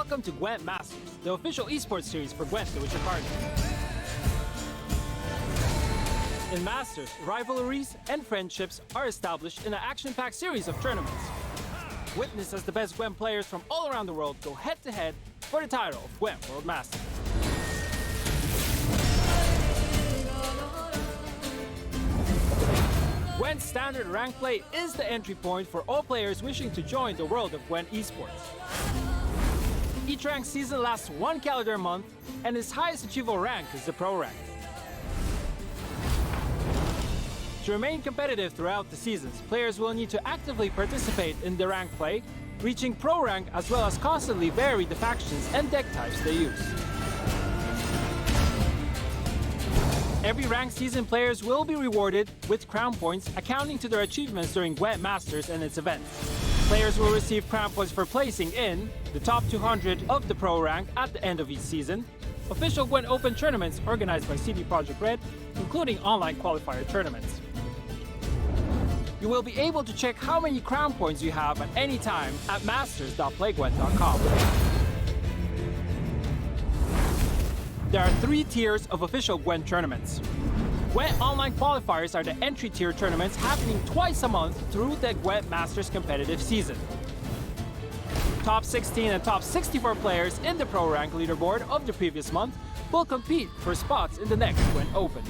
Welcome to GWENT Masters, the official esports series for GWENT The Witcher Party. In Masters, rivalries and friendships are established in an action-packed series of tournaments. Witness as the best GWENT players from all around the world go head-to-head for the title of GWENT World Masters. GWENT Standard Rank Play is the entry point for all players wishing to join the world of GWENT esports. Each rank season lasts 1 calendar month, and its highest achievable rank is the Pro rank. To remain competitive throughout the seasons, players will need to actively participate in the rank play, reaching Pro rank as well as constantly vary the factions and deck types they use. Every ranked season players will be rewarded with crown points accounting to their achievements during GWENT Masters and its events. Players will receive crown points for placing in the top 200 of the Pro rank at the end of each season, official GWENT Open tournaments organized by CD Projekt Red, including online qualifier tournaments. You will be able to check how many crown points you have at any time at masters.playgwent.com. There are 3 tiers of official GWENT tournaments. GWENT Online Qualifiers are the entry tier tournaments happening twice a month through the GWENT Masters competitive season. Top 16 and top 64 players in the Pro rank leaderboard of the previous month will compete for spots in the next GWENT Open.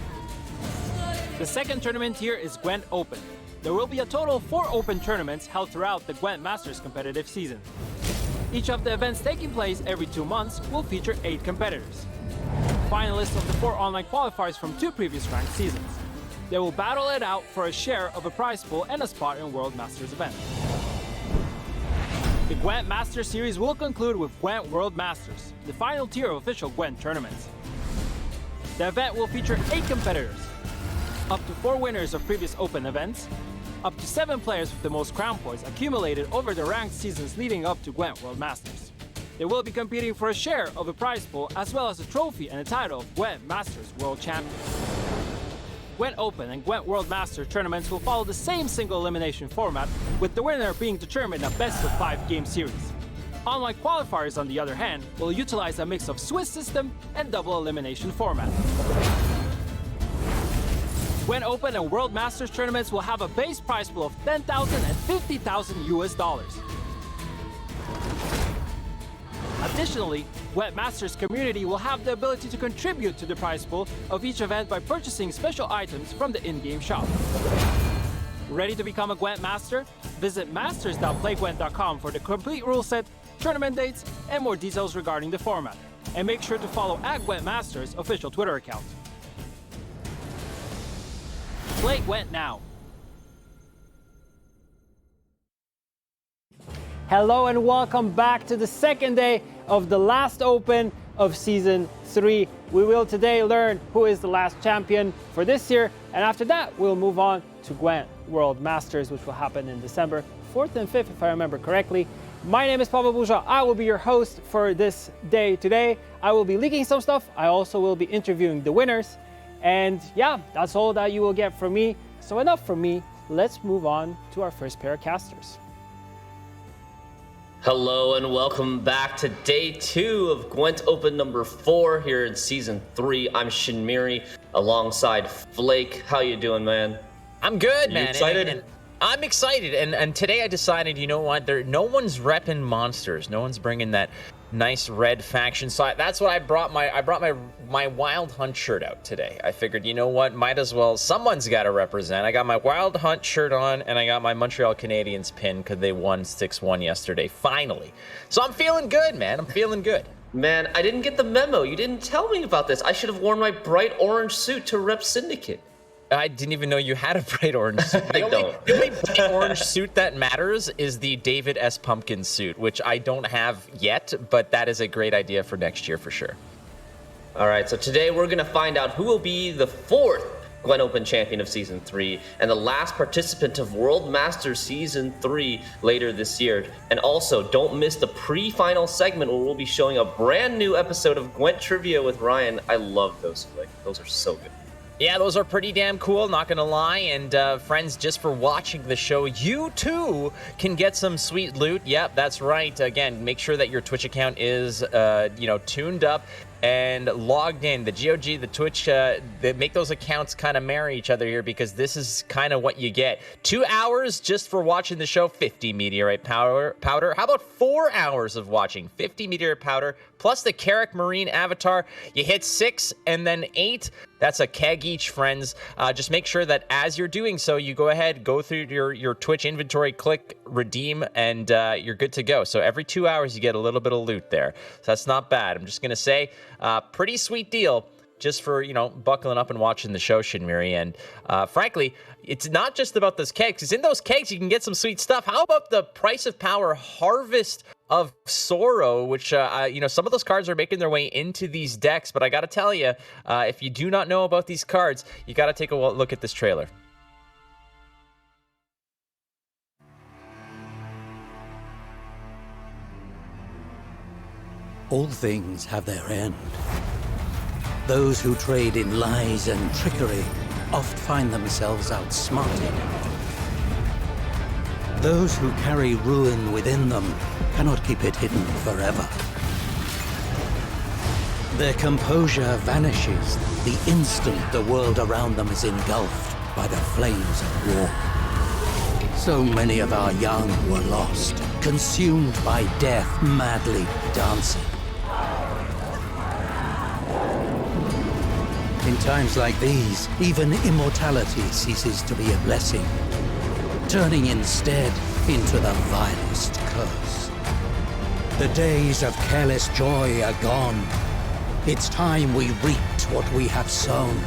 The second tournament tier is GWENT Open. There will be a total of 4 open tournaments held throughout the GWENT Masters competitive season. Each of the events taking place every 2 months will feature 8 competitors, finalists of the 4 online qualifiers from 2 previous ranked seasons. They will battle it out for a share of a prize pool and a spot in World Masters event. The GWENT Masters series will conclude with GWENT World Masters, the final tier of official GWENT tournaments. The event will feature 8 competitors, up to 4 winners of previous open events, up to 7 players with the most crown points accumulated over the ranked seasons leading up to GWENT World Masters. They will be competing for a share of a prize pool as well as a trophy and a title of GWENT Masters World Champion. GWENT Open and GWENT World Masters tournaments will follow the same single elimination format, with the winner being determined in a best of 5 game series. Online qualifiers, on the other hand, will utilize a mix of Swiss system and double elimination format. GWENT Open and World Masters tournaments will have a base prize pool of $10,000 and $50,000 US. Additionally, GWENT Masters community will have the ability to contribute to the prize pool of each event by purchasing special items from the in-game shop. Ready to become a GWENT Master? Visit masters.playgwent.com for the complete rule set, tournament dates, and more details regarding the format. And make sure to follow @GWENT Masters official Twitter account. Play GWENT now. Hello and welcome back to the second day of the last Open of Season 3. We will today learn who is the last champion for this year, and after that we'll move on to GWENT World Masters, which will happen in December 4th and 5th if I remember correctly. My name is Pavel Bourgeois. I will be your host for this day today. I will be leaking some stuff. I also will be interviewing the winners. And yeah, that's all that you will get from me. So enough from me. Let's move on to our first pair of casters. Hello and welcome back to day 2 of GWENT Open number 4 here in season 3. I'm Shinmiri alongside Flake. How you doing, man? I'm good, man. Excited? I'm excited, and today I decided, you know what? No one's repping monsters. No one's bringing that nice red faction. So that's what I brought my Wild Hunt shirt out today. I figured, you know what? Might as well. Someone's got to represent. I got my Wild Hunt shirt on, and I got my Montreal Canadiens pin because they won 6-1 yesterday. Finally. So I'm feeling good, man. I'm feeling good. Man, I didn't get the memo. You didn't tell me about this. I should have worn my bright orange suit to rep Syndicate. I didn't even know you had a bright orange suit. The only bright orange suit that matters is the David S. Pumpkin suit, which I don't have yet, but that is a great idea for next year for sure. All right, so today we're going to find out who will be the 4th GWENT Open champion of Season 3 and the last participant of World Masters Season 3 later this year. And also, don't miss the pre-final segment where we'll be showing a brand new episode of GWENT Trivia with Ryan. I love those. Those are so good. Yeah, those are pretty damn cool, not gonna lie. And friends, just for watching the show, you too can get some sweet loot. Yep, that's right. Again, make sure that your Twitch account is, tuned up and logged in. The GOG, the Twitch, they make those accounts kind of marry each other here, because this is kind of what you get. 2 hours just for watching the show, 50 meteorite powder. How about 4 hours of watching 50 meteorite powder plus the Carrick Marine avatar? You hit 6 and then 8. That's a keg each, friends. Just make sure that as you're doing so, you go ahead, go through your Twitch inventory, click redeem, and you're good to go. So every 2 hours, you get a little bit of loot there. So that's not bad. I'm just going to say, pretty sweet deal just for, buckling up and watching the show, Shinmiri. And frankly, it's not just about those kegs, because in those kegs, you can get some sweet stuff. How about the Price of Power Harvest of Sorrow, which, some of those cards are making their way into these decks. But I got to tell you, if you do not know about these cards, you got to take a look at this trailer. All things have their end. Those who trade in lies and trickery oft find themselves outsmarted. Those who carry ruin within them cannot keep it hidden forever. Their composure vanishes the instant the world around them is engulfed by the flames of war. So many of our young were lost, consumed by death, madly dancing. In times like these, even immortality ceases to be a blessing, turning instead into the vilest curse. The days of careless joy are gone. It's time we reaped what we have sown.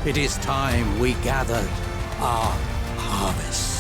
It is time we gathered our harvest.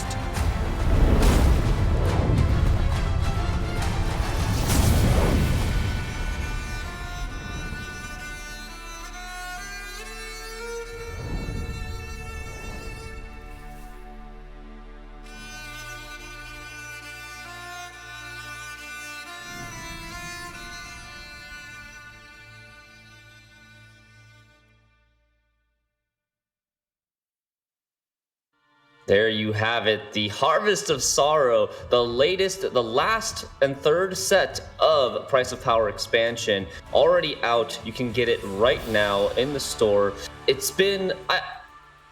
There you have it, the Harvest of Sorrow, the last and third set of Price of Power expansion, already out. You can get it right now in the store. It's been,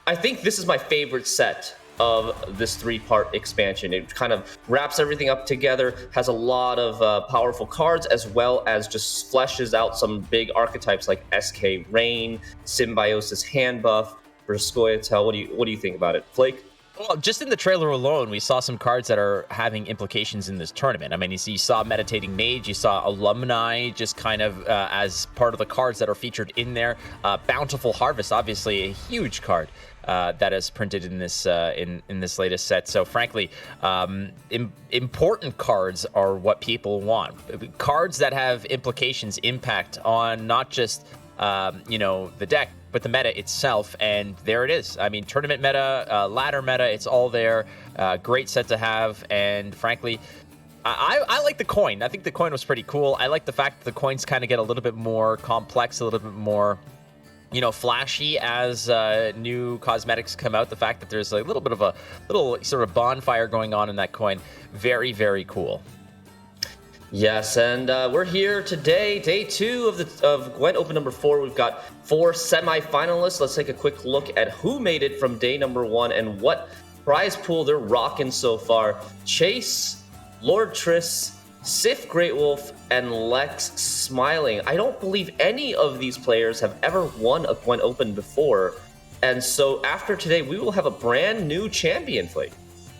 I think this is my favorite set of this 3-part expansion. It kind of wraps everything up together, has a lot of powerful cards, as well as just fleshes out some big archetypes like SK Rain, Symbiosis Hand Buff, Vrskoyatel. What do you think about it, Flake? Well, just in the trailer alone, we saw some cards that are having implications in this tournament. I mean, you saw Meditating Mage, you saw Alumni just kind of as part of the cards that are featured in there. Bountiful Harvest, obviously a huge card that is printed in this in this latest set. So frankly, important cards are what people want. Cards that have implications, impact on not just the deck, but the meta itself. And there it is. I mean, tournament meta, ladder meta, it's all there. Great set to have. And frankly, I like the coin. I think the coin was pretty cool. I like the fact that the coins kind of get a little bit more complex, a little bit more flashy as new cosmetics come out. The fact that there's a little bit of a little sort of bonfire going on in that coin. Very, very cool. Yes, and we're here today, day 2 of Gwent Open number 4. We've got 4 semi-finalists. Let's take a quick look at who made it from day number 1 and what prize pool they're rocking so far. Chase, Lord Triss, Sif Greatwolf, and Lex Smiling. I don't believe any of these players have ever won a Gwent Open before. And so after today, we will have a brand new champion, Flake.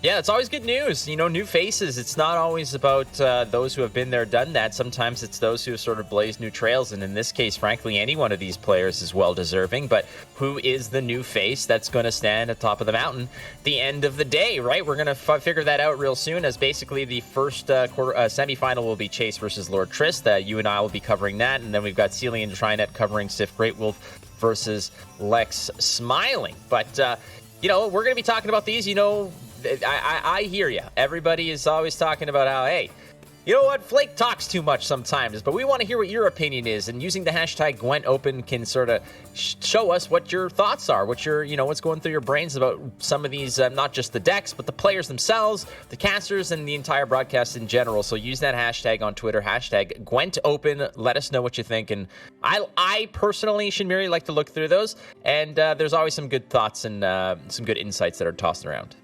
Yeah, it's always good news. New faces. It's not always about those who have been there, done that. Sometimes it's those who have sort of blazed new trails. And in this case, frankly, any one of these players is well deserving. But who is the new face that's going to stand at the top of the mountain at the end of the day, right? We're going to figure that out real soon, as basically the first semifinal will be Chase versus Lord Triss. You and I will be covering that. And then we've got Celian Trinet covering Sif Greatwolf versus Lex Smiling. But, we're going to be talking about these, I hear you. Everybody is always talking about how, hey, You know what? Flake talks too much sometimes, but we want to hear what your opinion is, and using the hashtag Gwent Open can sort of show us what your thoughts are, what your, what's going through your brains about some of these, not just the decks, but the players themselves, the casters, and the entire broadcast in general. So use that hashtag on Twitter, hashtag Gwent Open. Let us know what you think, and I personally, Shinmiri, like to look through those, and there's always some good thoughts and some good insights that are tossed around.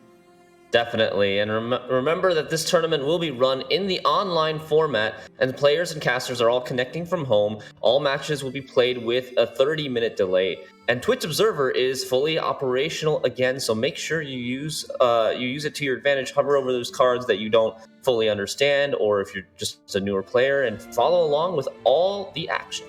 Definitely, and remember that this tournament will be run in the online format, and the players and casters are all connecting from home. All matches will be played with a 30-minute delay, and Twitch Observer is fully operational again, so make sure you use it to your advantage. Hover over those cards that you don't fully understand, or if you're just a newer player, and follow along with all the action.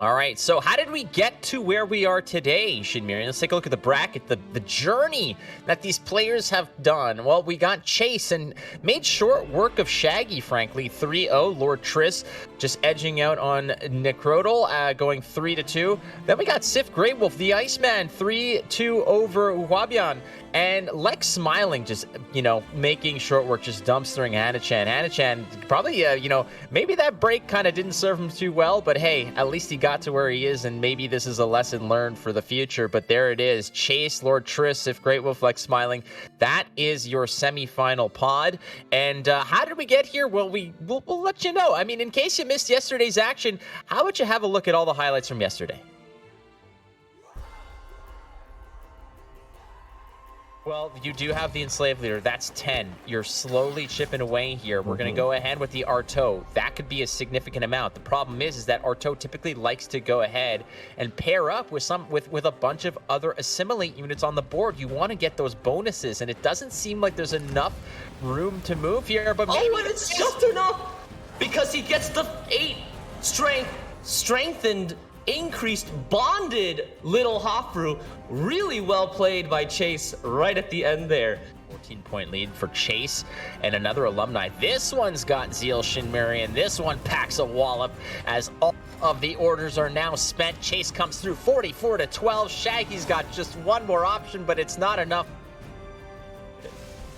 All right, so how did we get to where we are today, Shinmiri? Let's take a look at the bracket, the journey that these players have done. Well, we got Chase and made short work of Shaggy, frankly. 3-0, Lord Triss just edging out on Necrodal, going 3-2. Then we got Sif Greywolf, the Iceman, 3-2 over Wabian. And Lex Smiling, just, making short work, just dumpstering Hanachan. Hanachan, probably, maybe that break kind of didn't serve him too well, but hey, at least he got to where he is, and maybe this is a lesson learned for the future. But there it is. Chase, Lord Triss, If Greatwolf, Lex Smiling. That is your semifinal pod. And how did we get here? Well, we'll let you know. I mean, in case you missed yesterday's action, how about you have a look at all the highlights from yesterday? Well, you do have the Enslaved Leader. That's 10. You're slowly chipping away here. We're going to go ahead with the Arto. That could be a significant amount. The problem is that Arto typically likes to go ahead and pair up with with a bunch of other Assimilate units on the board. You want to get those bonuses, and it doesn't seem like there's enough room to move here. But maybe and it's just enough, because he gets the 8 strength, strengthened, increased, bonded little Hofru. Really well played by Chase right at the end there. 14-point lead for Chase and another alumni. This one's got Zeal, Shinmiri, and this one packs a wallop as all of the orders are now spent. Chase comes through 44-12. Shaggy's got just one more option, but it's not enough.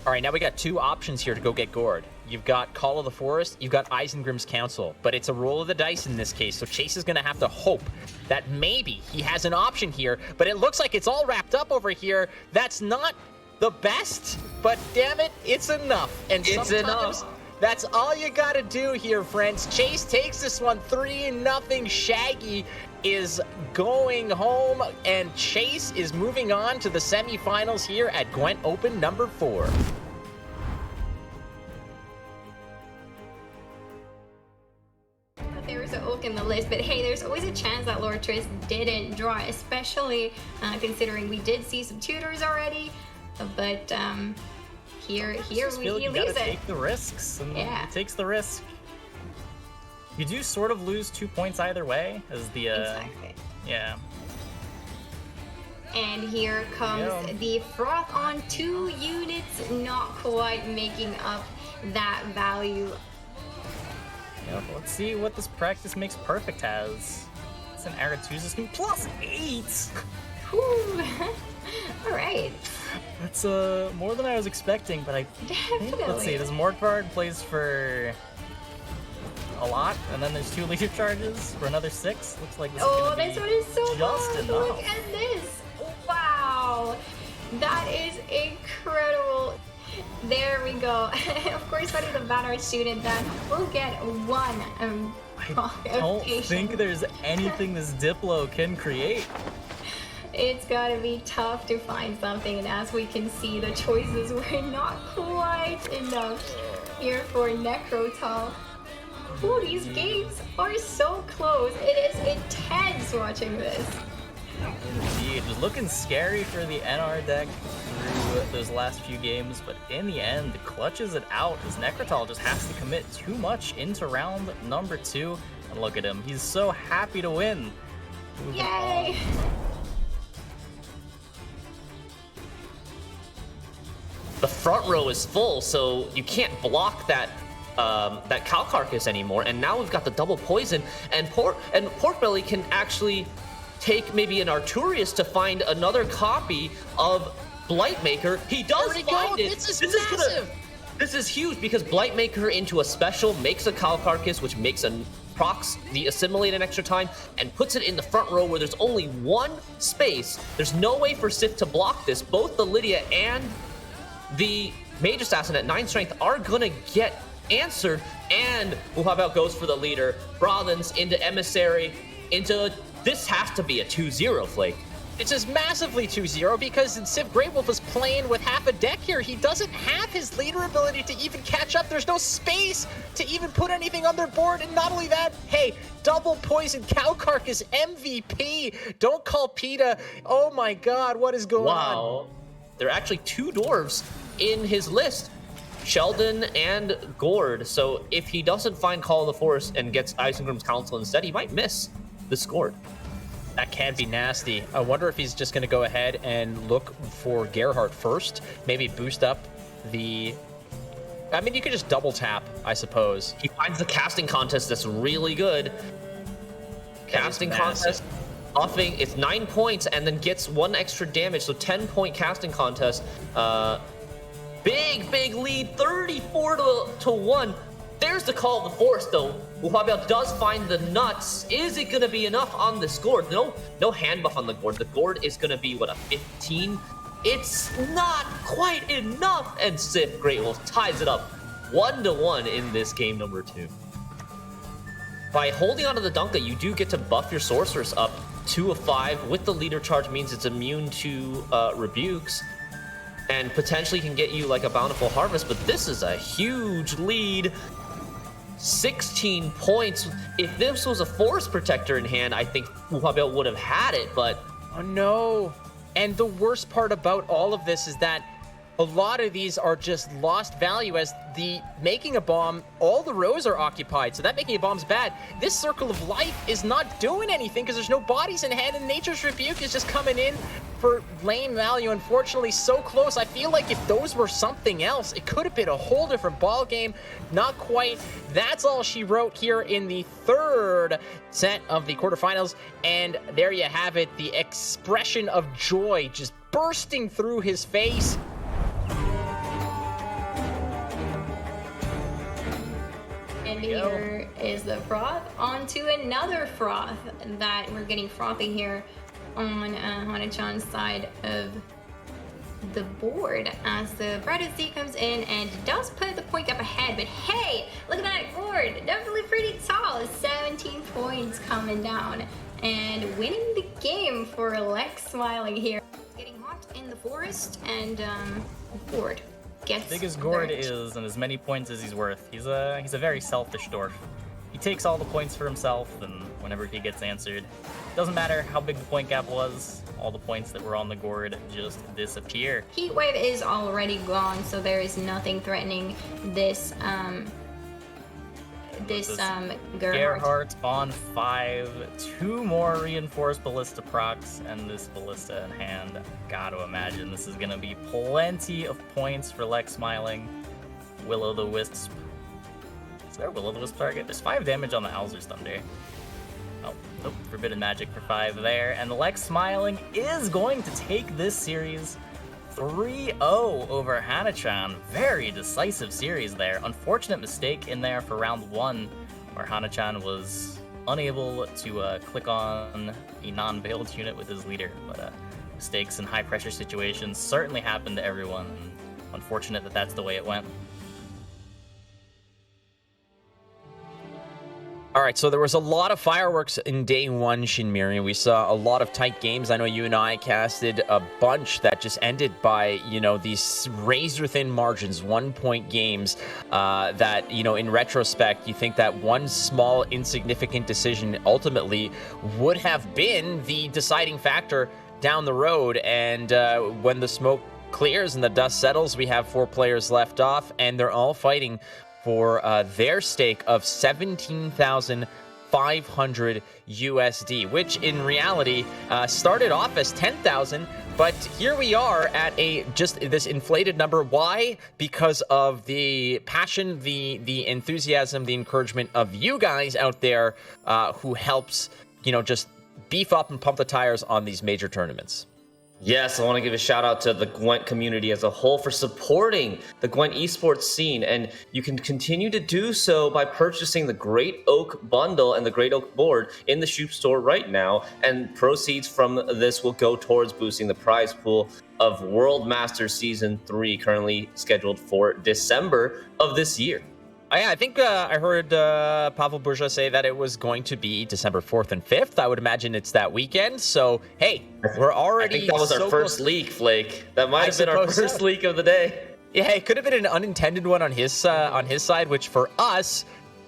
All right, now we got 2 options here to go get gored. You've got Call of the Forest, you've got Isengrim's Council, but it's a roll of the dice in this case, so Chase is going to have to hope that maybe he has an option here, but it looks like it's all wrapped up over here. That's not the best, but damn it, it's enough. And it's enough. That's all you got to do here, friends. Chase takes this one 3-0. Shaggy is going home, and Chase is moving on to the semifinals here at Gwent Open number 4. There was an oak in the list, but hey, there's always a chance that Lord Triss didn't draw, especially considering we did see some tutors already. But here he leaves it. Take the risks, and he takes the risk. You do sort of lose 2 points either way, as the exactly. Yeah. And here comes the froth on 2 units, not quite making up that value. Yeah, let's see what this practice makes perfect has. It's an Aratuz's plus 8. Whew. All right. That's more than I was expecting, but I think, let's see, does Morkvard plays for a lot, and then there's 2 leader charges for another 6. Looks like this this one is so just fun. enough. Look at this. Wow. That is incredible. There we go. Of course, that is a Vanguard student that will get 1 I don't think there's anything this Diplo can create. It's gotta be tough to find something, and as we can see, the choices were not quite enough here for Necrotal. Ooh, these games are so close. It is intense watching this. Indeed, it was looking scary for the NR deck through those last few games, but in the end, clutches it out as Necrotal just has to commit too much into round number 2. And look at him, he's so happy to win. Yay! The front row is full, so you can't block that that cow carcass anymore. And now we've got the double poison, and Porkbelly can actually take maybe an Arturius to find another copy of Blightmaker. He does find it. This is massive. This is huge because Blightmaker into a special makes a Kyle Carcass, which makes a procs the assimilate in extra time and puts it in the front row where there's only one space. There's no way for Sif to block this. Both the Lydia and the Mage Assassin at 9 strength are gonna get answered, and Muhabbat goes for the leader. Brahlins into Emissary, into, this has to be a 2-0, Flake. It's just massively 2-0 because Civ Grey Wolf is playing with half a deck here. He doesn't have his leader ability to even catch up. There's no space to even put anything on their board. And not only that, hey, double poison Cow Carcass MVP. Don't call PETA. Oh my god, what is going on? Wow. There are actually 2 dwarves in his list. Sheldon and Gord. So if he doesn't find Call of the Forest and gets Isengrim's Council instead, he might miss the score. That can be nasty. I wonder if he's just going to go ahead and look for Gerhardt first. Maybe boost up the... I mean, you could just double tap, I suppose. He finds the casting contest that's really good. Casting contest, buffing, it's 9 points and then gets 1 extra damage. So 10-point casting contest. Big lead, 34-1. There's the Call of the Forest, though. Muhabbat does find the nuts. Is it going to be enough on this Gord? No hand buff on the Gord. The Gord is going to be, what, a 15? It's not quite enough. And Sif Great Wolf ties it up 1-1 in this game number 2. By holding onto the Dunka, you do get to buff your Sorceress up 2 of 5. With the leader charge means it's immune to rebukes. And potentially can get you like a Bountiful Harvest. But this is a huge lead. 16 points. If this was a Forest Protector in hand, I think Muhabbat would have had it, but... Oh no. And the worst part about all of this is that a lot of these are just lost value as the making a bomb, all the rows are occupied, so that making a bomb's bad. This Circle of Life is not doing anything because there's no bodies in hand, and Nature's Rebuke is just coming in for lane value. Unfortunately, so close. I feel like if those were something else, it could have been a whole different ball game. Not quite. That's all she wrote here in the 3rd set of the quarterfinals, and there you have it. The expression of joy just bursting through his face. And here is the froth. On to another froth that we're getting frothy here on Hana-chan's side of the board as the Brightest Z comes in and does put the point gap ahead. But hey, look at that board. Definitely pretty tall. 17 points coming down and winning the game for Lex Smiling here. Getting hot in the forest and board. Gets Big as Gord burnt. is, and as many points as he's worth, he's a very selfish dwarf. He takes all the points for himself, and whenever he gets answered, doesn't matter how big the point gap was, all the points that were on the Gord just disappear. Heat wave is already gone, so there is nothing threatening this Gerhardt on 5, 2 more reinforced ballista procs, and this ballista in hand. Gotta imagine this is gonna be plenty of points for Lex Smiling. Will-o'-the-Wisp. Is there a Will-o'-the-Wisp target? There's 5 damage on the Owl's Thunder. Oh, nope, Forbidden Magic for 5 there. And Lex Smiling is going to take this series 3-0 over Hana-chan. Very decisive series there. Unfortunate mistake in there for round 1, where Hana-chan was unable to click on the non-veiled unit with his leader. But mistakes in high-pressure situations certainly happen to everyone. And unfortunate that that's the way it went. All right, so there was a lot of fireworks in day 1, Shinmiri. We saw a lot of tight games. I know you and I casted a bunch that just ended by, these razor-thin margins, 1-point games that, in retrospect, you think that one small, insignificant decision ultimately would have been the deciding factor down the road. And when the smoke clears and the dust settles, we have 4 players left off, and they're all fighting for their stake of 17,500 USD, which in reality started off as 10,000, but here we are at just this inflated number. Why? Because of the passion, the enthusiasm, the encouragement of you guys out there who helps, just beef up and pump the tires on these major tournaments. Yes, I want to give a shout out to the GWENT community as a whole for supporting the GWENT esports scene. And you can continue to do so by purchasing the Great Oak bundle and the Great Oak board in the Shoop store right now. And proceeds from this will go towards boosting the prize pool of World Masters Season 3, currently scheduled for December of this year. I think I heard Pavel Burja say that it was going to be December 4th and 5th. I would imagine it's that weekend. So, hey, we're already... I think that was our first leak, Flake. That might have been our first leak of the day. Yeah, it could have been an unintended one on his side, which for us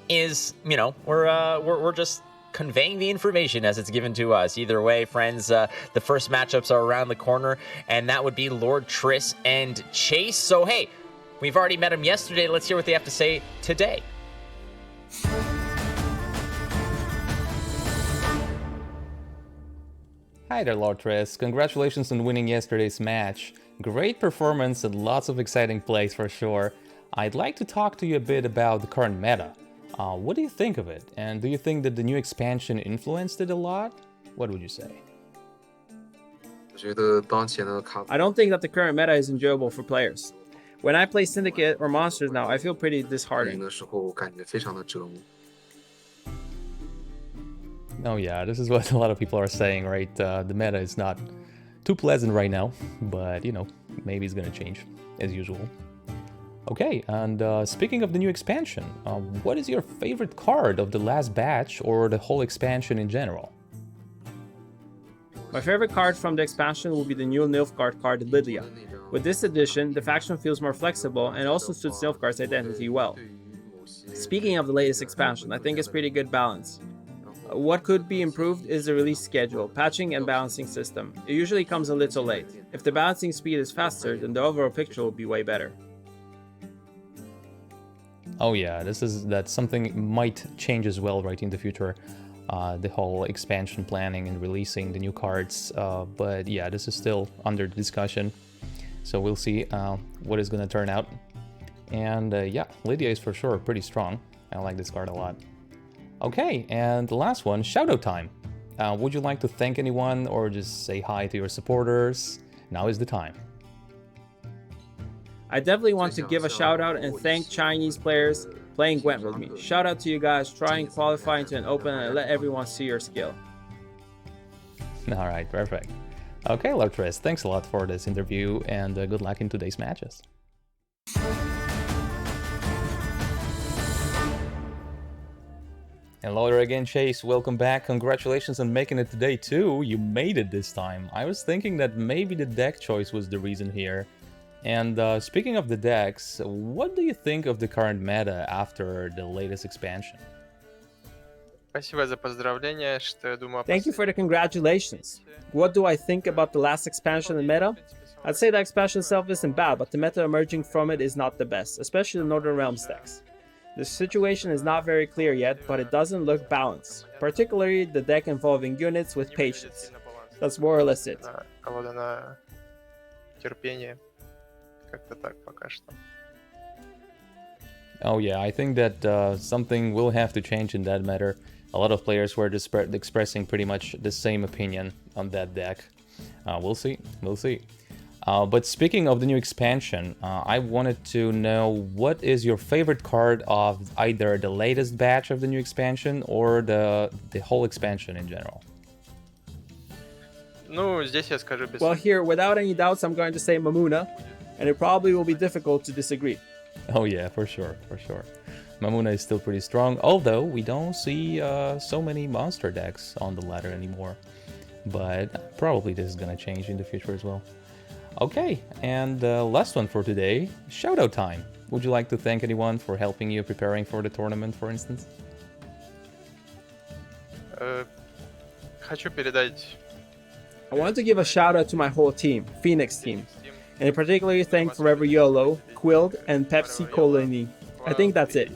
is, you know, we're just conveying the information as it's given to us. Either way, friends, the first matchups are around the corner, and that would be Lord Triss and Chase. So, hey... We've already met them yesterday. Let's hear what they have to say today. Hi there, Lord Triss. Congratulations on winning yesterday's match. Great performance and lots of exciting plays for sure. I'd like to talk to you a bit about the current meta. What do you think of it? And do you think that the new expansion influenced it a lot? What would you say? I don't think that the current meta is enjoyable for players. When I play Syndicate or Monsters now, I feel pretty disheartened. Oh yeah, this is what a lot of people are saying, right? The meta is not too pleasant right now, but you know, maybe it's gonna change, as usual. Okay, and speaking of the new expansion, what is your favorite card of the last batch or the whole expansion in general? My favorite card from the expansion will be the new Nilfgaard card, Lydia. With this edition, the faction feels more flexible and also suits Nilfgaard's identity well. Speaking of the latest expansion, I think it's pretty good balance. What could be improved is the release schedule, patching and balancing system. It usually comes a little late. If the balancing speed is faster, then the overall picture will be way better. Oh yeah, that's something might change as well right in the future. The whole expansion planning and releasing the new cards, but yeah, this is still under discussion, so we'll see what is going to turn out. And yeah, Lydia is for sure pretty strong. I like this card a lot. Okay, and the last one, shoutout time. Would you like to thank anyone or just say hi to your supporters? Now is the time. I definitely want to give a shout out and thank Chinese players playing Gwent with me. Shout out to you guys trying qualifying to an open and let everyone see your skill. Alright, perfect. Okay, Lord Triss, thanks a lot for this interview and good luck in today's matches. Hello there again, Chase. Welcome back. Congratulations on making it today too. You made it this time. I was thinking that maybe the deck choice was the reason here. And speaking of the decks, what do you think of the current meta after the latest expansion? Thank you for the congratulations. What do I think about the last expansion and meta? I'd say the expansion itself isn't bad, but the meta emerging from it is not the best, especially the Northern Realms decks. The situation is not very clear yet, but it doesn't look balanced, particularly the deck involving units with patience. That's more or less it. Oh yeah, I think that something will have to change in that matter. A lot of players were expressing pretty much the same opinion on that deck. We'll see, we'll see. But speaking of the new expansion, I wanted to know what is your favorite card of either the latest batch of the new expansion or the whole expansion in general? Well, here, without any doubts, I'm going to say Mamuna, and it probably will be difficult to disagree. Oh yeah, for sure, for sure. Mamuna is still pretty strong, although we don't see so many monster decks on the ladder anymore. But probably this is gonna change in the future as well. Okay, and last one for today, shoutout time. Would you like to thank anyone for helping you preparing for the tournament, for instance? I want to give a shout out to my whole team, Phoenix team, and in particular thank Forever YOLO, Quild, and Pepsi Colony. I think that's it.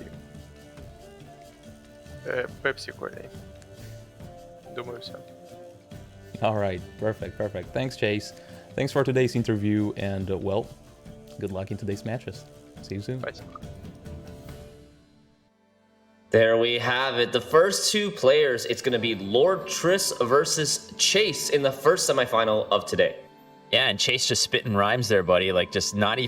Pepsi Colony. Думаю, все. Alright, perfect, perfect. Thanks, Chase. Thanks for today's interview, and well, good luck in today's matches. See you soon. Bye. There we have it. The first two players, it's going to be Lord Triss versus Chase in the first semifinal of today. Yeah, and Chase just spitting rhymes there, buddy. Like, just not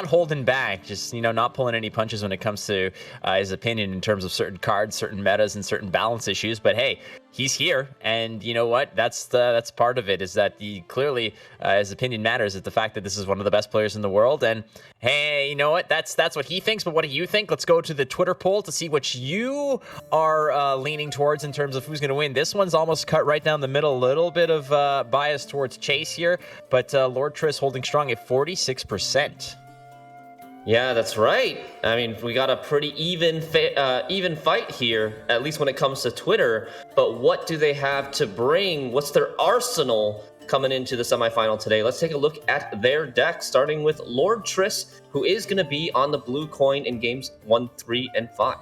holding back. Just, not pulling any punches when it comes to his opinion in terms of certain cards, certain metas, and certain balance issues. But hey, he's here, and you know what? That's part of it. Is that clearly his opinion matters. Is the fact that this is one of the best players in the world. And hey, you know what? That's what he thinks. But what do you think? Let's go to the Twitter poll to see what you are leaning towards in terms of who's going to win. This one's almost cut right down the middle. A little bit of bias towards Chase here. But Lord Triss holding strong at 46%. Yeah, that's right. I mean, we got a pretty even fight here, at least when it comes to Twitter. But what do they have to bring? What's their arsenal coming into the semifinal today? Let's take a look at their deck, starting with Lord Triss, who is going to be on the blue coin in games 1, 3, and 5.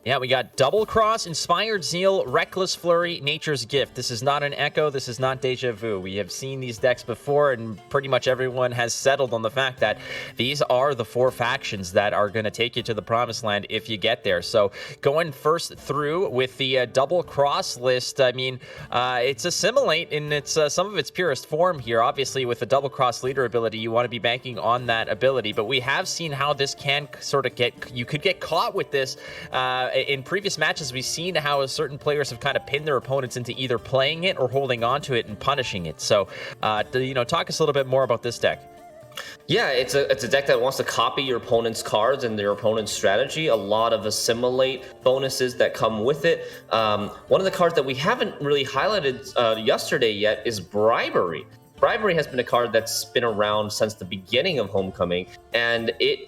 Yeah, we got Double Cross, Inspired Zeal, Reckless Flurry, Nature's Gift. This is not an Echo. This is not Deja Vu. We have seen these decks before, and pretty much everyone has settled on the fact that these are the 4 factions that are going to take you to the promised land if you get there. So going first through with the Double Cross list, I mean, it's Assimilate in its some of its purest form here. Obviously, with the Double Cross leader ability, you want to be banking on that ability, but we have seen how this can sort of you could get caught with this. In previous matches, we've seen how certain players have kind of pinned their opponents into either playing it or holding on to it and punishing it. So, talk us a little bit more about this deck. Yeah, it's a deck that wants to copy your opponent's cards and their opponent's strategy. A lot of assimilate bonuses that come with it. One of the cards that we haven't really highlighted yesterday yet is Bribery. Bribery has been a card that's been around since the beginning of Homecoming, and it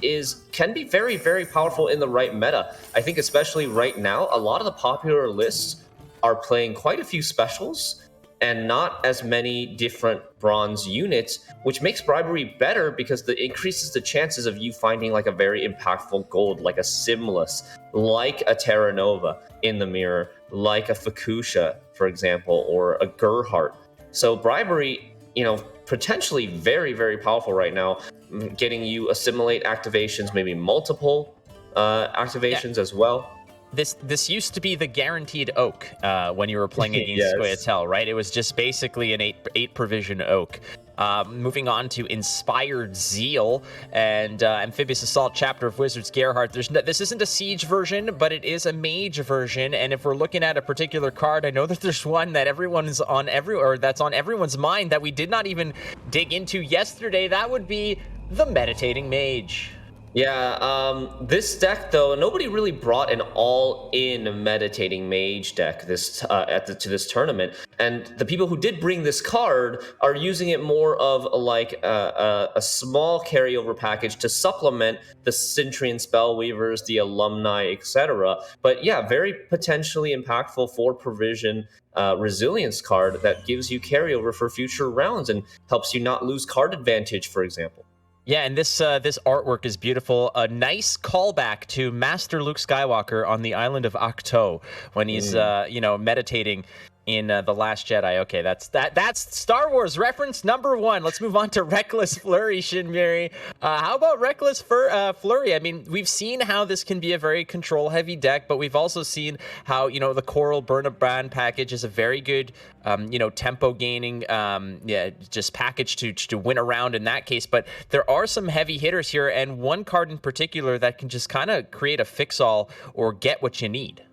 can be very, very powerful in the right meta. I think especially right now, a lot of the popular lists are playing quite a few specials and not as many different bronze units, which makes Bribery better because it increases the chances of you finding like a very impactful gold, like a Simless, like a Terra Nova in the mirror, like a Fukusha, for example, or a Gerhardt. So Bribery, potentially very, very powerful right now, getting you assimilate activations, maybe multiple activations as well. This used to be the guaranteed oak when you were playing against Yes. Scoia'tael, right? It was just basically an 8 provision oak. Moving on to Inspired Zeal and Amphibious Assault Chapter of Wizards Gerhardt. This isn't a Siege version, but it is a Mage version. And if we're looking at a particular card, I know that there's one that that's on everyone's mind that we did not even dig into yesterday. That would be the Meditating Mage. Yeah, this deck though, nobody really brought an all-in Meditating Mage deck to this tournament, and the people who did bring this card are using it more of like a small carryover package to supplement the Cintrian Spellweavers, the Alumni, etc. But yeah, very potentially impactful 4 provision resilience card that gives you carryover for future rounds and helps you not lose card advantage, for example. Yeah, and this artwork is beautiful. A nice callback to Master Luke Skywalker on the island of Ahch-To when he's meditating in The Last Jedi. Okay, that's Star Wars reference number 1. Let's move on to Reckless Flurry, Shinmiri. How about Reckless Flurry? I mean, we've seen how this can be a very control-heavy deck, but we've also seen how, the Coral Burn-a-Brand package is a very good, tempo-gaining, just package to win around in that case. But there are some heavy hitters here, and one card in particular that can just kind of create a fix-all or get what you need.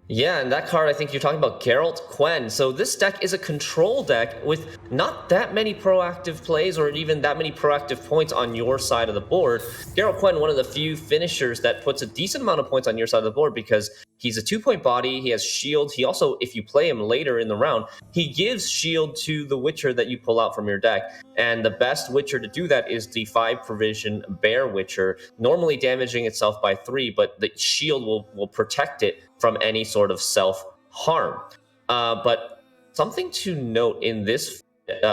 Yeah, and that card, I think you're talking about Geralt Quen. So this deck is a control deck with not that many proactive plays or even that many proactive points on your side of the board. Geralt Quen, one of the few finishers that puts a decent amount of points on your side of the board because he's a 2-point body, he has shield. He also, if you play him later in the round, he gives shield to the Witcher that you pull out from your deck. And the best Witcher to do that is the 5 provision Bear Witcher, normally damaging itself by 3, but the shield will protect it from any sort of self-harm. But something to note in this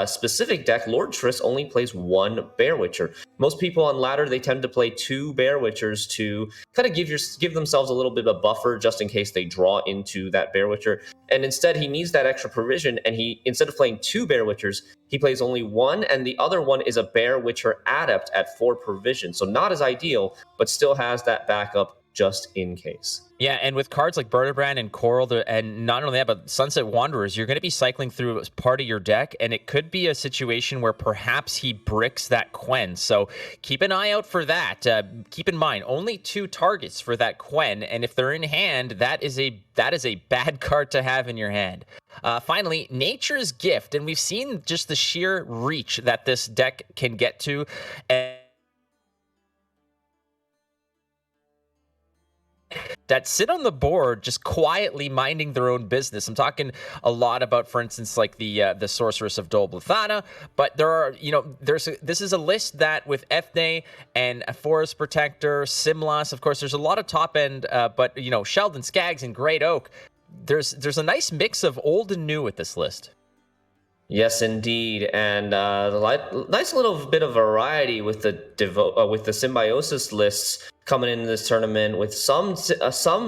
specific deck, Lord Triss only plays 1 Bear Witcher. Most people on ladder, they tend to play 2 Bear Witchers to kind of give themselves a little bit of a buffer just in case they draw into that Bear Witcher. And instead, he needs that extra provision, and instead of playing 2 Bear Witchers, he plays only 1, and the other one is a Bear Witcher Adept at 4 provision. So not as ideal, but still has that backup just in case. Yeah, and with cards like Bertabrand and Coral, and not only that, but Sunset Wanderers, you're going to be cycling through as part of your deck, and it could be a situation where perhaps he bricks that Quen. So keep an eye out for that. Keep in mind, only 2 targets for that Quen, and if they're in hand, that is a bad card to have in your hand. Finally, Nature's Gift, and we've seen just the sheer reach that this deck can get to, and that sit on the board just quietly minding their own business. I'm talking a lot about, for instance, like the Sorceress of Dol Blithana, but there are, this is a list that with Ethne and a Forest Protector, Simlas, of course, there's a lot of top end, but Sheldon, Skaggs, and Great Oak. There's a nice mix of old and new with this list. Yes, indeed, and nice little bit of variety with the Symbiosis lists coming into this tournament, with some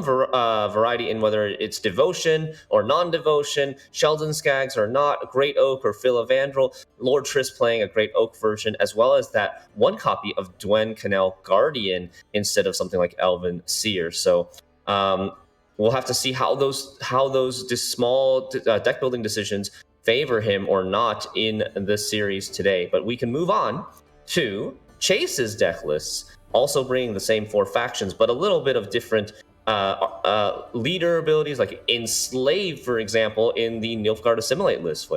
variety in whether it's devotion or non-devotion, Sheldon, Skaggs or not, Great Oak or Philavandrel, Lord Triss playing a Great Oak version, as well as that one copy of Dwyn Canal Guardian instead of something like Elven Seer. So we'll have to see how those small deck building decisions favor him or not in this series today. But we can move on to Chase's deck lists, also bringing the same 4 factions, but a little bit of different leader abilities, like Enslave, for example, in the Nilfgaard Assimilate list.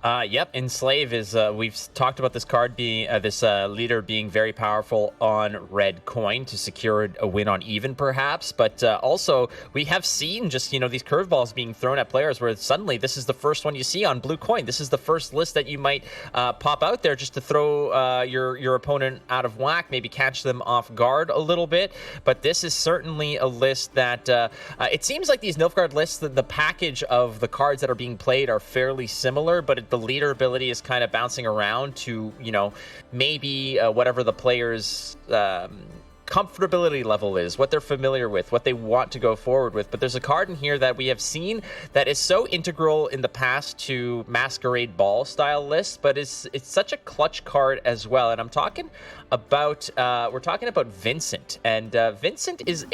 Yep, Enslave is, we've talked about this card being, this leader being very powerful on red coin to secure a win on even, perhaps, but also we have seen just, these curveballs being thrown at players where suddenly this is the first one you see on blue coin. This is the first list that you might pop out there just to throw your opponent out of whack, maybe catch them off guard a little bit, but this is certainly a list that, it seems like these Nilfgaard lists, the package of the cards that are being played are fairly similar, but the leader ability is kind of bouncing around to, maybe whatever the player's comfortability level is, what they're familiar with, what they want to go forward with. But there's a card in here that we have seen that is so integral in the past to Masquerade Ball style lists, but it's such a clutch card as well. And I'm talking about, we're talking about Vincent. And Vincent is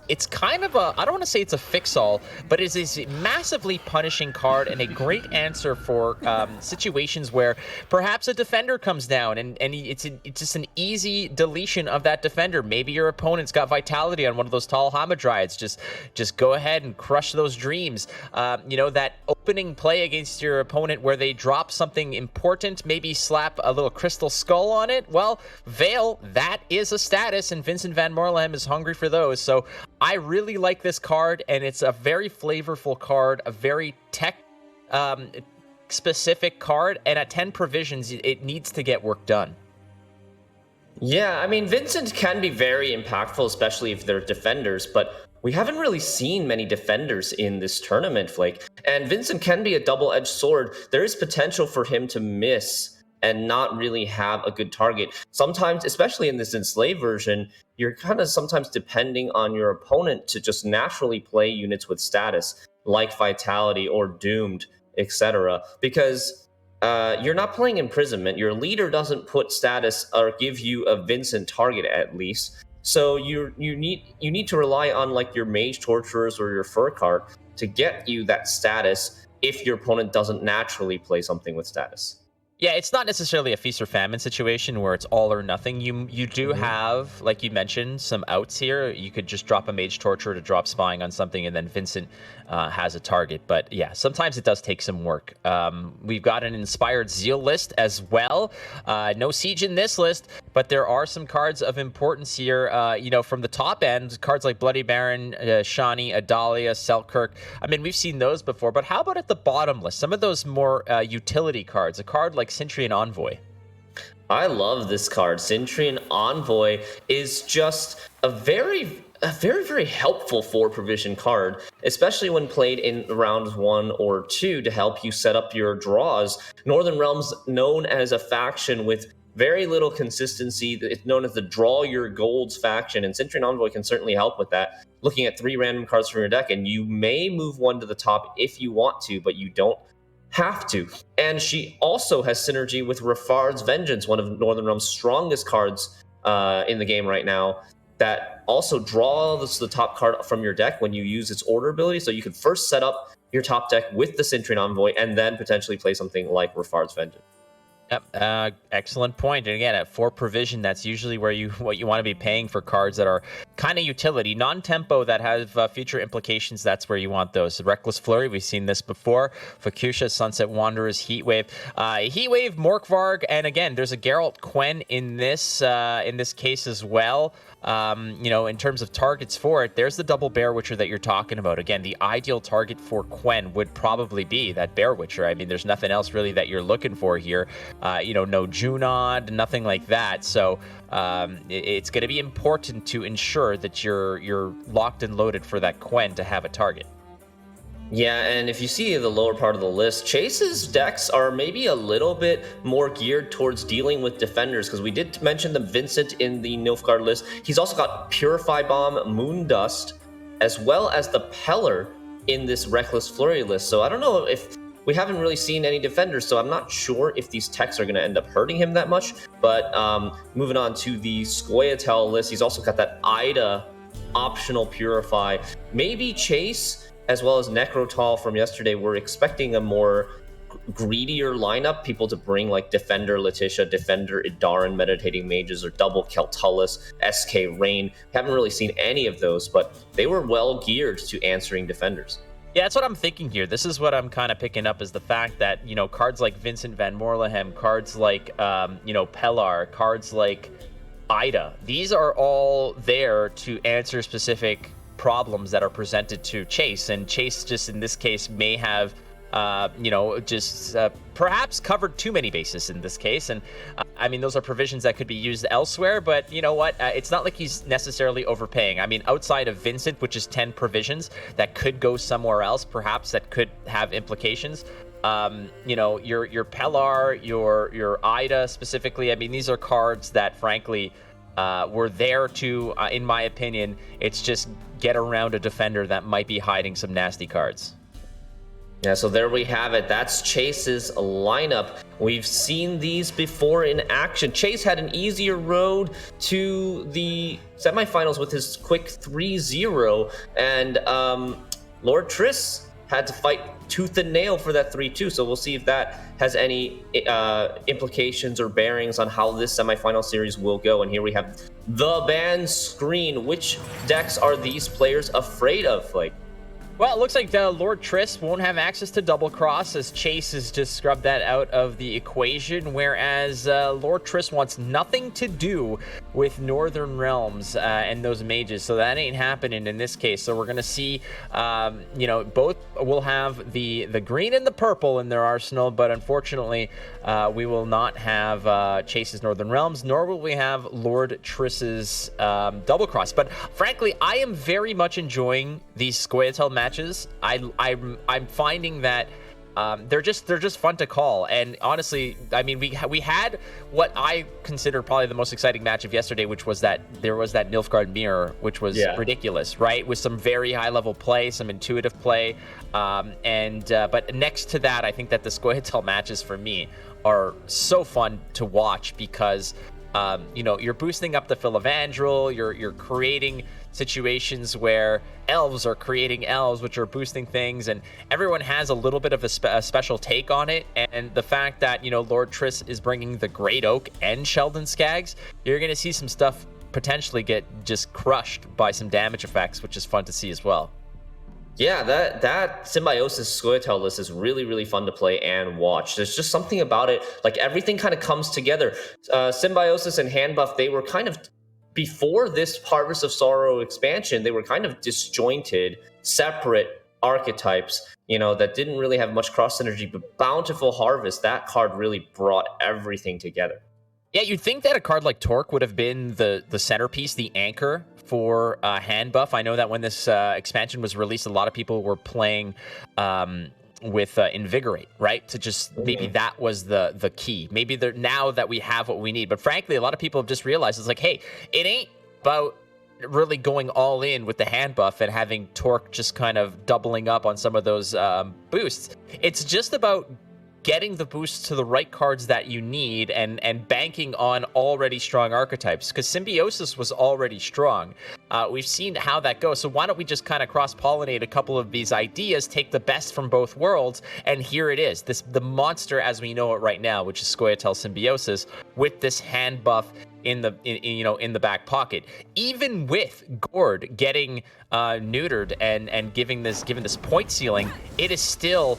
it's kind of I don't want to say it's a fix-all, but it is a massively punishing card and a great answer for situations where perhaps a defender comes down and it's just an easy deletion of that defender. Maybe your opponent's got vitality on one of those tall Hamadryads. Just go ahead and crush those dreams. That opening play against your opponent where they drop something important, maybe slap a little crystal skull on it. Well, Veil, that is a status, and Vincent Van Morlehem is hungry for those. So I really like this card, and it's a very flavorful card, a very tech specific card, and at 10 provisions, it needs to get work done. Yeah, I mean, Vincent can be very impactful, especially if they're defenders, but we haven't really seen many defenders in this tournament, Flake. And Vincent can be a double-edged sword. There is potential for him to miss and not really have a good target. Sometimes, especially in this Enslaved version, you're kind of sometimes depending on your opponent to just naturally play units with status, like Vitality or Doomed, etc. Because you're not playing Imprisonment. Your leader doesn't put status or give you a Vincent target, at least. So you need to rely on like your Mage Torturers or your Fur card to get you that status if your opponent doesn't naturally play something with status. Yeah, it's not necessarily a feast or famine situation where it's all or nothing. You do have, like you mentioned, some outs here. You could just drop a Mage Torturer to drop Spying on something, and then Vincent has a target. But yeah, sometimes it does take some work. We've got an Inspired Zeal list as well. No Siege in this list, but there are some cards of importance here. From the top end, cards like Bloody Baron, Shani, Adalia, Selkirk. I mean, we've seen those before, but how about at the bottom list? Some of those more utility cards. A card like Centurion Envoy. I love this card. Centurion Envoy is just a very helpful 4-provision card, especially when played in rounds 1 or 2 to help you set up your draws. Northern Realms, known as a faction with very little consistency. It's known as the Draw Your Golds faction, and Centurion Envoy can certainly help with that. Looking at 3 random cards from your deck, and you may move one to the top if you want to, but you don't have to. And she also has synergy with Rafard's Vengeance, one of Northern Realm's strongest cards in the game right now, that also draws the top card from your deck when you use its order ability. So you could first set up your top deck with the Centurion Envoy and then potentially play something like Rafard's Vengeance. Yep, excellent point. And again, at 4 provision, that's usually where what you want to be paying for cards that are kind of utility, non-tempo that have future implications. That's where you want those. Reckless Flurry, we've seen this before. Fuchsia, Sunset Wanderers, Heatwave, Morkvarg, and again, there's a Geralt Quen in this case as well. In terms of targets for it, there's the double Bear Witcher that you're talking about. Again, the ideal target for Quen would probably be that Bear Witcher. I mean, there's nothing else really that you're looking for here. No Junod, nothing like that. So it's going to be important to ensure that you're locked and loaded for that Quen to have a target. Yeah, and if you see the lower part of the list, Chase's decks are maybe a little bit more geared towards dealing with defenders, because we did mention the Vincent in the Nilfgaard list. He's also got Purify Bomb, Moondust, as well as the Peller in this Reckless Flurry list. So I don't know if we haven't really seen any defenders, so I'm not sure if these techs are going to end up hurting him that much. But moving on to the Scoia'tael list, he's also got that Ida optional Purify. Maybe Chase, as well as Necrotal from yesterday, we're expecting a more greedier lineup, people to bring like Defender Letitia, Defender Idaran, Meditating Mages, or double Keltullus, SK Rain. Haven't really seen any of those, but they were well geared to answering defenders. Yeah, that's what I'm thinking here. This is what I'm kind of picking up, is the fact that, cards like Vincent Van Morlehem, cards like, Pellar, cards like Ida, these are all there to answer specific problems that are presented to Chase. And Chase, just in this case, may have perhaps covered too many bases in this case. And those are provisions that could be used elsewhere, but you know what? It's not like he's necessarily overpaying. I mean, outside of Vincent, which is 10 provisions that could go somewhere else, perhaps that could have implications. Your Pellar, your Ida specifically. I mean, these are cards that frankly were there to, in my opinion, it's just get around a defender that might be hiding some nasty cards. Yeah, so there we have it. That's Chase's lineup. We've seen these before in action. Chase had an easier road to the semifinals with his quick 3-0, and Lord Triss had to fight tooth and nail for that 3-2. So we'll see if that has any implications or bearings on how this semifinal series will go. And here we have the ban screen. Which decks are these players afraid of? Well, it looks like Lord Triss won't have access to Double Cross, as Chase has just scrubbed that out of the equation, whereas Lord Triss wants nothing to do with Northern Realms and those mages, so that ain't happening in this case. So we're going to see, both will have the green and the purple in their arsenal, but unfortunately, we will not have Chase's Northern Realms, nor will we have Lord Triss's Double Cross. But frankly, I am very much enjoying these Scoia'tael matches. I'm finding that they're just fun to call, and honestly, I mean, we had what I consider probably the most exciting match of yesterday, which was that there was that Nilfgaard mirror, which was ridiculous, right? With some very high level play, some intuitive play, but next to that, I think that the Scoia'tael matches for me are so fun to watch because you're boosting up the Philavandrel, you're creating situations where elves are creating elves, which are boosting things, and everyone has a little bit of a special take on it. And the fact that, Lord Triss is bringing the Great Oak and Sheldon Skaggs, you're going to see some stuff potentially get just crushed by some damage effects, which is fun to see as well. Yeah, that Symbiosis Scoia'tael list is really, really fun to play and watch. There's just something about it, like everything kind of comes together. Symbiosis and hand buff, they were kind of, before this Harvest of Sorrow expansion, they were kind of disjointed, separate archetypes, that didn't really have much cross synergy. But Bountiful Harvest, that card really brought everything together. Yeah, you'd think that a card like Torque would have been the centerpiece, the anchor for hand buff. I know that when this expansion was released, a lot of people were playing with Invigorate, right? To just maybe that was the key. Maybe now that we have what we need. But frankly, a lot of people have just realized it's like, hey, it ain't about really going all in with the hand buff and having Torque just kind of doubling up on some of those boosts. It's just about getting the boosts to the right cards that you need and banking on already strong archetypes, because Symbiosis was already strong. We've seen how that goes, so why don't we just kind of cross-pollinate a couple of these ideas, take the best from both worlds, and here it is, the monster as we know it right now, which is Scoia'tael Symbiosis, with this hand buff in the back pocket. Even with Gord getting neutered and given this point ceiling, it is still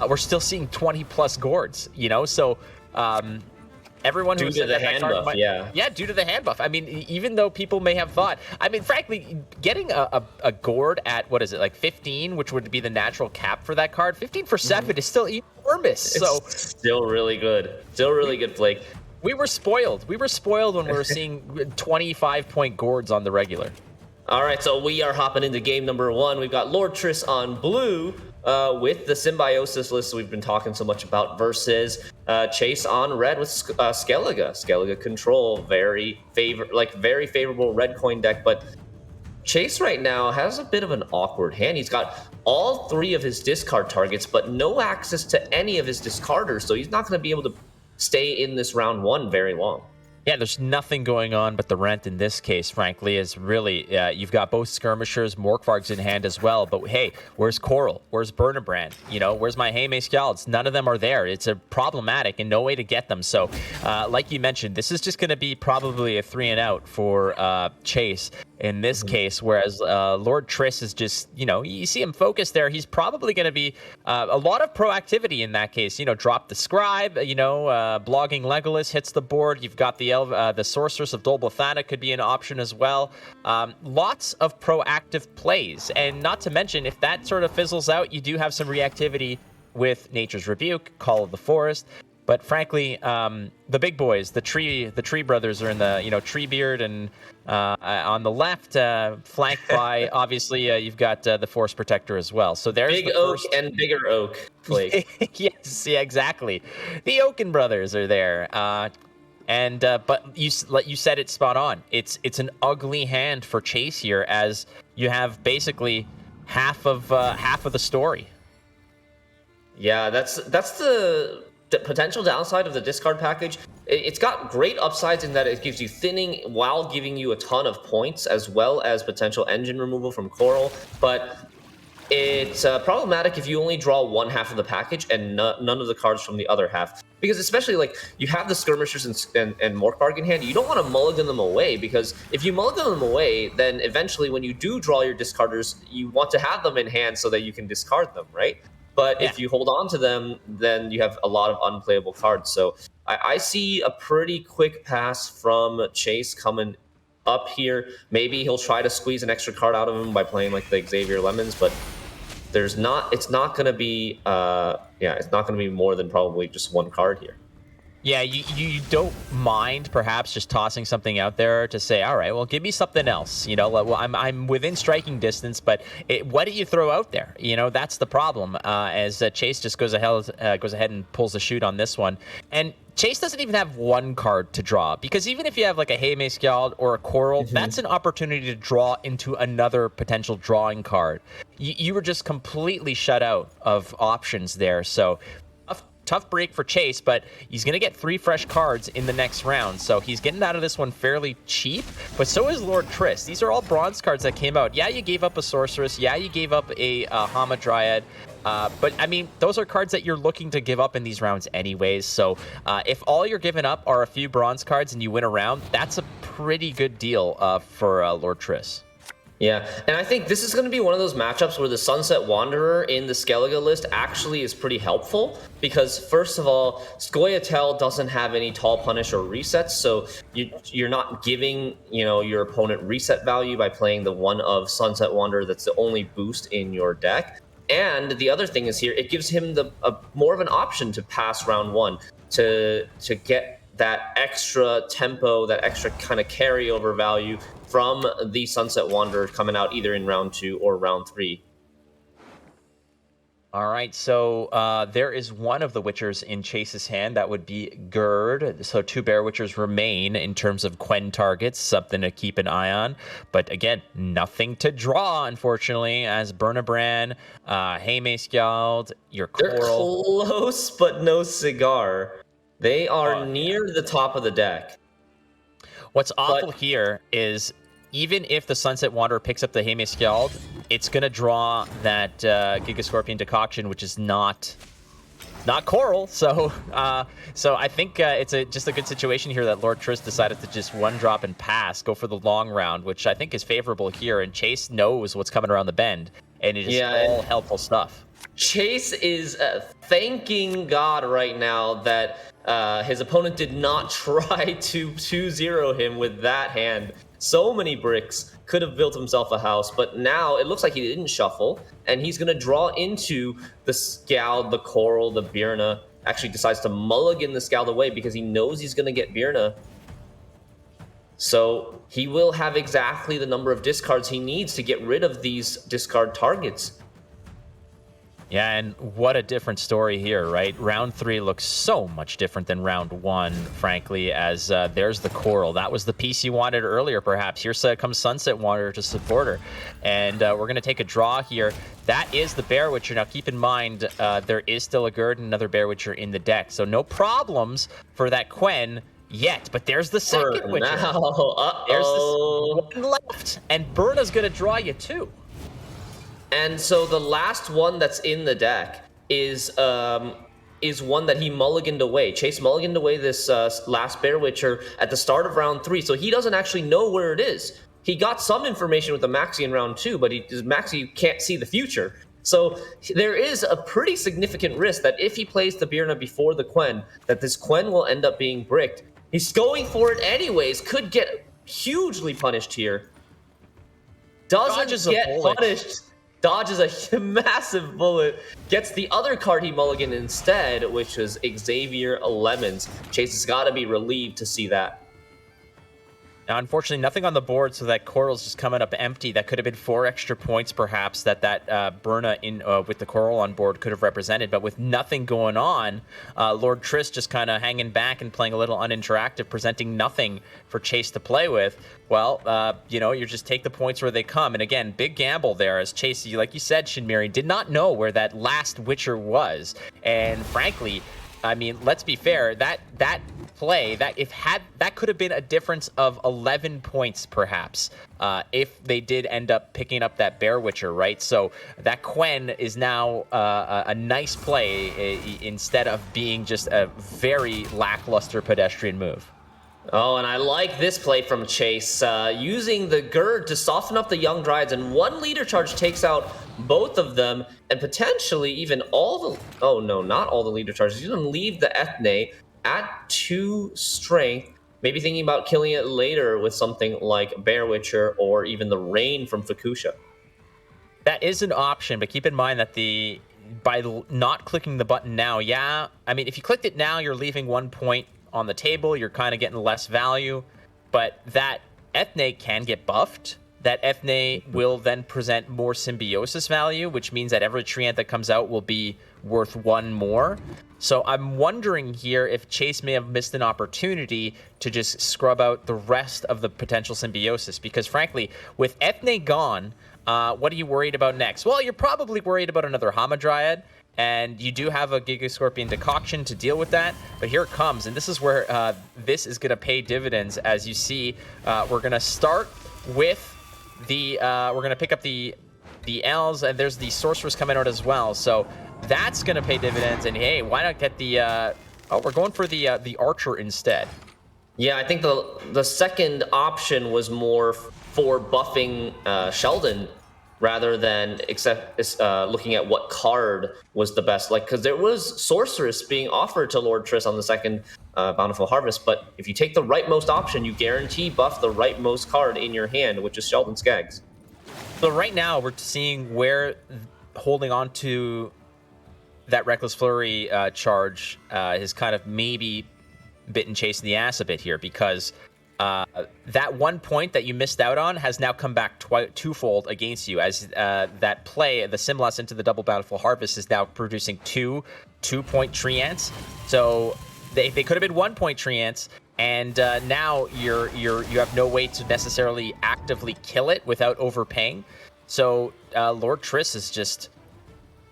we're still seeing 20 plus Gords, so everyone who due to the hand buff, yeah, due to the hand buff. I mean, even though people may have thought, I mean, frankly, getting a Gord at, what is it, like 15, which would be the natural cap for that card, 15 for 7 is still enormous. It's still really good. Still really good, Flake. We were spoiled. We were spoiled when we were seeing 25-point Gords on the regular. All right, so we are hopping into game number 1. We've got Lord Triss on blue with the Symbiosis list we've been talking so much about versus Chase on red with Skellige. Skellige control, very favorable red coin deck, but Chase right now has a bit of an awkward hand. He's got all 3 of his discard targets, but no access to any of his discarders, so he's not going to be able to stay in this round 1 very long. Yeah, there's nothing going on but the rent in this case, frankly, is really, you've got both Skirmishers, Morkvarg's in hand as well, but hey, where's Coral? Where's Burnabrand? Where's my Hame Scalds? None of them are there. It's a problematic and no way to get them. So, like you mentioned, this is just going to be probably a 3 and out for Chase in this case, whereas Lord Triss is just, you see him focused there. He's probably going to be a lot of proactivity in that case. Drop the Scribe, blogging Legolas hits the board. You've got the Sorceress of Dol Blathanna could be an option as well. Lots of proactive plays. And not to mention, if that sort of fizzles out, you do have some reactivity with Nature's Rebuke, Call of the Forest. But frankly, the big boys, the tree brothers are in the, Treebeard, and on the left, flanked by, obviously, you've got the Force Protector as well. So there's Big Oak and Bigger Oak, Flake. Yes, yeah, exactly. The Oaken brothers are there. But you said it spot on. It's an ugly hand for Chase here, as you have basically half of the story. Yeah, that's the potential downside of the discard package. It's got great upsides in that it gives you thinning while giving you a ton of points, as well as potential engine removal from Coral, but it's problematic if you only draw one half of the package and none of the cards from the other half. Because especially, like, you have the Skirmishers and Morkvarg in hand, you don't want to mulligan them away, because if you mulligan them away, then eventually when you do draw your discarders, you want to have them in hand so that you can discard them, right? But if you hold on to them, then you have a lot of unplayable cards. So I see a pretty quick pass from Chase coming up here. Maybe he'll try to squeeze an extra card out of him by playing like the Xavier Lemons, but it's not going to be more than probably just one card here. Yeah, you don't mind perhaps just tossing something out there to say, all right, well, give me something else. Well, I'm within striking distance, but what do you throw out there? That's the problem. As Chase just goes ahead and pulls the shoot on this one, and Chase doesn't even have one card to draw, because even if you have like a Hame Scald or a Coral, that's an opportunity to draw into another potential drawing card. You were just completely shut out of options there. So tough break for Chase, but he's going to get 3 fresh cards in the next round, so he's getting out of this one fairly cheap, but so is Lord Triss. These are all bronze cards that came out. Yeah, you gave up a Sorceress. Yeah, you gave up a Hamadryad. But, I mean, those are cards that you're looking to give up in these rounds anyways, so if all you're giving up are a few bronze cards and you win a round, that's a pretty good deal for Lord Triss. Yeah, and I think this is going to be one of those matchups where the Sunset Wanderer in the Skellige list actually is pretty helpful, because first of all, Scoia'tael doesn't have any Tall Punish or resets, so you're not giving your opponent reset value by playing the one of Sunset Wanderer that's the only boost in your deck. And the other thing is here, it gives him more of an option to pass round 1 to get that extra tempo, that extra kind of carryover value from the Sunset Wanderer coming out either in round 2 or round 3. All right, so there is one of the Witchers in Chase's hand. That would be Gerd. So 2 Bear Witchers remain in terms of Quen targets, something to keep an eye on. But again, nothing to draw, unfortunately, as Bernabran, Haymaskjald, your They're Coral. close, but no cigar. They are near the top of the deck. What's awful here is even if the Sunset Wanderer picks up the Haymaskjald, it's going to draw that Giga Scorpion Decoction, which is not Coral. So I think it's just a good situation here that Lord Triss decided to just 1-drop and pass, go for the long round, which I think is favorable here. And Chase knows what's coming around the bend, and it is all helpful stuff. Chase is thanking God right now that his opponent did not try to 2-0 him with that hand. So many bricks, could have built himself a house, but now it looks like he didn't shuffle, and he's going to draw into the Scald, the Coral, the Birna. Actually decides to mulligan the Scald away because he knows he's going to get Birna. So he will have exactly the number of discards he needs to get rid of these discard targets. Yeah, and what a different story here, right? Round 3 looks so much different than round 1, frankly, as there's the Coral. That was the piece you wanted earlier, perhaps. Here comes Sunset Wanderer to support her. And we're going to take a draw here. That is the Bear Witcher. Now, keep in mind, there is still a Gerd and another Bear Witcher in the deck. So no problems for that Quen yet. But there's the second Witcher. There's this one left. And Birna's going to draw you, too. And so the last one that's in the deck is one that he mulliganed away. Chase mulliganed away this last Bear Witcher at the start of round 3, so he doesn't actually know where it is. He got some information with the Maxi in round 2, but Maxi can't see the future. So there is a pretty significant risk that if he plays the Birna before the Quen, that this Quen will end up being bricked. He's going for it anyways, could get hugely punished here. Doesn't get punished. Dodges a massive bullet, gets the other card he mulliganed instead, which was Xavier Lemons. Chase has got to be relieved to see that. Now, unfortunately, nothing on the board, so that Coral's just coming up empty. That could have been 4 extra points, perhaps, that Birna in with the Coral on board could have represented. But with nothing going on, Lord Triss just kind of hanging back and playing a little uninteractive, presenting nothing for Chase to play with. Well, you just take the points where they come. And again, big gamble there, as Chase, like you said, Shinmiri, did not know where that last Witcher was. And frankly, I mean, let's be fair, that play, that could have been a difference of 11 points, perhaps, if they did end up picking up that Bear Witcher, right? So that Quen is now a nice play instead of being just a very lackluster pedestrian move. Oh, and I like this play from Chase, using the Gerd to soften up the Young Dryads, and 1 leader charge takes out both of them, and potentially even all the... Oh, no, not all the leader charges. You can leave the Ethne at 2 strength, maybe thinking about killing it later with something like Bear Witcher or even the Rain from Fukusha. That is an option, but keep in mind that by not clicking the button now, I mean, if you clicked it now, you're leaving 1 point on the table, you're kind of getting less value, but that Ethne can get buffed. That Ethne will then present more symbiosis value, which means that every treant that comes out will be worth 1 more. So I'm wondering here if Chase may have missed an opportunity to just scrub out the rest of the potential symbiosis, because frankly, with Ethne gone, what are you worried about next? Well, you're probably worried about another Hamadryad, and you do have a Giga Scorpion Decoction to deal with that, but here it comes, and this is where this is going to pay dividends. As you see, we're going to start with we're going to pick up the L's, and there's the Sorceress coming out as well, so that's going to pay dividends. And hey, why not get we're going for the Archer instead. Yeah, I think the second option was more for buffing Sheldon, rather than looking at what card was the best. Like, because there was Sorceress being offered to Lord Triss on the second Bountiful Harvest, but if you take the rightmost option, you guarantee buff the rightmost card in your hand, which is Sheldon Skaggs. So right now, we're seeing where holding on to that Reckless Flurry charge has kind of maybe bitten Chase in the ass a bit here, because that 1 point that you missed out on has now come back twofold against you, as that play, the Simlas into the double Bountiful Harvest, is now producing two 2-point Treants. So they could have been 1 point Treants, and now you have no way to necessarily actively kill it without overpaying. So Lord Triss is just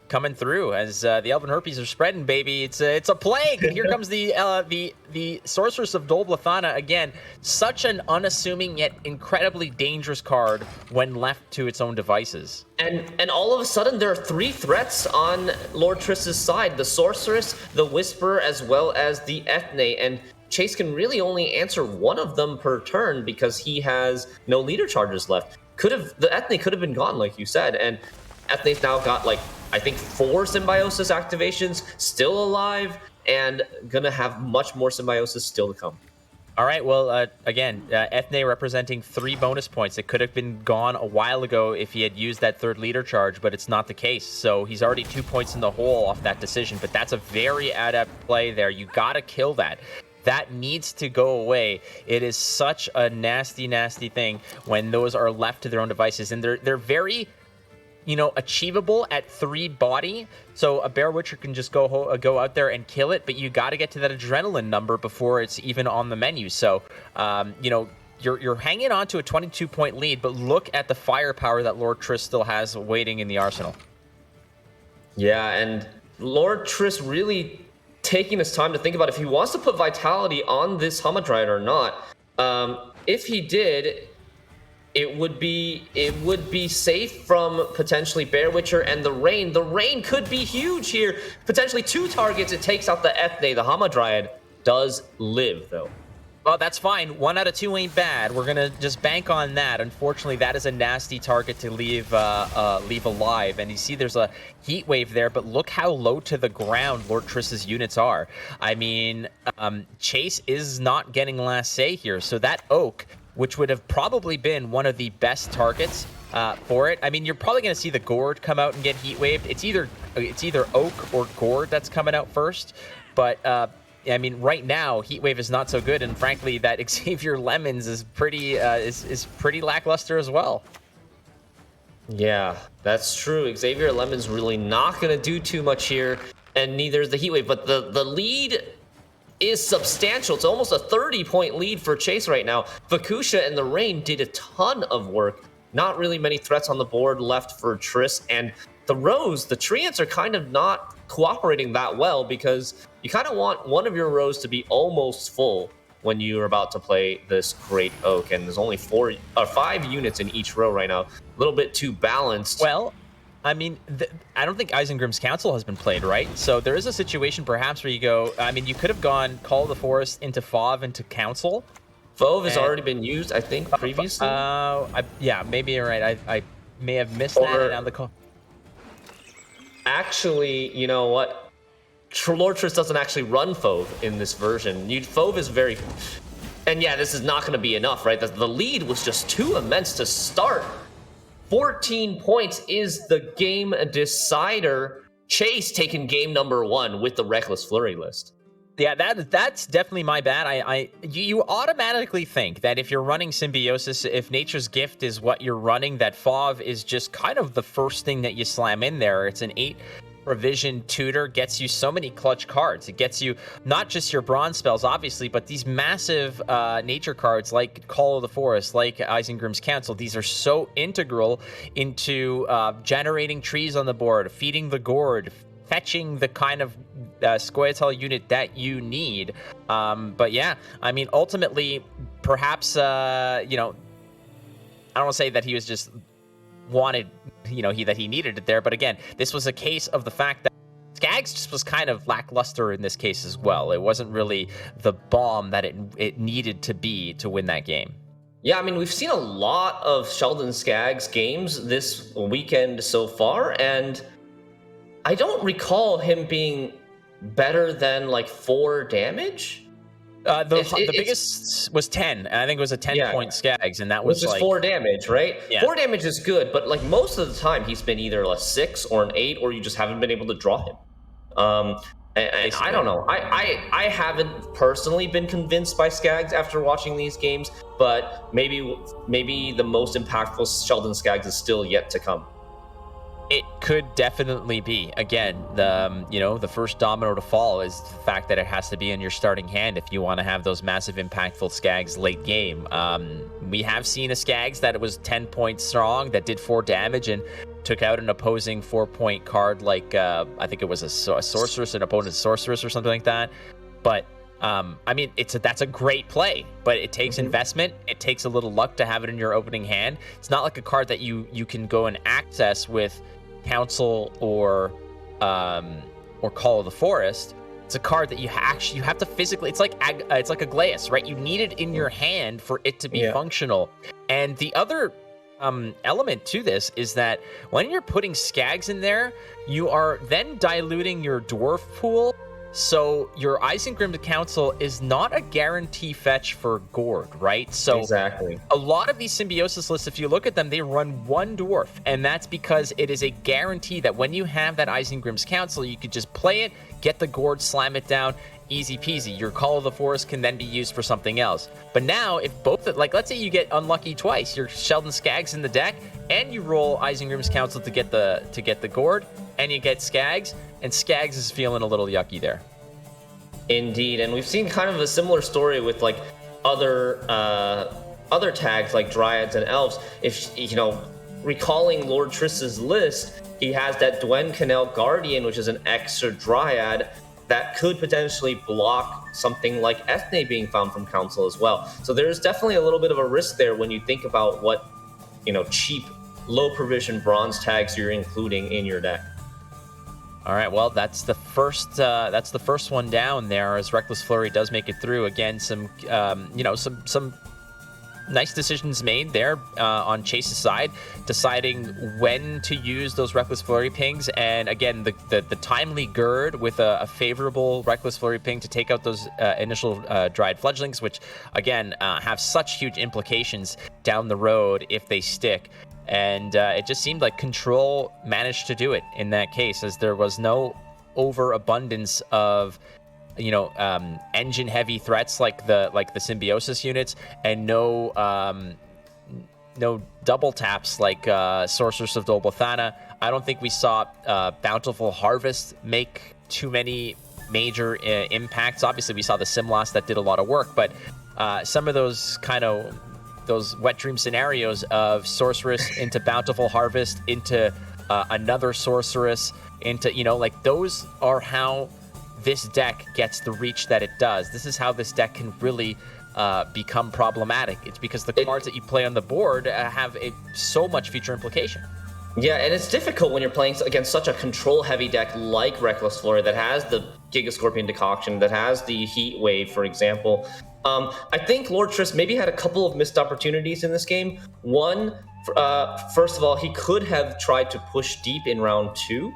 coming through as the Elven Herpes are spreading, baby. It's a plague. And here comes the Sorceress of Dol Blathanna again. Such an unassuming yet incredibly dangerous card when left to its own devices. And all of a sudden there are 3 threats on Lord Triss's side: the Sorceress, the Whisperer, as well as the Ethne. And Chase can really only answer one of them per turn because he has no leader charges left. The Ethne could have been gone, like you said, and Ethne's now got, like, I think 4 Symbiosis activations, still alive, and gonna have much more Symbiosis still to come. All right, well, again, Ethne representing 3 bonus points. It could have been gone a while ago if he had used that 3rd leader charge, but it's not the case. So he's already 2 points in the hole off that decision, but that's a very adept play there. You gotta kill that. That needs to go away. It is such a nasty, nasty thing when those are left to their own devices, and they're very, achievable at 3 body. So a Bear Witcher can just go out there and kill it, but you got to get to that adrenaline number before it's even on the menu. So, you're hanging on to a 22-point lead, but look at the firepower that Lord Triss still has waiting in the arsenal. Yeah, and Lord Triss really taking his time to think about if he wants to put Vitality on this Hamadryad or not. If he did, it would be safe from potentially Bear Witcher and the Rain. The Rain could be huge here. Potentially 2 targets. It takes out the Ethne. The Hamadryad does live, though. Well, that's fine. 1 out of 2 ain't bad. We're gonna just bank on that. Unfortunately, that is a nasty target to leave alive. And you see, there's a heat wave there, but look how low to the ground Lord Triss's units are. I mean, Chase is not getting last say here. So that Oak, which would have probably been one of the best targets for it. I mean, you're probably going to see the Gourd come out and get heat waved. It's either Oak or Gourd that's coming out first. But I mean, right now, heat wave is not so good, and frankly, that Xavier Lemons is pretty lackluster as well. Yeah, that's true. Xavier Lemon's really not going to do too much here, and neither is the heat wave. But the lead is substantial. It's almost a 30-point lead for Chase right now. Vakusha and the Rain did a ton of work. Not really many threats on the board left for Triss, and the rows, the Treants are kind of not cooperating that well because you kind of want one of your rows to be almost full when you're about to play this Great Oak, and there's only 5 units in each row right now. A little bit too balanced. Well, I mean, I don't think Isengrim's Council has been played, right? So there is a situation perhaps where you go, I mean, you could have gone Call of the Forest into Fauve into Council. Fauve has already been used, I think, previously. Yeah, maybe you're right. I may have missed that. And now the call. Actually, you know what? Lord Triss doesn't actually run Fauve in this version. Fauve is very... And yeah, this is not going to be enough, right? The lead was just too immense to start. 14 points is the game decider. Chase taking game number 1 with the Reckless Flurry list. Yeah, that's definitely my bad. You automatically think that if you're running Symbiosis, if Nature's Gift is what you're running, that Fauve is just kind of the first thing that you slam in there. It's an 8 provision tutor, gets you so many clutch cards. It gets you not just your bronze spells, obviously, but these massive nature cards like Call of the Forest, like Isengrim's Council. These are so integral into generating trees on the board, feeding the gourd, fetching the kind of Scoia'tael unit that you need. But yeah, I mean, ultimately, perhaps, I don't want to say that he was just wanted, that he needed it there. But again, this was a case of the fact that Skags just was kind of lackluster in this case as well. It wasn't really the bomb that it needed to be to win that game. Yeah, I mean, we've seen a lot of Sheldon Skaggs games this weekend so far, and I don't recall him being better than like 4 damage. The biggest was 10. I think it was a 10-point Skaggs, and that was just like 4 damage, right? Yeah. 4 damage is good, but like most of the time he's been either a 6 or an 8, or you just haven't been able to draw him. And I don't know. I haven't personally been convinced by Skaggs after watching these games, but maybe the most impactful Sheldon Skaggs is still yet to come. It could definitely be. Again, the first domino to fall is the fact that it has to be in your starting hand if you want to have those massive impactful Skaggs late game. We have seen a Skaggs that was 10 points strong, that did 4 damage and took out an opposing 4-point card, like I think it was a sorceress, an opponent's sorceress or something like that. But I mean, that's a great play, but it takes investment. It takes a little luck to have it in your opening hand. It's not like a card that you can go and access with Council or Call of the Forest. It's a card that you have to physically. It's like Aglaeus, right? You need it in your hand for it to be functional. And the other element to this is that when you're putting Skaggs in there, you are then diluting your dwarf pool. So your Isengrim Council is not a guarantee fetch for Gord, right? So exactly. A lot of these symbiosis lists, if you look at them, they run 1 dwarf, and that's because it is a guarantee that when you have that Isengrim's Council, you could just play it, get the Gord, slam it down, easy peasy. Your Call of the Forest can then be used for something else. But now, if both, like let's say you get unlucky twice, you're Sheldon Skaggs in the deck, and you roll Isengrim's Council to get the Gord, and you get Skaggs, and Skaggs is feeling a little yucky there. Indeed, and we've seen kind of a similar story with like other tags like Dryads and Elves. If recalling Lord Triss's list, he has that Dwen Canal Guardian, which is an extra Dryad that could potentially block something like Ethne being found from Council as well. So there's definitely a little bit of a risk there when you think about what cheap, low provision bronze tags you're including in your deck. All right, well, that's the first one down there, as Reckless Flurry does make it through. Again, some nice decisions made there on Chase's side, deciding when to use those Reckless Flurry pings. And again, the timely Gird with a favorable Reckless Flurry ping to take out those initial Dried Fledglings, which again have such huge implications down the road if they stick. And it just seemed like Control managed to do it in that case, as there was no overabundance of engine-heavy threats like the Symbiosis units, and no double taps like Sorceress of Dolbothana. I don't think we saw Bountiful Harvest make too many major impacts. Obviously, we saw the Simlas that did a lot of work, but some of those those wet dream scenarios of Sorceress into Bountiful Harvest into another Sorceress into those are how this deck gets the reach that it does. This is how this deck can really become problematic. It's because the cards that you play on the board have so much feature implication. Yeah, and it's difficult when you're playing against such a control-heavy deck like Reckless Flurry that has the Giga Scorpion Decoction, that has the Heat Wave, for example. I think Lord Triss maybe had a couple of missed opportunities in this game. One, first of all, he could have tried to push deep in round 2.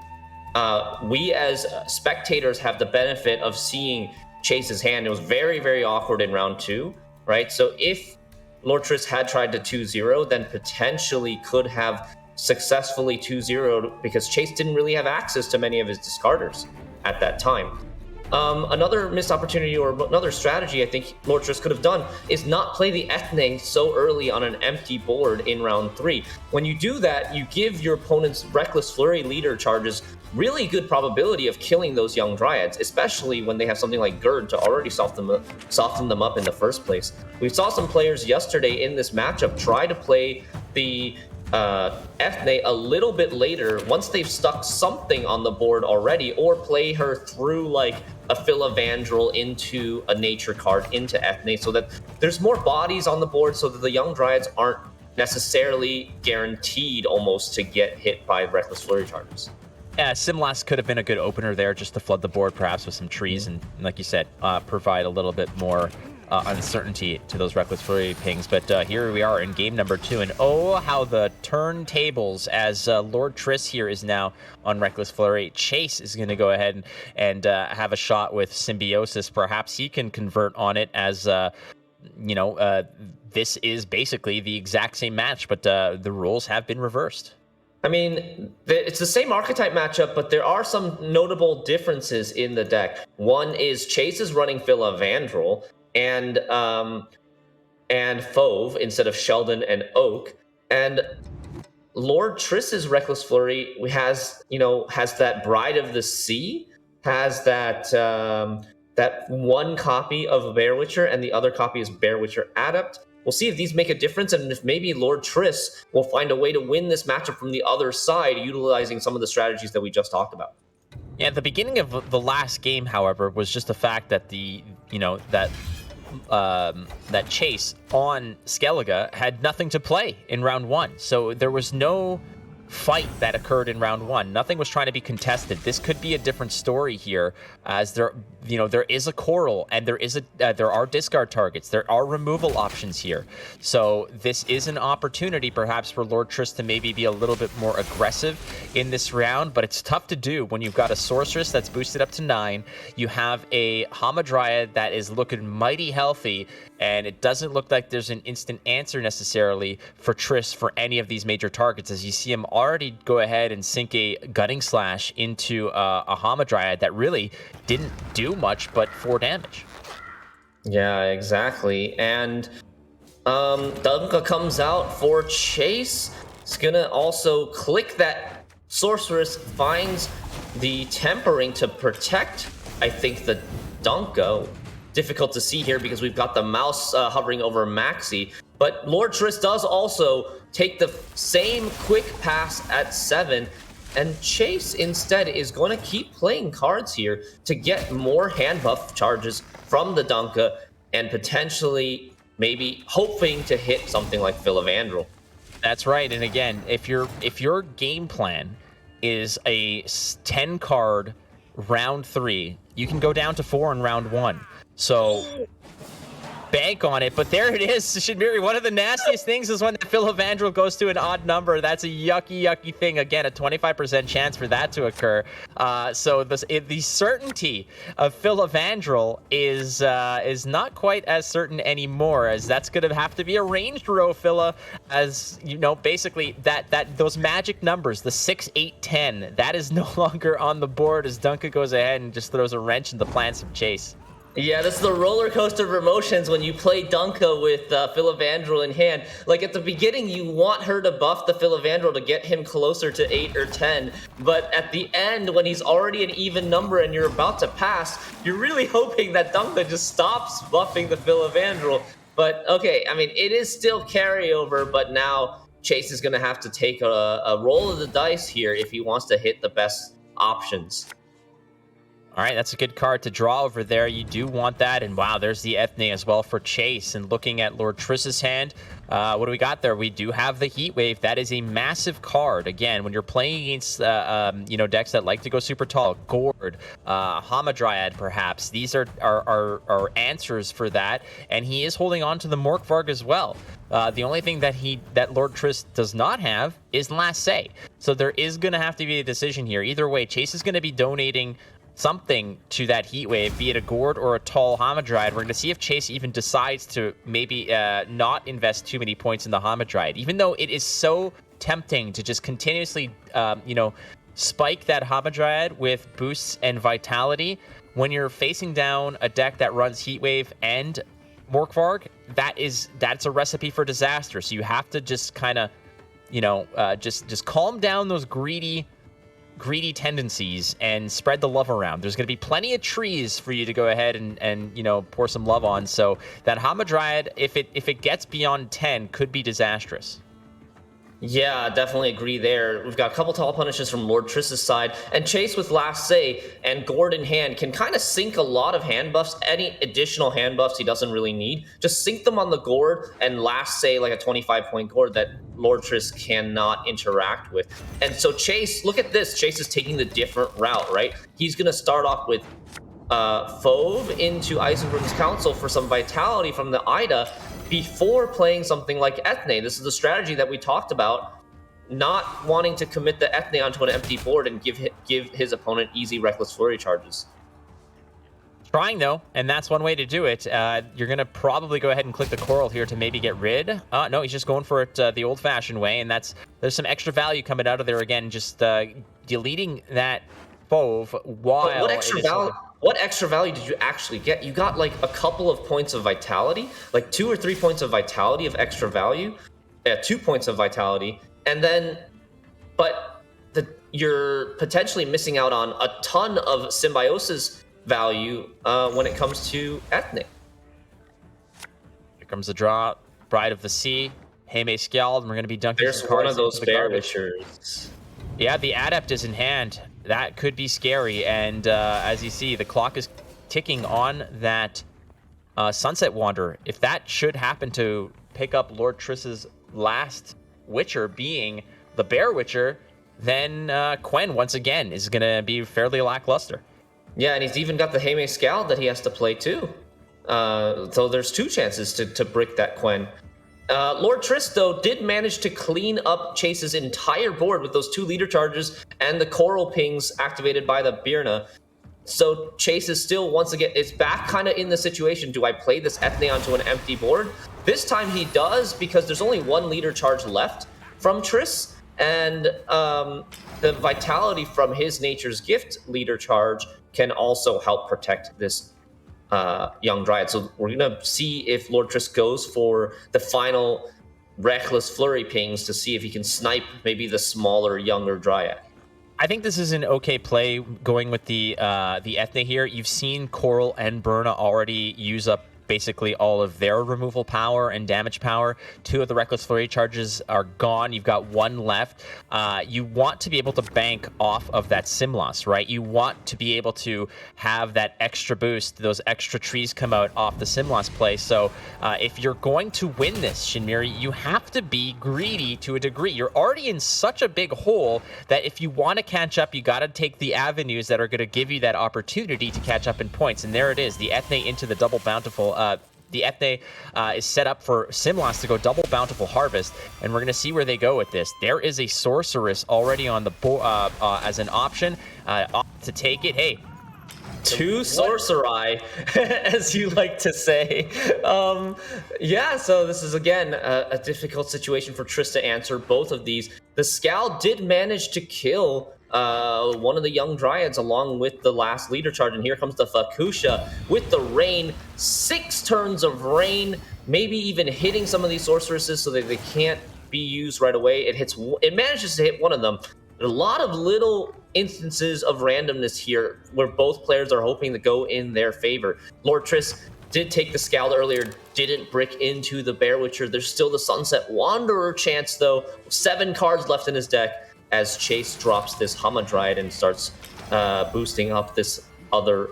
We as spectators have the benefit of seeing Chase's hand. It was very, very awkward in round 2, right? So if Lord Triss had tried to 2-0, then potentially could have successfully 2-0'd because Chase didn't really have access to many of his discarders at that time. Another missed opportunity or another strategy I think Lord Triss could have done is not play the Ethne so early on an empty board in round 3. When you do that, you give your opponent's Reckless Flurry leader charges really good probability of killing those young Dryads, especially when they have something like Gird to already soften them up in the first place. We saw some players yesterday in this matchup try to play the Ethne a little bit later once they've stuck something on the board already, or play her through like a Philavandrel into a nature card into Ethne, so that there's more bodies on the board so that the young Dryads aren't necessarily guaranteed almost to get hit by Reckless Flurry charges. Simlas could have been a good opener there, just to flood the board perhaps with some trees and, like you said, provide a little bit more uncertainty to those Reckless Flurry pings. But here we are in game number 2, and oh, how the turntables, as Lord Triss here is now on Reckless Flurry. Chase is going to go ahead and have a shot with Symbiosis. Perhaps he can convert on it, as this is basically the exact same match, but the rules have been reversed. I mean, it's the same archetype matchup, but there are some notable differences in the deck. One is Chase is running Philavandrel and Fauve instead of Sheldon and Oak, and Lord Triss's Reckless Flurry has that Bride of the Sea, has that that one copy of Bear Witcher, and the other copy is Bear Witcher Adept. We'll see if these make a difference, and if maybe Lord Triss will find a way to win this matchup from the other side, utilizing some of the strategies that we just talked about. Yeah, at the beginning of the last game, however, was just the fact that that Chase on Skellige had nothing to play in round 1. So there was no fight that occurred in round 1. Nothing was trying to be contested. This could be a different story here, as there is a Coral, and there are discard targets. There are removal options here. So this is an opportunity perhaps for Lord Triss to maybe be a little bit more aggressive in this round, but it's tough to do when you've got a Sorceress that's boosted up to 9. You have a Hamadryad that is looking mighty healthy, and it doesn't look like there's an instant answer necessarily for Triss for any of these major targets, as you see him already go ahead and sink a Gutting Slash into a Hamadryad that really didn't do much but 4 damage. Yeah, exactly. And Dunka comes out for Chase. It's gonna also click that Sorceress, finds the Tempering to protect, I think, the Dunka. Difficult to see here because we've got the mouse hovering over Maxi. But Lord Triss does also take the same quick pass at 7. And Chase instead is going to keep playing cards here to get more hand buff charges from the Dunka and potentially maybe hoping to hit something like Philavandrel. That's right. And again, if your game plan is a 10 card round 3, you can go down to 4 in round 1. So bank on it, but there it is, Shadmiri. One of the nastiest things is when the Philavandrel goes to an odd number. That's a yucky thing. Again, a 25% chance for that to occur. So the certainty of Philavandrel is not quite as certain anymore, as that's going to have to be a ranged row Phila, as you know, basically that those magic numbers, the 6, 8, 10, that is no longer on the board as Dunka goes ahead and just throws a wrench in the plans of Chase. Yeah, this is the roller coaster of emotions when you play Dunka with Philavandrel in hand. Like, at the beginning, you want her to buff the Philavandrel to get him closer to 8 or 10. But at the end, when he's already an even number and you're about to pass, you're really hoping that Dunka just stops buffing the Philavandrel. But, okay, I mean, it is still carryover, but now Chase is going to have to take a roll of the dice here if he wants to hit the best options. All right, that's a good card to draw over there. You do want that. And wow, there's the Ethne as well for Chase. And looking at Lord Triss's hand, what do we got there? We do have the Heat Wave. That is a massive card. Again, when you're playing against decks that like to go super tall, Gord, Hamadryad perhaps, these are answers for that. And he is holding on to the Morkvarg as well. The only thing that Lord Triss does not have is Last Say. So there is going to have to be a decision here. Either way, Chase is going to be donating something to that Heat Wave, be it a Gord or a tall Hamadryad. We're going to see if Chase even decides to maybe not invest too many points in the Hamadryad, even though it is so tempting to just continuously, spike that Hamadryad with boosts and vitality. When you're facing down a deck that runs Heat Wave and Morkvarg, that's a recipe for disaster. So you have to just kind of, just calm down those greedy tendencies and spread the love around. There's going to be plenty of trees for you to go ahead and pour some love on. So that Hamadryad, if it gets beyond 10, could be disastrous. Yeah, definitely agree there. We've got a couple tall punishes from Lord Triss's side, and Chase with Last Say and Gord in hand can kind of sink a lot of hand buffs. Any additional hand buffs he doesn't really need, just sink them on the Gord and Last Say like a 25-point Gord that Lord Triss cannot interact with. And so Chase, look at this. Chase is taking the different route, right? He's going to start off with Fauve into Eisenbrun's Council for some vitality from the Ida before playing something like Ethne. This is the strategy that we talked about, not wanting to commit the Ethne onto an empty board and give his opponent easy Reckless Flurry charges. Trying though, and that's one way to do it. You're gonna probably go ahead and click the coral here to maybe get rid. No, he's just going for it the old-fashioned way, and there's some extra value coming out of there again, just deleting that Fauve while. But what extra value did you actually get? You got like a couple of points of vitality, like 2 or 3 points of vitality of extra value. 2 points of vitality, and then, you're potentially missing out on a ton of symbiosis value when it comes to ethnic. Here comes the draw, Bride of the Sea, Heme Skald, and we're going to be dunking There's some cards one of those into the Bear garbage. Witchers. Yeah, the Adept is in hand. That could be scary, and as you see, the clock is ticking on that Sunset Wanderer. If that should happen to pick up Lord Triss's last Witcher being the Bear Witcher, then Quen, once again, is going to be fairly lackluster. Yeah, and he's even got the Heme Skald that he has to play too. So there's 2 chances to brick that Quen. Lord Triss, though, did manage to clean up Chase's entire board with those 2 leader charges and the coral pings activated by the Birna. So Chase is still, once again, it's back kind of in the situation. Do I play this Ethne onto an empty board? This time he does, because there's only 1 leader charge left from Triss, and the vitality from his Nature's Gift leader charge can also help protect this young Dryad. So we're going to see if Lord Triss goes for the final Reckless Flurry pings to see if he can snipe maybe the smaller, younger Dryad. I think this is an okay play going with the Ethne here. You've seen Coral and Birna already use up basically all of their removal power and damage power. 2 of the Reckless Flurry charges are gone. You've got 1 left. You want to be able to bank off of that sim loss, right? You want to be able to have that extra boost, those extra trees come out off the sim loss play. So if you're going to win this, Shinmiri, you have to be greedy to a degree. You're already in such a big hole that if you want to catch up, you got to take the avenues that are going to give you that opportunity to catch up in points. And there it is, the Ethne into the double bountiful. The Ethne is set up for Simlas to go double bountiful harvest, and we're going to see where they go with this. There is a sorceress already on the board as an option to take it. Hey, 2 sorcerai, as you like to say. Yeah, so this is, again, a difficult situation for Triss to answer both of these. The Scowl did manage to kill one of the young Dryads along with the last leader charge, and here comes the Fakusha with the rain. 6 turns of rain, maybe even hitting some of these sorceresses so that they can't be used right away. It manages to hit one of them. There are a lot of little instances of randomness here where both players are hoping to go in their favor. Lord Triss did take the Scald earlier, didn't brick into the Bear Witcher. There's still the Sunset Wanderer chance, though. 7 cards left in his deck as Chase drops this Hamadryad and starts boosting up this other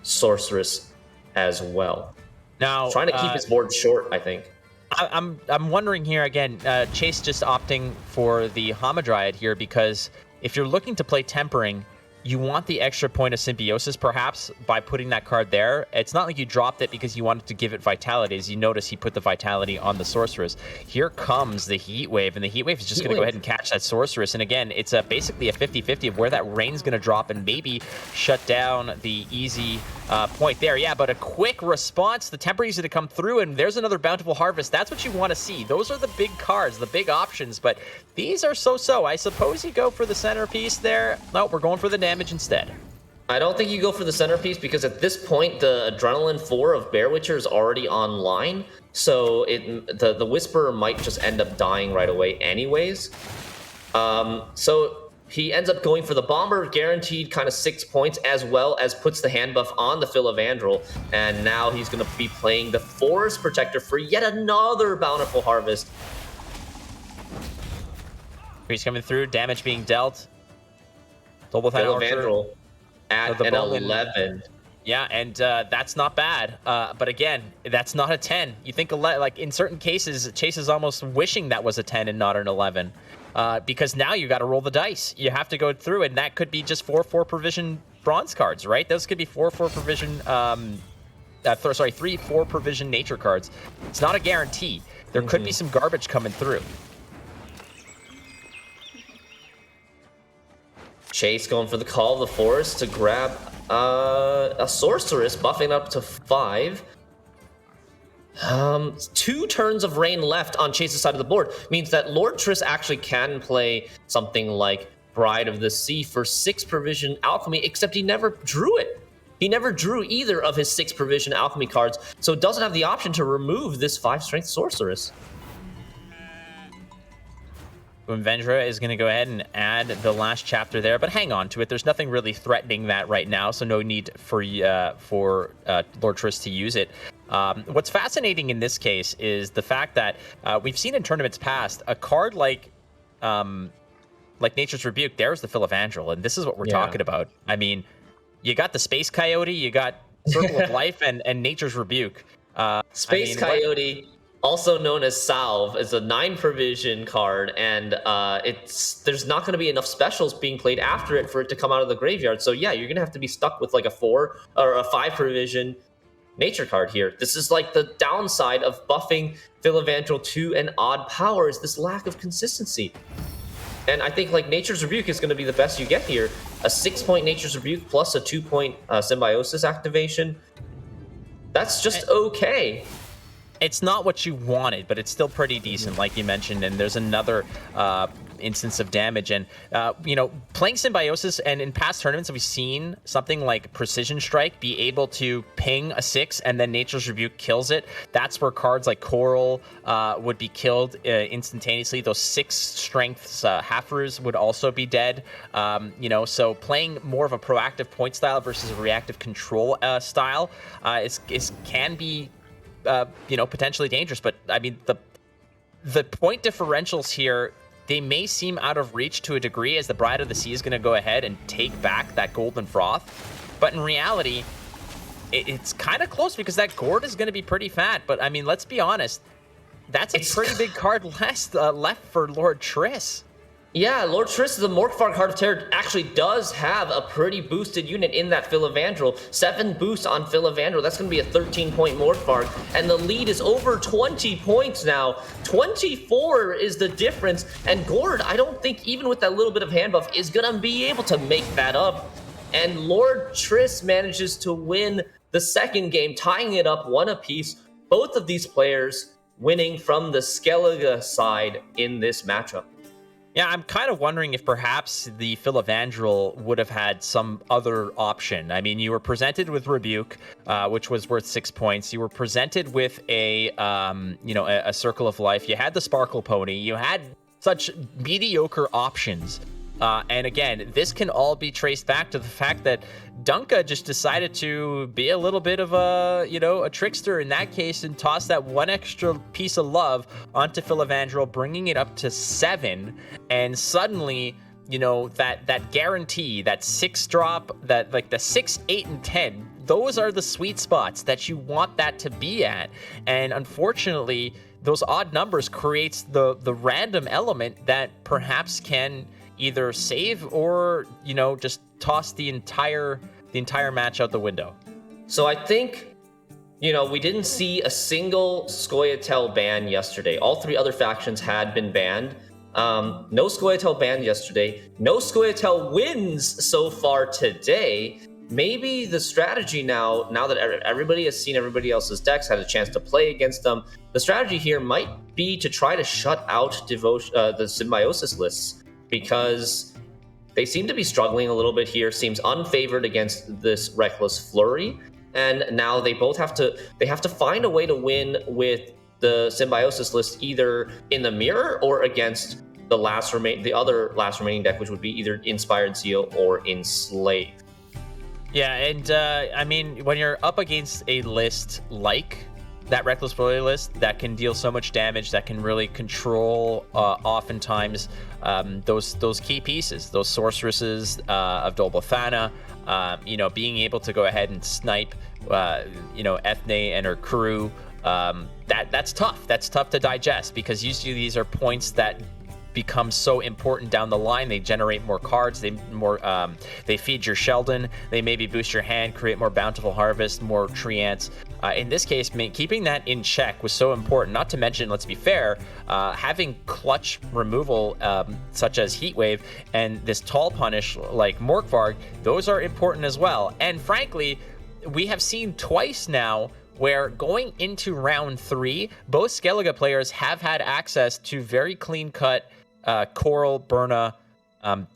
sorceress as well. Now, trying to keep his board short, I think. I'm wondering here again, Chase just opting for the Hamadryad here because if you're looking to play Tempering, you want the extra point of Symbiosis, perhaps, by putting that card there. It's not like you dropped it because you wanted to give it Vitality. As you notice, he put the Vitality on the Sorceress. Here comes the Heat Wave, and the Heat Wave is just going to go ahead and catch that Sorceress. And again, it's basically a 50-50 of where that rain's going to drop and maybe shut down the easy point there. Yeah, but a quick response. The Temper is going to come through, and there's another Bountiful Harvest. That's what you want to see. Those are the big cards, the big options, but these are so-so. I suppose you go for the centerpiece there. No, we're going for the damage instead. I don't think you go for the centerpiece because at this point the Adrenaline 4 of Bear Witcher is already online, so the Whisperer might just end up dying right away anyways. So he ends up going for the Bomber, guaranteed kind of 6 points, as well as puts the hand buff on the Philavandrel, and now he's going to be playing the Forest Protector for yet another Bountiful Harvest. He's coming through, damage being dealt. Philavandrel at an 11. Yeah, and that's not bad. But again, that's not a 10. You think, like in certain cases, Chase is almost wishing that was a 10 and not an 11. Because now you got to roll the dice. You have to go through, and that could be just 4/4 provision bronze cards, right? Those could be 4/4 provision. 3/4 provision nature cards. It's not a guarantee. There could be some garbage coming through. Chase going for the Call of the Forest to grab A Sorceress buffing up to 5. 2 turns of Rain left on Chase's side of the board means that Lord Triss actually can play something like Bride of the Sea for 6 Provision Alchemy, except he never drew it. He never drew either of his 6 Provision Alchemy cards, so it doesn't have the option to remove this 5 Strength Sorceress. Vendra is going to go ahead and add the last chapter there, but hang on to it. There's nothing really threatening that right now, so no need for Lord Triss to use it. What's fascinating in this case is the fact that we've seen in tournaments past a card like Nature's Rebuke. There's the Philavandrel, and this is what we're talking about. I mean, you got the Space Coyote, you got Circle of Life, and Nature's Rebuke. Coyote, also known as Salve, is a 9 provision card, and there's not going to be enough specials being played after it for it to come out of the graveyard. So yeah, you're going to have to be stuck with like a 4 or a 5 provision nature card here. This is like the downside of buffing Philavandrel to an odd power, is this lack of consistency. And I think like Nature's Rebuke is going to be the best you get here. A 6-point Nature's Rebuke plus a 2-point Symbiosis activation. That's just okay. It's not what you wanted, but it's still pretty decent, like you mentioned. And there's another instance of damage. And, playing Symbiosis, and in past tournaments, we've seen something like Precision Strike be able to ping a 6 and then Nature's Rebuke kills it. That's where cards like Coral would be killed instantaneously. Those 6 strengths Halfers would also be dead. So playing more of a proactive point style versus a reactive control style can be potentially dangerous. But I mean, the point differentials here, they may seem out of reach to a degree, as the Bride of the Sea is going to go ahead and take back that Golden Froth. But in reality, it's kind of close, because that Gourd is going to be pretty fat. But I mean, let's be honest, that's a pretty big card left for Lord Triss. Yeah, Lord Triss, the Morkvarg Heart of Terror, actually does have a pretty boosted unit in that Philavandrel. 7 boosts on Philavandrel. That's going to be a 13-point Morkvarg. And the lead is over 20 points now. 24 is the difference. And Gourd, I don't think, even with that little bit of hand buff, is going to be able to make that up. And Lord Triss manages to win the second game, tying it up 1 apiece. Both of these players winning from the Skellige side in this matchup. Yeah, I'm kind of wondering if perhaps the Philavandrel would have had some other option. I mean, you were presented with Rebuke, which was worth 6 points. You were presented with a Circle of Life. You had the Sparkle Pony. You had such mediocre options. And again, this can all be traced back to the fact that Dunka just decided to be a little bit of a trickster in that case, and toss that 1 extra piece of love onto Philavandrel, bringing it up to 7. And suddenly, that guarantee, that 6 drop, that like the 6, 8, and 10, those are the sweet spots that you want that to be at. And unfortunately, those odd numbers creates the random element that perhaps can either save or just toss the entire match out the window. So I think we didn't see a single Scoia'tael ban yesterday. All 3 other factions had been banned. No Scoia'tael ban yesterday. No Scoia'tael wins so far today. Maybe the strategy now that everybody has seen everybody else's decks, had a chance to play against them, the strategy here might be to try to shut out the Symbiosis lists, because they seem to be struggling a little bit here. Seems unfavored against this Reckless Flurry, and now they have to find a way to win with the Symbiosis list, either in the mirror or against the other last remaining deck, which would be either Inspired Zeal or Enslaved. Yeah, and I mean, when you're up against a list like that Reckless Flurry list that can deal so much damage, that can really control oftentimes those key pieces, those sorceresses of Dolbothana, being able to go ahead and snipe Ethne and her crew, that's tough. That's tough to digest, because usually these are points that become so important down the line. They generate more cards, they feed your Sheldon, they maybe boost your hand, create more Bountiful Harvest, more Treants. In this case, keeping that in check was so important. Not to mention, let's be fair, having clutch removal such as Heatwave and this tall punish like Morkvarg, those are important as well. And frankly, we have seen twice now where going into round 3, both Skellige players have had access to very clean-cut Coral, Burna,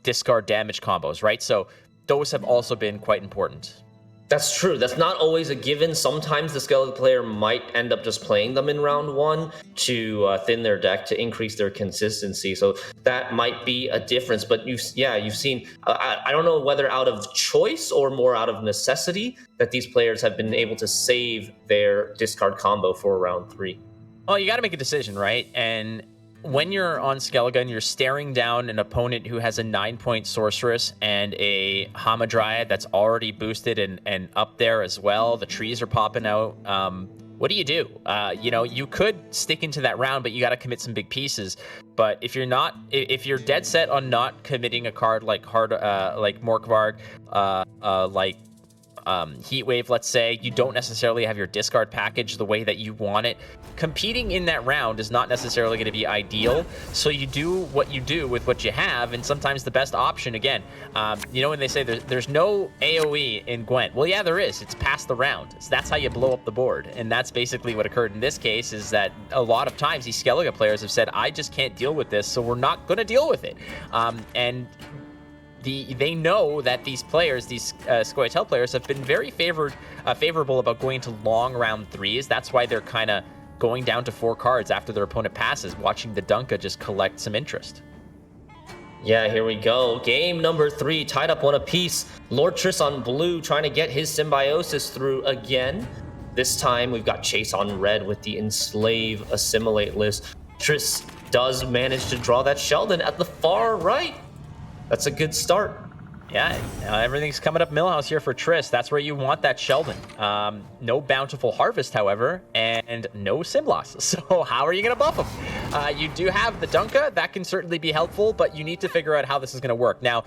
discard damage combos, right? So those have also been quite important. That's true. That's not always a given. Sometimes the Skellige player might end up just playing them in round 1 to thin their deck, to increase their consistency. So that might be a difference. But you've seen, I don't know whether out of choice or more out of necessity, that these players have been able to save their discard combo for round 3. Well, you got to make a decision, right? And when you're on Skellige and you're staring down an opponent who has a 9-point Sorceress and a Hamadryad that's already boosted and up there as well, the trees are popping out, what do? You could stick into that round, but you got to commit some big pieces. But if you're dead set on not committing a card like Morkvarg, like Heatwave, let's say, you don't necessarily have your discard package the way that you want it, competing in that round is not necessarily going to be ideal. So you do what you do with what you have, and sometimes the best option, again, when they say there's no AoE in Gwent, well, yeah, there is. It's past the round. So that's how you blow up the board, and that's basically what occurred in this case, is that a lot of times these Skellige players have said, I just can't deal with this, so we're not going to deal with it. They know that these players, these Scoia'tael players, have been very favorable about going to long round 3s. That's why they're kind of going down to 4 cards after their opponent passes, watching the Dunka just collect some interest. Yeah, here we go. Game number 3, tied up 1 apiece. Lord Triss on blue trying to get his Symbiosis through again. This time we've got Chase on red with the Enslave Assimilate list. Triss does manage to draw that Sheldon at the far right. That's a good start. Yeah, everything's coming up Millhouse here for Triss. That's where you want that Sheldon. No Bountiful Harvest, however, and no Simloss. So how are you going to buff them? You do have the Dunka. That can certainly be helpful, but you need to figure out how this is going to work. Now,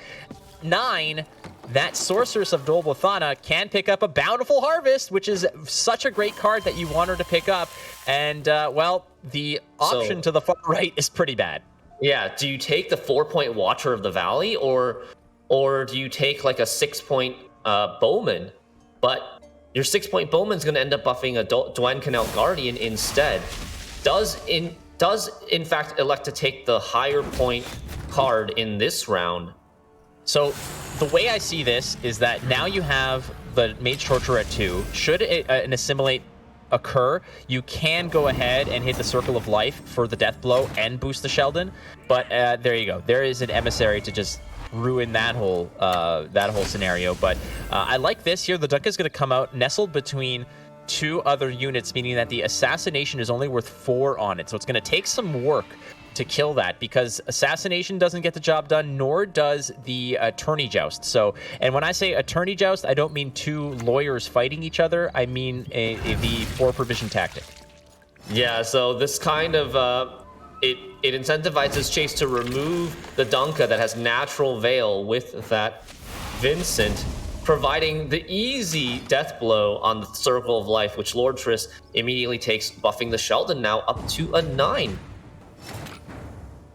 9, that Sorceress of Dol Bothana can pick up a Bountiful Harvest, which is such a great card that you want her to pick up. And, the option to the far right is pretty bad. Yeah, do you take the 4-point Watcher of the Valley, or do you take like a 6-point Bowman? But your 6-point Bowman's going to end up buffing a Dwayne Canal Guardian instead. Does in fact elect to take the higher point card in this round. So the way I see this is that now you have the Mage Torture at 2. Should an Assimilate occur, you can go ahead and hit the Circle of Life for the death blow and boost the Sheldon, but there you go. There is an Emissary to just ruin that whole scenario. But I like this here. The Dunka is going to come out nestled between 2 other units, meaning that the Assassination is only worth 4 on it. So it's going to take some work to kill that, because Assassination doesn't get the job done, nor does the Attorney Joust. So, and when I say Attorney Joust, I don't mean 2 lawyers fighting each other. I mean the 4-provision tactic. Yeah, so this kind of it incentivizes Chase to remove the Dunka that has Natural Veil with that Vincent, providing the easy death blow on the Circle of Life, which Lord Triss immediately takes, buffing the Sheldon now up to a 9.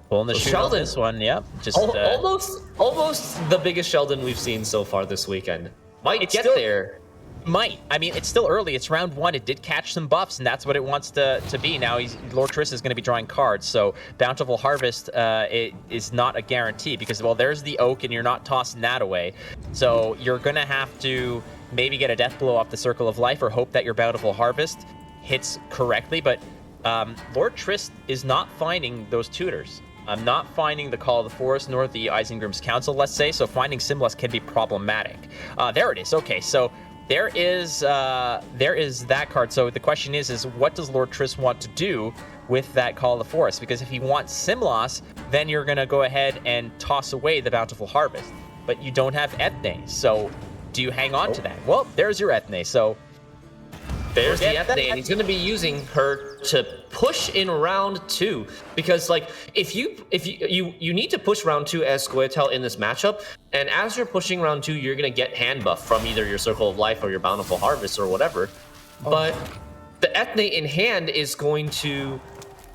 Pulling the shoot on this one, yeah. Just almost the biggest Sheldon we've seen so far this weekend. Might get there. Might. I mean, it's still early. It's round 1. It did catch some buffs, and that's what it wants to be. Now, Lord Triss is going to be drawing cards, so Bountiful Harvest it is not a guarantee, because, well, there's the Oak, and you're not tossing that away. So you're going to have to maybe get a death blow off the Circle of Life, or hope that your Bountiful Harvest hits correctly. But Lord Triss is not finding those tutors. I'm not finding the Call of the Forest nor the Isengrim's Council, let's say, so finding Simloss can be problematic. There it is. Okay, so there is that card. So the question is what does Lord Triss want to do with that Call of the Forest? Because if he wants Simloss, then you're going to go ahead and toss away the Bountiful Harvest. But you don't have Ethne, so do you hang on to that? Well, there's your Ethne. So There's the Forget Ethne, that. and he's going to be using her to push in round 2, because like if you need to push round 2 as Squirtle in this matchup, and as you're pushing round 2, you're going to get hand buff from either your Circle of Life or your Bountiful Harvest or whatever. But the Ethne in hand is going to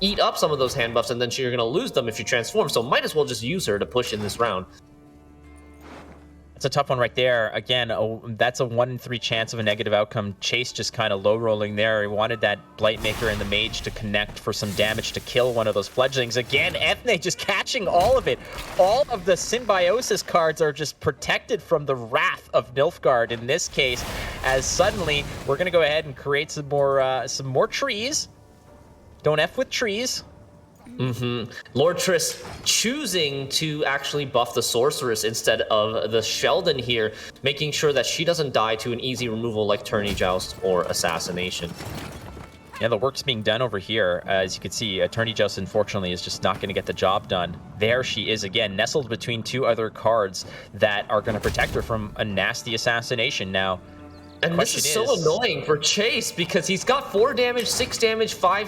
eat up some of those hand buffs, and then you're going to lose them if you transform. So might as well just use her to push in this round. It's a tough one right there. Again, that's a 1 in 3 chance of a negative outcome. Chase just kind of low rolling there. He wanted that Blightmaker and the Mage to connect for some damage to kill one of those fledglings. Again, Ethne just catching all of it. All of the Symbiosis cards are just protected from the wrath of Nilfgaard in this case, as suddenly we're going to go ahead and create some more trees. Don't F with trees. Lord Triss choosing to actually buff the Sorceress instead of the Sheldon here, making sure that she doesn't die to an easy removal like Tourney Joust or Assassination. Yeah, the work's being done over here. As you can see, Tourney Joust, unfortunately, is just not going to get the job done. There she is again, nestled between 2 other cards that are going to protect her from a nasty Assassination. Now, and this is so annoying for Chase, because he's got 4 damage, 6 damage, 4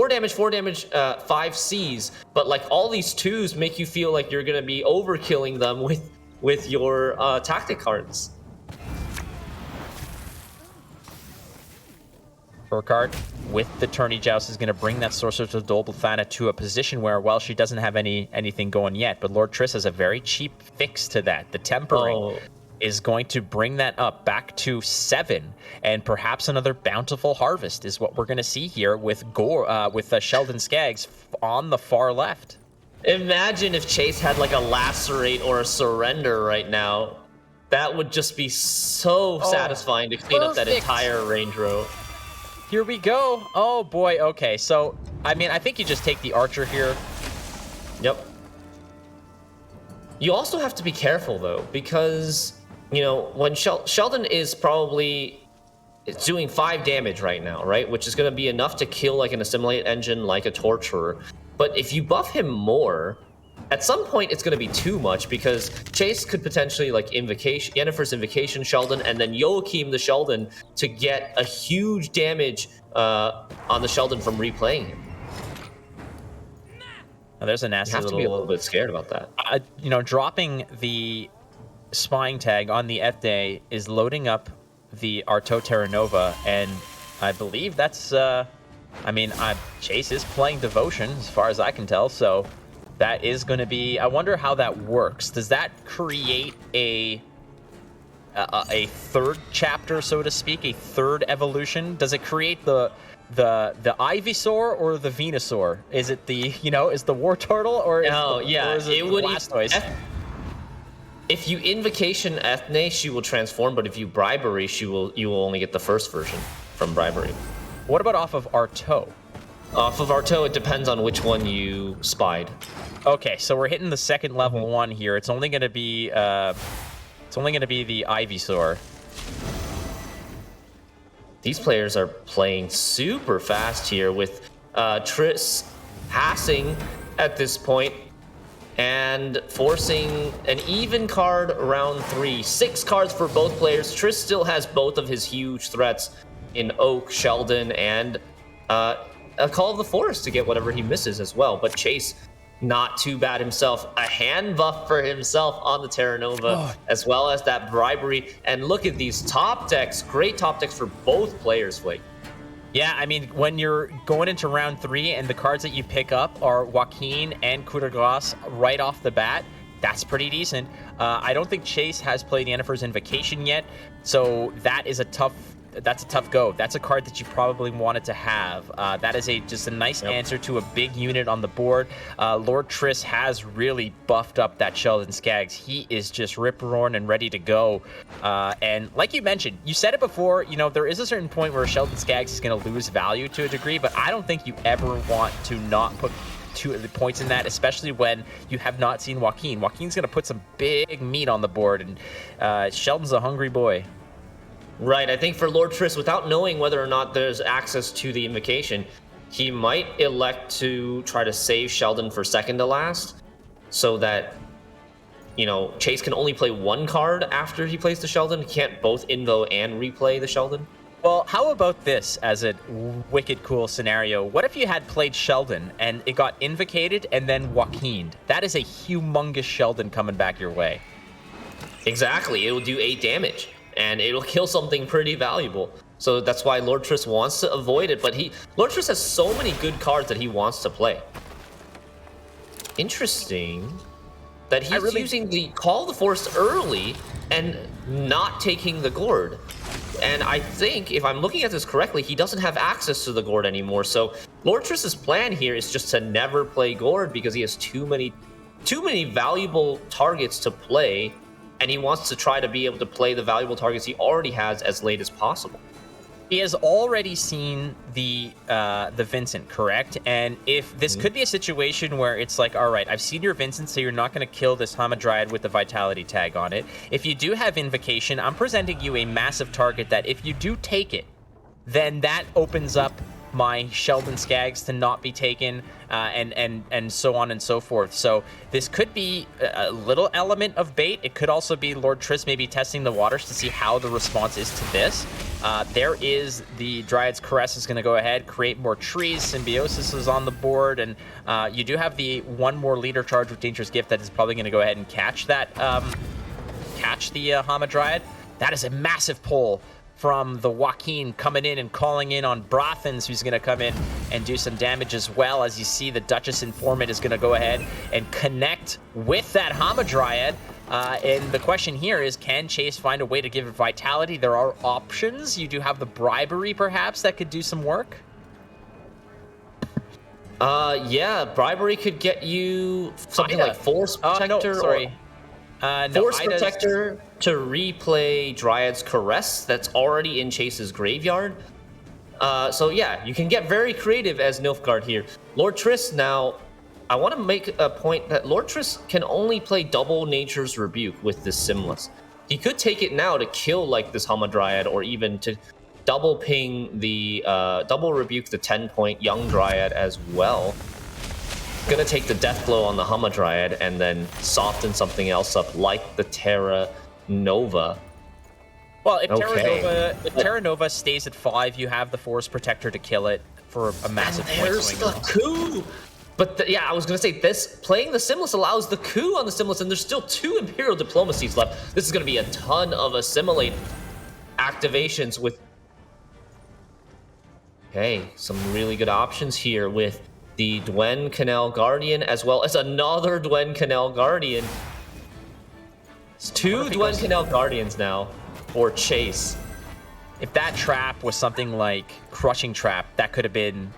damage, 4 damage, 5 Cs, but like all these 2s make you feel like you're gonna be overkilling them with your tactic cards. Burkhardt with the Tourney Joust is going to bring that Sorceress of Dolbethana to a position where, well, she doesn't have anything going yet, but Lord Triss has a very cheap fix to that. The Tempering is going to bring that up back to 7, and perhaps another Bountiful Harvest is what we're going to see here with Sheldon Skaggs on the far left. Imagine if Chase had like a Lacerate or a Surrender right now. That would just be so satisfying to clean up that entire range row. Here we go. Oh boy. Okay, so I mean, I think you just take the Archer here. Yep. You also have to be careful though, because you know, when Sheldon is probably doing 5 damage right now, right? Which is going to be enough to kill like an Assimilate Engine, like a Torturer. But if you buff him more, at some point it's going to be too much, because Chase could potentially like Yennefer's Invocation Sheldon, and then Joachim the Sheldon to get a huge damage on the Sheldon from replaying him. Now, there's a nasty You have to be a little bit scared about that. You know, dropping the Spying Tag on the Ethne is loading up the Arto Terra Nova, and I believe that's, Chase is playing Devotion, as far as I can tell, so that is going to be, I wonder how that works. Does that create a 3rd chapter, so to speak, a 3rd evolution? Does it create the Ivysaur or the Venusaur? Is it the, is the War Turtle, or is it Blastoise? If you Invocation Ethne, she will transform, but if you Bribery, you will only get the 1st version from Bribery. What about off of Arto? Off of Arto, it depends on which one you spied. Okay, so we're hitting the 2nd level one here. It's only going to be the Ivysaur. These players are playing super fast here, with Triss passing at this point and forcing an even card round 3. 6 cards for both players. Triss still has both of his huge threats in Oak, Sheldon, and a Call of the Forest to get whatever he misses as well. But Chase, not too bad himself. A hand buff for himself on the Terra Nova, as well as that Bribery. And look at these top decks. Great top decks for both players, Flake. Yeah, I mean, when you're going into round 3 and the cards that you pick up are Joaquin and Coup de Grace right off the bat, that's pretty decent. I don't think Chase has played Yennefer's Invocation yet, so that is a tough go. That's a card that you probably wanted to have. That is just a nice answer to a big unit on the board. Lord Triss has really buffed up that Sheldon Skaggs. He is just rip-roaring and ready to go. And like you mentioned, you said it before, there is a certain point where Sheldon Skaggs is going to lose value to a degree, but I don't think you ever want to not put 2 of the points in that, especially when you have not seen Joaquin. Joaquin's going to put some big meat on the board, and Sheldon's a hungry boy. Right, I think for Lord Triss, without knowing whether or not there's access to the Invocation, he might elect to try to save Sheldon for second to last, so that, Chase can only play 1 card after he plays the Sheldon. He can't both Invo and replay the Sheldon. Well, how about this as a wicked cool scenario? What if you had played Sheldon and it got invocated and then Joaquined? That is a humongous Sheldon coming back your way. Exactly, it will do 8 damage, and it'll kill something pretty valuable. So that's why Lord Triss wants to avoid it, but Lord Triss has so many good cards that he wants to play. Interesting that he's using the Call of the Forest early and not taking the Gourd. And I think, if I'm looking at this correctly, he doesn't have access to the Gourd anymore. So Lord Triss's plan here is just to never play Gourd because he has too many valuable targets to play, and he wants to try to be able to play the valuable targets he already has as late as possible. He has already seen the Vincent, correct? And if this could be a situation where it's like, all right, I've seen your Vincent, so you're not going to kill this Hamadryad with the Vitality tag on it. If you do have Invocation, I'm presenting you a massive target that if you do take it, then that opens up my Sheldon Skags to not be taken, and so on and so forth. So this could be a little element of bait. It could also be Lord Triss maybe testing the waters to see how the response is to this. There is the Dryad's Caress is going to go ahead, create more trees. Symbiosis is on the board, and you do have the one more leader charge with Dangerous Gift that is probably going to go ahead and catch that, catch the Hamadryad. That is a massive pull from the Joaquin coming in and calling in on Brothens, who's going to come in and do some damage as well. As you see, the Duchess Informant is going to go ahead and connect with that Hamadryad. And the question here is, can Chase find a way to give it Vitality? There are options. You do have the Bribery, perhaps, that could do some work. Yeah, Bribery could get you something like Force Protector. No, sorry. Force Protector to replay Dryad's Caress that's already in Chase's graveyard. So yeah, you can get very creative as Nilfgaard here. Lord Triss now, I want to make a point that Lord Triss can only play double Nature's Rebuke with this Simless. He could take it now to kill like this Hamadryad, or even to double ping the, double rebuke the 10-point Young Dryad as well. Gonna take the death blow on the Hamadryad and then soften something else up like the Terra Nova. Well, if Terra Nova stays at 5, you have the Force Protector to kill it for a massive point swing. There's the coup! But yeah, I was gonna say this, playing the Simless allows the coup on the Simless, and there's still 2 Imperial Diplomacies left. This is gonna be a ton of Assimilate activations with... Okay, some really good options here with the Dwen Canal Guardian, as well as another Dwen Canal Guardian. It's 2 Dwen Canal Guardians now for Chase. If that trap was something like Crushing Trap, that could have been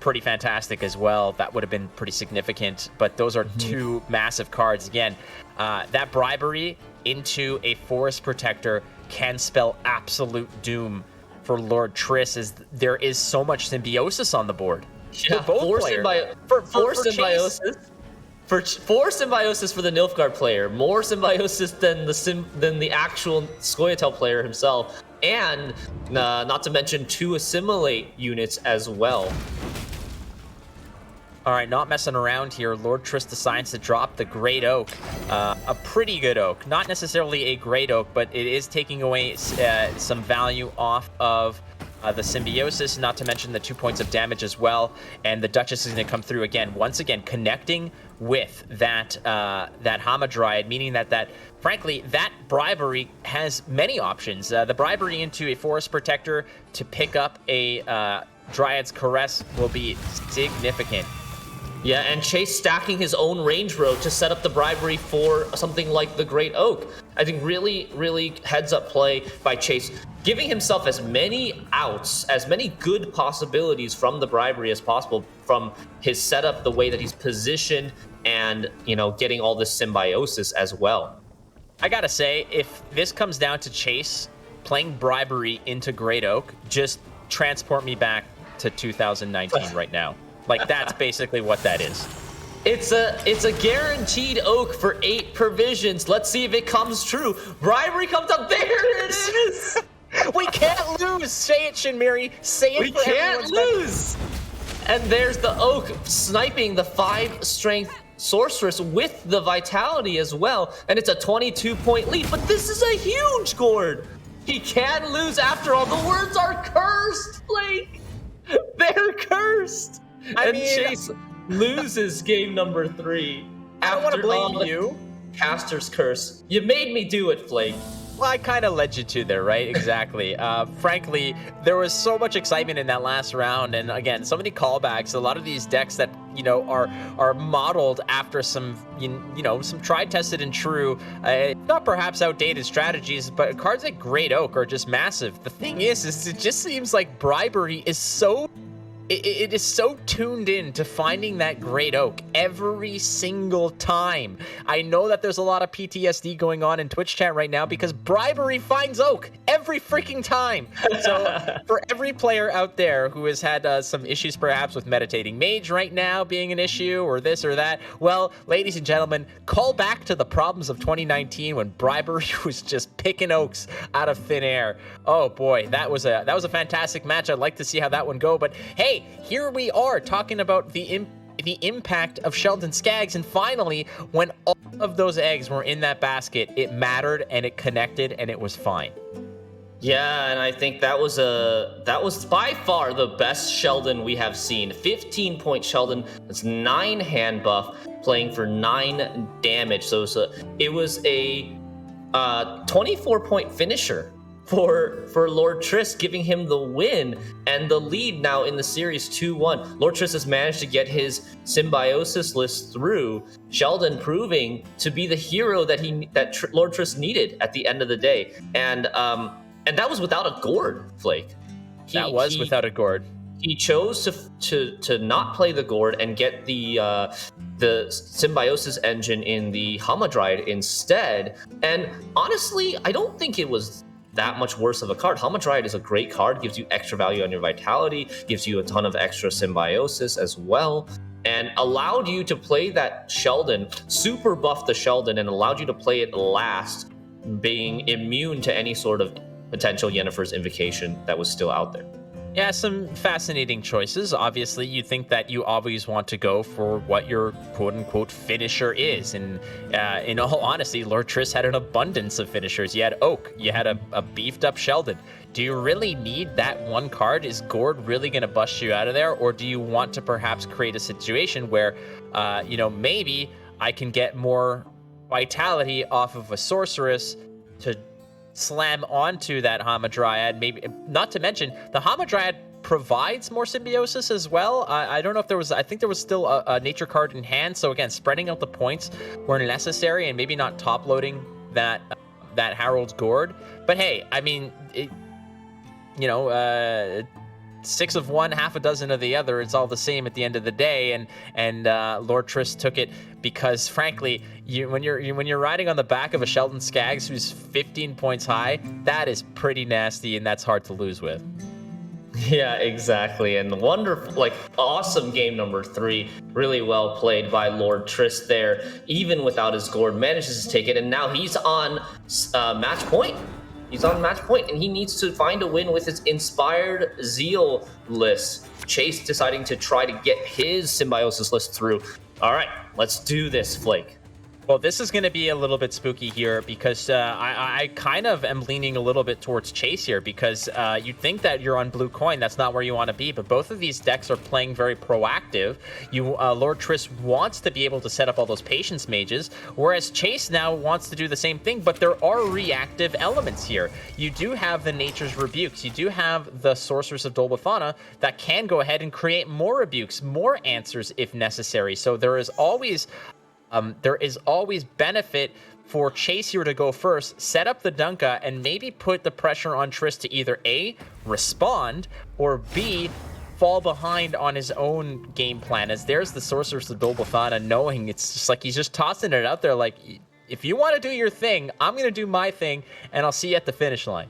pretty fantastic as well. That would have been pretty significant, but those are 2 massive cards. Again, that Bribery into a Forest Protector can spell absolute doom for Lord Triss, as there is so much Symbiosis on the board. Yeah, Force Symbiosis for the Nilfgaard player, more Symbiosis than the actual Scoia'tael player himself, and not to mention 2 Assimilate units as well. All right, not messing around here. Lord Triss decides to drop the Great Oak, a pretty good oak, not necessarily a great oak, but it is taking away some value off of the Symbiosis, not to mention the 2 points of damage as well. And the Duchess is going to come through again, once again, connecting with that Hamadryad, meaning that frankly, that Bribery has many options. The Bribery into a Forest Protector to pick up a Dryad's Caress will be significant. Yeah, and Chase stacking his own range road to set up the Bribery for something like the Great Oak. I think really, really heads-up play by Chase, giving himself as many outs, as many good possibilities from the Bribery as possible, from his setup, the way that he's positioned, and, you know, getting all this Symbiosis as well. I gotta say, if this comes down to Chase playing Bribery into Great Oak, just transport me back to 2019 right now. Like, that's basically what that is. It's a guaranteed oak for 8 provisions. Let's see if it comes true. Bribery comes up. There it is. We can't lose. Say it, Shinmiri. Say it. We can't lose. And there's the oak sniping the 5 strength sorceress with the Vitality as well. And it's a 22-point lead. But this is a huge gourd. He can lose after all. The words are cursed, Blake. They're cursed. I mean, Chase loses game number 3. I don't want to after blame all you. Caster's curse. You made me do it, Flake. Well, I kind of led you to there, right? Exactly. Frankly, there was so much excitement in that last round, and again, so many callbacks. A lot of these decks that are modeled after some some tried, tested, and true, not perhaps outdated strategies, but cards like Great Oak are just massive. The thing is it just seems like bribery is so. It is so tuned in to finding that Great Oak every single time. I know that there's a lot of PTSD going on in Twitch chat right now because bribery finds Oak every freaking time. So for every player out there who has had some issues perhaps with Meditating Mage right now being an issue or this or that, well, ladies and gentlemen, call back to the problems of 2019 when bribery was just picking Oaks out of thin air. Oh boy, that was a fantastic match. I'd like to see how that one go, but hey, here we are talking about the impact of Sheldon Skaggs, and finally, when all of those eggs were in that basket, it mattered and it connected and it was fine. Yeah, and I think that was by far the best Sheldon we have seen. 15-point Sheldon. That's 9 hand buff, playing for 9 damage. So it was a 24-point finisher for Lord Triss, giving him the win and the lead now in the series 2-1. Lord Triss has managed to get his symbiosis list through. Sheldon proving to be the hero that Lord Triss needed at the end of the day, and that was without a gourd, Flake. Without a gourd. He chose to not play the gourd and get the symbiosis engine in the Hamadryad instead. And honestly, I don't think it was that much worse of a card. Hamadryad is a great card, gives you extra value on your vitality, gives you a ton of extra symbiosis as well, and allowed you to play that Sheldon, super buffed the Sheldon, and allowed you to play it last, being immune to any sort of potential Yennefer's Invocation that was still out there. Yeah, some fascinating choices. Obviously, you think that you always want to go for what your quote-unquote finisher is. And in all honesty, Lord Triss had an abundance of finishers. You had Oak. You had a beefed-up Sheldon. Do you really need that one card? Is Gourd really going to bust you out of there? Or do you want to perhaps create a situation where, maybe I can get more vitality off of a Sorceress to slam onto that Hamadryad? Maybe, not to mention the Hamadryad provides more symbiosis as well. I don't know if I think there was still a nature card in hand, so again, spreading out the points where necessary and maybe not top loading that Harold's Gourd. But hey, I mean, 6 of one, half a dozen of the other. It's all the same at the end of the day. And Lord Triss took it because, frankly, when you're riding on the back of a Sheldon Skaggs who's 15 points high, that is pretty nasty, and that's hard to lose with. Yeah, exactly. And wonderful, awesome game number 3. Really well played by Lord Triss there. Even without his gourd, manages to take it, and now he's on match point. He's on match point, and he needs to find a win with his Inspired Zeal list. Chase deciding to try to get his Symbiosis list through. All right, let's do this, Flake. Well, this is going to be a little bit spooky here because I kind of am leaning a little bit towards Chase here because you'd think that you're on blue coin. That's not where you want to be, but both of these decks are playing very proactive. Lord Triss wants to be able to set up all those Patience Mages, whereas Chase now wants to do the same thing, but there are reactive elements here. You do have the Nature's Rebukes. You do have the Sorceress of Dol B'Thana that can go ahead and create more rebukes, more answers if necessary. So there is always benefit for Chase here to go first, set up the Dunka, and maybe put the pressure on Triss to either A, respond, or B, fall behind on his own game plan. As there's the Sorceress of Dol B'Thana, knowing it's just like he's just tossing it out there like, if you want to do your thing, I'm going to do my thing, and I'll see you at the finish line.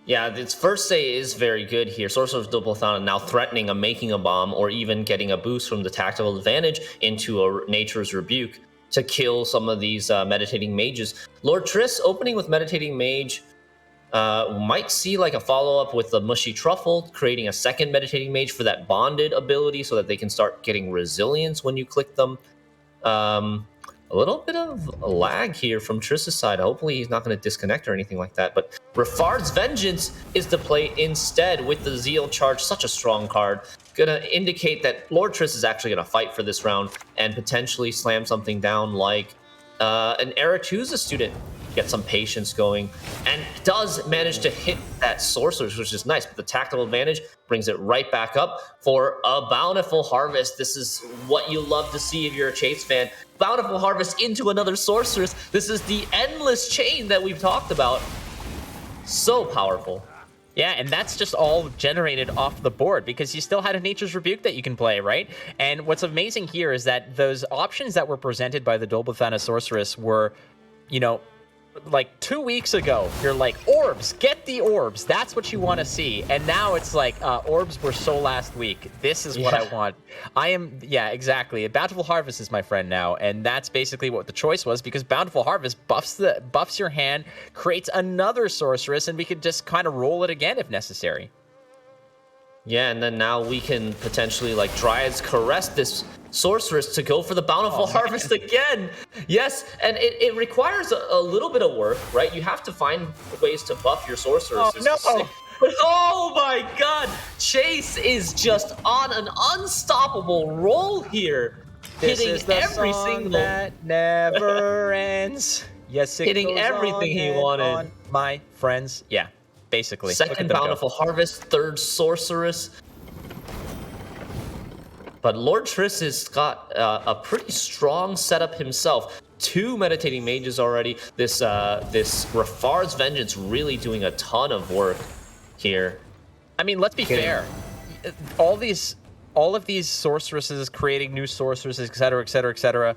Yeah, its first say is very good here. Sorcerer's Dol B'Thana now threatening a Making a Bomb or even getting a boost from the Tactical Advantage into a Nature's Rebuke to kill some of these Meditating Mages. Lord Triss opening with Meditating Mage might see a follow-up with the Mushy Truffle, creating a second Meditating Mage for that bonded ability so that they can start getting resilience when you click them. a little bit of a lag here from Triss's side. Hopefully he's not going to disconnect or anything like that. But Rafard's Vengeance is the play instead with the Zeal charge. Such a strong card. Gonna indicate that Lord Triss is actually going to fight for this round and potentially slam something down like an Aretuza student. Get some patience going, and does manage to hit that Sorceress, which is nice, but the tactical advantage brings it right back up for a Bountiful Harvest. This is what you love to see if you're a Chase fan. Bountiful Harvest into another Sorceress. This is the endless chain that we've talked about. So powerful. Yeah, and that's just all generated off the board because you still had a Nature's Rebuke that you can play, right? And what's amazing here is that those options that were presented by the Dolbothana Sorceress were, you know, like 2 weeks ago, you're like, orbs, get the orbs. That's what you want to see. And now it's like, orbs were so last week. This is what I want. Yeah, exactly. A Bountiful Harvest is my friend now. And that's basically what the choice was because Bountiful Harvest buffs your hand, creates another Sorceress, and we could just kind of roll it again if necessary. Yeah, and then now we can potentially, like, Dryad's Caress this Sorceress to go for the Bountiful Harvest again. Yes, and it requires a little bit of work, right? You have to find ways to buff your Sorceress. Oh, no! But, oh my god! Chase is just on an unstoppable roll here. This hitting is the every song single... that never ends. Yes, it hitting goes everything he and wanted. on, my friends. Yeah, basically. Second Bountiful Harvest, third Sorceress. But Lord Triss has got a pretty strong setup himself. 2 Meditating Mages already. This Rafard's Vengeance really doing a ton of work here. I mean, let's be fair. All of these sorceresses creating new sorceresses, etc., etc., etc.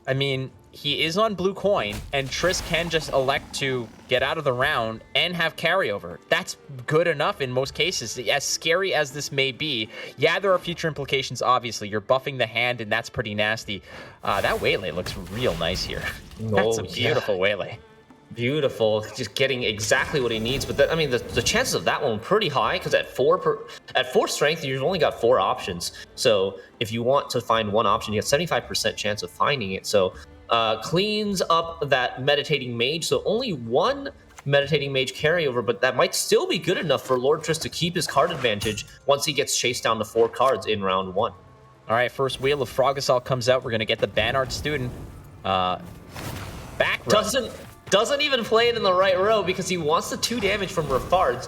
I mean, he is on blue coin, and Triss can just elect to get out of the round and have carryover. That's good enough in most cases. As scary as this may be, yeah, there are future implications, obviously. You're buffing the hand, and that's pretty nasty. That Waylay looks real nice here. That's a beautiful Waylay. Beautiful, just getting exactly what he needs. But I mean, the chances of that one pretty high because at 4 strength, you've only got 4 options. So if you want to find one option, you have 75% chance of finding it. So cleans up that Meditating Mage. So only 1 Meditating Mage carryover, but that might still be good enough for Lord Triss to keep his card advantage once he gets chased down to 4 cards in round 1. All right, first wheel of Frogosol comes out. We're gonna get the Banart student. Back row. Doesn't even play it in the right row because he wants the 2 damage from Rafard's.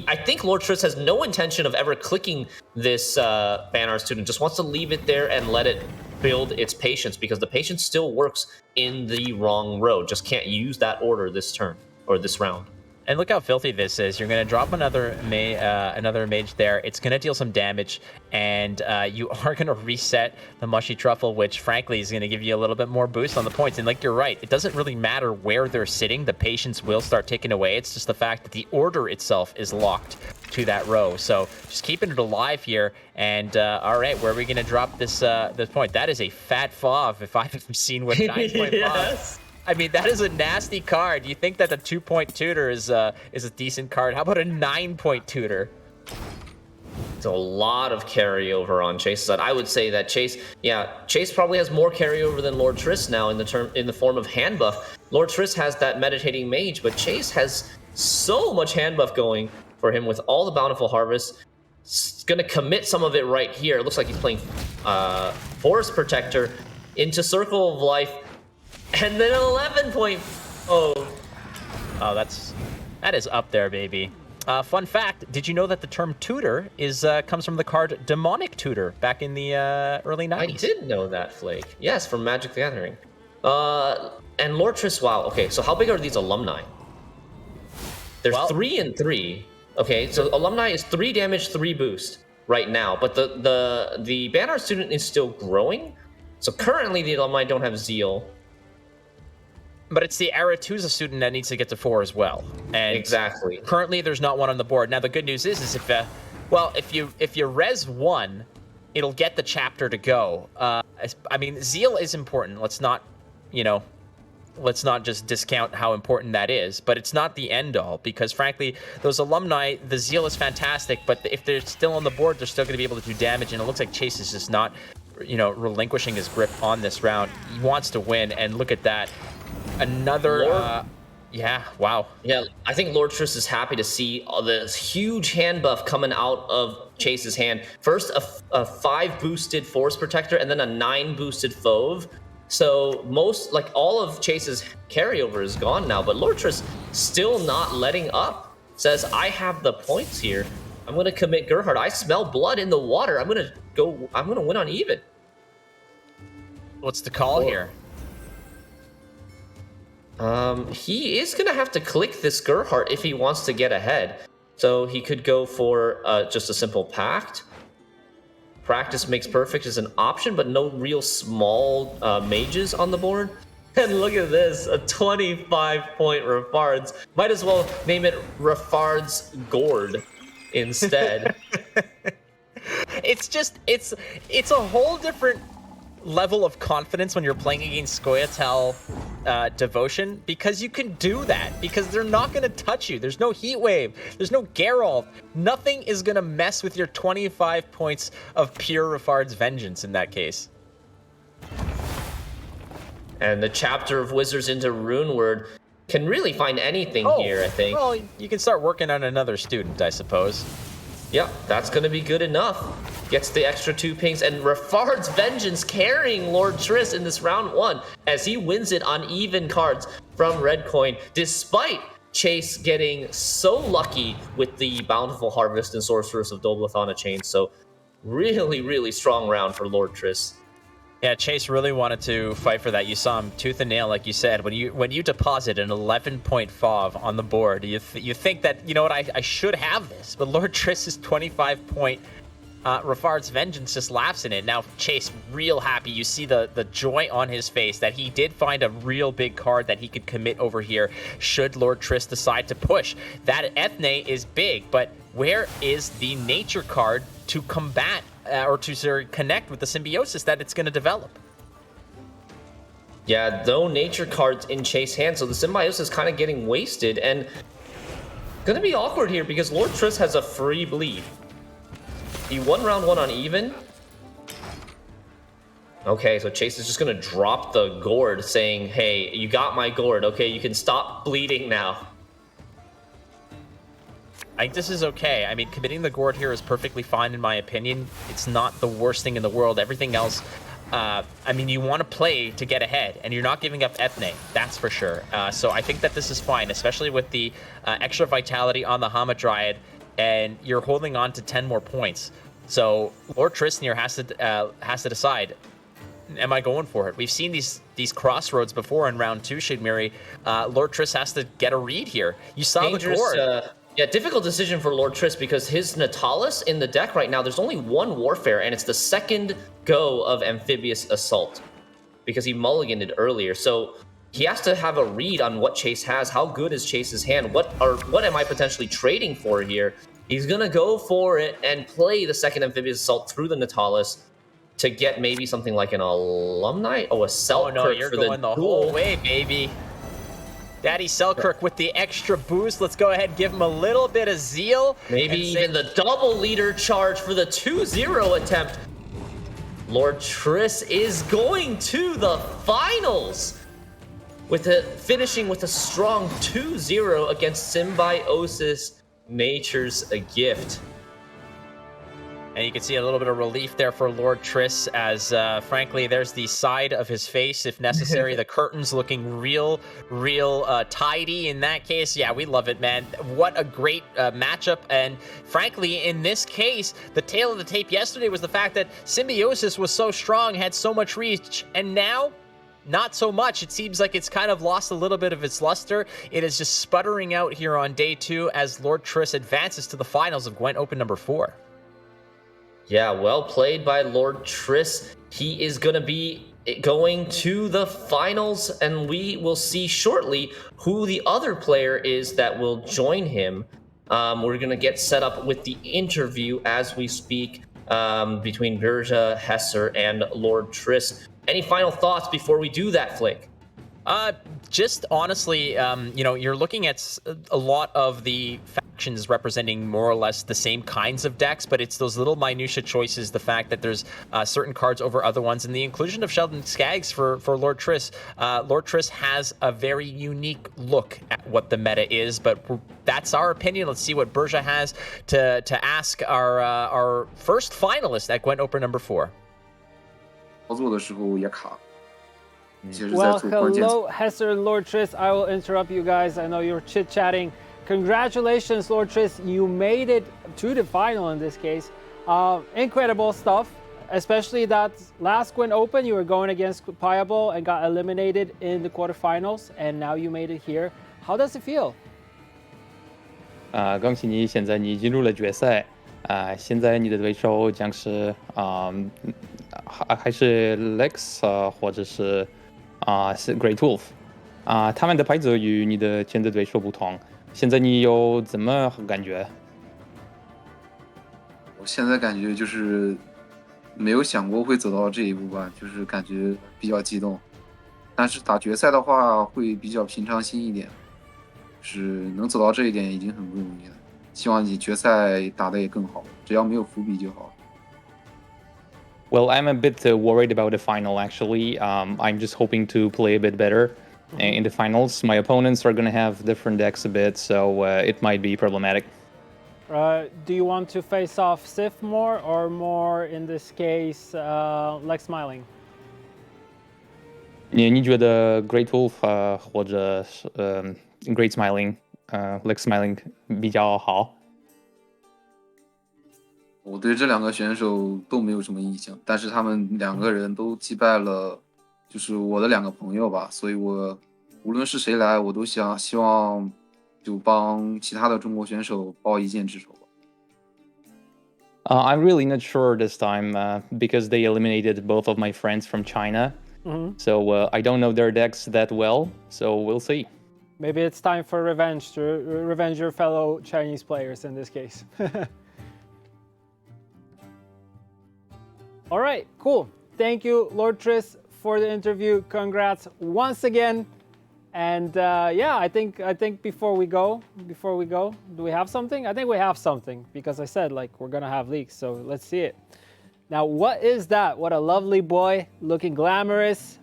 I think Lord Triss has no intention of ever clicking this Banart student. Just wants to leave it there and let it build its patience because the patience still works in the wrong row. Just can't use that order this turn or this round. And look how filthy this is. You're going to drop another mage there. It's going to deal some damage, and you are going to reset the Mushy Truffle, which frankly is going to give you a little bit more boost on the points. And like you're right, it doesn't really matter where they're sitting. The patience will start ticking away. It's just the fact that the order itself is locked to that row. So just keeping it alive here. And all right, where are we going to drop this point? That is a fat FOV if I've ever seen with 9.5. Yes. I mean, that is a nasty card. You think that the 2-point tutor is a decent card? How about a 9-point tutor? It's a lot of carryover on Chase's side. I would say that Chase probably has more carryover than Lord Triss now in the form of hand buff. Lord Triss has that Meditating Mage, but Chase has so much hand buff going for him with all the Bountiful Harvest. He's gonna commit some of it right here. It looks like he's playing Forest Protector into Circle of Life. And then 11 Oh, that is up there, baby. Fun fact: did you know that the term tutor comes from the card Demonic Tutor back in the early 90s? I did know that, Flake. Yes, from Magic the Gathering. And Lord Triss. Wow. Okay, so how big are these alumni? There's 3 and 3. Okay, so alumni is 3 damage, 3 boost right now, but the Banart student is still growing. So currently the alumni don't have Zeal. But it's the Aretuza student that needs to get to 4 as well. And exactly. Currently, there's not one on the board. Now, the good news is if you res 1, it'll get the chapter to go. I mean, Zeal is important. Let's not just discount how important that is. But it's not the end all because, frankly, those alumni, the Zeal is fantastic. But if they're still on the board, they're still going to be able to do damage. And it looks like Chase is just not relinquishing his grip on this round. He wants to win, and look at that. Another, yeah, wow. Yeah, I think Lord Triss is happy to see this huge hand buff coming out of Chase's hand. First, a 5 boosted Force Protector, and then a 9 boosted Fauve. So all of Chase's carryover is gone now, but Lord Triss still not letting up. Says, I have the points here. I'm going to commit Gerhard. I smell blood in the water. I'm going to win on even. What's the call here? He is going to have to click this Gerhard if he wants to get ahead. So he could go for just a simple Pact. Practice makes perfect is an option, but no real small mages on the board. And look at this, a 25-point Rafards. Might as well name it Rafards Gourd instead. It's a whole different level of confidence when you're playing against Scoia'tael Devotion, because you can do that, because they're not going to touch you. There's no Heat Wave. There's no Geralt. Nothing is going to mess with your 25 points of pure Rafards Vengeance in that case. And the Chapter of Wizards into Runeward can really find anything here, I think. Well, you can start working on another student, I suppose. Yeah, that's going to be good enough. Gets the extra 2 pings, and Rafards Vengeance carrying Lord Triss in this round 1 as he wins it on even cards from Red Coin, despite Chase getting so lucky with the Bountiful Harvest and Sorceress of Doblathana chain. So really, really strong round for Lord Triss. Yeah, Chase really wanted to fight for that. You saw him tooth and nail, like you said. When you deposit an 11-point FOV on the board, you think that, you know what, I should have this. But Lord Triss's 25-point Rafards Vengeance just laughs in it. Now Chase real happy. You see the joy on his face that he did find a real big card that he could commit over here should Lord Triss decide to push. That Ethne is big, but where is the nature card to combat or to connect with the symbiosis that it's going to develop? Yeah, no nature cards in Chase hand, so the symbiosis is kind of getting wasted, and gonna be awkward here because Lord Triss has a free bleed. He won round 1 on even. Okay, so Chase is just gonna drop the gourd, saying, hey, you got my gourd, okay, you can stop bleeding now. I think this is okay. I mean, committing the gourd here is perfectly fine in my opinion. It's not the worst thing in the world. Everything else, I mean, you want to play to get ahead, and you're not giving up Ethne, that's for sure. So I think that this is fine, especially with the extra vitality on the Hamadryad, and you're holding on to 10 more points. So Lord Triss here has to decide, am I going for it? We've seen these crossroads before in round 2, Shigmiri. Lord Triss has to get a read here. You saw the gourd. Yeah, difficult decision for Lord Triss because his Natalis in the deck right now, there's only 1 Warfare, and it's the second go of Amphibious Assault because he mulliganed it earlier. So he has to have a read on what Chase has. How good is Chase's hand? What am I potentially trading for here? He's going to go for it and play the second Amphibious Assault through the Natalis to get maybe something like an Alumni? Oh, a Selkirk. Oh, no, you're going the whole way, baby. Daddy Selkirk with the extra boost. Let's go ahead and give him a little bit of zeal. Maybe even the double leader charge for the 2-0 attempt. Lord Triss is going to the finals finishing with a strong 2-0 against Symbiosis Nature's Gift. And you can see a little bit of relief there for Lord Triss as, frankly, there's the side of his face, if necessary. The curtains looking real tidy in that case. Yeah, we love it, man. What a great matchup. And frankly, in this case, the tail of the tape yesterday was the fact that Symbiosis was so strong, had so much reach, and now not so much. It seems like it's kind of lost a little bit of its luster. It is just sputtering out here on day 2 as Lord Triss advances to the finals of Gwent Open number 4. Yeah, well played by Lord Triss. He is going to be going to the finals, and we will see shortly who the other player is that will join him. We're going to get set up with the interview as we speak between Birja, Hesser, and Lord Triss. Any final thoughts before we do that, Flake? Just honestly, you're looking at a lot of the factions representing more or less the same kinds of decks, but it's those little minutia choices, the fact that there's certain cards over other ones, and the inclusion of Sheldon Skaggs for Lord Triss. Lord Triss has a very unique look at what the meta is, but that's our opinion. Let's see what Berja has to ask our first finalist at Gwent Open number 4. Well, hello, Hester and Lord Triss. I will interrupt you guys. I know you're chit-chatting. Congratulations, Lord Triss. You made it to the final in this case. Incredible stuff, especially that last Gwent Open, you were going against Piable and got eliminated in the quarterfinals, and now you made it here. How does it feel? 恭喜你，现在你进入了决赛。现在你的对手将是还是 Lex 或者是是 Great Wolf 他们的牌则与你的前的对手不同。现在你有怎么感觉？我现在感觉就是没有想过会走到这一步吧，就是感觉比较激动。但是打决赛的话会比较平常心一点，是能走到这一点已经很不容易了。希望你决赛打得也更好，只要没有伏笔就好。Well, I'm a bit worried about the final, actually. I'm just hoping to play a bit better in the finals. My opponents are going to have different decks a bit, so it might be problematic. Do you want to face off Sif more, or more, in this case, Lex Smiling? 你觉得 Great Wolf 或者Great Smiling Lex Smiling 比较好？我对这两个选手都没有什么印象，但是他们两个人都击败了，就是我的两个朋友吧，所以我无论是谁来，我都希望就帮其他的中国选手报一箭之仇吧。I'm really not sure this time because they eliminated both of my friends from China. So I don't know their decks that well, so we'll see. Maybe it's time for revenge, to revenge your fellow Chinese players in this case. All right, cool. Thank you, Lord Triss, for the interview. Congrats once again. And yeah, I think before we go, do we have something? I think we have something, because I said like we're gonna have leaks, so let's see it. Now, what is that? What a lovely boy, looking glamorous.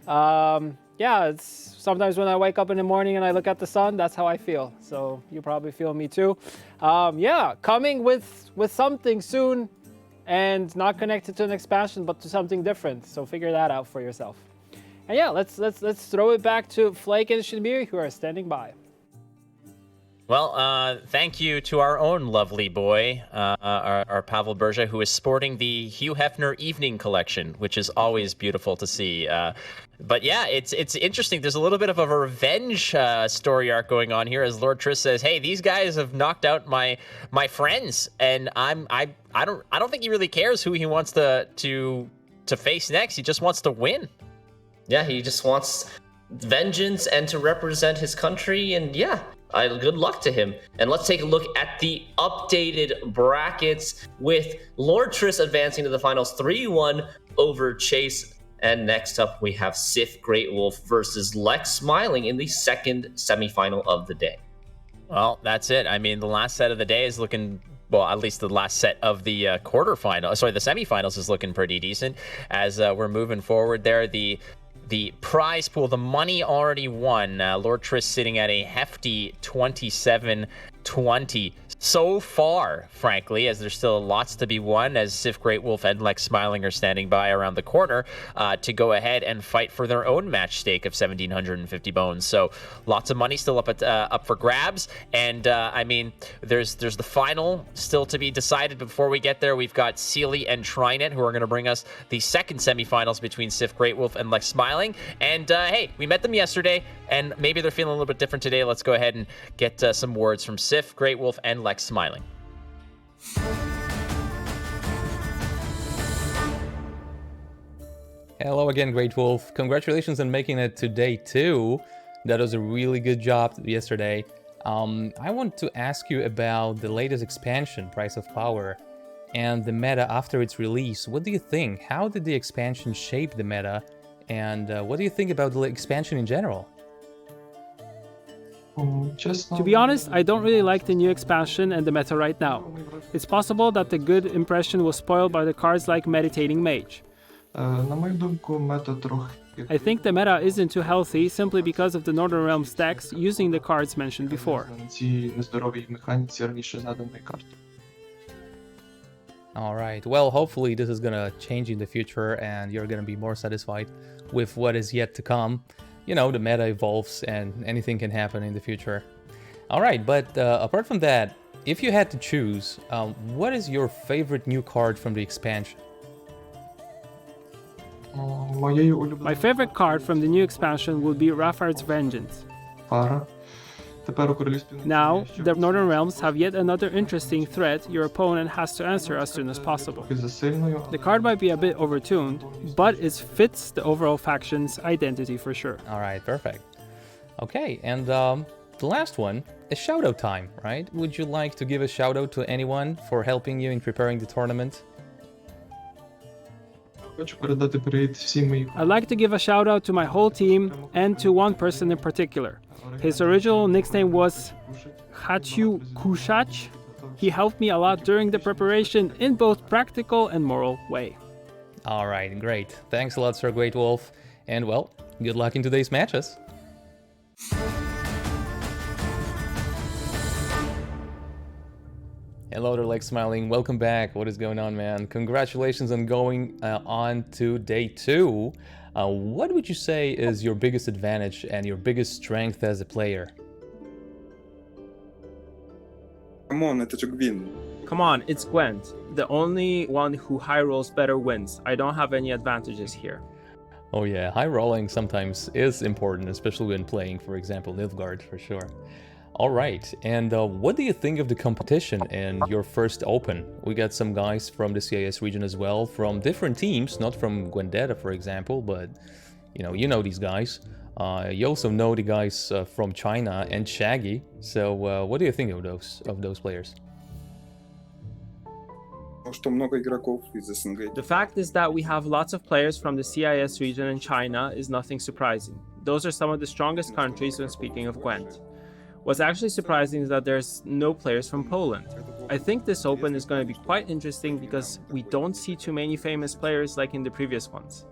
Yeah, it's sometimes when I wake up in the morning and I look at the sun, that's how I feel. So you probably feel me too. Yeah, coming with something soon, and not connected to an expansion, but to something different. So figure that out for yourself. And yeah, let's throw it back to Flake and Shinmiri, who are standing by. Well, thank you to our own lovely boy, our Pavel Berja, who is sporting the Hugh Hefner Evening Collection, which is always beautiful to see. But yeah, it's interesting. There's a little bit of a revenge story arc going on here, as Lord Triss says, "Hey, these guys have knocked out my friends, and I don't think he really cares who he wants to face next. He just wants to win." Yeah, he just wants vengeance and to represent his country, and yeah. Good luck to him. And let's take a look at the updated brackets with Lord Triss advancing to the finals 3-1 over Chase. And next up, we have Sif Great Wolf versus Lex Smiling in the second semifinal of the day. Well, that's it. I mean, the last set of the day is looking... Well, at least the last set of the the semifinals is looking pretty decent. As we're moving forward there, the prize pool, the money already won. Lord Triss sitting at a hefty 27-20 so far, frankly, as there's still lots to be won, as Sif Great Wolf and Lex Smiling are standing by around the corner to go ahead and fight for their own match stake of 1,750 bones. So lots of money still up for grabs. And I mean, there's the final still to be decided. Before we get there, we've got Sealy and Trinet, who are going to bring us the second semifinals between Sif Great Wolf and Lex Smiling. And hey, we met them yesterday, and maybe they're feeling a little bit different today. Let's go ahead and get some words from Sif Great Wolf and Lex Smiling. Hello again, Great Wolf. Congratulations on making it to day 2. That was a really good job yesterday. I want to ask you about the latest expansion, Price of Power, and the meta after its release. What do you think? How did the expansion shape the meta? And what do you think about the expansion in general? To be honest, I don't really like the new expansion and the meta right now. It's possible that the good impression was spoiled by the cards like Meditating Mage. I think the meta isn't too healthy simply because of the Northern Realms decks using the cards mentioned before. Alright, well, hopefully this is gonna change in the future and you're gonna be more satisfied with what is yet to come. You know, the meta evolves and anything can happen in the future. Alright, but apart from that, if you had to choose, what is your favorite new card from the expansion? My favorite card from the new expansion will be Rafar's Vengeance. Now, the Northern Realms have yet another interesting threat your opponent has to answer as soon as possible. The card might be a bit overtuned, but it fits the overall faction's identity for sure. Alright, perfect. Okay, and the last one is shoutout time, right? Would you like to give a shoutout to anyone for helping you in preparing the tournament? I'd like to give a shout out to my whole team and to one person in particular. His original nickname was Hachu Kushach. He helped me a lot during the preparation in both practical and moral way. Alright, great. Thanks a lot, Sir Great Wolf. And well, good luck in today's matches. Hello there, Lex Smiling. Welcome back. What is going on, man? Congratulations on going on to day 2. What would you say is your biggest advantage and your biggest strength as a player? Come on, it's Gwent. The only one who high rolls better wins. I don't have any advantages here. Oh yeah, high rolling sometimes is important, especially when playing, for example, Nilfgaard, for sure. Alright, and what do you think of the competition in your first Open? We got some guys from the CIS region as well, from different teams, not from Gwendetta, for example, but you know these guys. You also know the guys from China and Shaggy, so what do you think of those players? The fact is that we have lots of players from the CIS region and China is nothing surprising. Those are some of the strongest countries when speaking of Gwent. What's actually surprising is that there's no players from Poland. I think this Open is going to be quite interesting because we don't see too many famous players like in the previous ones.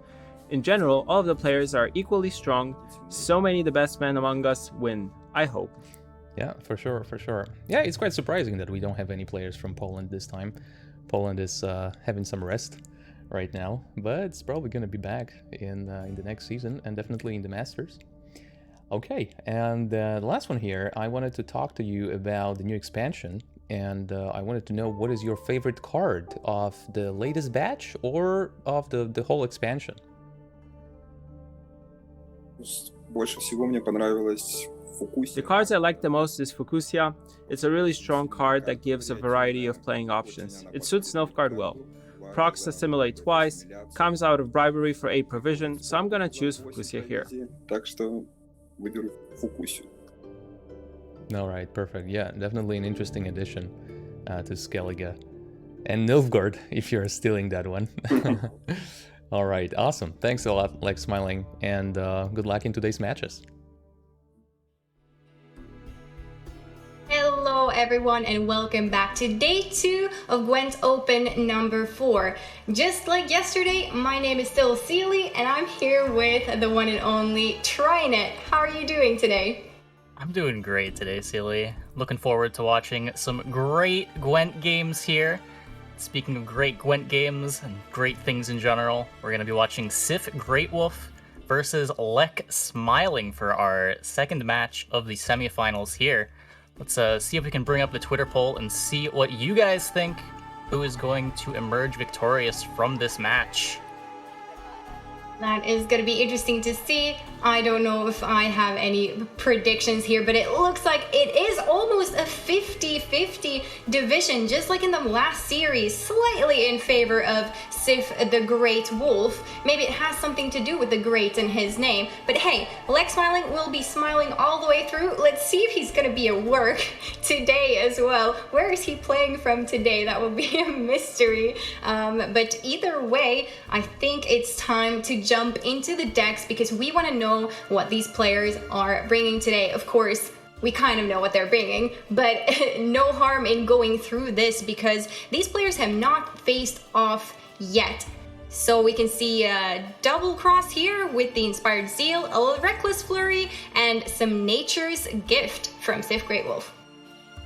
In general, all of the players are equally strong, so many of the best men among us win, I hope. Yeah, for sure, for sure. Yeah, it's quite surprising that we don't have any players from Poland this time. Poland is having some rest right now, but it's probably going to be back in the next season and definitely in the Masters. Okay, and the last one here, I wanted to talk to you about the new expansion, and I wanted to know what is your favorite card of the latest batch or of the whole expansion? The cards I like the most is Fukusia. It's a really strong card that gives a variety of playing options. It suits Nilfgaard well. Procs assimilate twice, comes out of bribery for 8 provision, so I'm gonna choose Fukusia here. Alright, perfect. Yeah, definitely an interesting addition to Skellige. And Nilfgaard, if you're stealing that one. Alright, awesome. Thanks a lot, Lex Smiling, and good luck in today's matches. Hello everyone and welcome back to day 2 of Gwent Open number 4. Just like yesterday, my name is still Sealy and I'm here with the one and only Trynet. How are you doing today? I'm doing great today, Sealy. Looking forward to watching some great Gwent games here. Speaking of great Gwent games and great things in general, we're going to be watching Sif Greatwolf versus Lek Smiling for our second match of the semifinals here. Let's see if we can bring up the Twitter poll and see what you guys think who is going to emerge victorious from this match. That is going to be interesting to see. I don't know if I have any predictions here, but it looks like it is almost a 50-50 division, just like in the last series, slightly in favor of Sif the Great Wolf. Maybe it has something to do with the Great in his name. But hey, Lex Smiling will be smiling all the way through. Let's see if he's going to be at work today as well. Where is he playing from today? That will be a mystery. But either way, I think it's time to jump into the decks because we want to know what these players are bringing today. Of course, we kind of know what they're bringing, but no harm in going through this because these players have not faced off yet. So we can see a double cross here with the Inspired Zeal, a Reckless Flurry, and some Nature's Gift from Sif Great Wolf.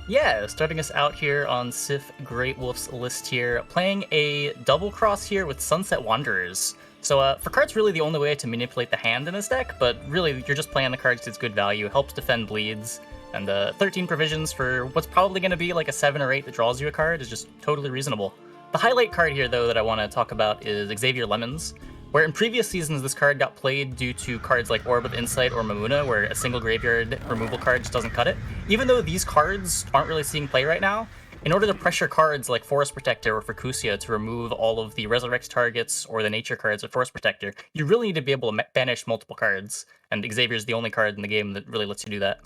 Yeah, starting us out here on Sif Great Wolf's list here, playing a double cross here with Sunset Wanderers. So for cards, really the only way to manipulate the hand in this deck, but really you're just playing the cards because it's good value, helps defend bleeds, and 13 provisions for what's probably going to be like a 7 or 8 that draws you a card is just totally reasonable. The highlight card here, though, that I want to talk about is Xavier Lemons, where in previous seasons this card got played due to cards like Orb of Insight or Mamuna, where a single graveyard removal card just doesn't cut it. Even though these cards aren't really seeing play right now, in order to pressure cards like Forest Protector or Fukusia to remove all of the Resurrect targets or the nature cards with Forest Protector, you really need to be able to banish multiple cards, and Xavier's the only card in the game that really lets you do that.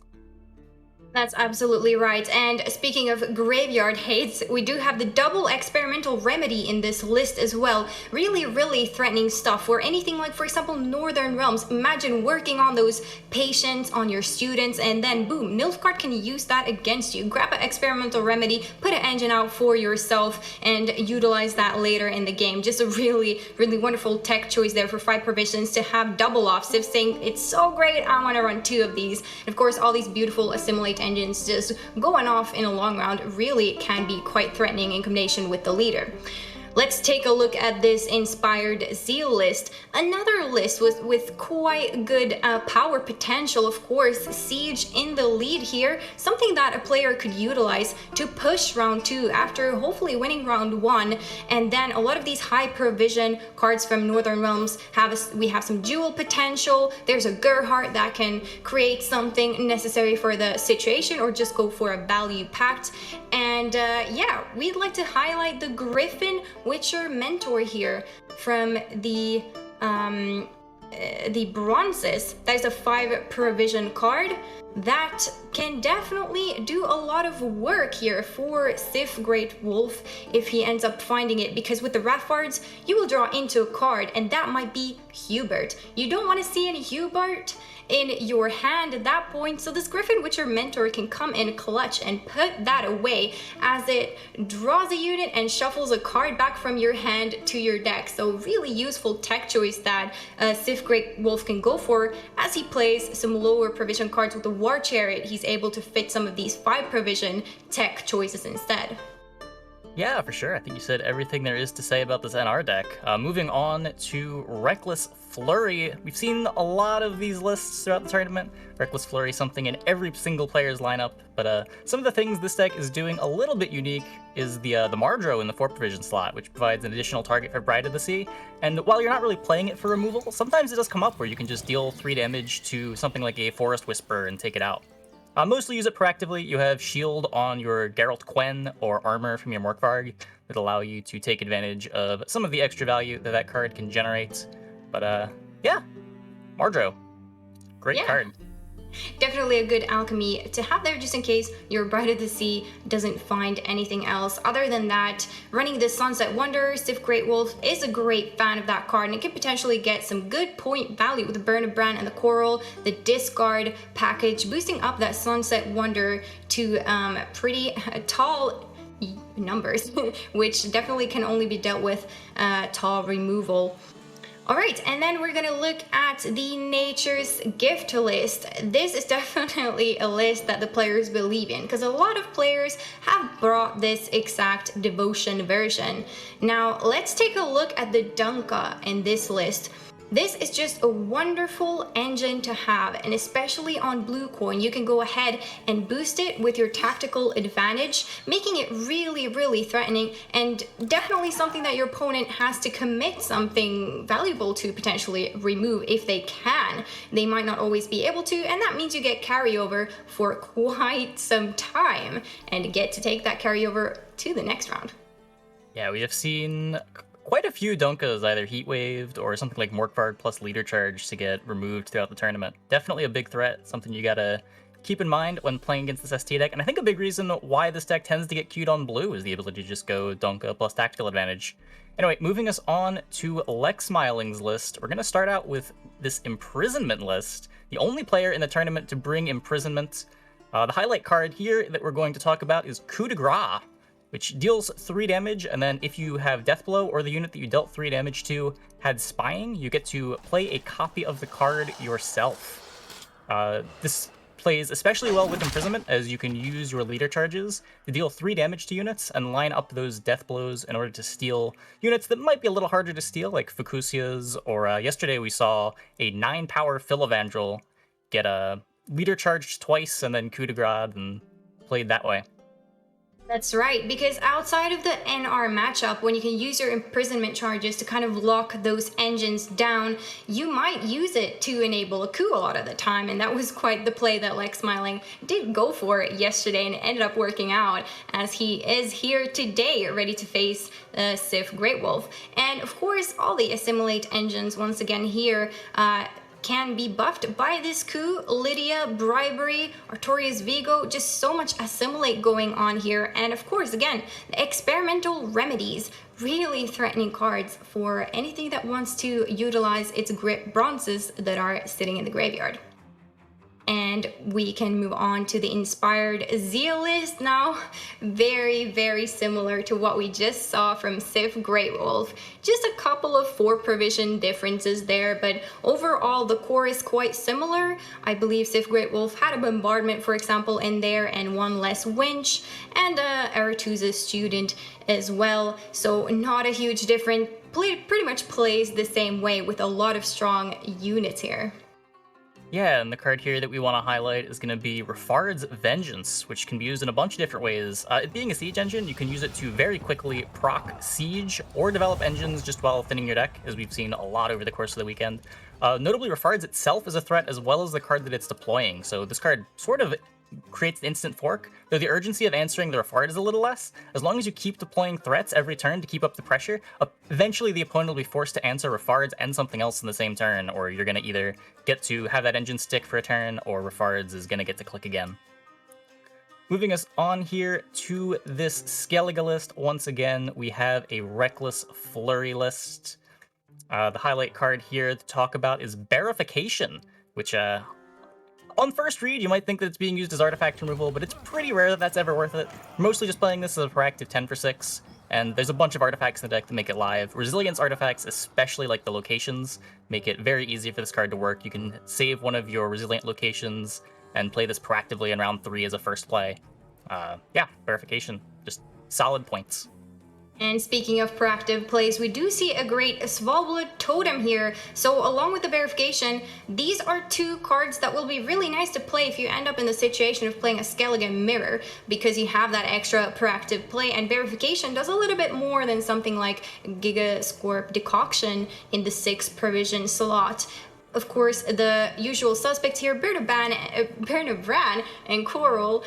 That's absolutely right. And speaking of graveyard hates, we do have the double experimental remedy in this list as well. Really, really threatening stuff for anything like, for example, Northern Realms. Imagine working on those patients, on your students, and then boom, Nilfgaard can use that against you. Grab an experimental remedy, put an engine out for yourself, and utilize that later in the game. Just a really, really wonderful tech choice there for 5 provisions to have double off. Sif saying, it's so great, I want to run 2 of these. And of course, all these beautiful assimilate engines just going off in a long round really can be quite threatening in combination with the leader. Let's take a look at this Inspired Zeal list. Another list with quite good power potential, of course. Siege in the lead here, something that a player could utilize to push round 2 after hopefully winning round 1. And then a lot of these high provision cards from Northern Realms we have some dual potential. There's a Gerhardt that can create something necessary for the situation or just go for a value pact. And yeah, we'd like to highlight the Griffin Witcher Mentor here from the Bronzes. That is a 5 provision card that can definitely do a lot of work here for Sif Great Wolf if he ends up finding it, because with the Raffards you will draw into a card and that might be Hubert. You don't want to see any Hubert in your hand at that point, so this Griffin Witcher Mentor can come in clutch and put that away as it draws a unit and shuffles a card back from your hand to your deck. So really useful tech choice that Sif Great Wolf can go for as he plays some lower provision cards with the War Chariot. He's able to fit some of these 5 provision tech choices instead. Yeah, for sure. I think you said everything there is to say about this NR deck. Moving on to Reckless Flurry. We've seen a lot of these lists throughout the tournament. Reckless Flurry, something in every single player's lineup. But some of the things this deck is doing a little bit unique is the Mardro in the 4 provision slot, which provides an additional target for Bride of the Sea. And while you're not really playing it for removal, sometimes it does come up where you can just deal 3 damage to something like a Forest Whisperer and take it out. Mostly use it proactively. You have Shield on your Geralt Quen or Armor from your Morkvarg that allow you to take advantage of some of the extra value that that card can generate. But yeah, Mardro, great card. Definitely a good alchemy to have there just in case your Bride of the Sea doesn't find anything else. Other than that, running the Sunset Wonder, Sif Great Wolf is a great fan of that card and it can potentially get some good point value with the Burn of Bran and the Coral, the discard package, boosting up that Sunset Wonder to pretty tall numbers, which definitely can only be dealt with tall removal. Alright, and then we're gonna look at the Nature's Gift list. This is definitely a list that the players believe in, because a lot of players have brought this exact devotion version. Now, let's take a look at the Dunka in this list. This is just a wonderful engine to have, and especially on blue coin, you can go ahead and boost it with your tactical advantage, making it really, really threatening and definitely something that your opponent has to commit something valuable to potentially remove if they can. They might not always be able to, and that means you get carryover for quite some time and get to take that carryover to the next round. Yeah, we have seen quite a few Dunkas either heat waved or something like Morkvarg plus Leader Charge to get removed throughout the tournament. Definitely a big threat, something you gotta keep in mind when playing against this ST deck, and I think a big reason why this deck tends to get queued on blue is the ability to just go Dunka plus Tactical Advantage. Anyway, moving us on to Lex Smiling's list, we're gonna start out with this Imprisonment list. The only player in the tournament to bring Imprisonment The highlight card here that we're going to talk about is Coup de Grace, which deals 3 damage, and then if you have Death Blow or the unit that you dealt 3 damage to had Spying, you get to play a copy of the card yourself. This plays especially well with Imprisonment, as you can use your leader charges to deal 3 damage to units and line up those Death Blows in order to steal units that might be a little harder to steal, like Fucusia's, or yesterday we saw a 9-power Philovandrel get a leader charged twice and then Coup de Grace and played that way. That's right, because outside of the NR matchup, when you can use your imprisonment charges to kind of lock those engines down, you might use it to enable a coup a lot of the time, and that was quite the play that Lex Smiling did go for yesterday, and it ended up working out, as he is here today, ready to face Sif Great Wolf. And of course, all the assimilate engines, once again here, can be buffed by this coup. Lydia, Bribery, Artorias Vigo, just so much assimilate going on here. And of course, again, the experimental remedies, really threatening cards for anything that wants to utilize its bronzes that are sitting in the graveyard. And we can move on to the Inspired Zeal list now. Very, very similar to what we just saw from Sif Great Wolf. Just a couple of 4 provision differences there, but overall the core is quite similar. I believe Sif Great Wolf had a Bombardment, for example, in there, and 1 less Winch, and Aretusa's Student as well. So not a huge difference. Pretty much plays the same way with a lot of strong units here. Yeah, and the card here that we want to highlight is going to be Rafard's Vengeance, which can be used in a bunch of different ways. It being a siege engine, you can use it to very quickly proc siege or develop engines just while thinning your deck, as we've seen a lot over the course of the weekend. Notably, Rafard's itself is a threat as well as the card that it's deploying, so this card sort of creates an instant fork, though the urgency of answering the Rafard is a little less. As long as you keep deploying threats every turn to keep up the pressure, eventually the opponent will be forced to answer Rafards and something else in the same turn, or you're going to either get to have that engine stick for a turn, or Rafards is going to get to click again. Moving us on here to this Skellige list, once again, we have a Reckless Flurry list. The highlight card here to talk about is Barification, which on first read, you might think that it's being used as artifact removal, but it's pretty rare that that's ever worth it. Mostly just playing this as a proactive 10 for 6, and there's a bunch of artifacts in the deck that make it live. Resilience artifacts, especially like the locations, make it very easy for this card to work. You can save one of your resilient locations and play this proactively in round 3 as a first play. Yeah, Verification, just solid points. And speaking of proactive plays, we do see a great Svalbard Totem here. So along with the Verification, these are 2 cards that will be really nice to play if you end up in the situation of playing a Skellige Mirror, because you have that extra proactive play, and Verification does a little bit more than something like Giga Scorp Decoction in the 6 provision slot. Of course, the usual suspects here, Berna Bran and Coral.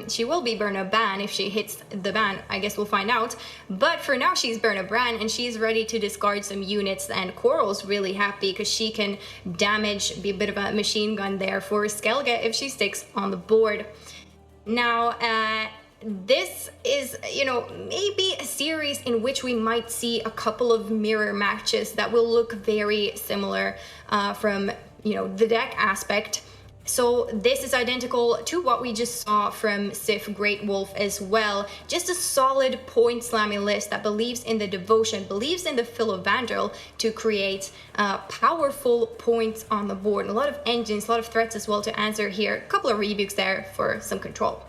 She will be Berna Ban if she hits the ban. I guess we'll find out. But for now, she's Berna Bran, and she's ready to discard some units. And Coral's really happy because she can damage, be a bit of a machine gun there for Skellige if she sticks on the board. Now, this is, maybe a series in which we might see a couple of mirror matches that will look very similar from, the deck aspect. So this is identical to what we just saw from Sif Great Wolf as well. Just a solid point slamming list that believes in the devotion, believes in the Philovandrel to create powerful points on the board. A lot of engines, a lot of threats as well to answer here. A couple of rebukes there for some control.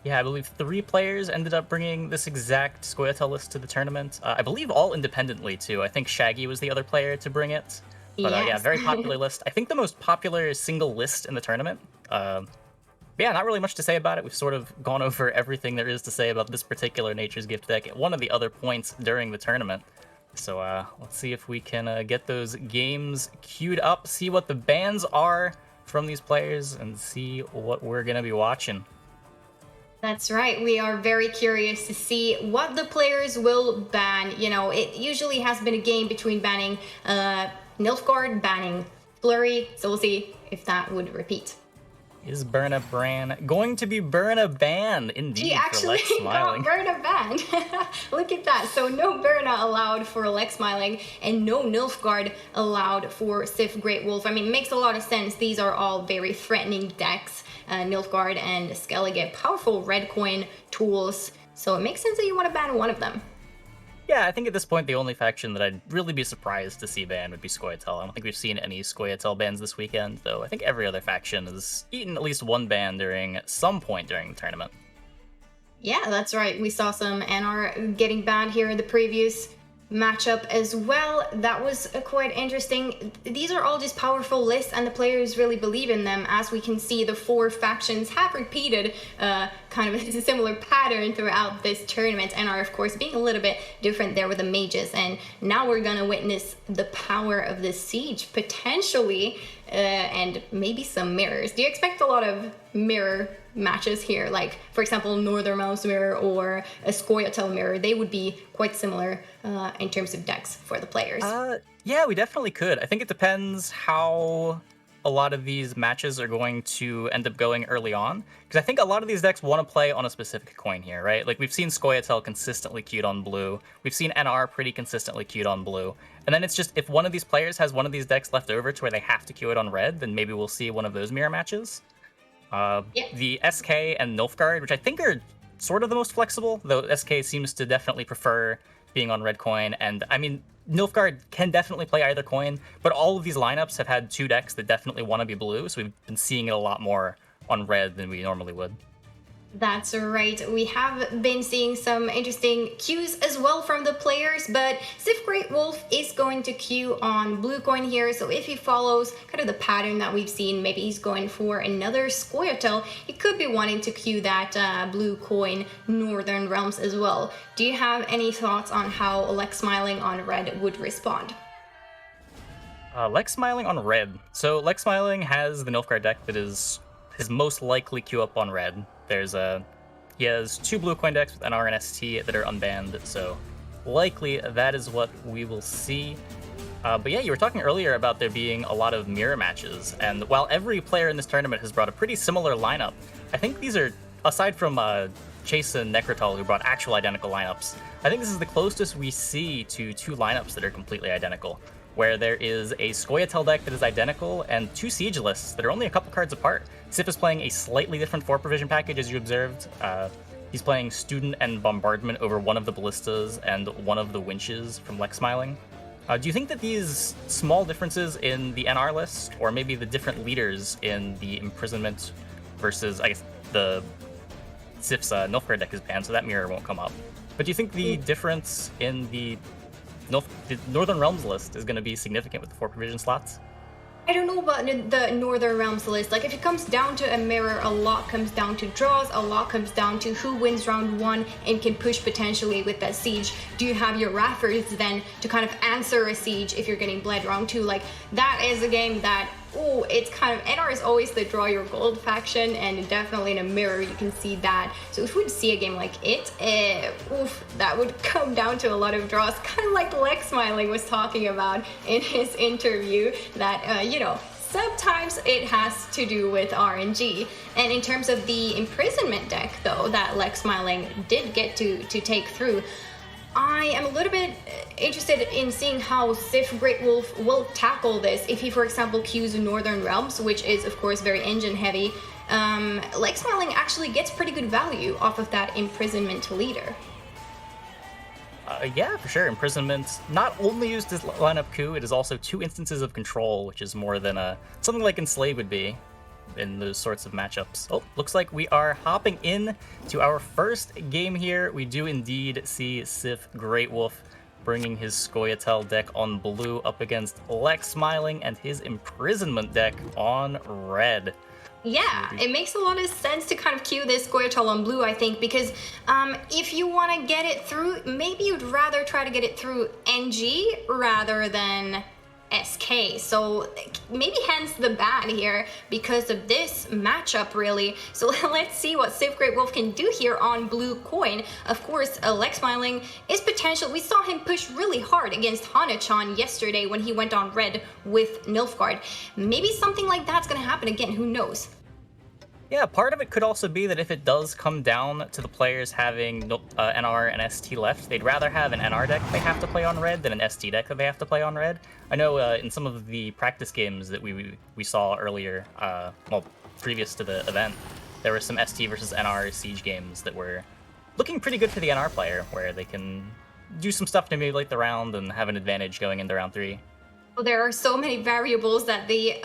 Yeah, I believe 3 players ended up bringing this exact Scoia'tael list to the tournament. I believe all independently, too. I think Shaggy was the other player to bring it. But yes. Yeah, very popular list. I think the most popular single list in the tournament. Yeah, not really much to say about it. We've sort of gone over everything there is to say about this particular Nature's Gift deck at one of the other points during the tournament. So let's see if we can get those games queued up, see what the bans are from these players, and see what we're going to be watching. That's right. We are very curious to see what the players will ban. It usually has been a game between banning Nilfgaard, banning Flurry, so we'll see if that would repeat. Is Berna Bran going to be Berna banned? Indeed, She actually got Berna banned. Look at that. So no Berna allowed for Lex Smiling and no Nilfgaard allowed for Sif Great Wolf. I mean, it makes a lot of sense. These are all very threatening decks. Nilfgaard and Skellige get powerful red coin tools, so it makes sense that you want to ban one of them. Yeah, I think at this point the only faction that I'd really be surprised to see ban would be Scoia'tael. I don't think we've seen any Scoia'tael bans this weekend, though I think every other faction has eaten at least one ban during some point during the tournament. Yeah, that's right. We saw some NR getting banned here in the previous matchup as well. That was quite interesting. These are all just powerful lists, and the players really believe in them. As we can see, the 4 factions have repeated kind of a similar pattern throughout this tournament, and are of course being a little bit different there with the mages. And now we're gonna witness the power of the siege potentially, and maybe some mirrors. Do you expect a lot of mirror matches here? Like, for example, Northern Realms mirror or a Scoia'tael mirror, they would be quite similar in terms of decks for the players. Yeah, we definitely could. I think it depends how a lot of these matches are going to end up going early on, because I think a lot of these decks want to play on a specific coin here, right? Like, we've seen Scoia'tael consistently queued on blue, we've seen NR pretty consistently queued on blue, and then it's just, if one of these players has one of these decks left over to where they have to queue it on red, then maybe we'll see one of those mirror matches. The SK and Nilfgaard, which I think are sort of the most flexible, though SK seems to definitely prefer being on red coin, and I mean, Nilfgaard can definitely play either coin, but all of these lineups have had 2 decks that definitely want to be blue, so we've been seeing it a lot more on red than we normally would. That's right. We have been seeing some interesting cues as well from the players, but Sif Great Wolf is going to queue on blue coin here, so if he follows kind of the pattern that we've seen, maybe he's going for another Scoia'tael, he could be wanting to queue that blue coin Northern Realms as well. Do you have any thoughts on how Lex Smiling on red would respond? Lex Smiling on red. So Lex Smiling has the Nilfgaard deck that is his most likely queue up on red. He has 2 blue coin decks with NR and ST that are unbanned, so likely that is what we will see. But yeah, you were talking earlier about there being a lot of mirror matches, and while every player in this tournament has brought a pretty similar lineup, I think these are, aside from Chase and Necrotal, who brought actual identical lineups, I think this is the closest we see to 2 lineups that are completely identical, where there is a Scoia'tael deck that is identical and 2 siege lists that are only a couple cards apart. Sif is playing a slightly different 4 provision package, as you observed. He's playing Student and Bombardment over one of the ballistas and one of the winches from Lex Smiling. Do you think that these small differences in the NR list, or maybe the different leaders in the Imprisonment versus, I guess, the Sif's Nilfgaard deck is banned, so that mirror won't come up. But do you think the difference in the Northern Realms list is going to be significant with the 4 provision slots? I don't know about the Northern Realms list. Like, if it comes down to a mirror, a lot comes down to draws, a lot comes down to who wins round 1 and can push potentially with that siege. Do you have your Raffers then to kind of answer a siege if you're getting bled round 2? Like, that is a game that, oh, it's kind of, NR is always the draw your gold faction, and definitely in a mirror you can see that. So if we'd see a game like it, that would come down to a lot of draws, kind of like Lex Smiling was talking about in his interview, that, you know, sometimes it has to do with RNG. And in terms of the Imprisonment deck, though, that Lex Smiling did get to take through, I am a little bit interested in seeing how Sif Great Wolf will tackle this if he, for example, queues Northern Realms, which is, of course, very engine heavy. Lex Smiling actually gets pretty good value off of that Imprisonment leader. Yeah, for sure. Imprisonment not only used as lineup coup, it is also 2 instances of control, which is more than something like Enslave would be in those sorts of matchups. Oh, looks like we are hopping in to our first game here. We do indeed see Sif Great Wolf bringing his Scoia'tael deck on blue up against Lex Smiling and his Imprisonment deck on red. Yeah, it makes a lot of sense to kind of queue this Scoia'tael on blue, I think, because if you want to get it through, maybe you'd rather try to get it through NG rather than SK, so maybe hence the ban here because of this matchup, really. So let's see what Sif Great Wolf can do here on blue coin. Of course, Lex Smiling is potential. We saw him push really hard against Hana-chan yesterday when he went on red with Nilfgaard. Maybe something like that's gonna happen again, who knows? Yeah, part of it could also be that if it does come down to the players having NR and ST left, they'd rather have an NR deck they have to play on red than an ST deck that they have to play on red. I know in some of the practice games that we saw earlier, well, previous to the event, there were some ST versus NR Siege games that were looking pretty good for the NR player, where they can do some stuff to manipulate the round and have an advantage going into round 3. Well, there are so many variables that the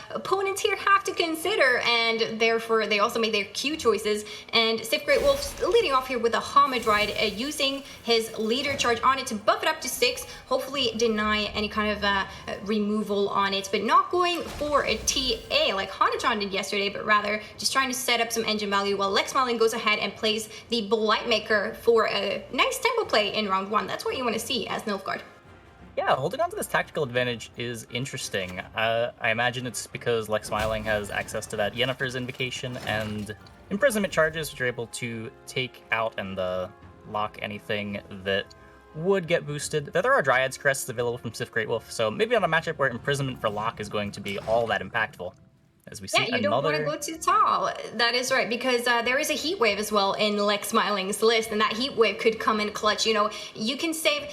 opponents here have to consider, and therefore they also made their Q choices. And Sif Great Wolf leading off here with a Homage Ride, using his leader charge on it to buff it up to 6, hopefully deny any kind of removal on it, but not going for a TA like Hanachan did yesterday, but rather just trying to set up some engine value, while Lexmarlin goes ahead and plays the Blightmaker for a nice tempo play in round 1. That's what you want to see as Nilfgaard. Yeah, holding on to this tactical advantage is interesting. I imagine it's because Lexmarlin has access to that Yennefer's Invocation and Imprisonment charges, which are able to take out and lock anything that would get boosted. There are Dryad's Crests available from Sif Great Wolf, so maybe on a matchup where Imprisonment for lock is going to be all that impactful. As we see you don't want to go too tall. That is right, because there is a Heat Wave as well in Lexmarlin's list, and that Heat Wave could come in clutch. You know, you can save...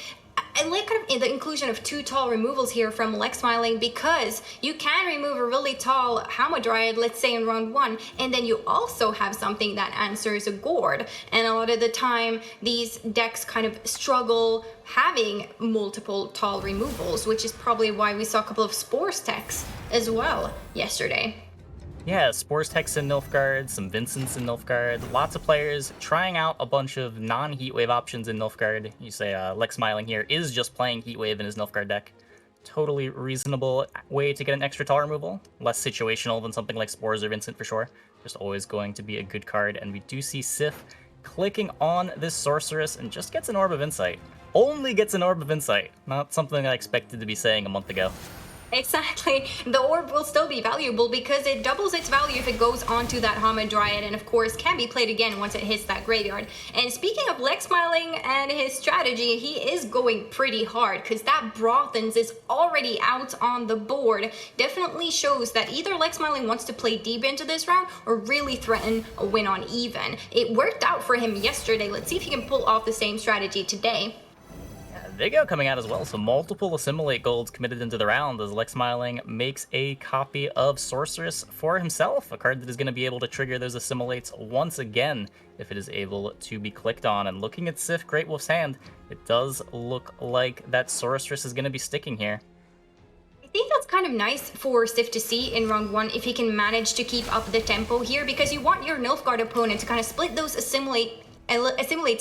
I like kind of the inclusion of 2 tall removals here from Lexmarlin, because you can remove a really tall Hamadryad, let's say in round 1, and then you also have something that answers a Gourd. And a lot of the time, these decks kind of struggle having multiple tall removals, which is probably why we saw a couple of Spores techs as well yesterday. Yeah, Spores techs in Nilfgaard, some Vincents in Nilfgaard, lots of players trying out a bunch of non-Heatwave options in Nilfgaard. You say Lexmarlin here is just playing Heatwave in his Nilfgaard deck. Totally reasonable way to get an extra tall removal. Less situational than something like Spores or Vincent for sure. Just always going to be a good card, and we do see Sif clicking on this Sorceress and just gets an Orb of Insight. Only gets an Orb of Insight, not something I expected to be saying a month ago. Exactly. The orb will still be valuable because it doubles its value if it goes onto that Hamadryad, and of course can be played again once it hits that graveyard. And speaking of Lexmarlin and his strategy, he is going pretty hard, because that Brothens is already out on the board. Definitely shows that either Lexmarlin wants to play deep into this round or really threaten a win on even. It worked out for him yesterday. Let's see if he can pull off the same strategy today. Vigo coming out as well, so multiple Assimilate golds committed into the round as Lexmarlin makes a copy of Sorceress for himself, a card that is going to be able to trigger those Assimilates once again if it is able to be clicked on. And looking at Sif Great Wolf's hand, it does look like that Sorceress is going to be sticking here. I think that's kind of nice for Sif to see in round 1 if he can manage to keep up the tempo here, because you want your Nilfgaard opponent to kind of split those assimilates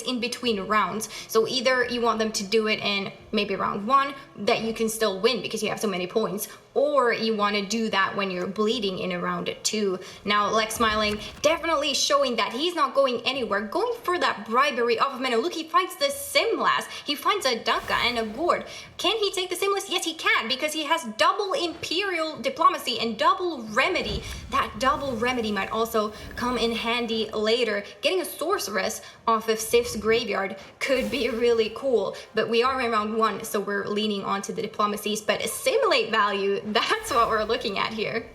in between rounds. So either you want them to do it in maybe round 1 that you can still win because you have so many points, or you want to do that when you're bleeding in a round 2. Now Lexmarlin definitely showing that he's not going anywhere, going for that bribery off of mana. Look, he finds the Simlas, he finds a Dunka and a Gourd. Can he take the Simlas? Yes, he can, because he has double Imperial Diplomacy and double Remedy. That double Remedy might also come in handy later. Getting a Sorceress off of Sif's graveyard could be really cool, but we are in round 1, so we're leaning onto the Diplomacies, but Assimilate value, that's what we're looking at here.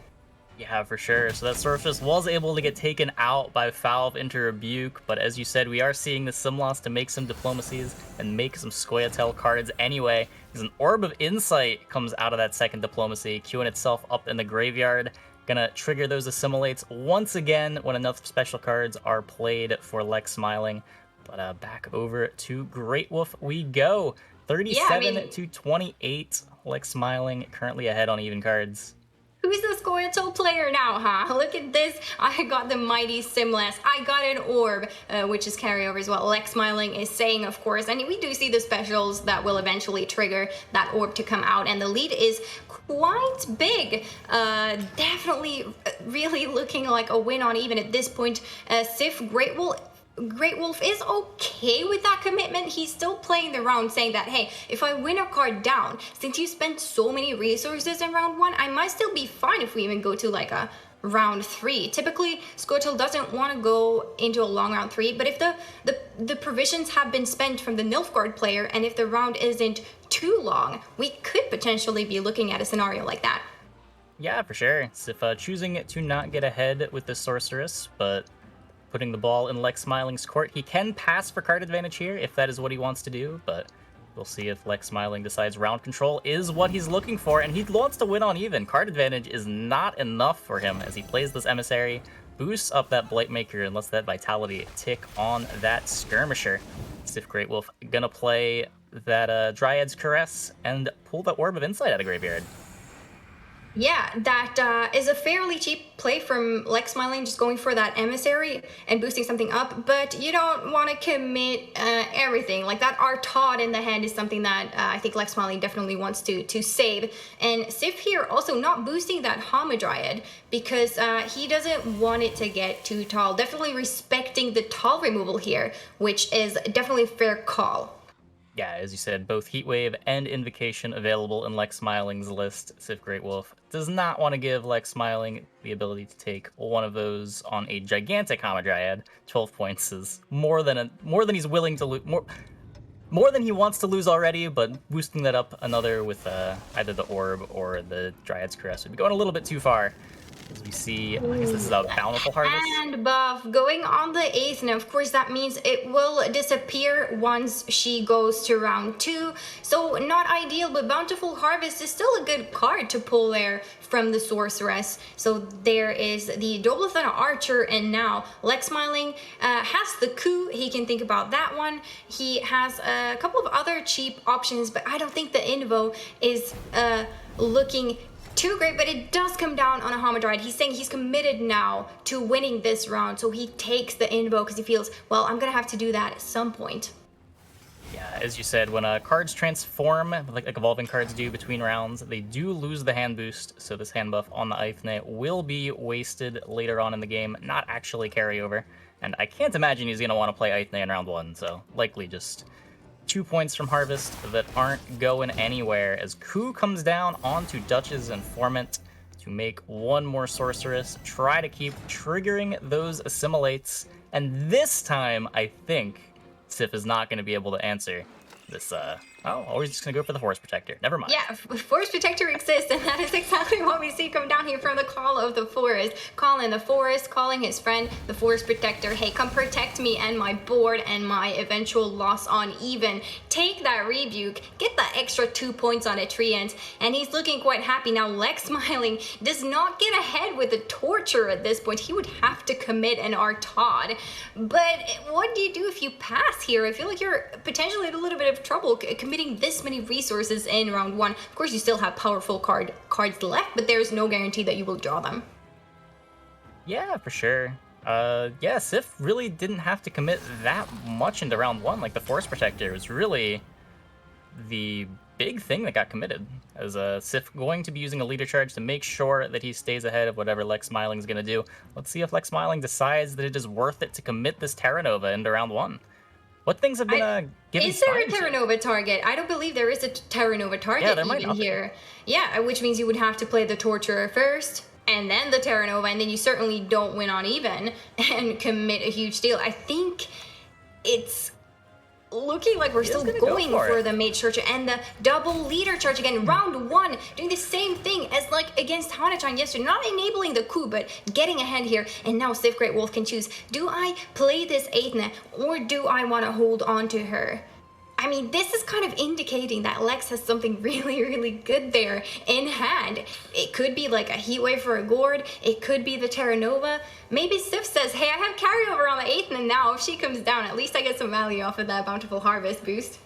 Yeah, for sure. So that Sorceress was able to get taken out by Valve into Rebuke, but as you said, we are seeing the Simlas to make some Diplomacies and make some Scoia'tael cards anyway. Because an Orb of Insight comes out of that second Diplomacy, queuing itself up in the graveyard. Gonna trigger those Assimilates once again when enough special cards are played for Lexmarlin. But back over to Great Wolf we go. 37 to 28. Lexmarlin currently ahead on even cards. Who's the Scoia'tael player now, huh? Look at this. I got the Mighty Simlas. I got an Orb, which is carryover as well. Lexmarlin is saying, of course, and we do see the specials that will eventually trigger that Orb to come out, and the lead is quite big. Definitely really looking like a win on even at this point. Sif Great Wolf is okay with that commitment. He's still playing the round, saying that, hey, if I win a card down, since you spent so many resources in round 1, I might still be fine if we even go to like a round 3. Typically, Scoia'tael doesn't want to go into a long round 3, but if the provisions have been spent from the Nilfgaard player, and if the round isn't too long, we could potentially be looking at a scenario like that. Yeah, for sure. Sif choosing to not get ahead with the Sorceress, but putting the ball in Lexmarlin's court. He can pass for card advantage here if that is what he wants to do, but We'll see if Lex Smiling decides round control is what he's looking for, and he wants to win on even. Card advantage is not enough for him as he plays this Emissary, boosts up that Blightmaker, and lets that Vitality tick on that Skirmisher. Sif Great Wolf gonna play that Dryad's Caress and pull that Orb of Insight out of Graveyard. Yeah, that is a fairly cheap play from Lex Smiling, just going for that Emissary and boosting something up, but you don't want to commit everything. Like that Artod in the hand is something that I think Lex Smiling definitely wants to save. And Sif here also not boosting that Hamadryad because he doesn't want it to get too tall. Definitely respecting the tall removal here, which is definitely a fair call. Yeah, as you said, both Heatwave and Invocation available in Lex Smiling's list. Sif Great Wolf does not want to give Lex Smiling the ability to take one of those on a gigantic Hamadryad. 12 points is more than he's willing to lose, more than he wants to lose already, but boosting that up another with either the Orb or the Dryad's Caress would be going a little bit too far. As we see, I guess this is a Bountiful Harvest. And buff going on the 8th, and of course that means it will disappear once she goes to round 2. So not ideal, but Bountiful Harvest is still a good card to pull there from the Sorceress. So there is the Doblathana Archer, and now Lex Smiling has the coup. He can think about that one. He has a couple of other cheap options, but I don't think the Invo is looking too great, but it does come down on a Hamadryad. He's saying he's committed now to winning this round, so he takes the Invo because he feels, well, I'm gonna have to do that at some point. Yeah, as you said, when cards transform, like evolving cards do between rounds, they do lose the hand boost, so this hand buff on the Eithne will be wasted later on in the game, not actually carry over. And I can't imagine he's gonna want to play Eithne in round 1, so likely just 2 points from Harvest that aren't going anywhere as Coup comes down onto Duchess Informant to make one more Sorceress, try to keep triggering those Assimilates, and this time I think Sif is not going to be able to answer this, we're just going to go for the Forest Protector. Never mind. Yeah, Forest Protector exists, and that is exactly what we see come down here from the Call of the Forest. Calling the Forest, calling his friend, the Forest Protector. Hey, come protect me and my board and my eventual loss on even. Take that Rebuke, get that extra 2 points on a Treant, and he's looking quite happy. Now, Lex Smiling does not get ahead with the Torture at this point. He would have to commit an Artod. But what do you do if you pass here? I feel like you're potentially in a little bit of trouble committing this many resources in round 1. Of course, you still have powerful cards left, but there's no guarantee that you will draw them. Yeah, for sure. Yeah, Sif really didn't have to commit that much into round 1. Like, the Force Protector was really the big thing that got committed. As Sif going to be using a leader charge to make sure that he stays ahead of whatever Lex Smiling's going to do. Let's see if Lex Smiling decides that it is worth it to commit this Terra Nova into round 1. What things have been given? Is there a Terra Nova target? I don't believe there is a Terra Nova target even here. Yeah, which means you would have to play the Torturer first, and then the Terra Nova, and then you certainly don't win on even and commit a huge steal. I think it's looking like we're still going for the Mage Searcher and the double leader charge again. Round 1, doing the same thing as like against Hanachan yesterday, not enabling the coup, but getting ahead here. And now Sif Great Wolf can choose, do I play this Aethna or do I want to hold on to her? I mean, this is kind of indicating that Lex has something really, really good there in hand. It could be like a Heatwave for a Gourd. It could be the Terra Nova. Maybe Sif says, hey, I have carryover on the 8th, and now if she comes down, at least I get some value off of that Bountiful Harvest boost.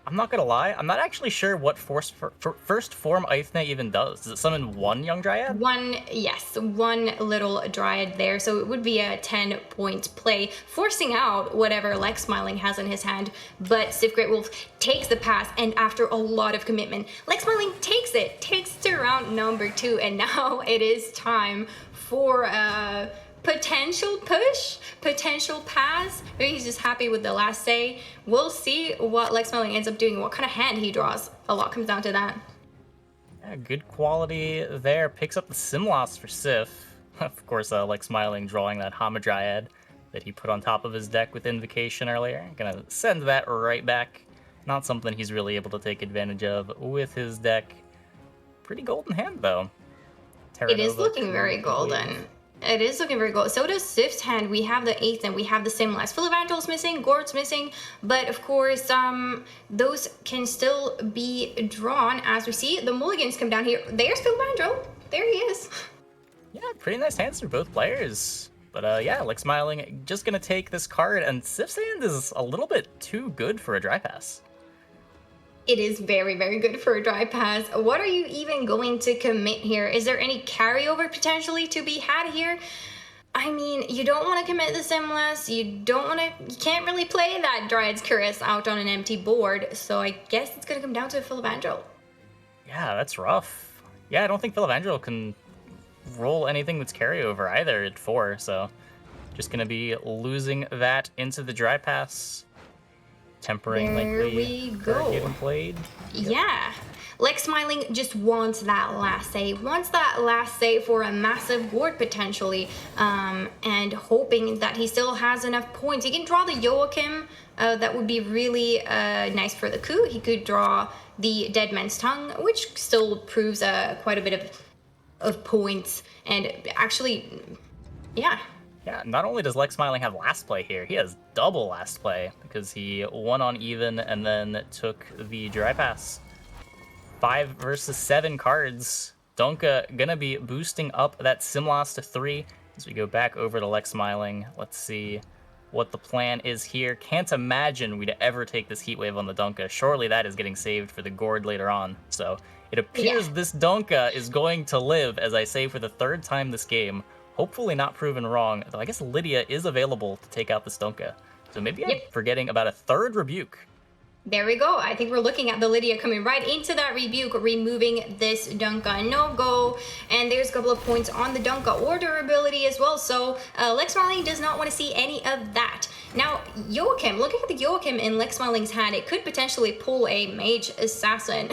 I'm not gonna lie, I'm not actually sure what first form Eithne even does. Does it summon one young Dryad? Yes, one little Dryad there, so it would be a 10-point play, forcing out whatever Lex Smiling has in his hand, but Sif Great Wolf takes the pass, and after a lot of commitment, Lex Smiling takes to round number 2, and now it is time for a potential push, potential pass. Maybe he's just happy with the last say. We'll see what Lex Smiling ends up doing, what kind of hand he draws. A lot comes down to that. Yeah, good quality there. Picks up the Simloss for Sif. Of course, Lex Smiling drawing that Hamadryad that he put on top of his deck with Invocation earlier. Gonna send that right back. Not something he's really able to take advantage of with his deck. Pretty golden hand, though. It is looking very golden. It is looking very good. So does Sif's hand. We have the 8th and we have the same last. Philovangel's missing, Gord's missing, but of course, those can still be drawn as we see. The mulligans come down here. There's Philvangel. There he is. Yeah, pretty nice hands for both players. But yeah, like Smiling, just gonna take this card, and Sif's hand is a little bit too good for a dry pass. It is very, very good for a dry pass. What are you even going to commit here? Is there any carryover potentially to be had here? I mean, you don't want to commit the Simlas. You can't really play that Dryad's Caress out on an empty board. So I guess it's going to come down to Philvangel. Yeah, that's rough. Yeah, I don't think Philvangel can roll anything that's carryover either at 4. So just going to be losing that into the dry pass. Tempering there likely we go. getting played. Yeah. Lex Smiling just wants that last save. Wants that last save for a massive board potentially. And hoping that he still has enough points. He can draw the Joachim. That would be really nice for the coup. He could draw the Dead Man's Tongue, which still proves quite a bit of points. And actually, yeah. Yeah, not only does Lex Smiling have last play here, he has double last play because he won on even and then took the dry pass. 5 versus 7 cards. Donka gonna be boosting up that Simlas to 3 as we go back over to Lex Smiling. Let's see what the plan is here. Can't imagine we'd ever take this heat wave on the Donka. Surely that is getting saved for the Gord later on. So it appears this Donka is going to live, as I say for the 3rd time this game. Hopefully not proven wrong, though I guess Lydia is available to take out this Donka. So maybe I'm forgetting about a 3rd rebuke. There we go. I think we're looking at the Lydia coming right into that rebuke, removing this Donka no-go. And there's a couple of points on the Donka or durability as well. So Lex Smiling does not want to see any of that. Now, Joachim, looking at the Joachim in Lex Smiling's hand, it could potentially pull a Mage Assassin.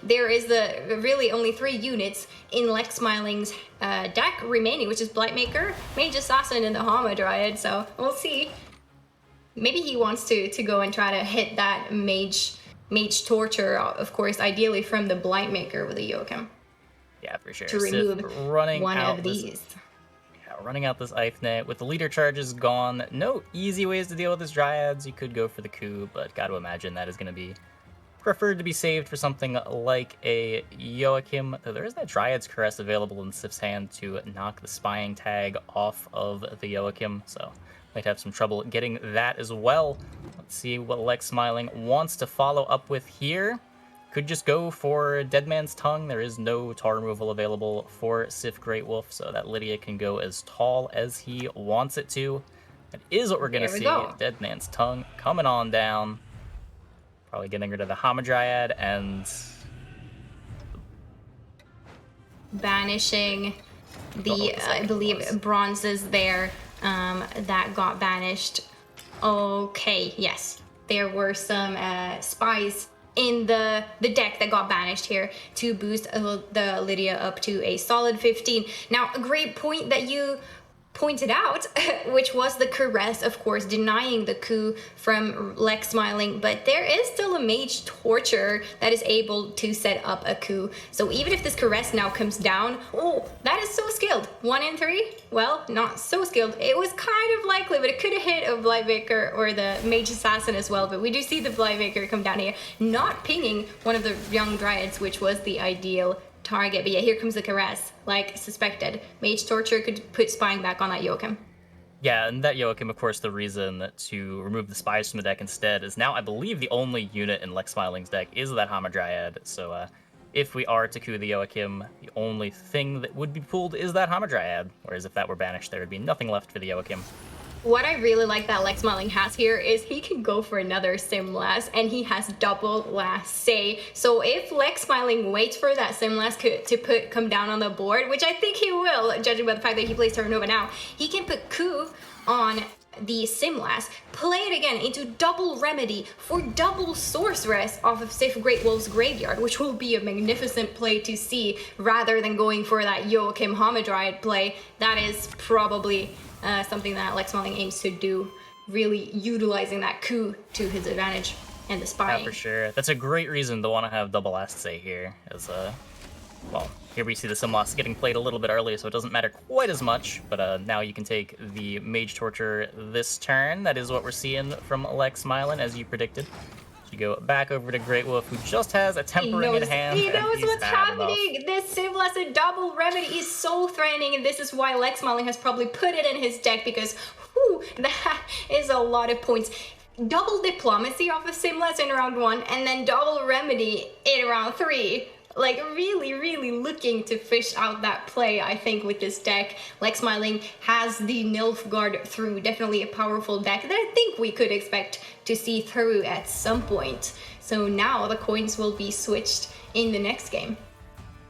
There is the really only 3 units in Lex Smiling's deck remaining, which is Blightmaker, Mage Assassin, and the Hama Dryad. So we'll see. Maybe he wants to go and try to hit that Mage Torture, of course, ideally from the Blightmaker with the Joachim. Yeah, for sure. To remove one of these. Running out this Eithne with the leader charges gone. No easy ways to deal with his Dryads. You could go for the coup, but got to imagine that is going to be preferred to be saved for something like a Joachim. Though there is that Dryad's Caress available in Sif's hand to knock the spying tag off of the Joachim, so might have some trouble getting that as well. Let's see what Lex Smiling wants to follow up with here. Could just go for Dead Man's Tongue. There is no tar removal available for Sif Great Wolf, so that Lydia can go as tall as he wants it to. That is what we're going to see. Dead Man's Tongue coming on down. Probably getting rid of the Hamadryad and banishing the, I believe, bronzes there that got banished. Okay, yes. There were some spies in the deck that got banished here to boost the Lydia up to a solid 15. Now, a great point that you pointed out, which was the Caress, of course, denying the coup from Lex Smiling, but there is still a Mage Torture that is able to set up a coup. So even if this Caress now comes down, oh, that is so skilled. 1 in 3? Well, not so skilled. It was kind of likely, but it could have hit a Blightmaker or the Mage Assassin as well, but we do see the Blightmaker come down here, not pinging one of the young Dryads, which was the ideal target. But yeah, here comes the Caress, like suspected. Mage Torture could put spying back on that Joachim. Yeah, and that Joachim, of course, the reason to remove the spies from the deck instead is now, I believe, the only unit in Lex Smiling's deck is that Hamadryad. So if we are to coup the Joachim, the only thing that would be pulled is that Hamadryad. Whereas if that were banished, there would be nothing left for the Joachim. What I really like that Lex Smiling has here is he can go for another Simlas, and he has double last say. So if Lex Smiling waits for that Simlas to come down on the board, which I think he will, judging by the fact that he plays Terranova now, he can put coup on the Simlas, play it again into double remedy for double sorceress off of Sif Great Wolf's graveyard, which will be a magnificent play to see rather than going for that Joachim Hamadryad play. That is probably something that Lex Smiling aims to do, really utilizing that coup to his advantage and the spying. Yeah, for sure. That's a great reason to want to have double last say here, as well, here we see the Simloss getting played a little bit early, so it doesn't matter quite as much, but now you can take the Mage Torture this turn. That is what we're seeing from Lex Smilin, as you predicted. You go back over to Great Wolf, who just has a Tempering in hand. He knows what's happening. This Simloss and double remedy is so threatening, and this is why Lex Smilin has probably put it in his deck, because whew, that is a lot of points. Double diplomacy off of Simloss in round 1, and then double remedy in round 3. Like, really, really looking to fish out that play, I think, with this deck. Lex Smilin has the Nilfgaard through, definitely a powerful deck that I think we could expect to see through at some point. So now the coins will be switched in the next game.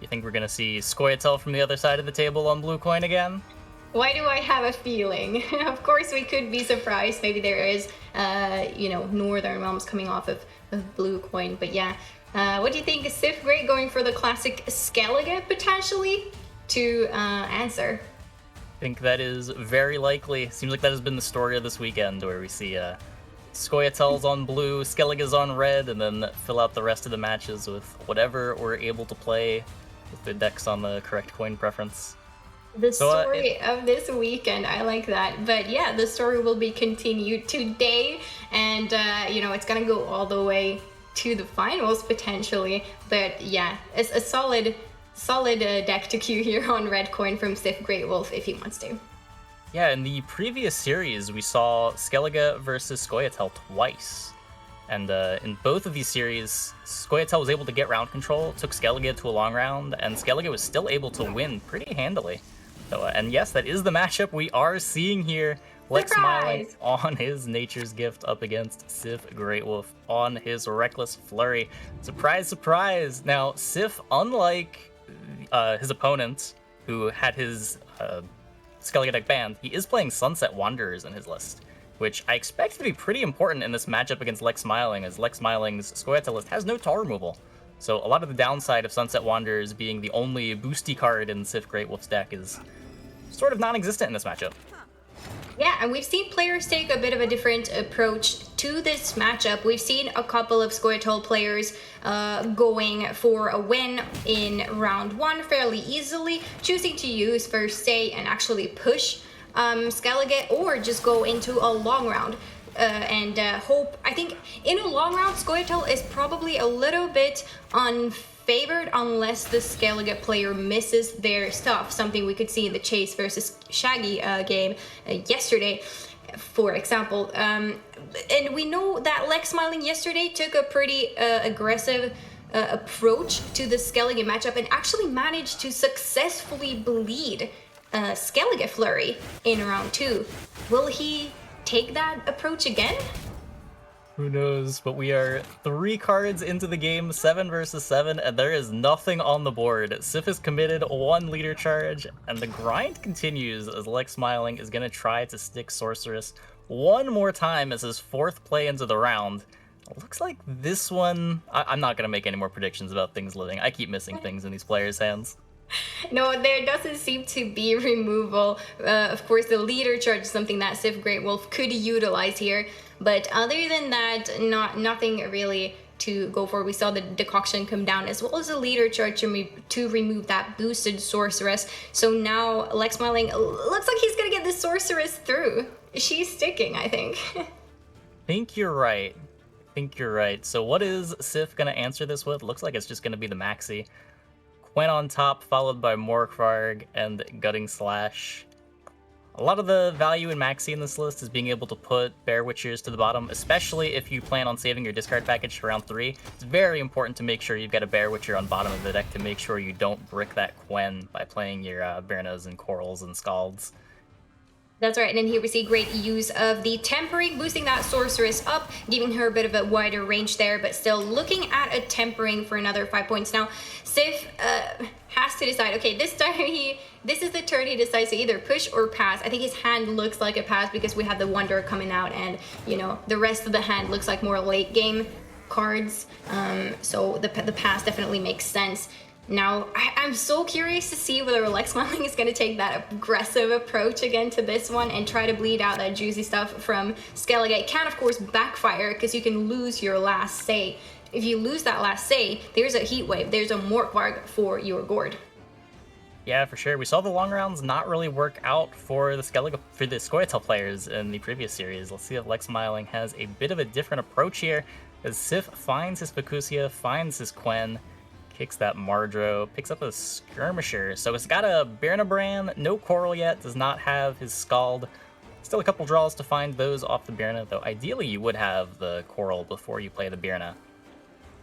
You think we're going to see Scoia'tael from the other side of the table on blue coin again? Why do I have a feeling? Of course, we could be surprised. Maybe there is, Northern Realms coming off of blue coin, but yeah. What do you think? Is Sif Great going for the classic Skellige potentially to answer? I think that is very likely. Seems like that has been the story of this weekend, where we see Scoia'tael's on blue, Skellige's on red, and then fill out the rest of the matches with whatever we're able to play with the decks on the correct coin preference. The story of this weekend, I like that. But yeah, the story will be continued today, and it's gonna go all the way to the finals potentially. But yeah, it's a solid deck to queue here on red coin from Sif Great Wolf if he wants to. Yeah, in the previous series we saw Skellige versus Scoia'tael twice, and in both of these series Scoia'tael was able to get round control, took Skellige to a long round, and Skellige was still able to win pretty handily. So and yes, that is the matchup we are seeing here. Lex Smilin on his Nature's Gift up against Sif Great Wolf on his Reckless Flurry. Surprise, surprise! Now, Sif, unlike his opponent, who had his Skellige deck banned, he is playing Sunset Wanderers in his list, which I expect to be pretty important in this matchup against Lex Smilin, as Lex Smilin's Scoia'tael list has no tar removal. So a lot of the downside of Sunset Wanderers being the only boosty card in Sif Great Wolf's deck is sort of non-existent in this matchup. Yeah, and we've seen players take a bit of a different approach to this matchup. We've seen a couple of Scoia'tael players going for a win in round 1 fairly easily, choosing to use First Say and actually push Skellige, or just go into a long round and hope. I think in a long round, Scoia'tael is probably a little bit unfavored unless the Skellige player misses their stuff, something we could see in the Chase versus Shaggy game yesterday, for example. And we know that Lex Smilin yesterday took a pretty aggressive approach to the Skellige matchup and actually managed to successfully bleed Skellige Flurry in round 2. Will he take that approach again? Who knows, but we are 3 cards into the game, 7 versus 7, and there is nothing on the board. Sif has committed 1 leader charge, and the grind continues as Lex Smilin is going to try to stick Sorceress one more time as his 4th play into the round. It looks like this one... I'm not going to make any more predictions about things living. I keep missing things in these players' hands. No, there doesn't seem to be removal. Of course, the leader charge is something that Sif Great Wolf could utilize here. But other than that, nothing really to go for. We saw the decoction come down, as well as the leader charge to remove that boosted sorceress. So now Lex Smilin looks like he's gonna get the sorceress through. She's sticking, I think. Think you're right. So what is Sif gonna answer this with? Looks like it's just gonna be the Maxi. Gwent on top, followed by Morkvarg and Gutting Slash. A lot of the value in Maxi in this list is being able to put Bear Witchers to the bottom, especially if you plan on saving your discard package for round 3. It's very important to make sure you've got a Bear Witcher on bottom of the deck to make sure you don't brick that Gwen by playing your Bernas and Corals and Scalds. That's right, and then here we see great use of the Tempering, boosting that Sorceress up, giving her a bit of a wider range there, but still looking at a Tempering for another 5 points. Now, Sif has to decide, okay, this is the turn he decides to either push or pass. I think his hand looks like a pass because we have the Wonder coming out, and, the rest of the hand looks like more late game cards, so the pass definitely makes sense. Now, I'm so curious to see whether Lex Smilin is going to take that aggressive approach again to this one and try to bleed out that juicy stuff from Skellige. It can, of course, backfire because you can lose your last say if you lose that last say, there's a heat wave, there's a Morkvarg for your gourd. Yeah, for sure. We saw the long rounds not really work out for the Scoia'tael players in the previous series. Let's see if Lex Smiling has a bit of a different approach here, as Sif finds his Fukusia, finds his Quen, kicks that Mardro, picks up a Skirmisher. So it's got a Birna, no Coral yet, does not have his Scald. Still a couple draws to find those off the Birna, though ideally you would have the Coral before you play the Birna.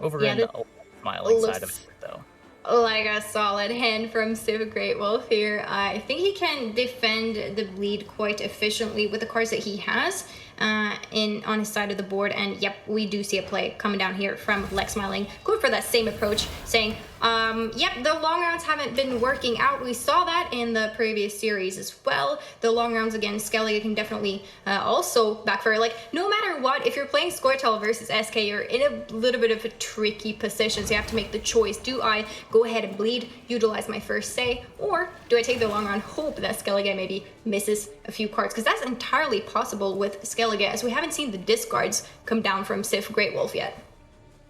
Over in the Smiling side of it, though. Like a solid hand from Sif Great Wolf here. I think he can defend the bleed quite efficiently with the cards that he has on his side of the board. And yep, we do see a play coming down here from Lex Smiling, going for that same approach, saying, yep, the long rounds haven't been working out. We saw that in the previous series as well. The long rounds against Skellige can definitely also backfire. Like, no matter what, if you're playing Scoia'tael versus SK, you're in a little bit of a tricky position. So you have to make the choice. Do I go ahead and bleed, utilize my first say, or do I take the long round, hope that Skellige maybe misses a few cards? Because that's entirely possible with Skellige, as we haven't seen the discards come down from Sif Great Wolf yet.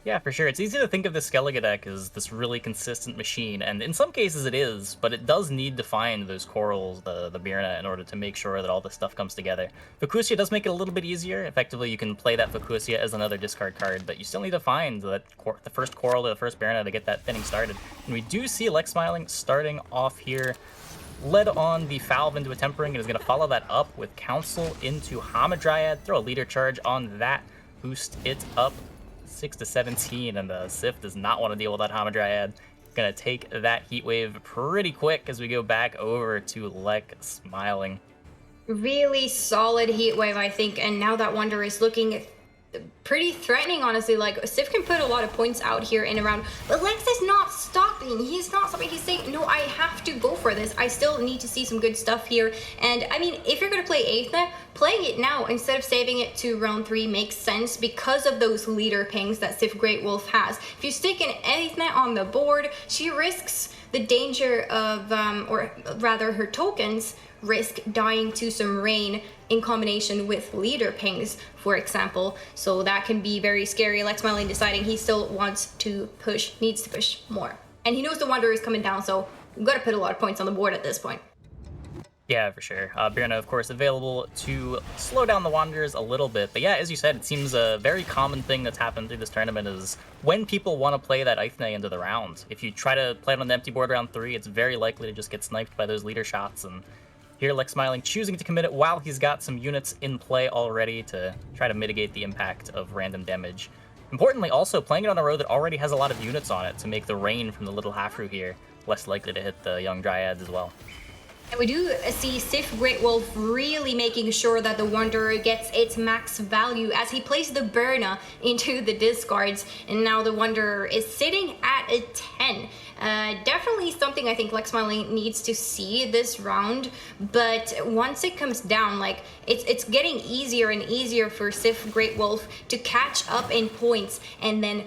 Yeah, for sure. It's easy to think of the Skellige deck as this really consistent machine, and in some cases it is, but it does need to find those corals, the Birna, in order to make sure that all this stuff comes together. Fukusia does make it a little bit easier. Effectively, you can play that Fukusia as another discard card, but you still need to find the first coral or the first Birna to get that thinning started. And we do see Lex Smiling starting off here, led on the Falve into a Tempering, and is going to follow that up with Council into Hamadryad, throw a leader charge on that, boost it up 6 to 17, and the Sif does not want to deal with that Hamadryad. Gonna take that heat wave pretty quick as we go back over to Lex Smiling. Really solid heat wave, I think, and now that Wonder is looking pretty threatening, honestly. Like, Sif can put a lot of points out here in a round, but Lex is not stopping. He's not stopping. He's saying, no, I have to go for this. I still need to see some good stuff here. And I mean, if you're gonna play Aethna, playing it now instead of saving it to round 3 makes sense because of those leader pings that Sif Great Wolf has. If you stick an Aethna on the board, she risks the danger of, or rather her tokens risk dying to some rain in combination with leader pings, for example. So that can be very scary. Lex Smiling deciding he still wants to push, needs to push more. And he knows the Wanderer is coming down, so we've got to put a lot of points on the board at this point. Yeah, for sure. Birna, of course, available to slow down the Wanderers a little bit. But yeah, as you said, it seems a very common thing that's happened through this tournament is when people want to play that Aethna into the round. If you try to play it on the empty board round 3, it's very likely to just get sniped by those leader shots. And here, Lex Smiling choosing to commit it while he's got some units in play already to try to mitigate the impact of random damage. Importantly, also playing it on a row that already has a lot of units on it to make the rain from the little Halfru here less likely to hit the young Dryads as well. And we do see Sif Great Wolf really making sure that the Wanderer gets its max value as he plays the Birna into the discards, and now the Wanderer is sitting at a 10. Definitely something I think Lex Smiling needs to see this round, but once it comes down, like, it's getting easier and easier for Sif Great Wolf to catch up in points, and then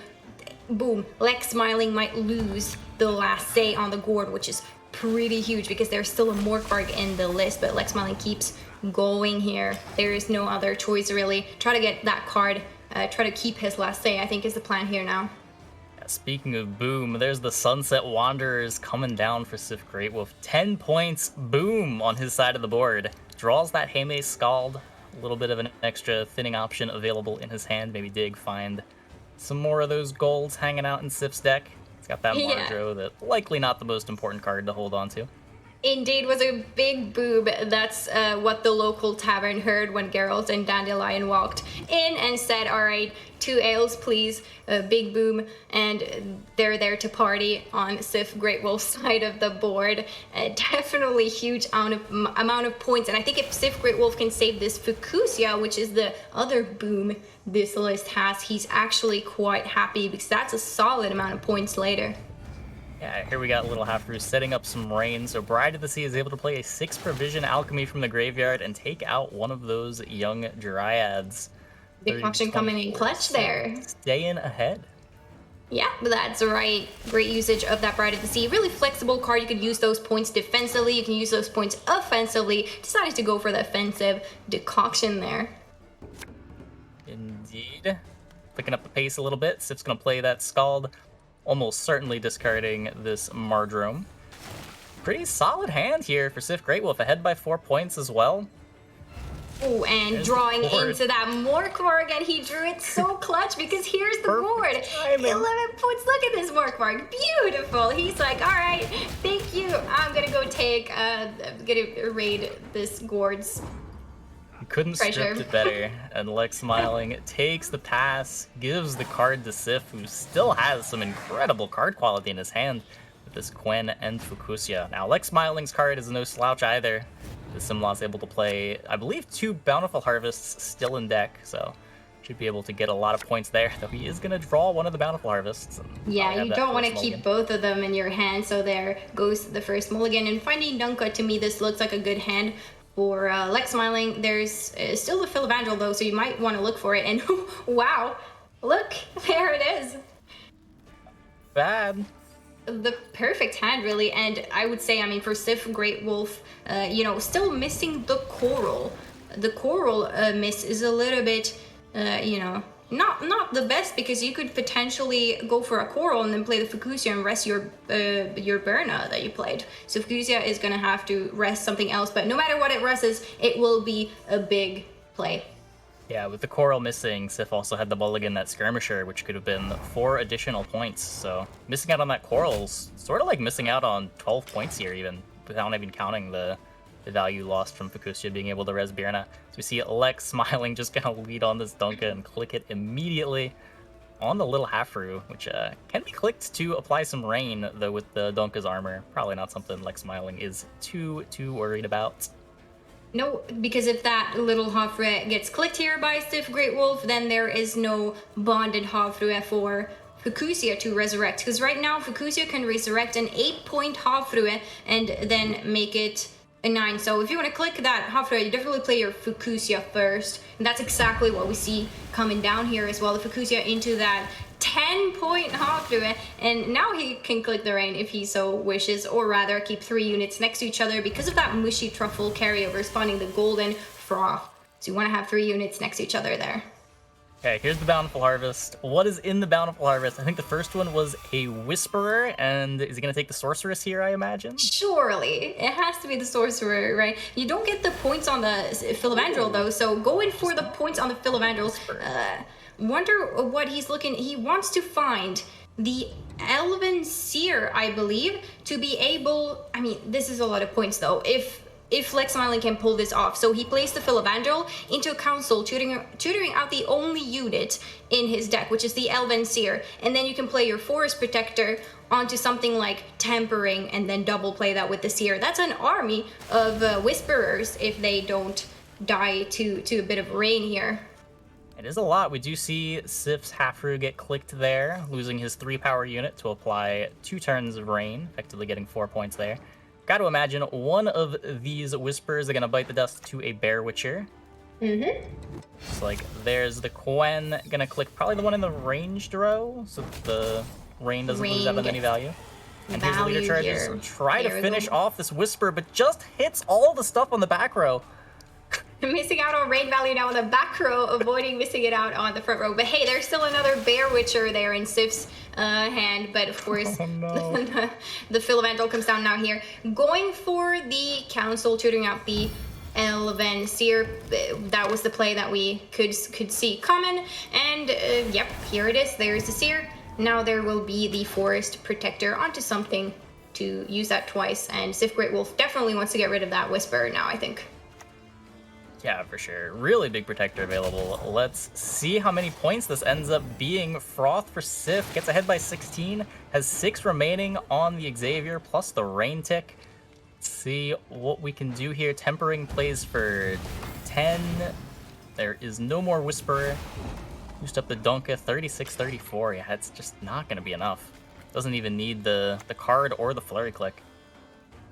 boom, Lex Smiling might lose the last say on the gourd, which is pretty huge because there's still a Morkvarg in the list, but Lex Smiling keeps going here. There is no other choice really. Try to get that card, try to keep his last say, I think is the plan here now. Yeah, speaking of boom, there's the Sunset Wanderers coming down for Sif Great Wolf. 10 points, boom, on his side of the board. Draws that Heymaze Scald, a little bit of an extra thinning option available in his hand. Maybe dig, find some more of those golds hanging out in Sif's deck. It's got that Mardro, that likely not the most important card to hold on to. Indeed, was a big boob. That's what the local tavern heard when Geralt and Dandelion walked in and said, all right, 2 ales please, big boom, and they're there to party on Sif Great Wolf's side of the board. Definitely huge amount of points, and I think if Sif Great Wolf can save this Fukusia, which is the other boom this list has, he's actually quite happy because that's a solid amount of points later. Yeah, here we got Little Halfru setting up some rain, so Bride of the Sea is able to play a 6 Provision Alchemy from the graveyard and take out one of those young Dryads. Decoction coming in clutch there. Staying ahead. Yeah, that's right. Great usage of that Bride of the Sea. Really flexible card. You could use those points defensively. You can use those points offensively. Decided to go for the offensive decoction there. Indeed. picking up the pace a little bit. Sif's going to play that Scald, almost certainly discarding this Mardrome. Pretty solid hand here for Sif Great Wolf, ahead by 4 points as well. Oh, and There's drawing the board. into that Morkvarg, and he drew it so clutch because here's the Perfect board. timing. 11 points. Look at this Morkvarg. Beautiful. He's like, all right, thank you. I'm going to go take, I'm going to raid this Gourds. Couldn't Treasure. script it better. And Lex Smiling takes the pass, gives the card to Sif, who still has some incredible card quality in his hand with this Gwen and Fukusia. Now, Lex Smiling's card is no slouch either. The Simla's able to play, I believe, 2 Bountiful Harvests still in deck, so should be able to get a lot of points there, though he is going to draw one of the Bountiful Harvests. Yeah, you don't want to keep mulligan. both of them in your hand, so there goes the first mulligan. And finding Dunka, to me, this looks like a good hand for Lex Smiling. There's still the Philivandrel, though, so you might want to look for it. And wow, look, there it is. Bad. The perfect hand, really. And I would say, I mean, for Sif Great Wolf, you know, still missing the Coral. The Coral miss is a little bit, you know, not the best, because you could potentially go for a Coral and then play the Fukusia and rest your Berna that you played. So Fukusia is gonna have to rest something else, but no matter what it rests, it will be a big play. Yeah, with the Coral missing, Sif also had the mulligan that Skirmisher, which could have been 4 additional points. So missing out on that Coral's sort of like missing out on 12 points here, even without even counting the value lost from Fukusia being able to res Birna. So we see Lex Smiling just gonna lead on this Dunka and click it immediately on the little Halfru, which can be clicked to apply some rain, though with the Dunka's armor, probably not something Lex Smiling is too worried about. No, because if that little Hofre gets clicked here by Sif Great Wolf, then there is no bonded Hofre for Fukusia to resurrect. Because right now, Fukusia can resurrect an 8-point Hofre and then make it a 9. So if you want to click that Hofre, you definitely play your Fukusia first. And that's exactly what we see coming down here as well. The Fukusia into that 10-point Hofre, and now he can click the rain if he so wishes, or rather keep 3 units next to each other because of that mushy truffle carryover spawning the golden froth. So you want to have 3 units next to each other there. Okay, here's the Bountiful Harvest. What is in the Bountiful Harvest? I think the first one was a Whisperer, and is he going to take the Sorceress here, I imagine? Surely, it has to be the Sorcerer, right? You don't get the points on the Philivandrel, though, so going for the points on the Philivandrel. Wonder what he's looking. He wants to find the Elven Seer, I believe, to be able. I mean, this is a lot of points, though. If Lex Smiling can pull this off. So he placed the Philivandrel into a council, tutoring out the only unit in his deck, which is the Elven Seer. And then you can play your Forest Protector onto something like Tempering and then double play that with the Seer. That's an army of Whisperers if they don't die to a bit of rain here. It is a lot. We do see Sif's Halfru get clicked there, losing his 3-power unit to apply 2 turns of rain, effectively getting 4 points there. Got to imagine one of these Whispers are going to bite the dust to a Bear Witcher. It's like there's the Gwen going to click probably the one in the ranged row, so that the rain doesn't lose out on any value. And here's the leader charges. Here. Try There to we finish go. off this Whisper, but just hits all the stuff on the back row. Missing out on rain value now on the back row, avoiding missing it out on the front row. But hey, there's still another Bear Witcher there in Sif's hand. But of course, the Philivandrel comes down now here. Going for the Council, tutoring out the Elven Seer. That was the play that we could see coming. And yep, here it is. There's the Seer. Now there will be the Forest Protector onto something to use that twice. And Sif Great Wolf definitely wants to get rid of that Whisper now, I think. Yeah, for sure. Really big protector available. Let's see how many points this ends up being. Froth for Sif gets ahead by 16, has 6 remaining on the Xavier, plus the Rain Tick. Let's see what we can do here. Tempering plays for 10. There is no more Whisperer. Boost up the Dunka, 36-34. Yeah, it's just not going to be enough. Doesn't even need the card or the Flurry Click.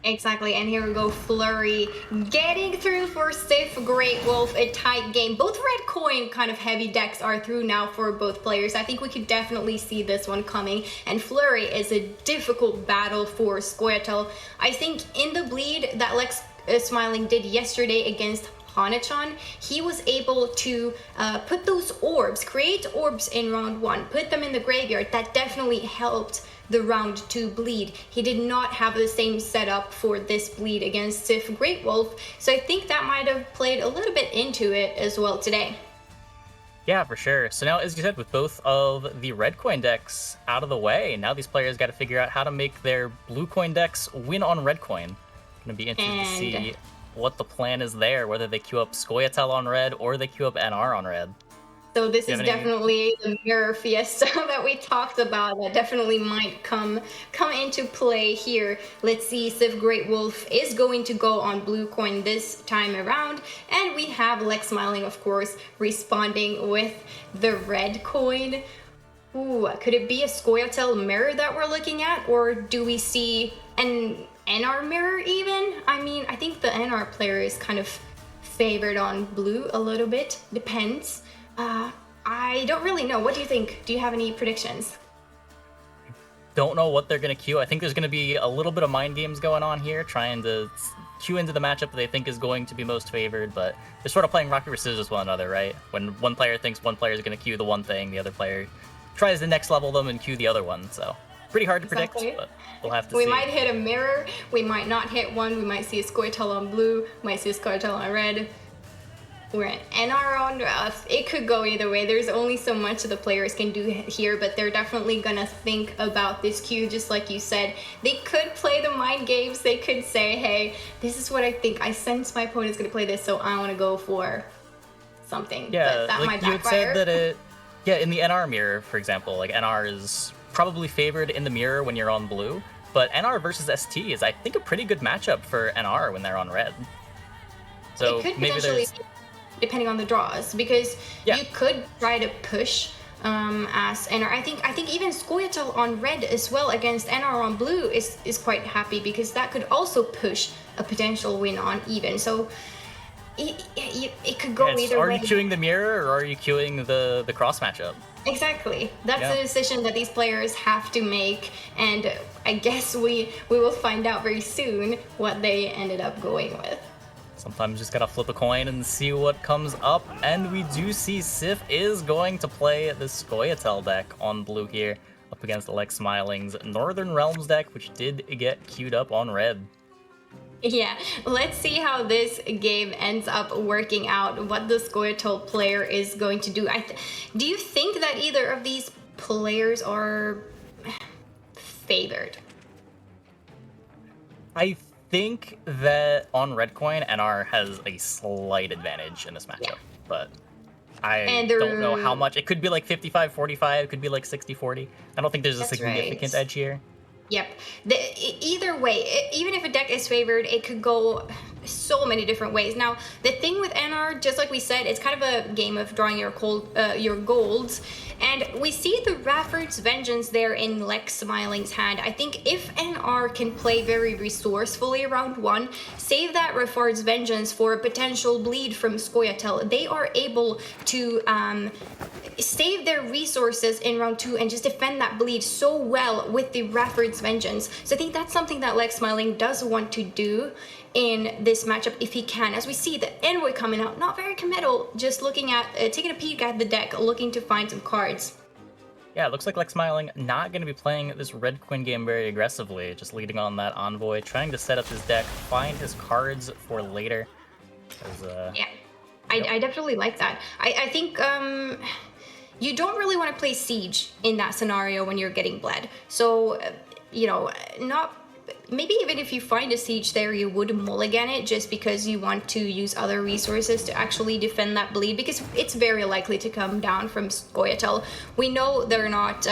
Exactly, and here we go, Flurry getting through for Sif Great Wolf, a tight game. Both red coin kind of heavy decks are through now for both players. I think we could definitely see this one coming, and Flurry is a difficult battle for Squirtle. I think in the bleed that Lex Smiling did yesterday against Hanachan, he was able to put those orbs, create orbs in round 1, put them in the graveyard. That definitely helped the round 2 bleed. He did not have the same setup for this bleed against Sif Great Wolf, so I think that might have played a little bit into it as well today. Yeah, for sure. So now, as you said, with both of the red coin decks out of the way, now these players got to figure out how to make their blue coin decks win on red coin. Gonna be interested to see what the plan is there, whether they queue up Scoia'tael on red or they queue up NR on red. So this is definitely the mirror fiesta that we talked about that definitely might come into play here. Let's see, Sif Great Wolf is going to go on blue coin this time around, and we have Lex Smiling, of course, responding with the red coin. Ooh, could it be a Scoia'tael mirror that we're looking at, or do we see an NR mirror even? I mean, I think the NR player is kind of favored on blue a little bit, depends. I don't really know. What do you think? Do you have any predictions? Don't know what they're going to queue. I think there's going to be a little bit of mind games going on here, trying to queue into the matchup that they think is going to be most favored, but they're sort of playing rock, paper, scissors with one another, right? When one player thinks one player is going to queue the one thing, the other player tries to next level them and queue the other one, so pretty hard to predict, but we'll have to see. We might hit a mirror, we might not hit one, we might see a Scoia'tael on blue, might see a Scoia'tael on red. We're an NR on it could go either way. There's only so much the players can do here, but they're definitely gonna think about this queue, just like you said. They could play the mind games. They could say, hey, this is what I think. I sense my opponent's gonna play this, so I wanna go for something. Yeah, but that like might you had backfire. said that yeah, in the NR mirror, for example, like NR is probably favored in the mirror when you're on blue, but NR versus ST is, I think, a pretty good matchup for NR when they're on red. So it could maybe potentially, there's, depending on the draws, because yeah, you could try to push as NR. I think even Scoia'tael on red as well against NR on blue is quite happy, because that could also push a potential win on even. So it could go either way. Are you queuing the mirror or are you queuing the cross matchup? Exactly. That's the decision that these players have to make, and I guess we will find out very soon what they ended up going with. Sometimes you just gotta flip a coin and see what comes up, and we do see Sif is going to play the Scoia'tael deck on blue here, up against Lex Smiling's Northern Realms deck, which did get queued up on red. Yeah, let's see how this game ends up working out, what the Scoia'tael player is going to do. Do you think that either of these players are favored? I think that on red coin, NR has a slight advantage in this matchup, but I don't know how much. It could be like 55-45, it could be like 60-40. I don't think there's a significant edge here. Yep. Either way, even if a deck is favored, it could go so many different ways. Now, the thing with NR, just like we said, it's kind of a game of drawing your golds. And we see the Rafford's Vengeance there in Lex Smiling's hand. I think if NR can play very resourcefully round 1, save that Rafford's Vengeance for a potential bleed from Scoia'tael, they are able to save their resources in round 2 and just defend that bleed so well with the Rafford's Vengeance. So I think that's something that Lex Smiling does want to do in this matchup if he can. As we see the Envoy coming out, not very committal, just looking at, taking a peek at the deck, looking to find some cards. Yeah, it looks like Lex Smiling not going to be playing this red coin game very aggressively, just leading on that Envoy, trying to set up his deck, find his cards for later. Yeah, I definitely like that. I think you don't really want to play Siege in that scenario when you're getting bled. So, you know, maybe even if you find a Siege there, you would mulligan it just because you want to use other resources to actually defend that bleed, because it's very likely to come down from Scoia'tael. We know they're not,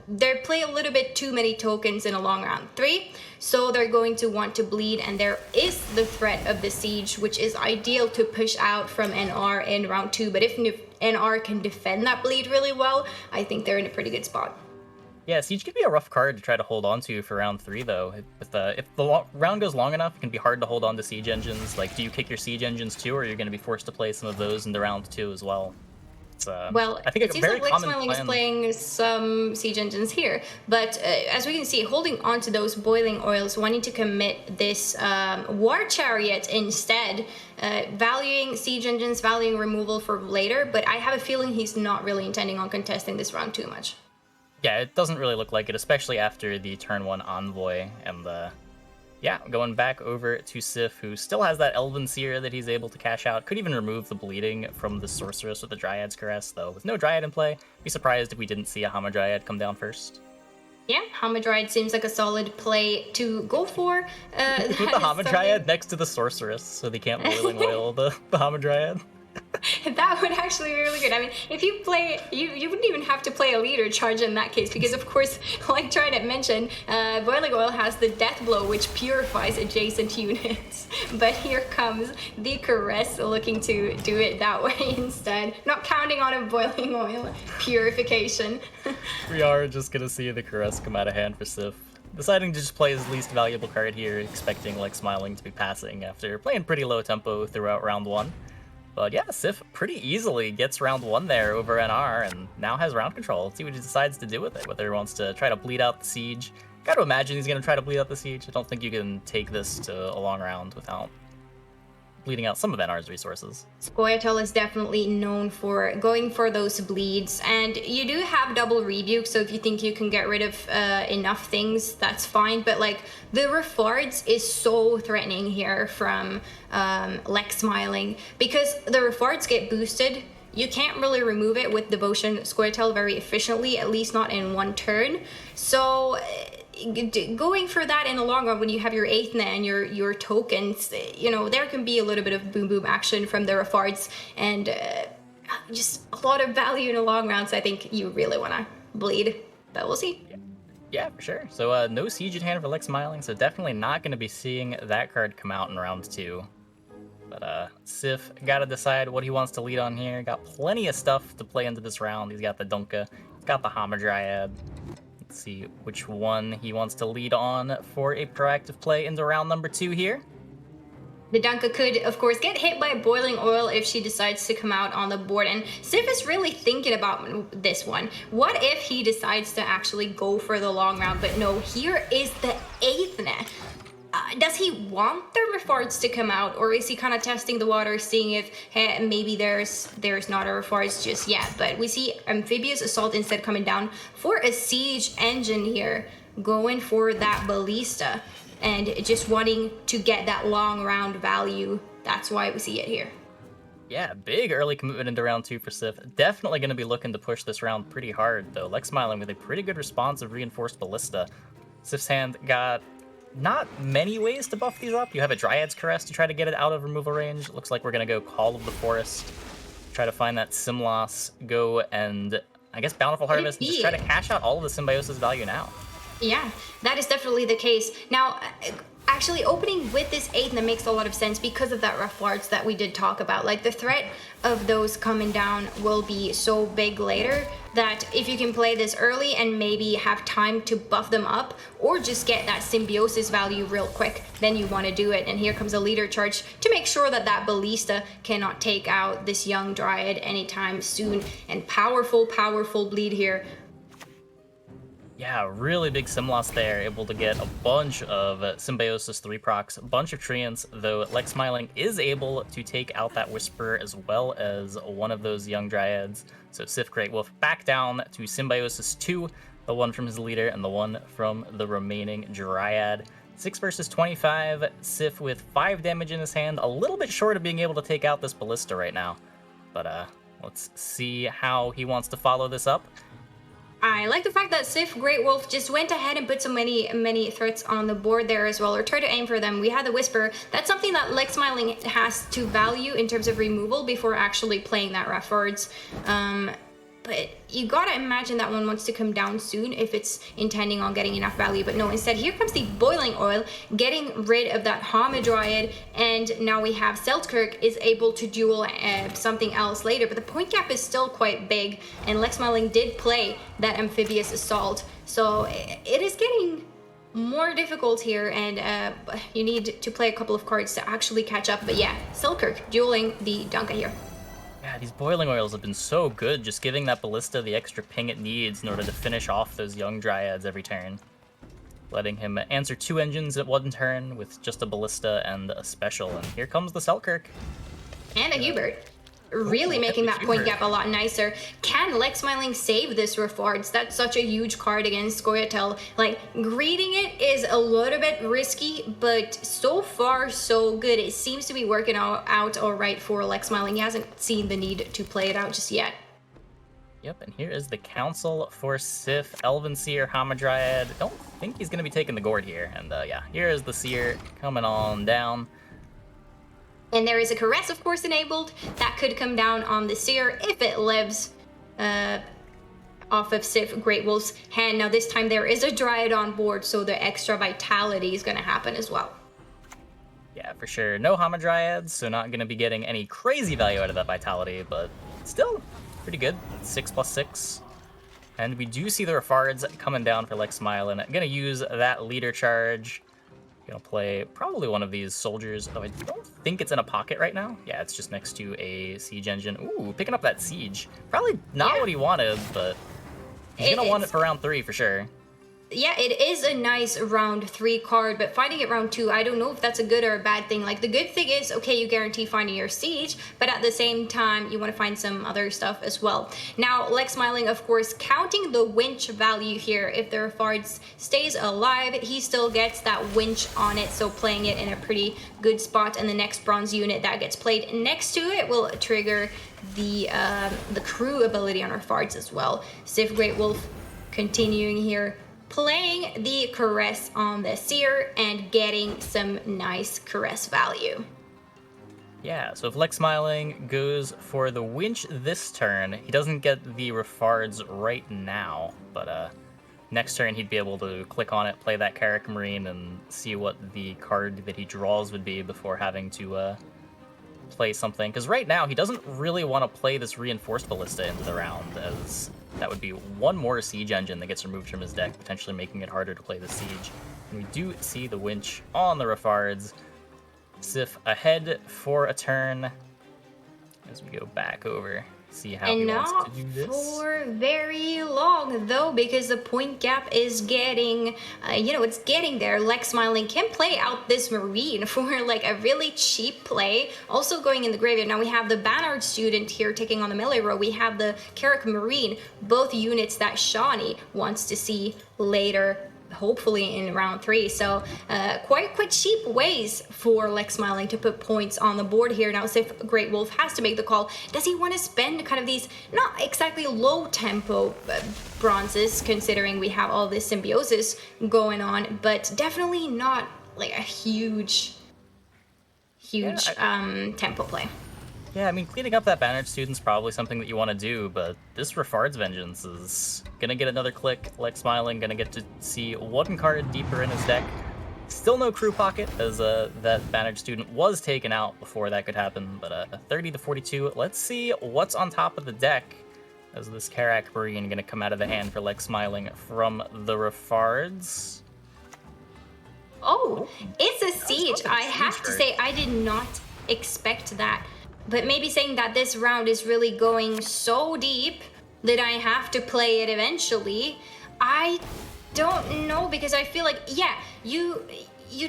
they play a little bit too many tokens in a long round 3, so they're going to want to bleed, and there is the threat of the Siege, which is ideal to push out from NR in round 2, but if NR can defend that bleed really well, I think they're in a pretty good spot. Yeah, Siege could be a rough card to try to hold on to for round 3, though. If the round goes long enough, it can be hard to hold on to Siege engines. Like, do you kick your Siege engines too, or are you going to be forced to play some of those in the round 2 as well? It's, Well, I think it a seems very like common Lexmiling is plan. playing some siege engines here, but as we can see, holding on to those boiling oils, wanting to commit this war chariot instead, valuing siege engines, valuing removal for later, but I have a feeling he's not really intending on contesting this round too much. Yeah, it doesn't really look like it, especially after the turn 1 envoy and yeah, going back over to Sif, who still has that Elven Seer that he's able to cash out. Could even remove the bleeding from the Sorceress with the Dryad's Caress, though. With no Dryad in play, be surprised if we didn't see a Hamadryad come down first. Yeah, Hamadryad seems like a solid play to go for. Put the Hamadryad next to the Sorceress, so they can't boiling oil the Hamadryad. That would actually be really good. I mean, if you play, you wouldn't even have to play a leader charge in that case, because of course, like Trident mentioned, Boiling Oil has the Death Blow, which purifies adjacent units. But here comes the Caress looking to do it that way instead, not counting on a Boiling Oil purification. We are just gonna see the Caress come out of hand for Sif. Deciding to just play his least valuable card here, expecting Lexmiling to be passing after playing pretty low tempo throughout round 1. But yeah, Sif pretty easily gets round 1 there over NR and now has round control. Let's see what he decides to do with it, whether he wants to try to bleed out the siege. Gotta imagine he's gonna try to bleed out the siege. I don't think you can take this to a long round without bleeding out some of NR's resources. Scoia'tael is definitely known for going for those bleeds, and you do have double rebuke, so if you think you can get rid of enough things, that's fine, but like the Refards is so threatening here from Lexmiling, because the Refards get boosted. You can't really remove it with Devotion Scoia'tael very efficiently, at least not in one turn. So going for that in the long run, when you have your Aethna and your tokens, you know, there can be a little bit of boom boom action from the Refards, and just a lot of value in the long round. So I think you really want to bleed, but we'll see. Yeah, for sure. So no siege at hand for Lexmiling, so definitely not going to be seeing that card come out in round 2. But Sif got to decide what he wants to lead on here. Got plenty of stuff to play into this round. He's got the Dunka, he's got the Hamadryad. Let's see which one he wants to lead on for a proactive play into round number 2 here. The Dunka could, of course, get hit by Boiling Oil if she decides to come out on the board, and Sif is really thinking about this one. What if he decides to actually go for the long round? But no, here is the Aethna. Does he want the Refards to come out, or is he kind of testing the water, seeing if maybe there's not a Refards just yet? But we see Amphibious Assault instead coming down for a Siege Engine here, going for that Ballista, and just wanting to get that long round value. That's why we see it here. Yeah, big early commitment into round 2 for Sif. Definitely going to be looking to push this round pretty hard, though. Lexmiling with a pretty good response of Reinforced Ballista. Sif's hand got not many ways to buff these up. You have a Dryad's Caress to try to get it out of removal range. Looks like we're going to go Call of the Forest, try to find that Simloss, go and, I guess, Bountiful Harvest, and just try to cash out all of the Symbiosis value now. Yeah, that is definitely the case. Now, actually opening with this Aethna makes a lot of sense because of that Refards that we did talk about. Like, the threat of those coming down will be so big later that if you can play this early and maybe have time to buff them up, or just get that Symbiosis value real quick, then you want to do it. And here comes a leader charge to make sure that that Ballista cannot take out this young Dryad anytime soon. And powerful bleed here. Yeah, really big Simloss there, able to get a bunch of Symbiosis 3 procs, a bunch of Treants, though Lexmiling is able to take out that Whisperer as well as one of those young Dryads. So Sif Great Wolf back down to Symbiosis 2, the one from his leader and the one from the remaining Dryad. 6 versus 25, Sif with 5 damage in his hand, a little bit short of being able to take out this Ballista right now. But let's see how he wants to follow this up. I like the fact that Sif Great Wolf just went ahead and put so many threats on the board there as well, or tried to aim for them. We had the Whisper. That's something that Lexmiling has to value in terms of removal before actually playing that Refards. But you gotta imagine that one wants to come down soon if it's intending on getting enough value. But no, instead, here comes the Boiling Oil, getting rid of that Hamadryad, and now we have Seltkirk is able to duel something else later. But the point gap is still quite big, and Lexmiling did play that Amphibious Assault. So it is getting more difficult here, and you need to play a couple of cards to actually catch up. But yeah, Seltkirk dueling the Dunka here. Yeah, Yeah, these boiling oils have been so good, just giving that ballista the extra ping it needs in order to finish off those young dryads every turn. Letting him answer 2 engines at 1 turn with just a ballista and a special. And here comes the Selkirk. And a Hubert. Really making that point gap a lot nicer. Can Lex Smiling save this Refards? That's such a huge card against Scoia'tael. Like, greeting it is a little bit risky, but so far so good. It seems to be working out all right for Lex Smiling. He hasn't seen the need to play it out just yet. Yep, and here is the Council for Sif, Elven Seer, Hamadryad. Don't think he's going to be taking the Gourd here. And yeah, here is the Seer coming on down. And there is a Caress, of course, enabled. That could come down on the Seer if it lives off of Sif Great Wolf's hand. Now this time there is a Dryad on board, so the extra Vitality is going to happen as well. Yeah, for sure. No Hamadryads, so not going to be getting any crazy value out of that Vitality, but still pretty good. 6+6. And we do see the Refards coming down for Lex Smiling. I'm going to use that leader charge. Gonna play probably one of these soldiers. Oh, I don't think it's in a pocket right now. Yeah, it's just next to a siege engine. Ooh, picking up that siege. Probably not what he wanted, but he's gonna want it for round 3 for sure. Yeah, it is a nice round 3 card, but finding it round 2, I don't know if that's a good or a bad thing. Like, the good thing is, okay, you guarantee finding your siege, but at the same time, you want to find some other stuff as well. Now, Lex Smiling, of course, counting the winch value here. If the Refards stays alive, he still gets that winch on it, so playing it in a pretty good spot, and the next bronze unit that gets played next to it will trigger the crew ability on Refards as well. Sif Great Wolf continuing here, playing the Caress on the Seer and getting some nice Caress value. Yeah, so if Lex Smiling goes for the winch this turn, he doesn't get the Refards right now, but next turn he'd be able to click on it, play that Carrack Marine, and see what the card that he draws would be before having to play something. Because right now he doesn't really want to play this Reinforced Ballista into the round, as that would be one more siege engine that gets removed from his deck, potentially making it harder to play the siege. And we do see the winch on the Refards. Sif ahead for a turn as we go back over. See how he wants to do this. And not for very long, though, because the point gap is getting, it's getting there. Lex Smiling can play out this Marine for, like, a really cheap play. Also going in the graveyard. Now we have the Bannard Student here taking on the melee row. We have the Carrack Marine, both units that Shawnee wants to see later, hopefully in round 3. So quite cheap ways for Lex Smiling to put points on the board here. Now Sif Great Wolf has to make the call. Does he want to spend kind of these not exactly low tempo bronzes, considering we have all this symbiosis going on, but definitely not like a huge tempo play. Yeah, I mean, cleaning up that Bannered Student's probably something that you want to do, but this Refards Vengeance is gonna get another click. Lex Smiling gonna get to see one card deeper in his deck. Still no crew pocket, as that Bannered Student was taken out before that could happen, but a 30 to 42. Let's see what's on top of the deck, as this Carrack Marine gonna come out of the hand for Lex Smiling from the Refards. Oh, it's a siege. I have to say, I did not expect that. But maybe saying that this round is really going so deep that I have to play it eventually. I don't know, because I feel like, yeah, you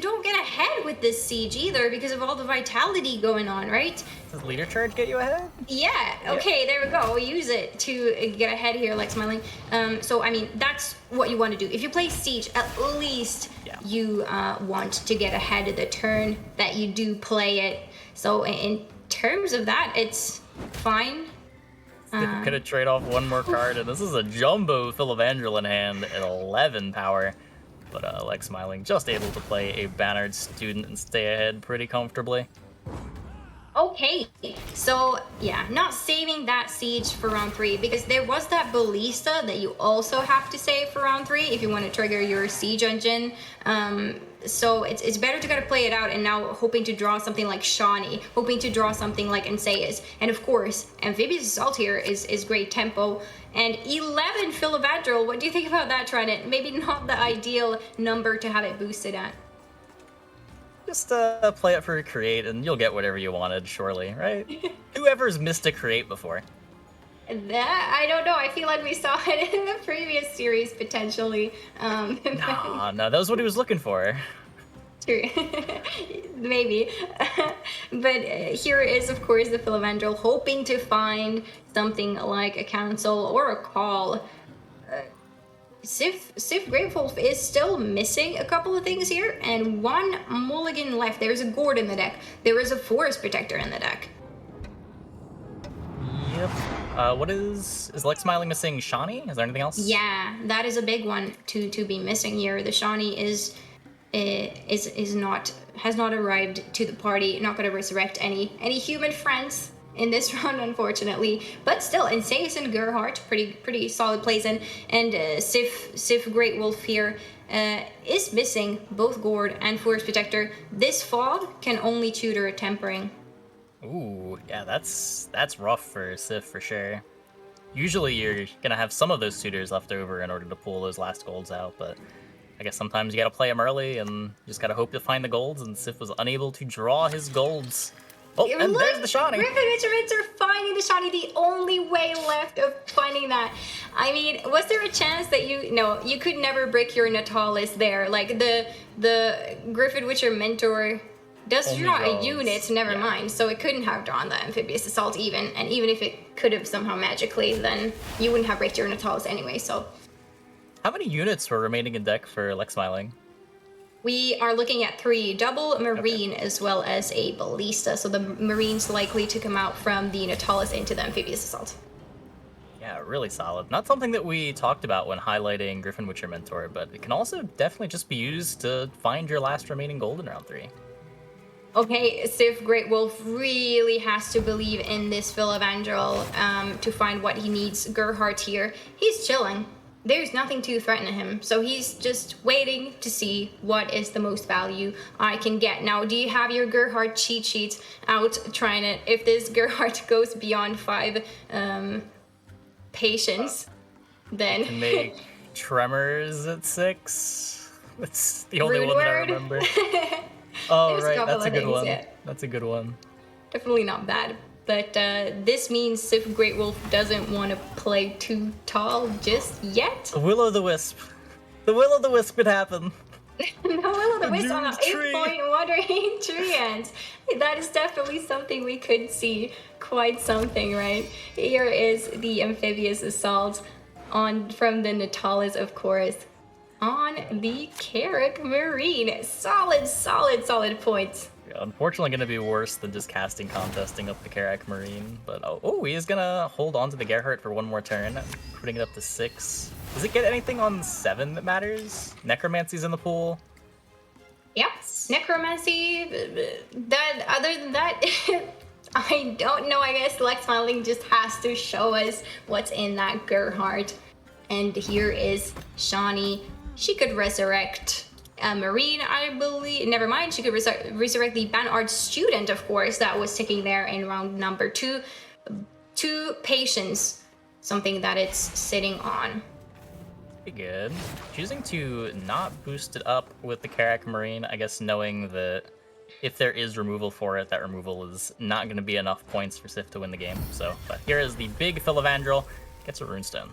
don't get ahead with this siege either because of all the vitality going on, right? Does leader charge get you ahead? Yeah, okay, there we go. We'll use it to get ahead here, Lex Smiling. So, I mean, that's what you want to do. If you play siege, at least you want to get ahead of the turn that you do play it. So, in terms of that, it's fine. Gonna trade off one more card, and this is a jumbo Philovandrel in hand at 11 power. But Lex Smiling just able to play a Bannered Student and stay ahead pretty comfortably. Okay, so yeah, not saving that siege for round 3, because there was that Ballista that you also have to save for round 3 if you want to trigger your siege engine. So it's better to kind of play it out, and now hoping to draw something like Shawnee, hoping to draw something like Ensayas. And of course, Amphibious Assault here is great tempo. And 11 Philovandrel, what do you think about that, Trident? Maybe not the ideal number to have it boosted at. Just play it for a create, and you'll get whatever you wanted, surely, right? Whoever's missed a create before. That, I don't know. I feel like we saw it in the previous series, potentially. No, that was what he was looking for. True. Maybe. But here is, of course, the Philavandrel hoping to find something like a council or a call. Sif Greatwolf is still missing a couple of things here, and one mulligan left. There's a Gourd in the deck. There is a Forest Protector in the deck. Yep. What is Lex Smiling missing? Shani? Is there anything else? Yeah, that is a big one to be missing here. The Shani has not arrived to the party. Not going to resurrect any human friends in this round, unfortunately. But still, Inseus and Gerhardt, pretty solid plays, and Sif Greatwolf here is missing both Gourd and Forest Protector. This fog can only tutor Tempering. Ooh, yeah, that's rough for Sif for sure. Usually you're gonna have some of those tutors left over in order to pull those last golds out, but I guess sometimes you gotta play them early and you just gotta hope to find the golds, and Sif was unable to draw his golds. Oh, and Look, there's the Shani! Griffin Richards are finding the Shani, the only way left of finding that. I mean, was there a chance that you could never break your Natalis there? Like, the Griffin Witcher mentor does Only draw draws. a unit, never mind, so it couldn't have drawn the Amphibious Assault even, and even if it could have somehow magically, then you wouldn't have breaked your Natalis anyway, so. How many units were remaining in deck for Lex Smiling? We are looking at 3 double Marine as well as a Ballista, so the Marine's likely to come out from the Natalis into the Amphibious Assault. Yeah, really solid. Not something that we talked about when highlighting Griffin Witcher Mentor, but it can also definitely just be used to find your last remaining gold in round 3. Okay, Sif Greatwolf really has to believe in this Philavandrel to find what he needs. Gerhardt here, he's chilling. There's nothing to threaten him, so he's just waiting to see what is the most value I can get. Now, do you have your Gerhardt cheat sheets out trying it? If this Gerhardt goes beyond 5 patience, then... Can make Tremors at 6. That's the only Rude one that I word. remember. Oh, There's a right, couple that's a of good things, one. yeah. That's a good one. Definitely not bad. But this means Sif Greatwolf doesn't want to play too tall just yet. The Will-O-the-Wisp. The Will-O-the-Wisp could happen. The Will-O-the-Wisp on an doomed tree. 8-point Wandering Tree Ant. That is definitely something we could see. Quite something, right? Here is the Amphibious Assault from the Natalis, of course, on the Carrack Marine. Solid points. Yeah, unfortunately going to be worse than just casting contesting up the Carrack Marine, but he is going to hold on to the Gerhardt for one more turn, putting it up to 6. Does it get anything on 7 that matters? Necromancy's in the pool. Yep, Necromancy, other than that, I don't know, I guess Lex Smiling just has to show us what's in that Gerhardt. And here is Shani. She could resurrect a Marine, I believe. Never mind, she could resurrect the Banard student, of course, that was ticking there in round number 2. 2 patience, something that it's sitting on. Pretty good. Choosing to not boost it up with the Carrack Marine, I guess knowing that if there is removal for it, that removal is not going to be enough points for Sif to win the game. So, but here is the big Philavandrel. Gets a Runestone.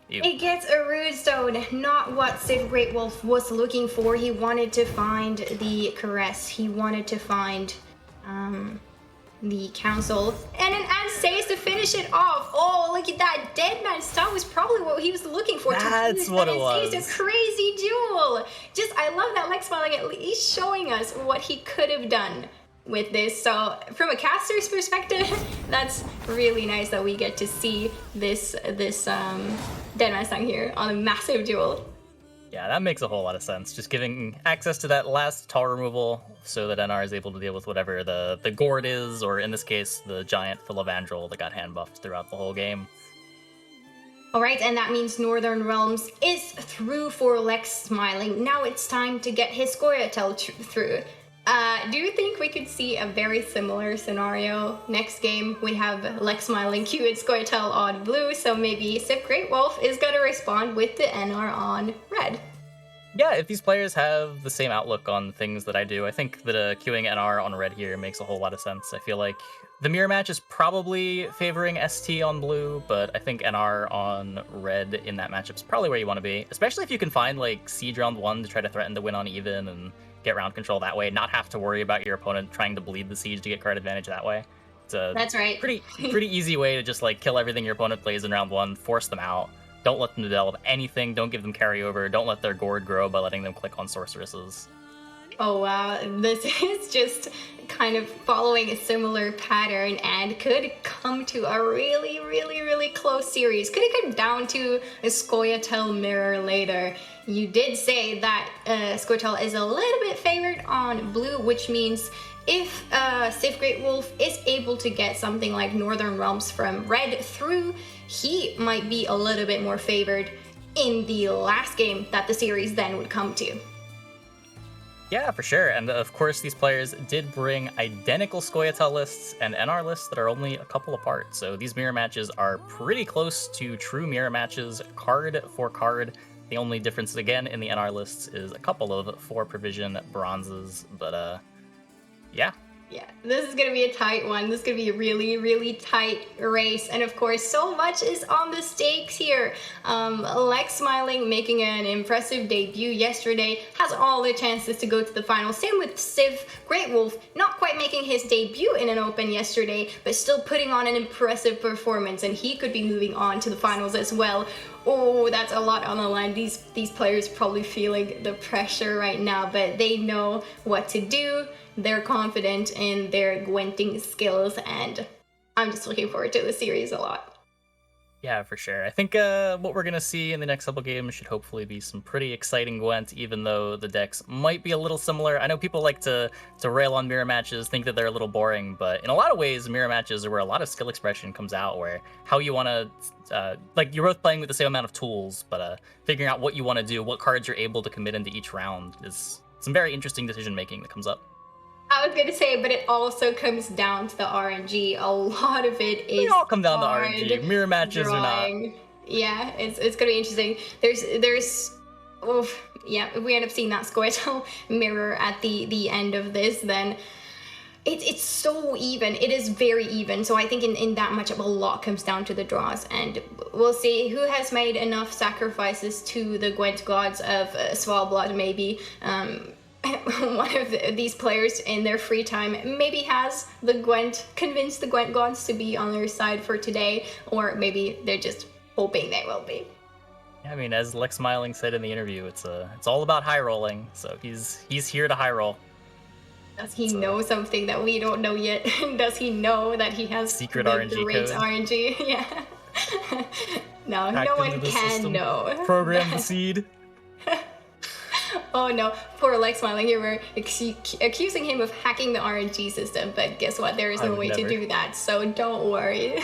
Ew. It gets a Runestone, not what Sif Greatwolf was looking for. He wanted to find the Caress. He wanted to find the Council. And an Anseis to finish it off. Oh, look at that. Dead Man's Tongue was probably what he was looking for. That's what it was. It's a crazy duel. I love that Lex Smiling at least showing us what he could have done with this. So from a caster's perspective, that's really nice that we get to see this Dead Man's Tongue here on a massive duel. Yeah, that makes a whole lot of sense. Just giving access to that last tar removal so that NR is able to deal with whatever the Gourd is, or in this case, the giant Philavandrel that got hand buffed throughout the whole game. Alright, and that means Northern Realms is through for Lex Smiling. Now it's time to get his Scoia'tael through. Do you think we could see a very similar scenario next game? We have Lex Smiling Q and Scoia'tael on blue, so maybe Sif Greatwolf is gonna respond with the NR on red. Yeah, if these players have the same outlook on things that I do, I think that queuing NR on red here makes a whole lot of sense. I feel like the mirror match is probably favoring ST on blue, but I think NR on red in that matchup is probably where you want to be, especially if you can find like siege round 1 to try to threaten to win on even and get round control that way, not have to worry about your opponent trying to bleed the siege to get card advantage that way. It's a That's right. pretty easy way to just like kill everything your opponent plays in round 1, force them out. Don't let them develop anything. Don't give them carryover. Don't let their gourd grow by letting them click on sorceresses. Oh wow, this is just kind of following a similar pattern and could come to a really close series. Could it come down to a Scoia'tael mirror later? You did say that Scoia'tael is a little bit favored on blue, which means if Sif Great Wolf is able to get something like Northern Realms from red through, he might be a little bit more favored in the last game that the series then would come to. Yeah, for sure. And of course, these players did bring identical Scoia'tael lists and NR lists that are only a couple apart. So these mirror matches are pretty close to true mirror matches, card for card. The only difference, again, in the NR lists is a couple of 4 provision bronzes. But, yeah. Yeah, this is going to be a tight one. This is going to be a really tight race. And of course, so much is on the stakes here. Lex Smiling making an impressive debut yesterday, has all the chances to go to the final. Same with Sif Great Wolf, not quite making his debut in an open yesterday, but still putting on an impressive performance. And he could be moving on to the finals as well. Oh, that's a lot on the line. These players probably feeling the pressure right now, but they know what to do. They're confident in their Gwenting skills, and I'm just looking forward to the series a lot. Yeah, for sure. I think what we're going to see in the next couple games should hopefully be some pretty exciting Gwent, even though the decks might be a little similar. I know people like to rail on mirror matches, think that they're a little boring, but in a lot of ways, mirror matches are where a lot of skill expression comes out, where how you want to, like, you're both playing with the same amount of tools, but figuring out what you want to do, what cards you're able to commit into each round is some very interesting decision-making that comes up. I was going to say, but it also comes down to the RNG. A lot of it is. They all come down to RNG. Mirror matches drawing. Or not. Yeah, it's going to be interesting. There's, yeah, if we end up seeing that Scoia'tael mirror at the end of this, then it's so even. It is very even. So I think in that matchup, a lot comes down to the draws, and we'll see who has made enough sacrifices to the Gwent gods of Svalbard, maybe. One of these players in their free time maybe has convinced the Gwent gods to be on their side for today, or maybe they're just hoping they will be. I mean, as Lex Smiling said in the interview, it's all about high rolling. So he's here to high roll. Does he know something that we don't know yet? Does he know that he has secret RNG great code? RNG? Yeah. No, Hacked no one into the can system. know. Program the seed. Oh no, poor Lex Smiling here. We're accusing him of hacking the RNG system, but guess what? There is no way to do that, so don't worry.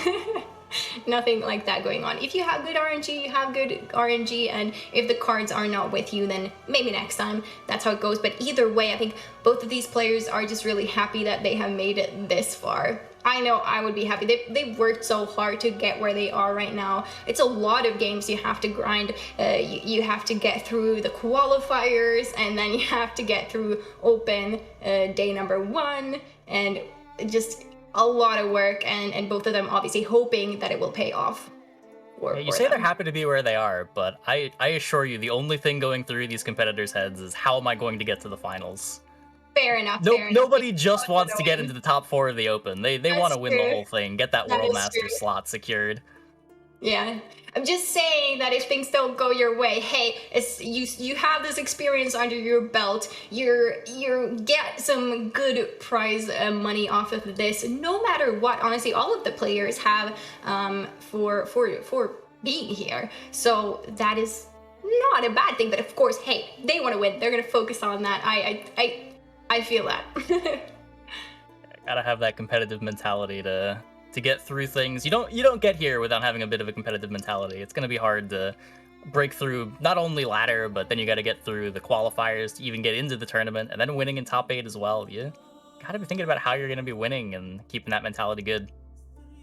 Nothing like that going on. If you have good RNG, you have good RNG, and if the cards are not with you, then maybe next time. That's how it goes. But either way, I think both of these players are just really happy that they have made it this far. I know I would be happy. They've worked so hard to get where they are right now. It's a lot of games you have to grind. You have to get through the qualifiers, and then you have to get through open day number 1, and just a lot of work, and both of them obviously hoping that it will pay off. Yeah, you say they're happy to be where they are, but I assure you the only thing going through these competitors' heads is how am I going to get to the finals? Fair enough. Nobody just wants to get into the top 4 of the Open. They want to win the whole thing, get that World Master slot secured. Yeah, I'm just saying that if things don't go your way, hey, you have this experience under your belt. You get some good prize money off of this. No matter what, honestly, all of the players have for being here. So that is not a bad thing. But of course, hey, they want to win. They're gonna focus on that. I feel that. Gotta have that competitive mentality to get through things. You don't get here without having a bit of a competitive mentality. It's gonna be hard to break through not only ladder, but then you gotta get through the qualifiers to even get into the tournament, and then winning in top 8 as well. You gotta be thinking about how you're gonna be winning and keeping that mentality good.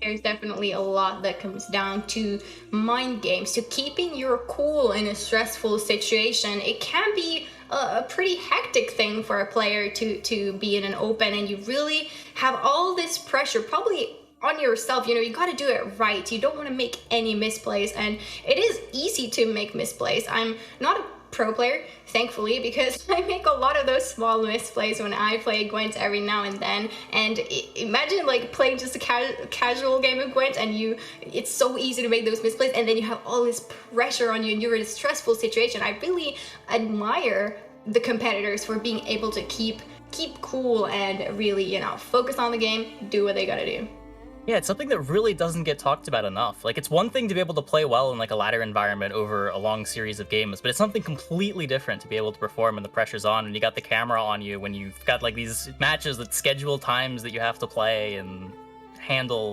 There's definitely a lot that comes down to mind games, to keeping your cool in a stressful situation. It can be a pretty hectic thing for a player to be in an open, and you really have all this pressure, probably on yourself. You got to do it right. You don't want to make any misplays, and it is easy to make misplays. I'm not a pro player, thankfully, because I make a lot of those small misplays when I play Gwent every now and then. And imagine like playing just a casual game of Gwent, and it's so easy to make those misplays, and then you have all this pressure on you, and you're in a stressful situation. I really admire the competitors for being able to keep cool and really, focus on the game, do what they gotta do. Yeah, it's something that really doesn't get talked about enough. Like, it's one thing to be able to play well in like a ladder environment over a long series of games, but it's something completely different to be able to perform when the pressure's on and you got the camera on you, when you've got like these matches that schedule times that you have to play and handle,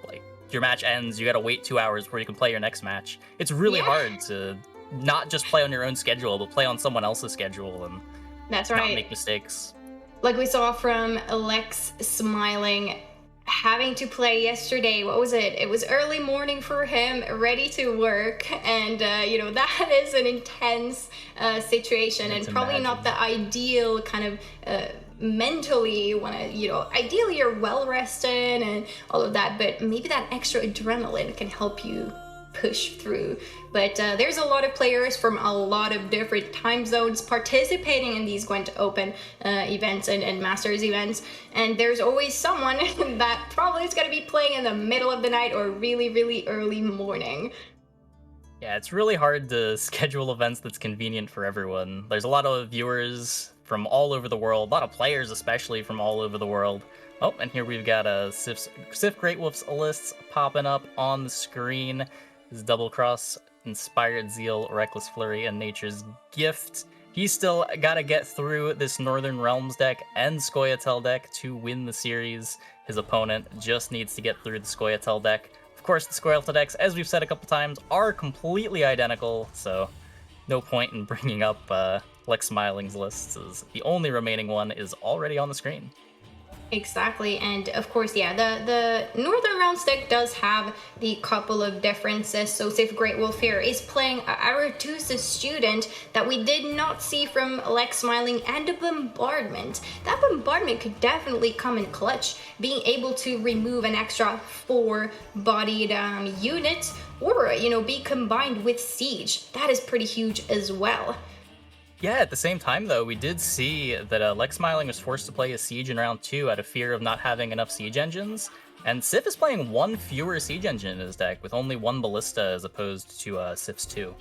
like your match ends, you gotta wait 2 hours before you can play your next match. It's really hard to not just play on your own schedule, but play on someone else's schedule and That's not right. make mistakes. Like we saw from Alex Smiling, having to play yesterday. What was it? It was early morning for him, ready to work, and that is an intense situation, and probably not the ideal kind of mentally. You want to, ideally you're well rested and all of that, but maybe that extra adrenaline can help you push through. But there's a lot of players from a lot of different time zones participating in these Gwent Open events and Masters events, and there's always someone that probably is going to be playing in the middle of the night or really, really early morning. Yeah, it's really hard to schedule events that's convenient for everyone. There's a lot of viewers from all over the world, a lot of players especially from all over the world. Oh, and here we've got Sif Great Wolf's lists popping up on the screen. His Double Cross, Inspired Zeal, Reckless Flurry, and Nature's Gift. He's still got to get through this Northern Realms deck and Scoia'tael deck to win the series. His opponent just needs to get through the Scoia'tael deck. Of course, the Scoia'tael decks, as we've said a couple times, are completely identical, so no point in bringing up Lex Smiling's lists, as the only remaining one is already on the screen. Exactly, and of course, the Northern Realms deck does have the couple of differences. So Sif Great Wolf here is playing Aretusa's Student that we did not see from Lex Smiling, and a Bombardment. That Bombardment could definitely come in clutch, being able to remove an extra 4-bodied unit, or be combined with Siege. That is pretty huge as well. Yeah, at the same time, though, we did see that Lex Smiling was forced to play a Siege in round 2 out of fear of not having enough Siege engines, and Sif is playing 1 fewer Siege engine in his deck, with only 1 Ballista as opposed to Sif's 2.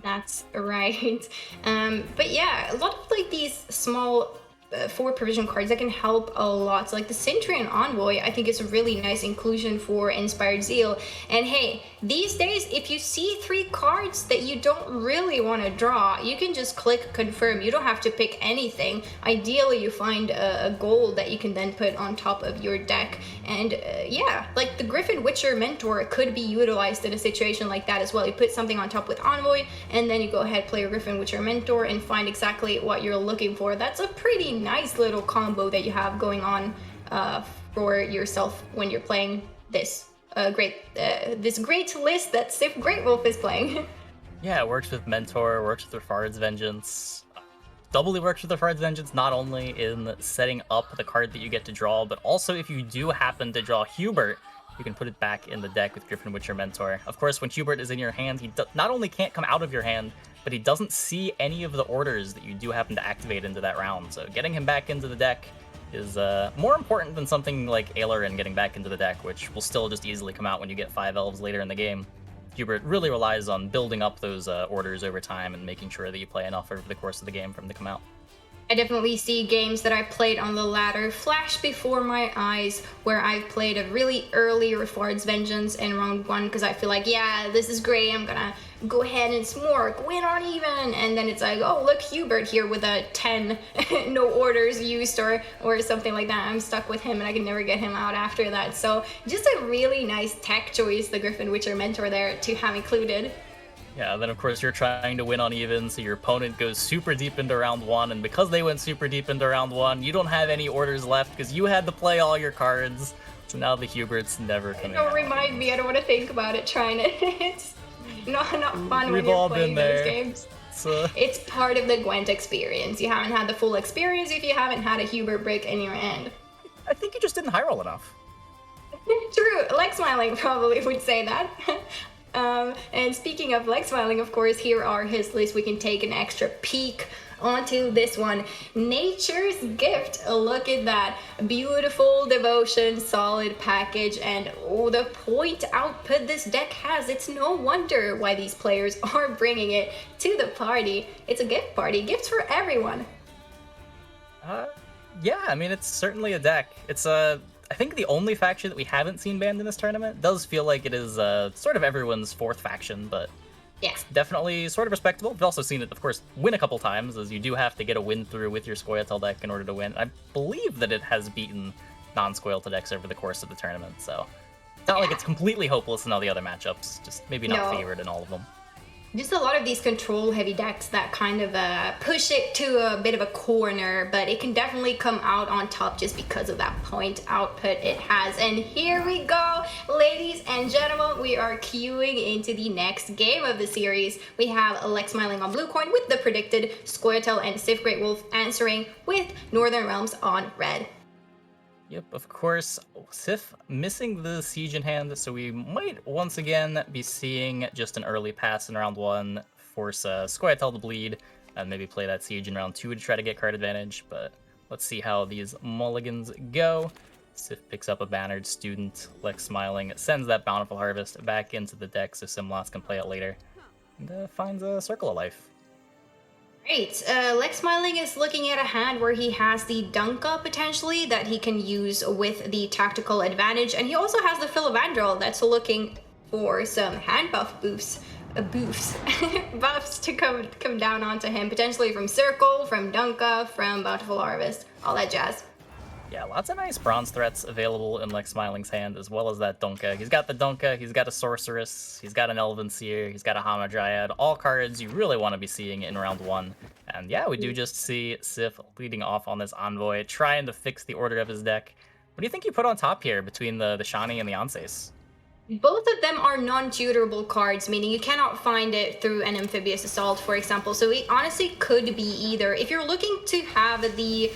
That's right. But yeah, a lot of like these small 4 provision cards that can help a lot. So like the Centurion Envoy, I think is a really nice inclusion for Inspired Zeal. And hey, these days, if you see 3 cards that you don't really want to draw, you can just click confirm. You don't have to pick anything. Ideally, you find a gold that you can then put on top of your deck. And yeah, like the Griffin Witcher Mentor could be utilized in a situation like that as well. You put something on top with Envoy, and then you go ahead, play a Griffin Witcher Mentor, and find exactly what you're looking for. That's a pretty nice little combo that you have going on for yourself when you're playing this great list that Sif Great Wolf is playing. Yeah, it works with Mentor, works with Rifard's Vengeance. Doubly works with Rifard's Vengeance, not only in setting up the card that you get to draw, but also if you do happen to draw Hubert, you can put it back in the deck with Griffin Witcher Mentor. Of course, when Hubert is in your hand, he not only can't come out of your hand, but he doesn't see any of the orders that you do happen to activate into that round. So getting him back into the deck is more important than something like Ailerin getting back into the deck, which will still just easily come out when you get 5 elves later in the game. Hubert really relies on building up those orders over time and making sure that you play enough over the course of the game for them to come out. I definitely see games that I played on the ladder flash before my eyes where I've played a really early Rifard's Vengeance in round 1 because I feel like, yeah, this is great, I'm gonna go ahead and smork, win on even, and then it's like, oh, look, Hubert here with a 10 no orders used or something like that. I'm stuck with him and I can never get him out after that. So just a really nice tech choice, the Griffin Witcher Mentor there to have included. Yeah, then of course you're trying to win on even, so your opponent goes super deep into round 1, and because they went super deep into round 1, you don't have any orders left because you had to play all your cards. So now the Hubert's never coming Don't out. remind me, I don't want to think about it, trying to. It's not fun when We've you're all playing been those there. games. So, It's part of the Gwent experience. You haven't had the full experience if you haven't had a Hubert brick in your hand. I think you just didn't high roll enough. True, Lex Smiling probably would say that. And speaking of Lex Smiling, of course, here are his lists. We can take an extra peek onto this one. Nature's Gift. Look at that. Beautiful devotion, solid package, and oh, the point output this deck has. It's no wonder why these players are bringing it to the party. It's a gift party. Gifts for everyone. Yeah, I mean, it's certainly a deck. It's I think the only faction that we haven't seen banned in this tournament. Does feel like it is sort of everyone's fourth faction, but Yeah. definitely sort of respectable. We've also seen it, of course, win a couple times, as you do have to get a win through with your Scoia'tael deck in order to win. I believe that it has beaten non-Scoia'tael decks over the course of the tournament, so it's not like it's completely hopeless in all the other matchups, just maybe not No. favored in all of them. Just a lot of these control-heavy decks that kind of push it to a bit of a corner, but it can definitely come out on top just because of that point output it has. And here we go, ladies and gentlemen, we are queuing into the next game of the series. We have Lex Smiling on blue coin with the predicted Scoia'tael and Sif Great Wolf answering with Northern Realms on red. Yep, of course, Sif missing the Siege in hand, so we might once again be seeing just an early pass in round 1, force Scoia'tael to bleed, and maybe play that Siege in round 2 to try to get card advantage, but let's see how these mulligans go. Sif picks up a Bannered Student, Lex Smiling sends that Bountiful Harvest back into the deck so Simlas can play it later, and finds a Circle of Life. Great. Lex Smiling is looking at a hand where he has the Dunka potentially that he can use with the tactical advantage, and he also has the Philodendron that's looking for some hand buff buffs to come down onto him, potentially from Circle, from Dunka, from Bountiful Harvest, all that jazz. Yeah, lots of nice bronze threats available in Lex Smiling's hand, as well as that Dunka. He's got the Dunka, he's got a Sorceress, he's got an Elven Seer, he's got a Hamadryad, all cards you really want to be seeing in round 1. And yeah, we do just see Sif leading off on this Envoy, trying to fix the order of his deck. What do you think you put on top here between the Shani and the Anses? Both of them are non-tutorable cards, meaning you cannot find it through an Amphibious Assault, for example. So it honestly could be either. If you're looking to have the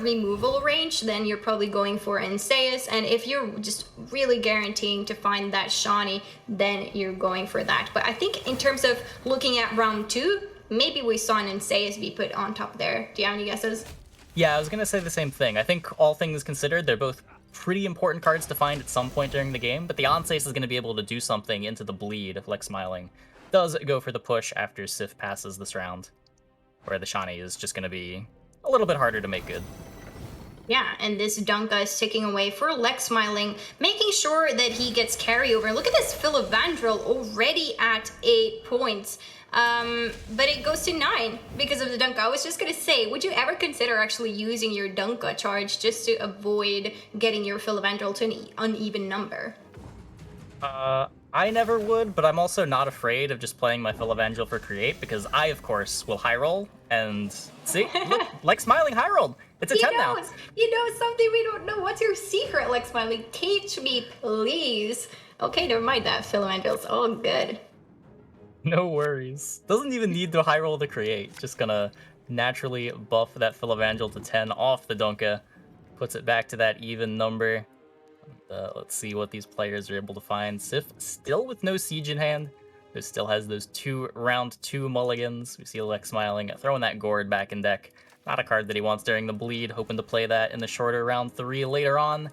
removal range, then you're probably going for Anseus. And if you're just really guaranteeing to find that Shani, then you're going for that. But I think in terms of looking at round 2, maybe we saw an Anseus be put on top there. Do you have any guesses? Yeah, I was going to say the same thing. I think all things considered, they're both pretty important cards to find at some point during the game, but the Anses is going to be able to do something into the bleed if Lex Smiling does go for the push after Sif passes this round, where the Shani is just going to be a little bit harder to make good. Yeah, and this Dunka is ticking away for Lex Smiling, making sure that he gets carryover. Look at this Philodendron already at 8 points. But it goes to 9 because of the Dunka. I was just gonna say, would you ever consider actually using your Dunka charge just to avoid getting your Philodendron to an uneven number? I never would, but I'm also not afraid of just playing my Philodendron for create, because I, of course, will high roll, and see, look, Lex Smiling high rolled. It's a 10 now. You know something we don't know. What's your secret, Lex Smiling? Teach me, please. Okay, never mind that. Philodendron's all good. No worries. Doesn't even need to high roll to create. Just gonna naturally buff that Philodendron to 10 off the Dunka. Puts it back to that even number. Let's see what these players are able to find. Sif still with no Siege in hand, who still has those 2 round 2 mulligans. We see Lex Smiling throwing that Gourd back in deck. Not a card that he wants during the bleed, hoping to play that in the shorter round 3 later on.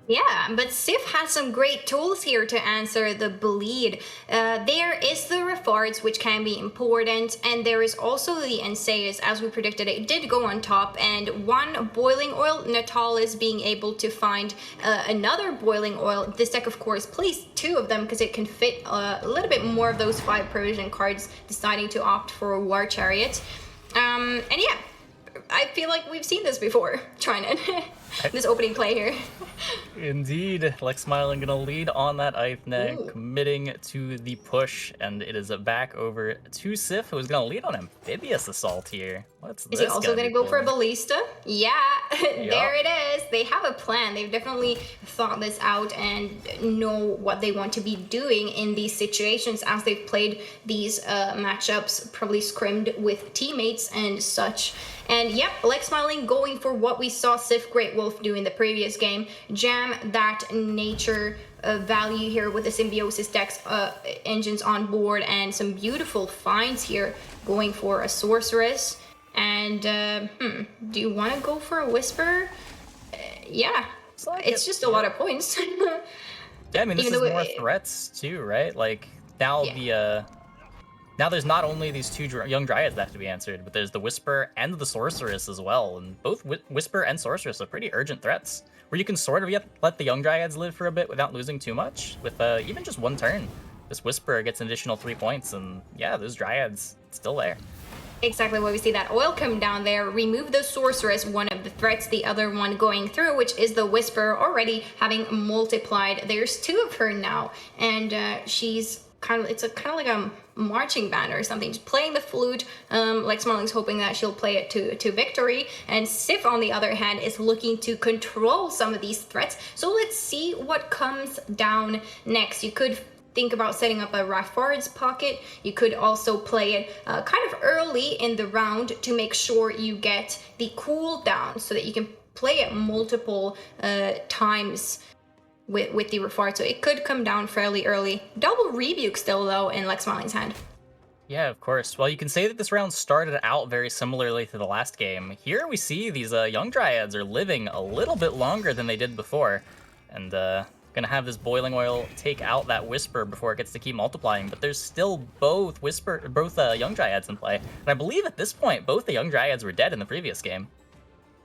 Yeah, but Sif has some great tools here to answer the bleed. There is the Refards, which can be important, and there is also the Anseus, as we predicted. It did go on top, and 1 Boiling Oil. Natalis being able to find another Boiling Oil. This deck, of course, plays 2 of them because it can fit a little bit more of those 5 Persian cards, deciding to opt for a War Chariot. And yeah, I feel like we've seen this before, Trinan. This opening play here. Indeed, Lex Smiling gonna lead on that Ithne, Ooh. committing to the push, and it is back over to Sif, who's gonna lead on Amphibious Assault here. What's Is this? he also gonna go for a pulling? ballista? Yeah, there it is. They have a plan. They've definitely thought this out and know what they want to be doing in these situations as they've played these matchups, probably scrimmed with teammates and such. And yep, Lex Smiling going for what we saw Sif Great Wolf do in the previous game. Jam that nature value here with the Symbiosis Dex engines on board and some beautiful finds here going for a Sorceress. And do you want to go for a Whisper? Yeah, it's just a lot of points. Yeah, I mean, this Even is though more threats too, right? Like, now now there's not only these two young Dryads that have to be answered, but there's the Whisper and the Sorceress as well, and both Whisper and Sorceress are pretty urgent threats, where you can sort of let the young Dryads live for a bit without losing too much, with even just one turn. This Whisper gets an additional 3 points, and yeah, those Dryads still there. Exactly what we see that oil come down there, remove the Sorceress, one of the threats, the other one going through, which is the Whisper, already having multiplied. There's 2 of her now, and she's kind of like a marching band or something, just playing the flute. Lex Smaling's hoping that she'll play it to victory, and Sif on the other hand is looking to control some of these threats. So let's see what comes down next. You could think about setting up a Rafard's pocket. You could also play it kind of early in the round to make sure you get the cooldown so that you can play it multiple times with the Rafard. So it could come down fairly early. Double Rebuke still though in Lex Smiling's hand. Yeah, of course. Well, you can say that this round started out very similarly to the last game. Here we see these young Dryads are living a little bit longer than they did before, and gonna have this boiling oil take out that Whisper before it gets to keep multiplying, but there's still both young Dryads in play. And I believe at this point, both the young Dryads were dead in the previous game.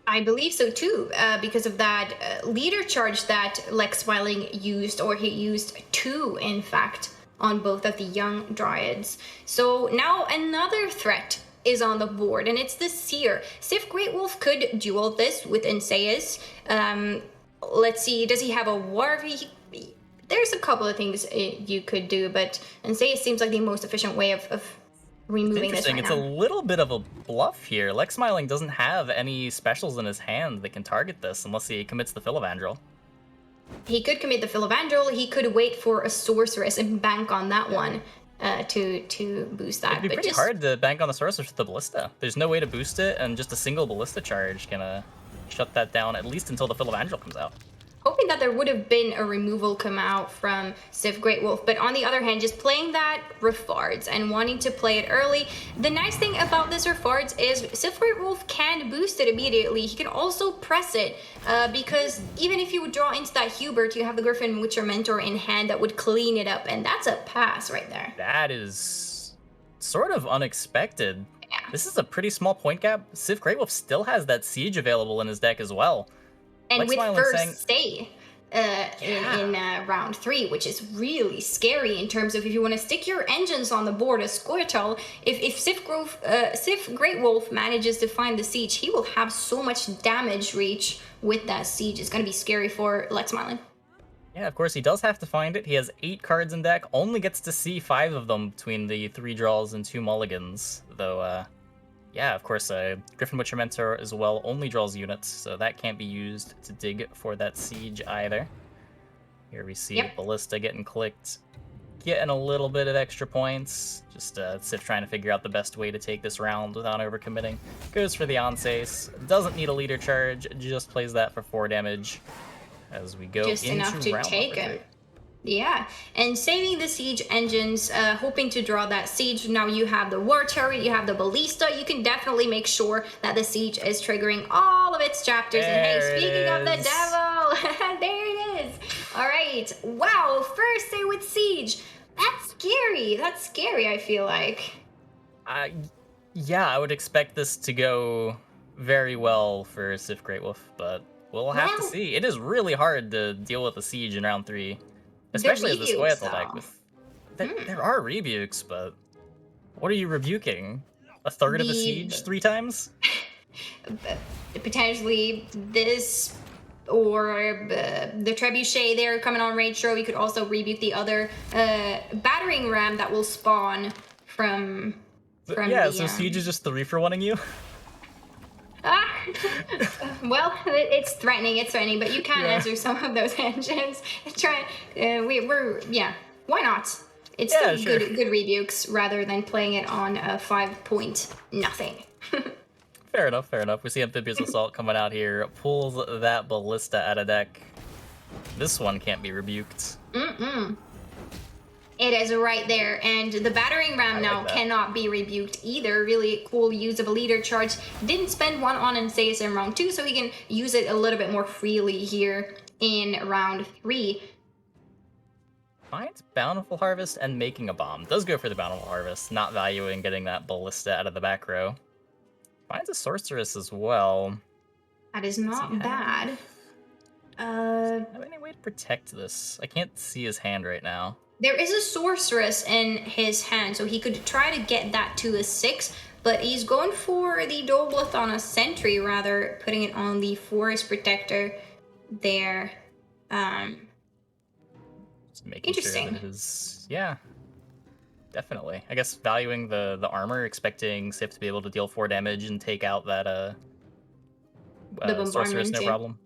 I believe so too, because of that leader charge that Lex Smiling used, or he used 2 in fact, on both of the young Dryads. So now another threat is on the board, and it's the Seer. Sif Great Wolf could duel this with Inseus. Let's see, does he have a War? There's a couple of things you could do, but Inseus seems like the most efficient way of removing this right It's now. a little bit of a bluff here. Lex Smiling doesn't have any specials in his hand that can target this unless he commits the Philovandrel. He could commit the Philovandrel, he could wait for a Sorceress and bank on that one to boost that. It'd be pretty hard to bank on the Sorceress with the Ballista. There's no way to boost it, and just a single Ballista charge can shut that down, at least until the Philovandrel comes out. Hoping that there would have been a removal come out from Sif Great Wolf, but on the other hand, just playing that Rafards and wanting to play it early. The nice thing about this Rafards is Sif Great Wolf can boost it immediately. He can also press it, because even if you would draw into that Hubert, you have the Griffin Witcher Mentor in hand that would clean it up, and that's a pass right there. That is sort of unexpected. Yeah. This is a pretty small point gap. Sif Great Wolf still has that Siege available in his deck as well. And Lex with Smiling first saying- stay in round 3, which is really scary in terms of if you want to stick your engines on the board as Squirtle, if Sif Great Wolf manages to find the Siege, he will have so much damage reach with that Siege. It's going to be scary for Lex Smiling. Yeah, of course, he does have to find it. He has 8 cards in deck, only gets to see 5 of them between the 3 draws and 2 mulligans, though, yeah, of course, Griffin Witcher Mentor as well only draws units, so that can't be used to dig for that Siege either. Here we see Ballista getting clicked, getting a little bit of extra points. Just Sif trying to figure out the best way to take this round without overcommitting. Goes for the Onsace, doesn't need a leader charge, just plays that for 4 damage as we go Just into enough to round take number him. 3. Yeah, and saving the Siege engines, hoping to draw that Siege. Now you have the War Chariot, you have the Ballista. You can definitely make sure that the Siege is triggering all of its chapters. And hey, speaking of the devil, there it is. All right, wow, first day with Siege. That's scary. That's scary, I feel like. Yeah, I would expect this to go very well for Sif Great Wolf, but we'll have to see. It is really hard to deal with a Siege in round 3. Especially as the Squirtle deck with... There are rebukes, but... What are you rebuking? A third of the Siege 3 times? potentially this or the Trebuchet there coming on Rage Throw. We could also rebuke the other battering ram that will spawn from yeah, the, so Siege is just 3-for-1ing you? Well, it's threatening, but you can answer some of those engines. We're why not? It's still sure. good rebukes rather than playing it on a 5-point nothing. Fair enough. We see Amphibious Assault coming out here, pulls that Ballista out of deck. This one can't be rebuked. It is right there, and the battering ram now cannot be rebuked either. Really cool use of a leader charge. Didn't spend one on Anseus in round 2, so he can use it a little bit more freely here in round 3. Finds Bountiful Harvest and making a bomb. Does go for the Bountiful Harvest, not valuing getting that Ballista out of the back row. Finds a Sorceress as well. That is not bad. Have any way to protect this? I can't see his hand right now. There is a Sorceress in his hand, so he could try to get that to a 6, but he's going for the Doubleth on a Sentry, rather, putting it on the Forest Protector there. Just making Interesting. Sure that it is, yeah, definitely. I guess valuing the armor, expecting Sif to be able to deal 4 damage and take out that the Sorceress, no yeah. problem.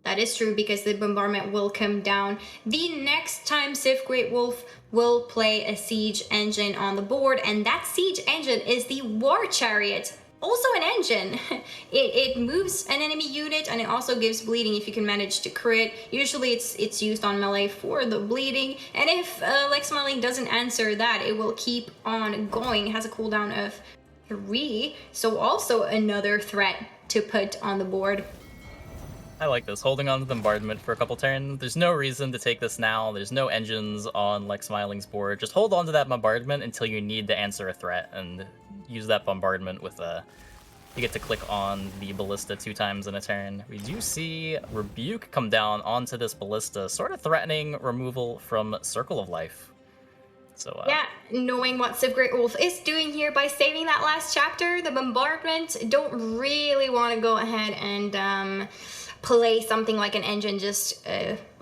That is true, because the bombardment will come down. The next time Sif Great Wolf will play a siege engine on the board, and that siege engine is the War Chariot. Also an engine. It moves an enemy unit, and it also gives bleeding if you can manage to crit. Usually it's used on melee for the bleeding, and if Lexmarine doesn't answer that, it will keep on going. It has a cooldown of 3, so also another threat to put on the board. I like this, holding on to the bombardment for a couple turns. There's no reason to take this now. There's no engines on Lex Smiling's board. Just hold on to that bombardment until you need to answer a threat, and use that bombardment with you get to click on the Ballista 2 times in a turn. We do see Rebuke come down onto this Ballista, sort of threatening removal from Circle of Life. So yeah, knowing what Sif Great Wolf is doing here by saving that last chapter, the bombardment, don't really want to go ahead and play something like an engine, just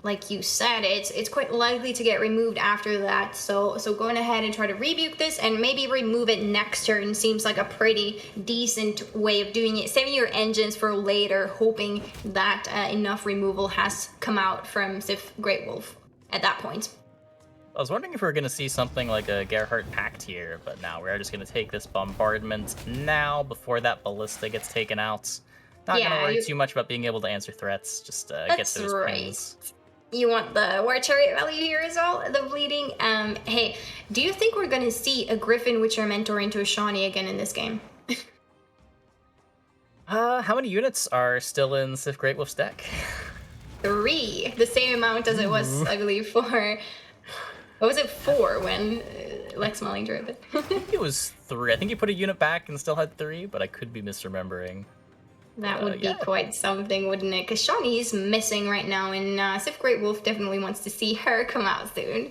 like you said, it's quite likely to get removed after that. So going ahead and try to rebuke this and maybe remove it next turn seems like a pretty decent way of doing it. Saving your engines for later, hoping that enough removal has come out from Sif Great Wolf at that point. I was wondering if we were going to see something like a Gerhardt Pact here, but now we're just going to take this bombardment now before that Ballista gets taken out. Not going to worry too much about being able to answer threats, just get those pings. You want the War Chariot value here as well, the bleeding. Hey, do you think we're going to see a Griffin Witcher Mentor into a Shawnee again in this game? How many units are still in Sif Great Wolf's deck? 3, the same amount as it was, I believe, for... What was it, 4 when Lex Smiling drew it? I think it was 3. I think you put a unit back and still had 3, but I could be misremembering. That would be quite something, wouldn't it? Because Shawnee's missing right now, and Sif Great Wolf definitely wants to see her come out soon.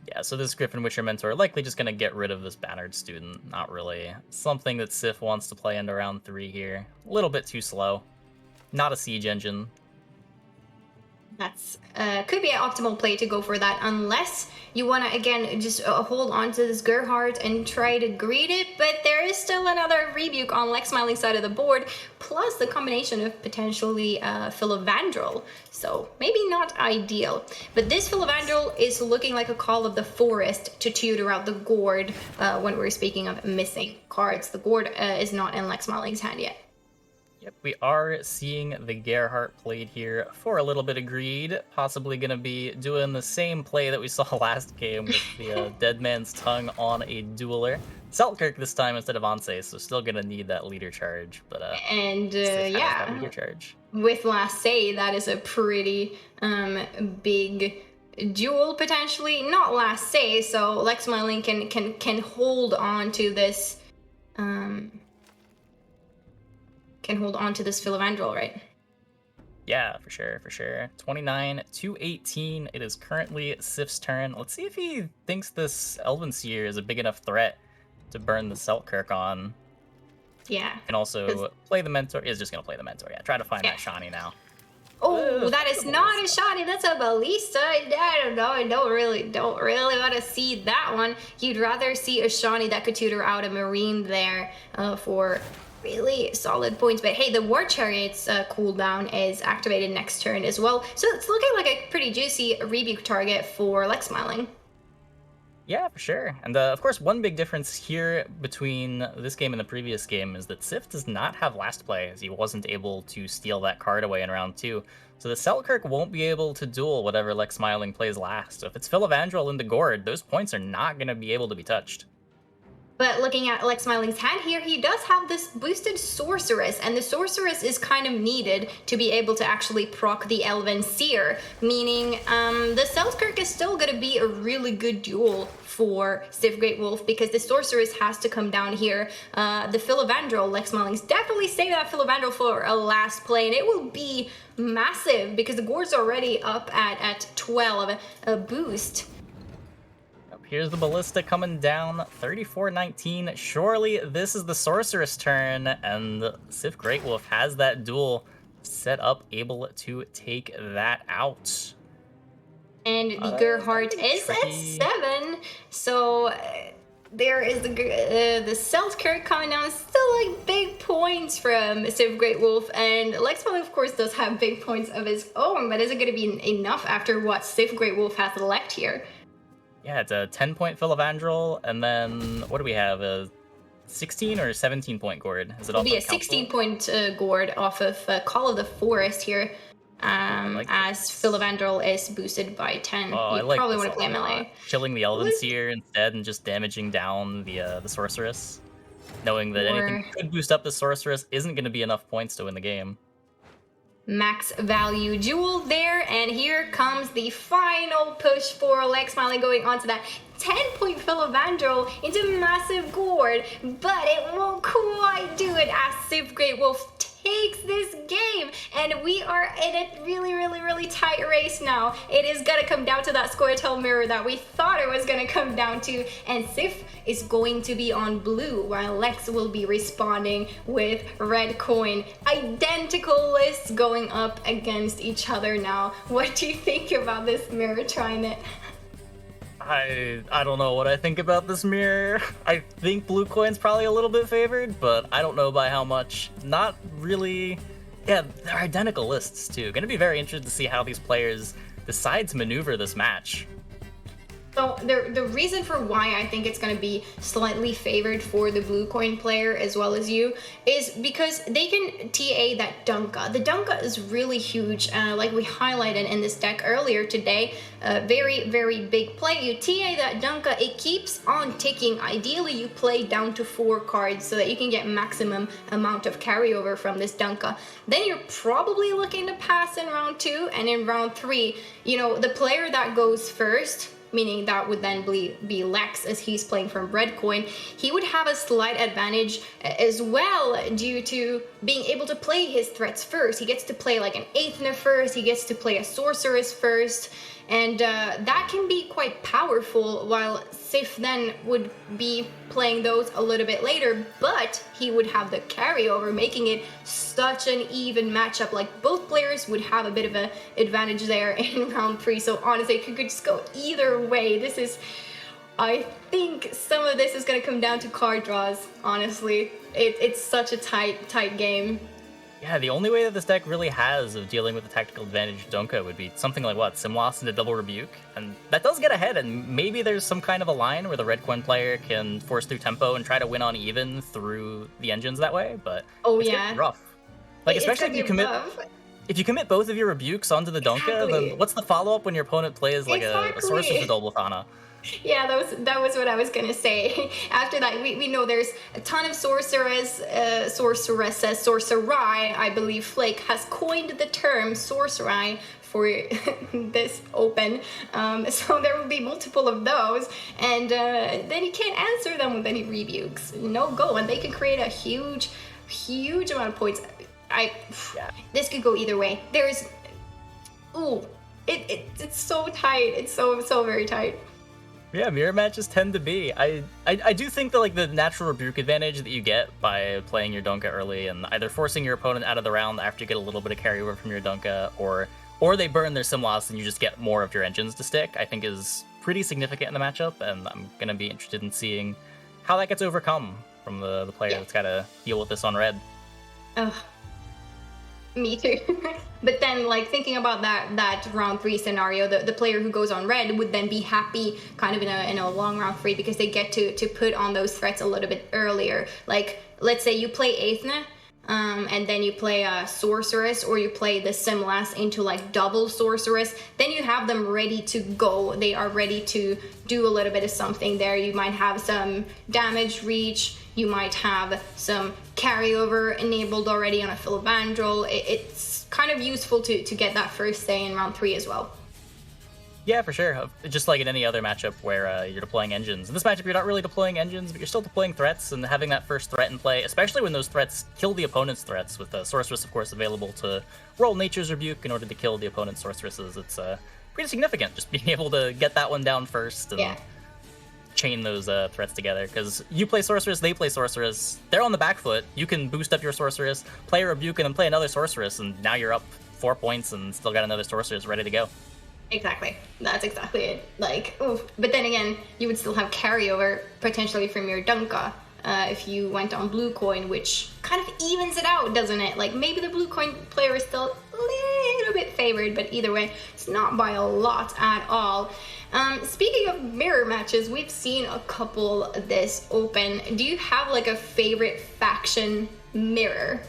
Yeah, so this Griffin Witcher Mentor likely just going to get rid of this Bannered Student. Not really something that Sif wants to play into round 3 here. A little bit too slow. Not a siege engine. That's could be an optimal play to go for that, unless you want to, again, just hold on to this Gerhardt and try to greet it, but there is still another rebuke on Lex Smiling's side of the board, plus the combination of potentially Philovandrel, so maybe not ideal. But this Philovandrel is looking like a Call of the Forest to tutor out the Gourd when we're speaking of missing cards. The Gourd is not in Lex Smiling's hand yet. Yep, we are seeing the Gerhardt played here for a little bit of greed. Possibly going to be doing the same play that we saw last game with the Dead Man's Tongue on a Dueler. Seltkirk this time instead of Anse, so still going to need that leader charge. But yeah, leader charge. With Last Say, that is a pretty big duel potentially. Not Last Say, so Lex Smiling can hold on to this. Can hold on to this Philovandrel, right? Yeah, for sure. 29 to 18. It is currently Sif's turn. Let's see if he thinks this Elven Seer is a big enough threat to burn the Seltkirk on. Yeah. And also play the mentor. Is just gonna play the mentor. Yeah. Try to find that Shani now. Oh, that is not a Shani. That's a Ballista. I don't know. I don't really want to see that one. You'd rather see a Shani that could tutor out a Marine there for really solid points. But hey, the War Chariot's cooldown is activated next turn as well. So it's looking like a pretty juicy rebuke target for Lex Smiling. Yeah, for sure. And of course, one big difference here between this game and the previous game is that Sif does not have last play, as he wasn't able to steal that card away in round 2. So the Selkirk won't be able to duel whatever Lex Smiling plays last. So if it's Phil Evandrel in the Gord, those points are not going to be able to be touched. But looking at Lex Smiling's hand here, he does have this boosted Sorceress, and the Sorceress is kind of needed to be able to actually proc the Elven Seer, meaning the Selkirk is still going to be a really good duel for Sif Great Wolf because the Sorceress has to come down here. The Phil Evandrel, Lex Smiling's definitely save that Phil Evandrel for a last play, and it will be massive because the Gord's already up at 12, a boost. Here's the Ballista coming down, 34-19. Surely this is the Sorceress turn, and Sif Great Wolf has that duel set up, able to take that out. And the Gerhardt is at 7, so there is the Selkirk coming down. Still like big points from Sif Great Wolf, and Lex Smiling of course does have big points of his own, but is it going to be enough after what Sif Great Wolf has left here? Yeah, it's a 10-point Phil Evandrel, and then what do we have? A 16 or 17-point Gord? Is it all? It'll be a 16-point Gord off of Call of the Forest here, as Phil Evandrel is boosted by 10. Oh, you probably want to play melee. Killing the Elven Seer instead and just damaging down the Sorceress, knowing that anything could boost up the Sorceress isn't going to be enough points to win the game. Max value duel there, and here comes the final push for Lex Smiling, going on to that 10-point Phil Evandrel into massive Gord, but it won't quite do it as Sif Great Wolf takes this game, and we are in a really tight race now. It is gonna come down to that Squirtle mirror that we thought it was gonna come down to, and Sif is going to be on blue while Lex will be responding with red coin. Identical lists going up against each other now. What do you think about this mirror, trying it? I don't know what I think about this mirror. I think blue coin's probably a little bit favored, but I don't know by how much. Not really. Yeah, they're identical lists too. Gonna be very interested to see how these players decide to maneuver this match. So the reason for why I think it's going to be slightly favored for the blue coin player as well as you is because they can TA that Dunka. The Dunka is really huge, like we highlighted in this deck earlier today. Very big play. You TA that Dunka, it keeps on ticking. Ideally, you play down to 4 cards so that you can get maximum amount of carryover from this Dunka. Then you're probably looking to pass in round 2, and in round 3, you know, the player that goes first, meaning that would then be Lex as he's playing from red coin, he would have a slight advantage as well due to being able to play his threats first. He gets to play like an Aethna first, he gets to play a Sorceress first, and that can be quite powerful, while Sif then would be playing those a little bit later, but he would have the carryover, making it such an even matchup. Like, both players would have a bit of an advantage there in round 3, so honestly, it could just go either way. This is, I think some of this is going to come down to card draws, honestly. It's such a tight game. Yeah, the only way that this deck really has of dealing with the tactical advantage Donka would be something like, what, Simloss into Double Rebuke? And that does get ahead, and maybe there's some kind of a line where the red coin player can force through tempo and try to win on even through the engines that way, but it's gonna be rough. Like, especially if you commit both of your rebukes onto the Donka, then what's the follow-up when your opponent plays like a Sorceress Double Thana? Yeah, that was what I was gonna say. After that, we know there's a ton of sorceresses, sorcerai. I believe Flake has coined the term sorcerai for this open, so there will be multiple of those, and then he can't answer them with any rebukes. No go, and they can create a huge amount of points. This could go either way. It's so tight. It's so very tight. Yeah, mirror matches tend to be. I do think that like the natural rebuke advantage that you get by playing your Dunka early and either forcing your opponent out of the round after you get a little bit of carryover from your Dunka, or they burn their Simloss and you just get more of your engines to stick, I think is pretty significant in the matchup, and I'm gonna be interested in seeing how that gets overcome from the player that's gotta deal with this on red. Ugh. Me too. But then, like, thinking about that round 3 scenario, the player who goes on red would then be happy kind of in a long round 3 because they get to put on those threats a little bit earlier. Like, let's say you play Aethna, and then you play a Sorceress, or you play the Simlas into like double Sorceress, then you have them ready to go. They are ready to do a little bit of something there. You might have some damage reach, you might have some carryover enabled already on a Philodendron. It's kind of useful to get that first say in round 3 as well. Yeah, for sure. Just like in any other matchup where you're deploying engines. In this matchup, you're not really deploying engines, but you're still deploying threats, and having that first threat in play, especially when those threats kill the opponent's threats, with the Sorceress, of course, available to roll Nature's Rebuke in order to kill the opponent's Sorceresses. It's pretty significant, just being able to get that one down first and chain those threats together. Because you play Sorceress, they play Sorceress, they're on the back foot, you can boost up your Sorceress, play a Rebuke, and then play another Sorceress, and now you're up 4 points and still got another Sorceress ready to go. Exactly. That's exactly it. Like, oof. But then again, you would still have carryover potentially from your Dunka if you went on blue coin, which kind of evens it out, doesn't it? Like, maybe the blue coin player is still a little bit favored, but either way, it's not by a lot at all. Speaking of mirror matches, we've seen a couple this open. Do you have like a favorite faction mirror?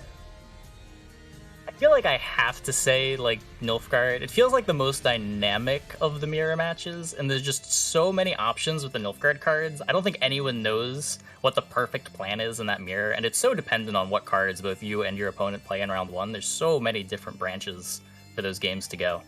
I feel like I have to say, like, Nilfgaard. It feels like the most dynamic of the mirror matches, and there's just so many options with the Nilfgaard cards. I don't think anyone knows what the perfect plan is in that mirror, and it's so dependent on what cards both you and your opponent play in round 1. There's so many different branches for those games to go.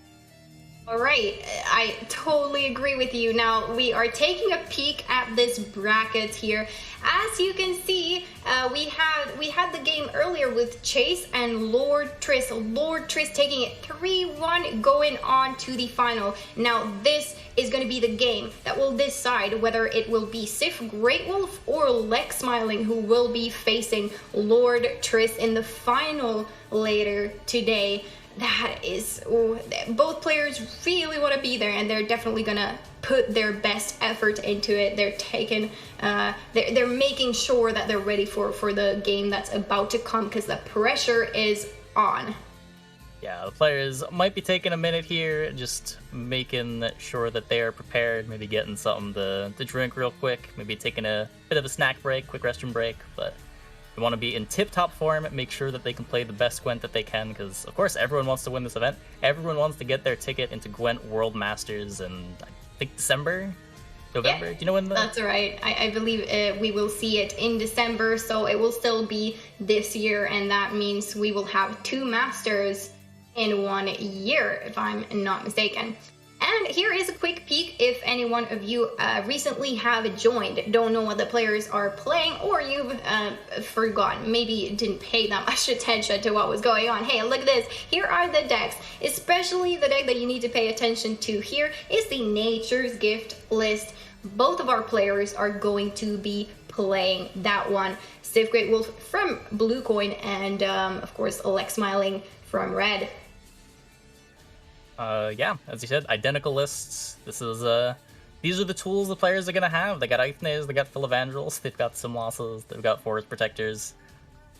All right, I totally agree with you. Now, we are taking a peek at this bracket here. As you can see, we had the game earlier with Chase and Lord Triss. Lord Triss taking it 3-1, going on to the final. Now, this is going to be the game that will decide whether it will be Sif Greatwolf or Lex Smiling who will be facing Lord Triss in the final later today. That is, both players really want to be there, and they're definitely gonna put their best effort into it. They're taking, they're making sure that they're ready for the game that's about to come, because the pressure is on. Yeah, the players might be taking a minute here, just making sure that they are prepared, maybe getting something to drink real quick, maybe taking a bit of a snack break, quick restroom break, but they want to be in tip-top form, make sure that they can play the best Gwent that they can, because, of course, everyone wants to win this event. Everyone wants to get their ticket into Gwent World Masters in, I think, November? Yeah, do you know when that's right. I believe we will see it in December, so it will still be this year, and that means we will have 2 Masters in 1 year, if I'm not mistaken. And here is a quick peek if any one of you recently have joined, don't know what the players are playing, or you've forgotten, maybe didn't pay that much attention to what was going on. Hey, look at this. Here are the decks, especially the deck that you need to pay attention to here is the Nature's Gift list. Both of our players are going to be playing that one. Sif Greatwolf from blue coin and, of course, Lex Smiling from red. Yeah, as you said, identical lists. This is these are the tools the players are gonna have. They got Eithnes, they got Philovandrals, they've got Simlosses, they've got Forest Protectors.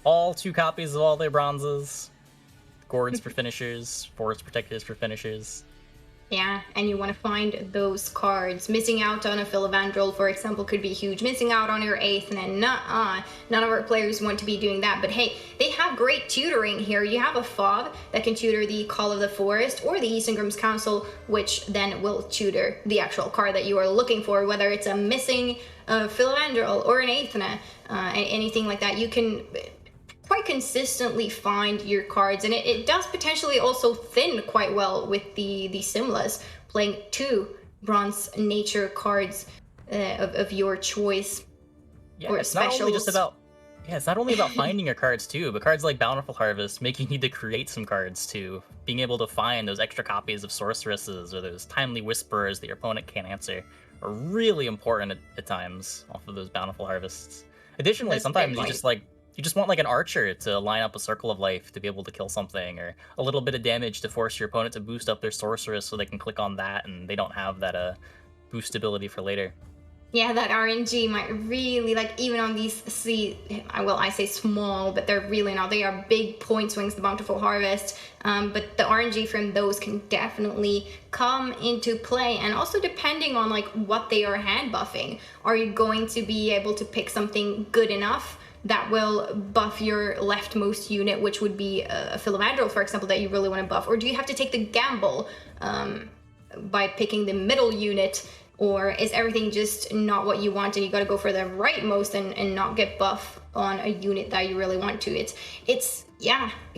All 2 copies of all their bronzes. Gourds for finishers, Forest Protectors for finishers. Yeah, and you want to find those cards. Missing out on a Philovandrel, for example, could be huge. Missing out on your 8th, and then none of our players want to be doing that. But hey, they have great tutoring here. You have a fob that can tutor the Call of the Forest or the Isengrim's Council, which then will tutor the actual card that you are looking for, whether it's a missing Philovandrel or an Aethna, anything like that. You can quite consistently find your cards, and it does potentially also thin quite well with the Simlas, playing 2 bronze nature cards of your choice. Yeah, or it's specials. not only just about it's not only about finding your cards too, but cards like Bountiful Harvest make you need to create some cards too. Being able to find those extra copies of Sorceresses or those Timely Whisperers that your opponent can't answer are really important at times off of those bountiful harvests. Additionally, That's a sometimes great you just want like an archer to line up a circle of life to be able to kill something, or a little bit of damage to force your opponent to boost up their sorceress so they can click on that and they don't have that boost ability for later. Yeah, that RNG might really, like, even on these, I say small, but they're really not. They are big point swings, the Bountiful Harvest. But the RNG from those can definitely come into play. And also depending on, like, what they are hand buffing. Are you going to be able to pick something good enough that will buff your leftmost unit, which would be a Philomandrel, for example, that you really want to buff? Or do you have to take the gamble by picking the middle unit? Or is everything just not what you want and you got to go for the rightmost and not get buff on a unit that you really want to? It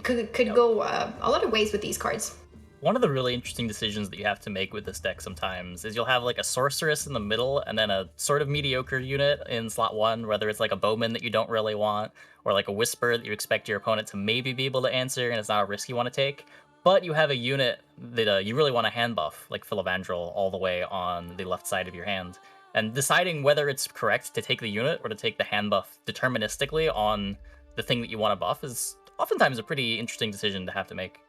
could go a lot of ways with these cards. One of the really interesting decisions that you have to make with this deck sometimes is you'll have like a sorceress in the middle and then a sort of mediocre unit in slot 1, whether it's like a bowman that you don't really want, or like a whisper that you expect your opponent to maybe be able to answer and it's not a risk you want to take. But you have a unit that you really want to hand buff, like Philomandrel, all the way on the left side of your hand. And deciding whether it's correct to take the unit or to take the hand buff deterministically on the thing that you want to buff is oftentimes a pretty interesting decision to have to make.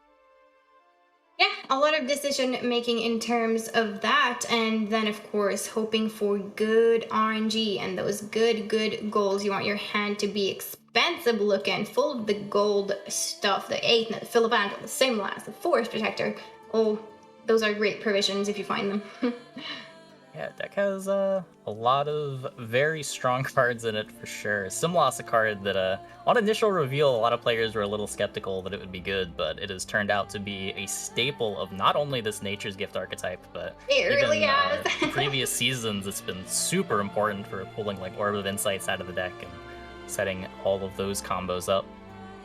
Yeah, a lot of decision making in terms of that, and then of course hoping for good RNG and those good goals. You want your hand to be expensive looking, full of the gold stuff, the 8, the Philomandrel, the Simlas, the Forest Protector. Oh, those are great provisions if you find them. Yeah, deck has a lot of very strong cards in it for sure. Simlas, a card that on initial reveal, a lot of players were a little skeptical that it would be good, but it has turned out to be a staple of not only this Nature's Gift archetype, but it really has. Previous seasons. It's been super important for pulling like Orb of Insights out of the deck and setting all of those combos up.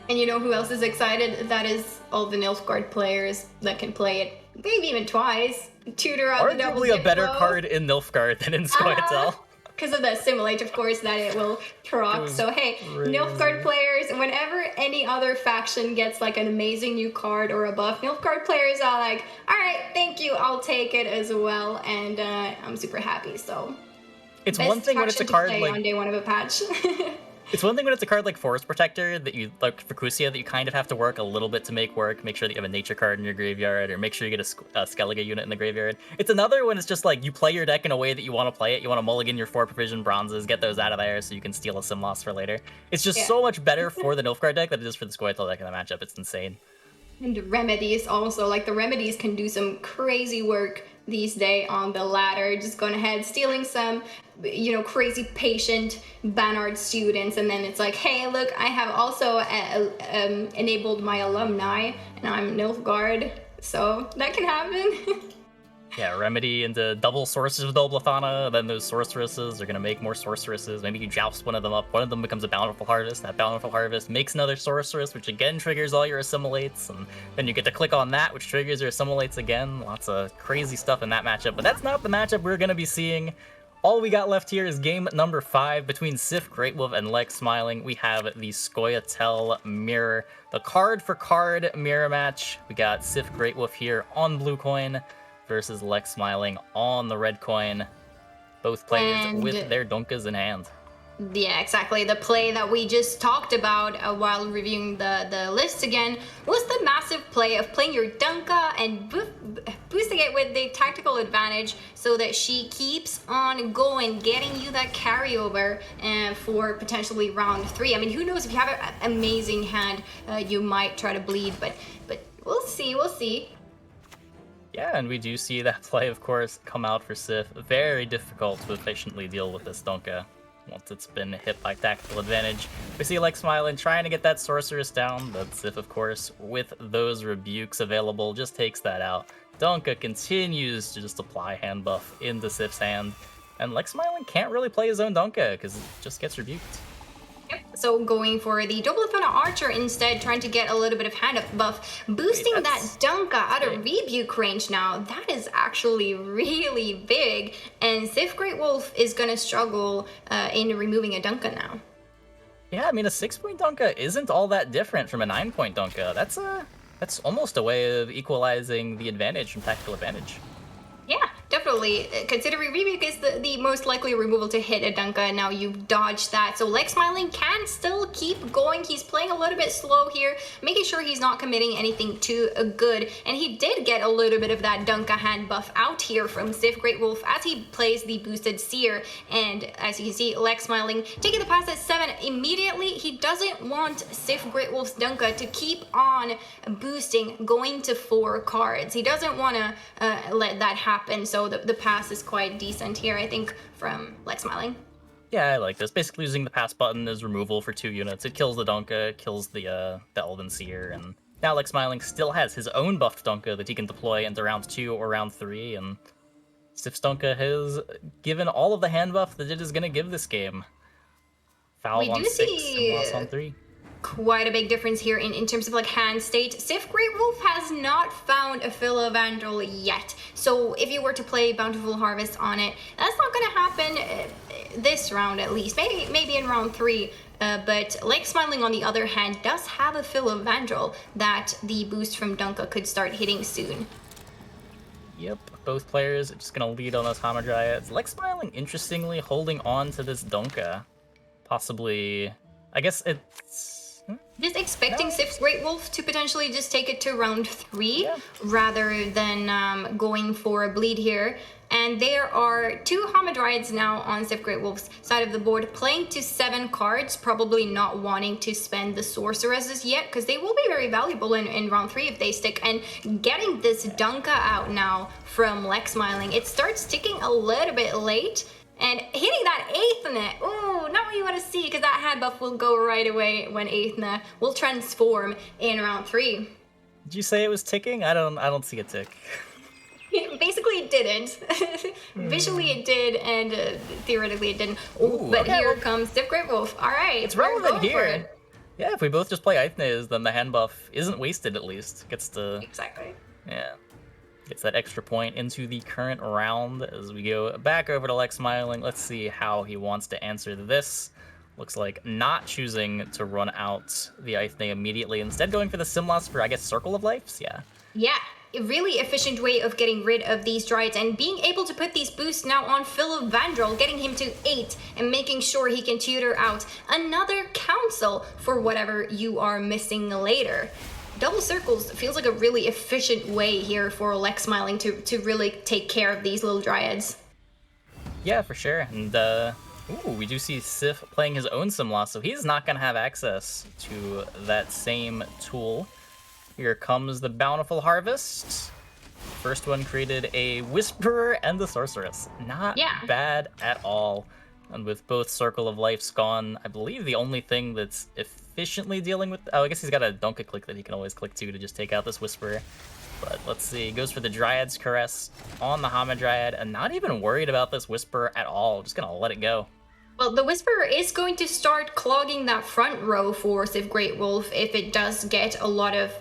And you know who else is excited? That is all the Nilfgaard players that can play it maybe even twice. Tutor out the double Arguably a better card in Nilfgaard than in Scoia'tael. Because of the simulate, of course, that it will proc. So hey, Nilfgaard players, whenever any other faction gets like an amazing new card or a buff, Nilfgaard players are like, alright, thank you, I'll take it as well. And I'm super happy, so. It's one thing when it's a card like on day 1 of a patch. It's one thing when it's a card like Forest Protector that you, like for Fukusia, that you kind of have to work a little bit to make work, make sure that you have a nature card in your graveyard, or make sure you get a Skellige unit in the graveyard. It's another when it's just like, you play your deck in a way that you want to play it, you want to mulligan your 4 Provision Bronzes, get those out of there so you can steal a Simlas for later. It's just so much better for the Nilfgaard deck than it is for the Scoia'tael deck in the matchup. It's insane. And remedies also, like the remedies can do some crazy work these days on the ladder, just going ahead, stealing some, you know, crazy patient Banard students, and then it's like, hey, look, I have also enabled my alumni, and I'm Nilfgaard, so that can happen. Yeah, remedy into double sorcerers with Oblathana, then those sorceresses are going to make more sorceresses. Maybe you joust one of them up, one of them becomes a Bountiful Harvest, that Bountiful Harvest makes another sorceress, which again triggers all your assimilates, and then you get to click on that, which triggers your assimilates again. Lots of crazy stuff in that matchup, but that's not the matchup we're going to be seeing. All we got left here is game number 5 between Sif Greatwolf and Lex Smiling. We have the Scoia'tael Mirror, the card for card mirror match. We got Sif Greatwolf here on blue coin versus Lex Smiling on the red coin. Both players with their donkas in hand. Yeah, exactly. The play that we just talked about while reviewing the list again was the massive play of playing your Dunka and boosting it with the tactical advantage so that she keeps on going, getting you that carryover for potentially round 3. I mean, who knows, if you have an amazing hand, you might try to bleed, but we'll see. Yeah, and we do see that play, of course, come out for Sif. Very difficult to efficiently deal with this Donka once it's been hit by tactical advantage. We see Lex Smiling trying to get that sorceress down, but Sif, of course, with those rebukes available, just takes that out. Donka continues to just apply hand buff into Sif's hand, and Lex Smiling can't really play his own Donka because it just gets rebuked. Yep, so going for the Oblathana Archer instead, trying to get a little bit of hand up buff, boosting that Dunka out of rebuke range now. That is actually really big, and Sif Greatwolf is going to struggle in removing a Dunka now. Yeah, I mean, a 6-point Dunka isn't all that different from a 9-point Dunka. That's almost a way of equalizing the advantage from tactical advantage. Yeah, definitely. Considering Rebuke is the most likely removal to hit a Dunka, and now you've dodged that. So Lex Smiling can still keep going. He's playing a little bit slow here, making sure he's not committing anything too good. And he did get a little bit of that Dunka hand buff out here from Sif Great Wolf as he plays the boosted Seer. And as you can see, Lex Smiling taking the pass at 7 immediately. He doesn't want Sif Great Wolf's Dunka to keep on boosting, going to 4 cards. He doesn't want to let that happen, so the pass is quite decent here, I think, from Lex Smiling. Yeah, I like this. Basically using the pass button as removal for 2 units. It kills the Dunka, kills the Elven Seer, and now Lex Smiling still has his own buffed Dunka that he can deploy into round 2 or round 3, and Sif's Dunka has given all of the hand buff that it is going to give this game. Foul on 6 and loss on 3. Quite a big difference here in terms of like hand state. Sif Great Wolf has not found a Philovandrel yet, so if you were to play Bountiful Harvest on it, that's not going to happen this round at least. Maybe in round 3. But Lex Smiling, on the other hand, does have a Philovandrel that the boost from Dunka could start hitting soon. Yep, both players are just going to lead on those Hamadryads. Lex Smiling, interestingly, holding on to this Dunka. Possibly, I guess it's... Just expecting Sif's Great Wolf to potentially just take it to round 3 rather than going for a bleed here. And there are 2 Hamadryads now on Sif Great Wolf's side of the board, playing to 7 cards, probably not wanting to spend the Sorceresses yet, because they will be very valuable in round 3 if they stick. And getting this Dunka out now from Lex Smiling, it starts ticking a little bit late. And hitting that Aethna, oh, not what you want to see, because that hand buff will go right away when Aethna will transform in round 3. Did you say it was ticking? I don't see a tick. Basically, it didn't. Visually, it did, and theoretically, it didn't. Ooh, but okay, here comes Sif Great Wolf. All right, it's relevant here. Yeah, if we both just play Aethnas, then the hand buff isn't wasted. At least gets to yeah. Gets that extra point into the current round as we go back over to Lex Smiling. Let's see how he wants to answer this. Looks like not choosing to run out the Aethna immediately, instead going for the Simlas for, I guess, Circle of Lives? Yeah, a really efficient way of getting rid of these Dryads and being able to put these boosts now on Philovandrel, getting him to 8 and making sure he can tutor out another Council for whatever you are missing later. Double Circles feels like a really efficient way here for Lex Smiling to really take care of these little Dryads. Yeah, for sure. And ooh, we do see Sif playing his own Simla, so he's not going to have access to that same tool. Here comes the Bountiful Harvest. First one created a Whisperer and the Sorceress. Not bad at all. And with both Circle of Lives gone, I believe the only thing that's efficiently dealing with... Oh, I guess he's got a Dunka click that he can always click to just take out this Whisperer. But let's see, he goes for the Dryad's Caress on the Hamadryad, and not even worried about this Whisperer at all. Just gonna let it go. Well, the Whisperer is going to start clogging that front row for Sif Great Wolf if it does get a lot of,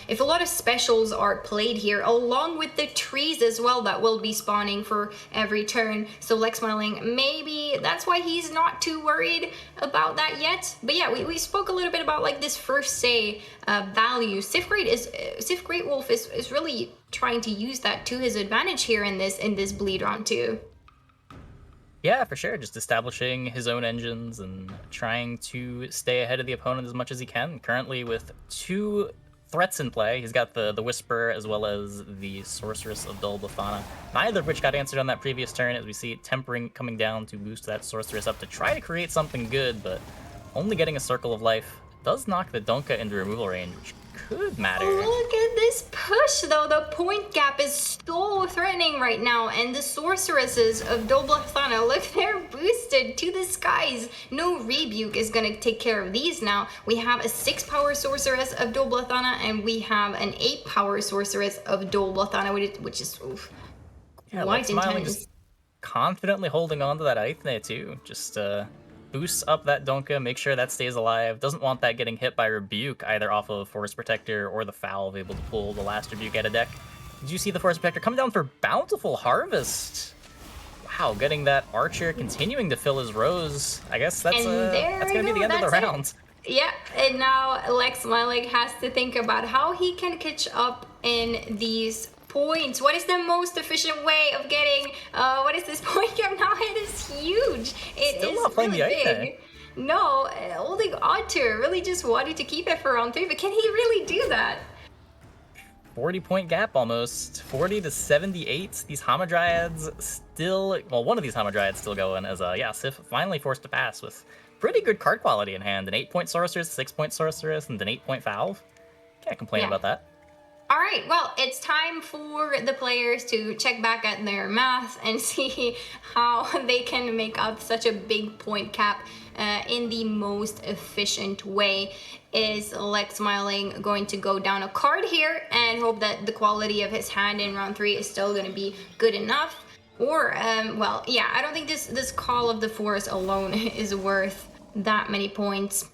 if a lot of specials are played here, along with the trees as well that will be spawning for every turn. So Lex Smiling, maybe that's why he's not too worried about that yet. But yeah, we spoke a little bit about like this first say value. Sif Great Wolf is really trying to use that to his advantage here in this bleed round too. Yeah, for sure. Just establishing his own engines and trying to stay ahead of the opponent as much as he can. Currently with 2 threats in play. He's got the Whisperer as well as the Sorceress of Dol Bethana. Neither of which got answered on that previous turn, as we see Tempering coming down to boost that Sorceress up to try to create something good, but only getting a Circle of Life does knock the Dunka into removal range, which could matter. Look at this push though. The point gap is so threatening right now, and the Sorceresses of Dol Bethana, look, they're boosted to the skies. No Rebuke is gonna take care of these now. We have a 6-power Sorceress of Dol Bethana, and we have an 8-power Sorceress of Dol Bethana, which is Lex Smiling just confidently holding on to that Aethna too. Just boosts up that Dunka, make sure that stays alive. Doesn't want that getting hit by Rebuke, either off of Forest Protector or the Foul, able to pull the last Rebuke out of deck. Did you see the Forest Protector come down for Bountiful Harvest? Wow, getting that Archer continuing to fill his rows. I guess that's gonna be the end of the round. Yeah, and now Lex Smiling has to think about how he can catch up in these points. What is the most efficient way of getting, what is this point cap now? It is huge. It Still is not playing really the big. No, holding onto it, really just wanting to keep it for round 3, but can he really do that? 40-point gap almost. 40 to 78. These Hamadryads still, well, one of these Hamadryads still going as, yeah, Sif finally forced to pass with pretty good card quality in hand. An 8-point Sorceress, 6-point Sorceress, and an 8-point Valve. Can't complain about that. All right, well, it's time for the players to check back at their math and see how they can make up such a big point cap in the most efficient way. Is Lex Smiling going to go down a card here and hope that the quality of his hand in round 3 is still going to be good enough? Or, well, yeah, I don't think this Call of the Forest alone is worth that many points.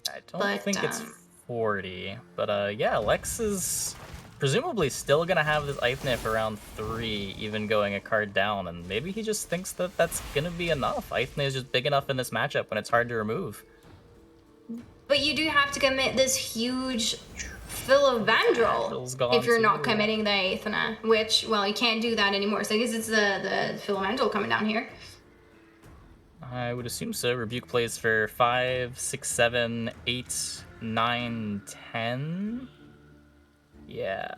I don't think it's 40, but yeah, Lex is presumably still gonna have this Eithne for round 3, even going a card down, and maybe he just thinks that that's gonna be enough. Eithne is just big enough in this matchup when it's hard to remove. But you do have to commit this huge Philovandrel if you're not committing the Eithne, which, well, you can't do that anymore, so I guess it's the Philovandrel coming down here. I would assume so. Rebuke plays for 5, 6, 7, 8, 9, 10. Yeah.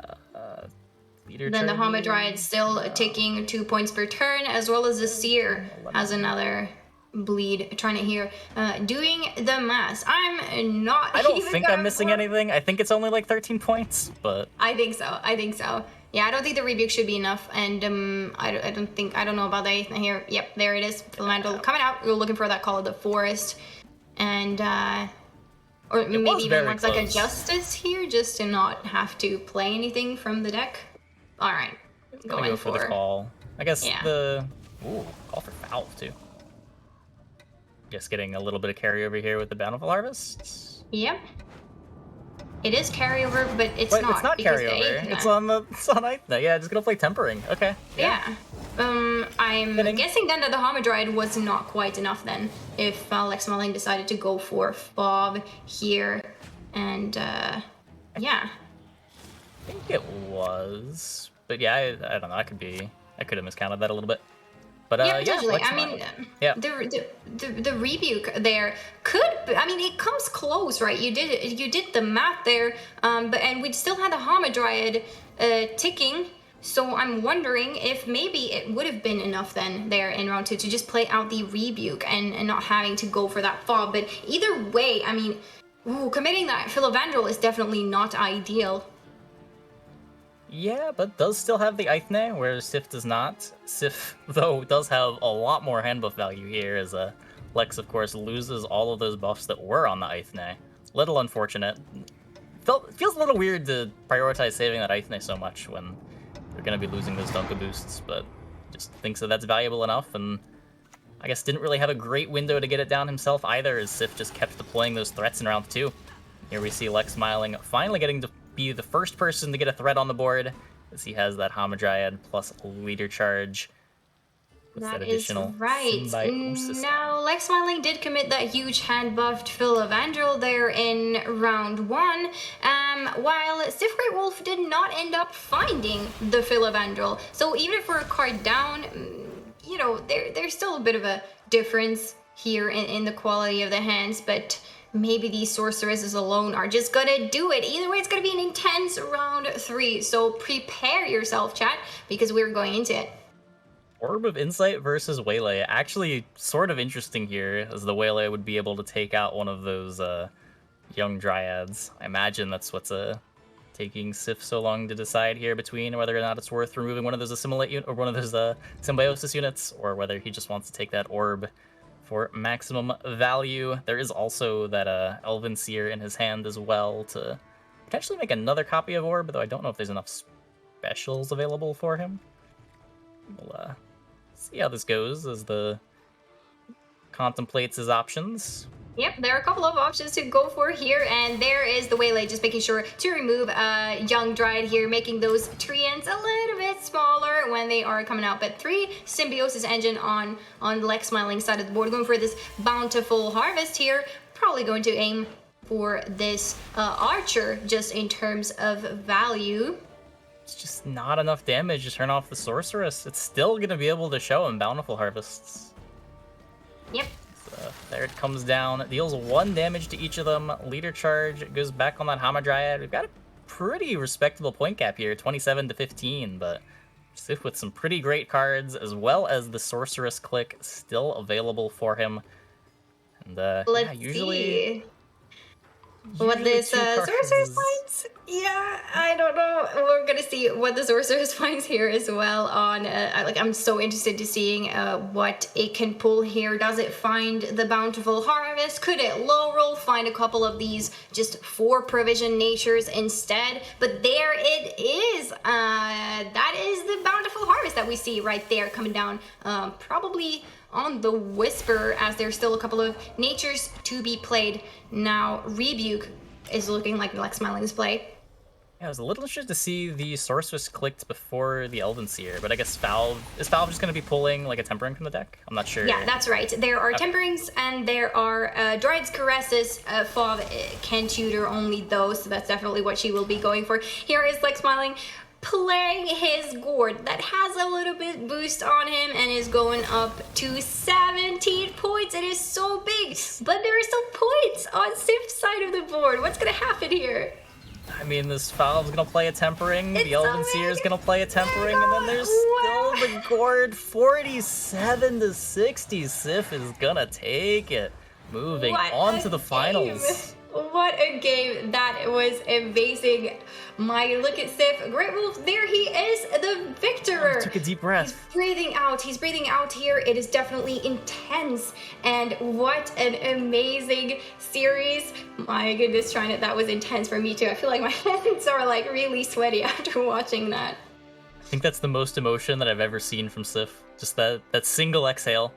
Leader then the charge. Hamadryad still taking 2 points per turn, as well as the Seer has another bleed. Trying to hear. Doing the math. I'm not. I don't think I'm missing anything. I think it's only like 13 points, but. I think so. Yeah, I don't think the rebuke should be enough, and I don't know about the Eithne here. Yep, there it is. Philandel coming out. We're looking for that Call of the Forest, and or maybe even looks like a Justice here, just to not have to play anything from the deck. All right, go for the call. I guess the call for Valve too. Just getting a little bit of carryover here with the Bountiful Harvest. Yep. It is carryover, but it's not. It's not carryover. It's on Eithne. Yeah, just gonna play Tempering. Okay. Yeah. I'm guessing then that the Hamadryad was not quite enough then, if Lex Smiling decided to go for Fob here, and yeah. I think it was, but yeah, I don't know. I could have miscounted that a little bit. But yeah, potentially. Lex I mean, yeah. the rebuke there could. I mean, it comes close, right? You did the math there, and we still had the Hamadryad ticking. So I'm wondering if maybe it would have been enough then there in round 2 to just play out the rebuke and not having to go for that fob. But either way, I mean, committing that Philovandrel is definitely not ideal. Yeah, but does still have the Eithne, whereas Sif does not. Sif, though, does have a lot more hand buff value here, as Lex, of course, loses all of those buffs that were on the Eithne. Little unfortunate. Feels a little weird to prioritize saving that Eithne so much when you're going to be losing those Dunka boosts, but just thinks that that's valuable enough, and I guess didn't really have a great window to get it down himself either, as Sif just kept deploying those threats in round 2. Here we see Lex Smiling finally getting to be the first person to get a threat on the board, as he has that Hamadryad plus Leader Charge. That is right. Now, Lex Smiling did commit that huge hand buffed Philovandrel there in round 1, while Sif Great Wolf did not end up finding the Philovandrel. So even for a card down, you know, there's still a bit of a difference here in the quality of the hands, but maybe these sorceresses alone are just gonna do it. Either way, it's gonna be an intense round 3, so prepare yourself, chat, because we're going into it. Orb of Insight versus Waylay. Actually, sort of interesting here, as the Waylay would be able to take out one of those young Dryads. I imagine that's what's taking Sif so long to decide here between whether or not it's worth removing one of those Assimilate or one of those Symbiosis units, or whether he just wants to take that Orb for maximum value. There is also that Elven Seer in his hand as well to potentially make another copy of Orb, though I don't know if there's enough specials available for him. We'll see how this goes as the contemplates his options. Yep, there are a couple of options to go for here, and there is the Waylay, just making sure to remove young Dryad here, making those treants a little bit smaller when they are coming out. But 3 Symbiosis Engine on Lex Smiling side of the board, going for this Bountiful Harvest here, probably going to aim for this Archer just in terms of value. it's just not enough damage to turn off the Sorceress. It's still going to be able to show him Bountiful Harvests. Yep. So there it comes down. It deals 1 damage to each of them. Leader Charge goes back on that Hamadryad. We've got a pretty respectable point gap here, 27 to 15, but Sif with some pretty great cards, as well as the Sorceress Click still available for him. And Let's usually... see what this two cards Sorceress finds. Yeah, I don't know. We're gonna see what the Sorceress finds here as well. On I'm so interested to seeing what it can pull here. Does it find the Bountiful Harvest? Could it low roll, find a couple of these just 4 provision natures instead? But there it is. That is the Bountiful Harvest that we see right there coming down. Probably on the Whisper, as there's still a couple of natures to be played. Now, Rebuke is looking like the Lex Smiling's play. Yeah, I was a little interested to see the Sorceress clicked before the Elven Seer, but I guess Valve just going to be pulling like a Tempering from the deck? I'm not sure. Yeah, that's right. There are Temperings and there are Dryad's Caresses. Fav can tutor only those, so that's definitely what she will be going for. Here is Lex Smiling playing his Gourd that has a little bit boost on him and is going up to 17 points. It is so big, but there are still points on Sif's side of the board. What's gonna happen here? I mean, this Valve's gonna play a Tempering, the Elven Seer's gonna play a Tempering, and then there's still the Gourd. 47 to 60. Sif is gonna take it. Moving on to the finals. What a game that was amazing. My look at Sif. Great Wolf, there he is, the victor. Took a deep breath. He's breathing out here. It is definitely intense. And what an amazing series. My goodness, trying it, that was intense for me too. I feel like my hands are like really sweaty after watching that. I think that's the most emotion that I've ever seen from Sif. Just that single exhale.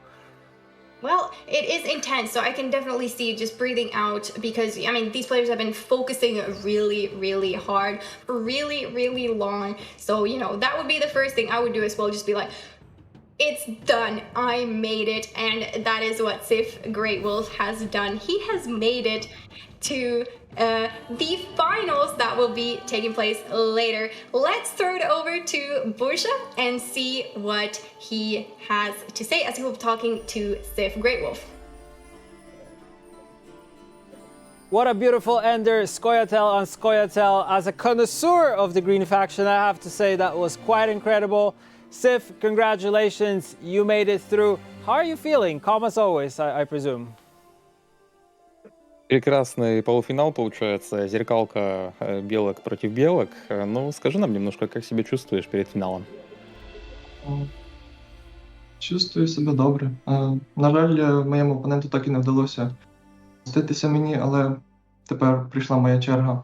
Well, it is intense, so I can definitely see just breathing out because, I mean, these players have been focusing really, really hard for really, really long. So, you know, that would be the first thing I would do as well, just be like, it's done, I made it. And that is what Sif Great Wolf has done. He has made it to the finals that will be taking place later. Let's throw it over to Busha and see what he has to say as he will be talking to Sif Great Wolf. What a beautiful ender, Scoia'tael on Scoia'tael. As a connoisseur of the green faction, I have to say that was quite incredible. Sif, congratulations, you made it through. How are you feeling? Calm as always, I presume. Прекрасный полуфинал получается, зеркалка белок против белок. Ну, скажи нам немножко, как себя чувствуешь перед фіналом? Чувствую себе добре. На жаль, моєму опоненту так і не вдалося помститися мені, але тепер прийшла моя черга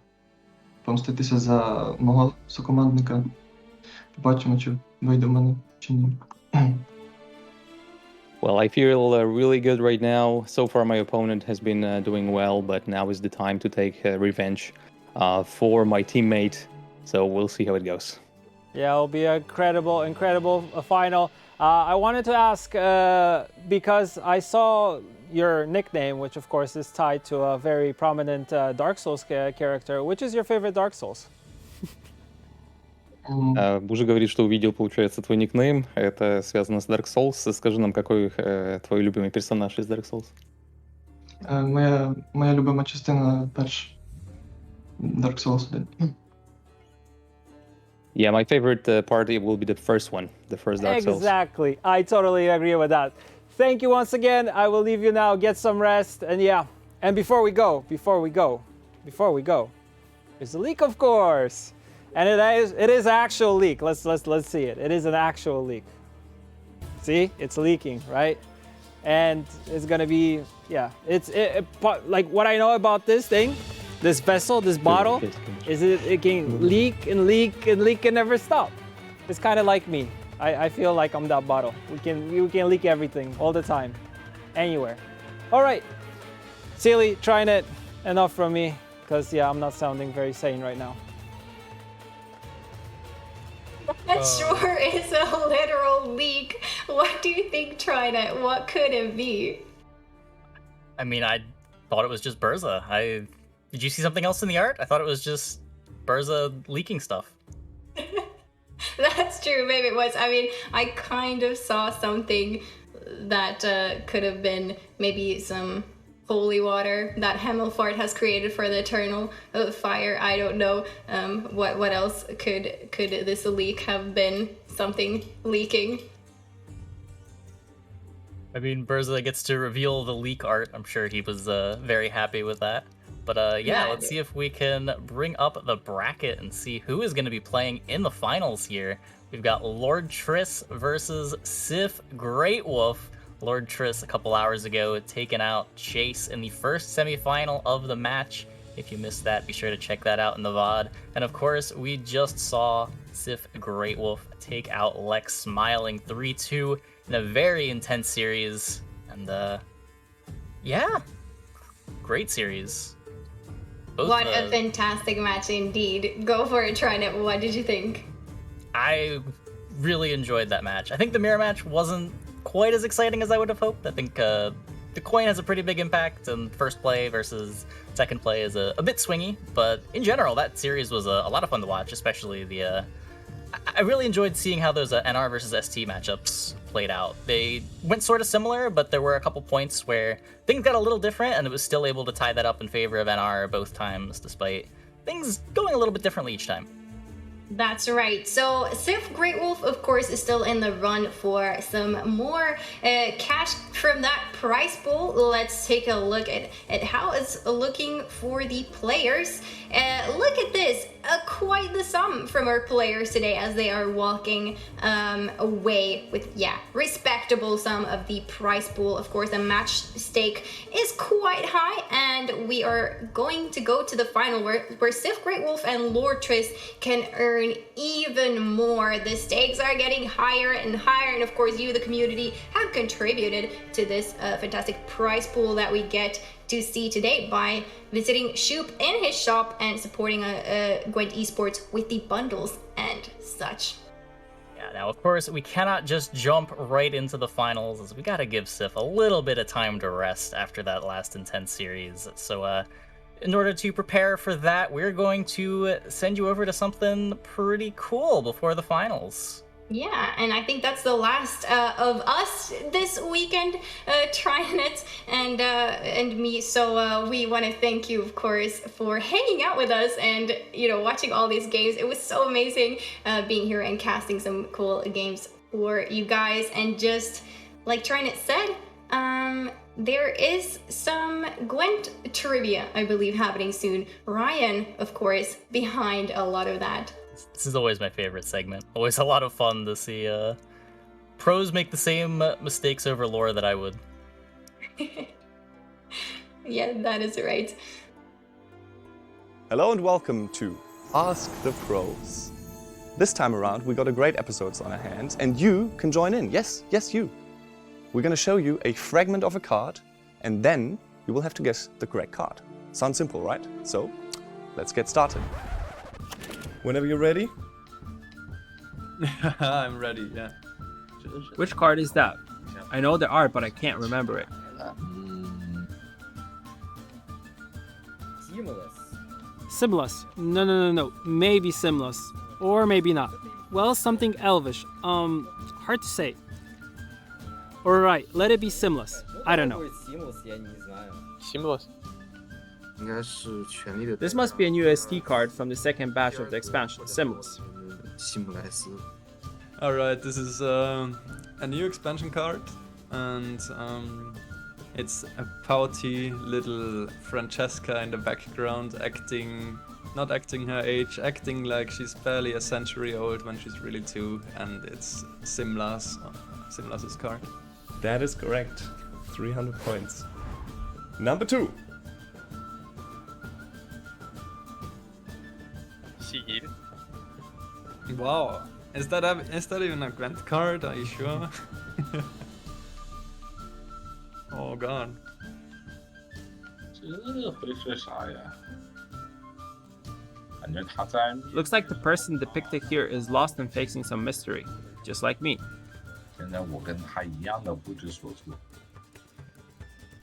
помститися за мого сокомандника. Побачимо, чи вийде в мене, чи ні. Well, I feel really good right now. So far, my opponent has been doing well, but now is the time to take revenge for my teammate. So we'll see how it goes. Yeah, it'll be an incredible final. I wanted to ask, because I saw your nickname, which of course is tied to a very prominent Dark Souls character. Which is your favorite Dark Souls? Бужа говорит, что увидел, получается, твой никнейм. Это связано с Dark Souls. Скажи нам, какой твой любимый персонаж из Dark Souls? Моя любима частина перш Dark Souls 1. Yeah, my favorite part will be the first one, the first Dark Souls. Exactly. I totally agree with that. Thank you once again. I will leave you now, get some rest, and yeah. And before we go, there's a leak, of course. And it is actual leak. Let's see it. It is an actual leak. See, it's leaking, right? And it's gonna be, yeah. Like what I know about this thing, this vessel, this bottle, is it can leak and leak and leak and never stop. It's kind of like me. I feel like I'm that bottle. We can leak everything all the time, anywhere. All right, Sealy, trying it. Enough from me, because yeah, I'm not sounding very sane right now. That sure is a literal leak. What do you think, Trident? What could it be? I mean, I thought it was just Burza. Did you see something else in the art? I thought it was just Burza leaking stuff. That's true. Maybe it was. I mean, I kind of saw something that could have been maybe some holy water that Hemmelfart has created for the eternal fire. I don't know. What else could this leak have been? Something leaking. I mean, Berza gets to reveal the leak art. I'm sure he was very happy with that. But yeah, let's see if we can bring up the bracket and see who is going to be playing in the finals here. We've got Lord Triss versus Sif Great Wolf. Lord Triss a couple hours ago taking out Chase in the first semifinal of the match. If you missed that, be sure to check that out in the VOD. And of course, we just saw Sif Great Wolf take out Lex Smiling 3-2 in a very intense series. And yeah, great series. What a fantastic match indeed. Go for it, Trinet. What did you think? I really enjoyed that match. I think the mirror match wasn't quite as exciting as I would have hoped. I think the coin has a pretty big impact, and first play versus second play is a bit swingy. But in general, that series was a lot of fun to watch, especially the... I really enjoyed seeing how those NR versus ST matchups played out. They went sort of similar, but there were a couple points where things got a little different, and it was still able to tie that up in favor of NR both times, despite things going a little bit differently each time. That's right. So Sif Great Wolf, of course, is still in the run for some more cash from that prize pool. Let's take a look at how it's looking for the players. Look at this. Quite the sum from our players today as they are walking away with, respectable sum of the prize pool. Of course, the match stake is quite high, and we are going to go to the final where Sif Great Wolf and Lord Triss can earn even more. The stakes are getting higher and higher, and of course, you, the community, have contributed to this fantastic prize pool that we get to see today by visiting Shoop in his shop and supporting Gwent Esports with the bundles and such. Yeah, now of course we cannot just jump right into the finals, as we gotta give Sif a little bit of time to rest after that last intense series. So in order to prepare for that, we're going to send you over to something pretty cool before the finals. Yeah, and I think that's the last of us this weekend, trying it and me. So we want to thank you, of course, for hanging out with us and watching all these games. It was so amazing being here and casting some cool games for you guys. And just like Trinet said, there is some Gwent trivia, I believe, happening soon. Ryan, of course, behind a lot of that. This is always my favorite segment. Always a lot of fun to see pros make the same mistakes over lore that I would. Yeah, that is right. Hello and welcome to Ask the Pros. This time around, we got a great episodes on our hands, and you can join in. Yes, you. We're going to show you a fragment of a card, and then you will have to guess the correct card. Sounds simple, right? So, let's get started. Whenever you're ready. I'm ready, yeah. Which card is that? I know the art, but I can't remember it. Simulus. No. Maybe Simulus. Or maybe not. Well, something elvish. Hard to say. Alright, let it be Simulus. I don't know. Simulus. This must be a USD card from the second batch of the expansion, Simulus. Alright, this is a new expansion card, and it's a pouty little Francesca in the background not acting her age, acting like she's barely a century old when she's really 2, and it's Simlas's card. That is correct. 300 points. Number 2. Sigil. Wow, is that even a Gwent card? Are you sure? Oh god. Looks like the person depicted here is lost and facing some mystery, just like me.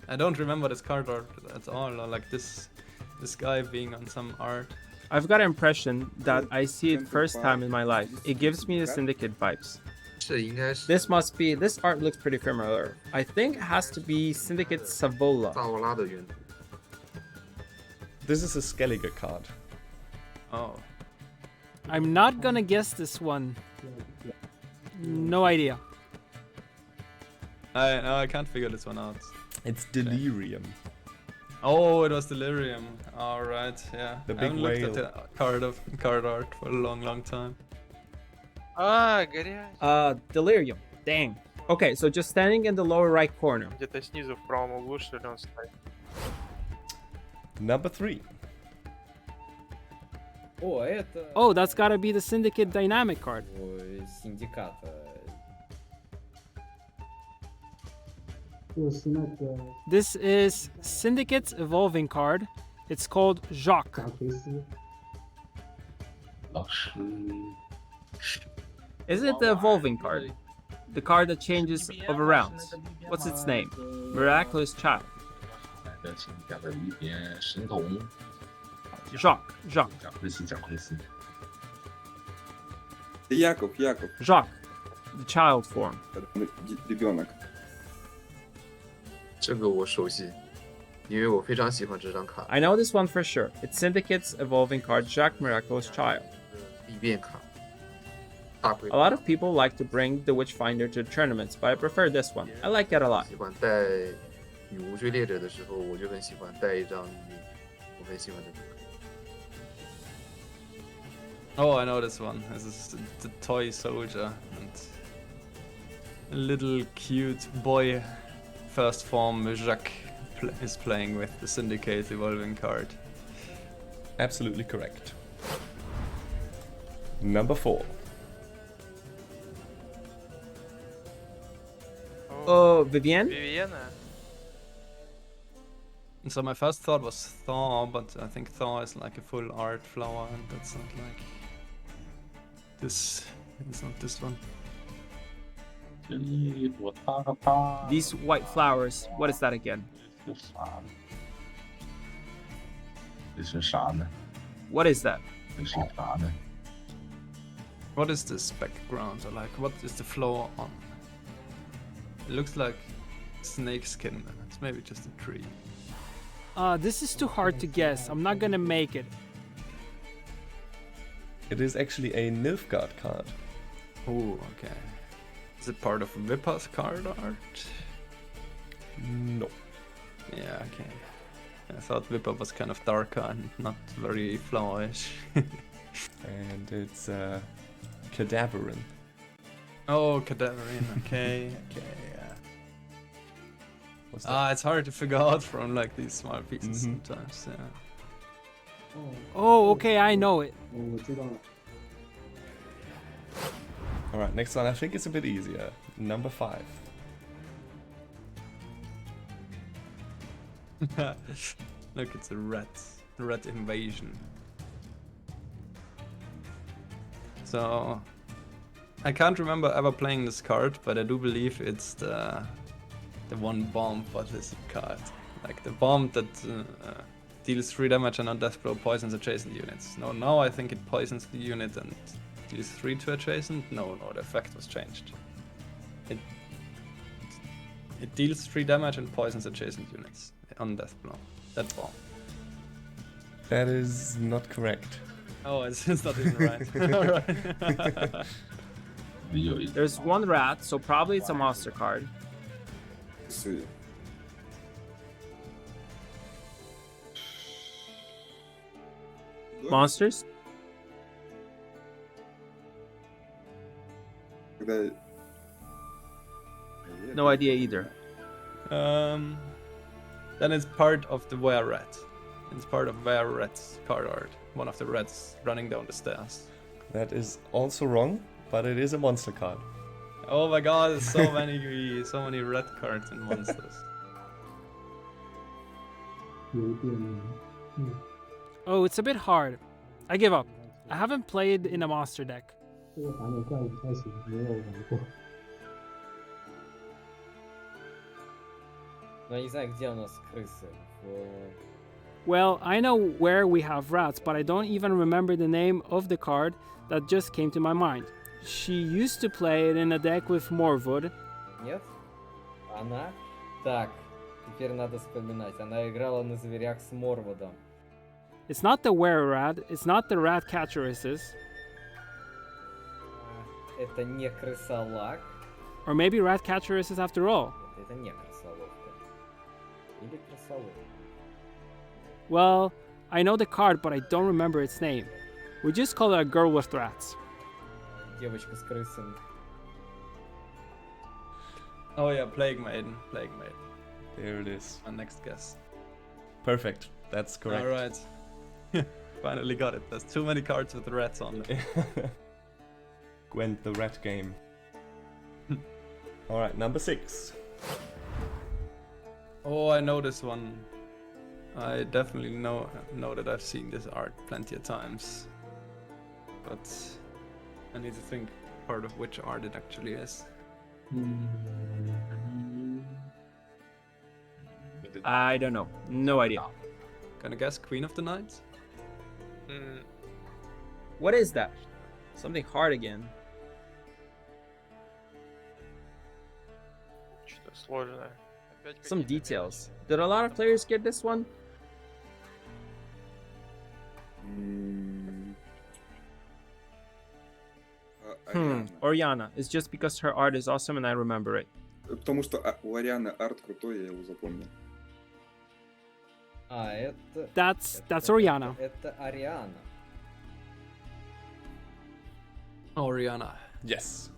I don't remember this card art at all, or like this guy being on some art I've got an impression that I see it first time in my life. It gives me the Syndicate vibes. This art looks pretty familiar. I think it has to be Syndicate Savola. This is a Skellige card. Oh. I'm not gonna guess this one. No idea. I can't figure this one out. It's Delirium. Oh, it was Delirium. Alright, yeah. The I big haven't looked whale. at the card art for a long time. Delirium. Dang. Okay, so just standing in the lower right corner. Где-то снизу в правом углу, что ли, он стоит. Number 3. Oh, that's gotta be the Syndicate Dynamic card. This is Syndicate's Evolving card. It's called Jacques. Is it the Evolving card? The card that changes over rounds. What's its name? Miraculous Child. Jacques. Яков. Jacques. The child form. Ребенок. 这个我熟悉，因为我非常喜欢这张卡。 I know this one for sure. It's Syndicate's Evolving card, Jacques Miraculous Child. 必变卡，大龟。 A lot of people like to bring the Witchfinder to tournaments, but I prefer this one. I like it a lot. 喜欢带女巫追猎者的时候，我就很喜欢带一张女，我很喜欢这个。 Oh, I know this one. This is the toy soldier and a little cute boy. First form Jacques is playing with the Syndicate Evolving card. Absolutely correct. Number 4. Oh, Vivienne? Vivienne. So my first thought was Thor, but I think Thor is like a full art flower, and that's not like this. It's not this one. These white flowers, what is that again? What is that? What is this background, or like what is the floor on? It looks like snake skin. It's maybe just a tree. This is too hard to guess. I'm not gonna make it. It is actually a Nilfgaard card. Oh, okay. Is it part of Vippa's card art? No. Yeah, okay. I thought Vippa was kind of darker and not very flowerish. And it's Cadaverin. Oh, Cadaverin, okay, yeah. It's hard to figure out from like these small pieces sometimes, yeah. Oh, okay, I know it. Alright, next one I think it's a bit easier. Number 5. Look, it's a rat invasion. So I can't remember ever playing this card, but I do believe it's the one bomb for this card. Like the bomb that deals 3 damage and on death blow poisons adjacent units. No, now I think it poisons the unit and deals 3 to adjacent. No, the effect was changed. It deals 3 damage and poisons adjacent units on death blow. That bomb. That is not correct. Oh, it's not even right. Alright. There's one rat, so probably it's a monster card. See. Monsters? No idea either. Then it's part of the Were Rat. It's part of Were Rat's card art. One of the rats running down the stairs. That is also wrong, but it is a monster card. Oh my god, there's so many red cards in monsters. Oh, it's a bit hard. I give up. I haven't played in a monster deck. Well, I know where we have rats, but I don't even remember the name of the card that just came to my mind. She used to play it in a deck with Morwood. Нет? Она? Так, теперь надо вспоминать. Она играла на зверях с Морвудом. It's not the were-rat, it's not the rat catcheresses. Это не крысолак. Or maybe rat catcheresses after all. Это не крысоловка. Или крысолов. Well, I know the card, but I don't remember its name. We just call it a girl with rats. Девочка с крысами. Oh yeah, Plague Maiden. Plague Maiden. There it is. My next guess. Perfect. That's correct. All right. Finally got it. There's too many cards with rats on them. Gwent the rat game. All right, number 6. Oh, I know this one. I definitely know that I've seen this art plenty of times. But I need to think part of which art it actually is. I don't know. No idea. Gonna guess Queen of the Night? What is that? Something hard again. Что-то сложное. Some details. Did a lot of players get this one? Oriana. It's just because her art is awesome and I remember it. Потому что у Арианы арт крутой, я его запомнил. Это... That's Oriana. Это Ариана. Oriana. Yes.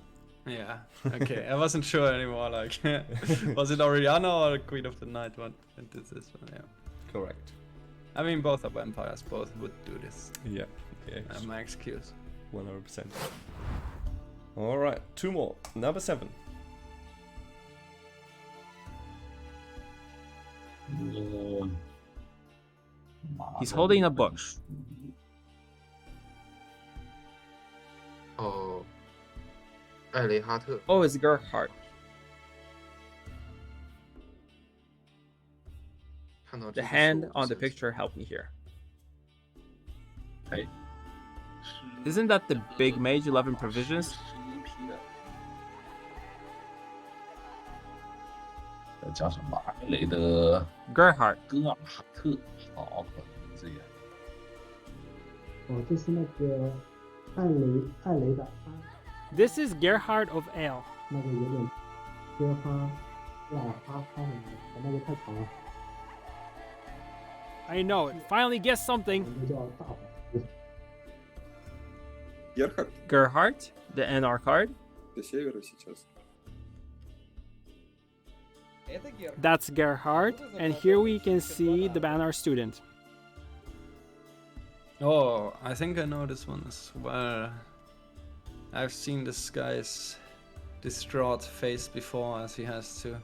Yeah. Okay. I wasn't sure anymore. Like, was it Oriana or Queen of the Night? What is this one? Yeah. Correct. I mean, both are vampires. Both would do this. Yeah. Yeah. My excuse. 100%. All right, 2 more. Number 7. He's holding a book. Oh, 艾雷哈特。 Oh, it's Gerhardt. 看到 The hand on the picture helped me here. Isn't that the big mage 11 provisions? 叫什么？艾雷的 Gerhardt. 戈尔哈特，好名字呀！哦，这是那个艾雷的他， This is Gerhardt of Ale. 那个有点歌哈拉哈哈的那个太长了， I know it. Finally guessed something. 那叫大法师。 Gerhardt. Gerhardt, the NR card. До севера сейчас. That's Gerhardt, and here we can see the Banner student. Oh, I think I know this one as well. I've seen this guy's distraught face before as he has to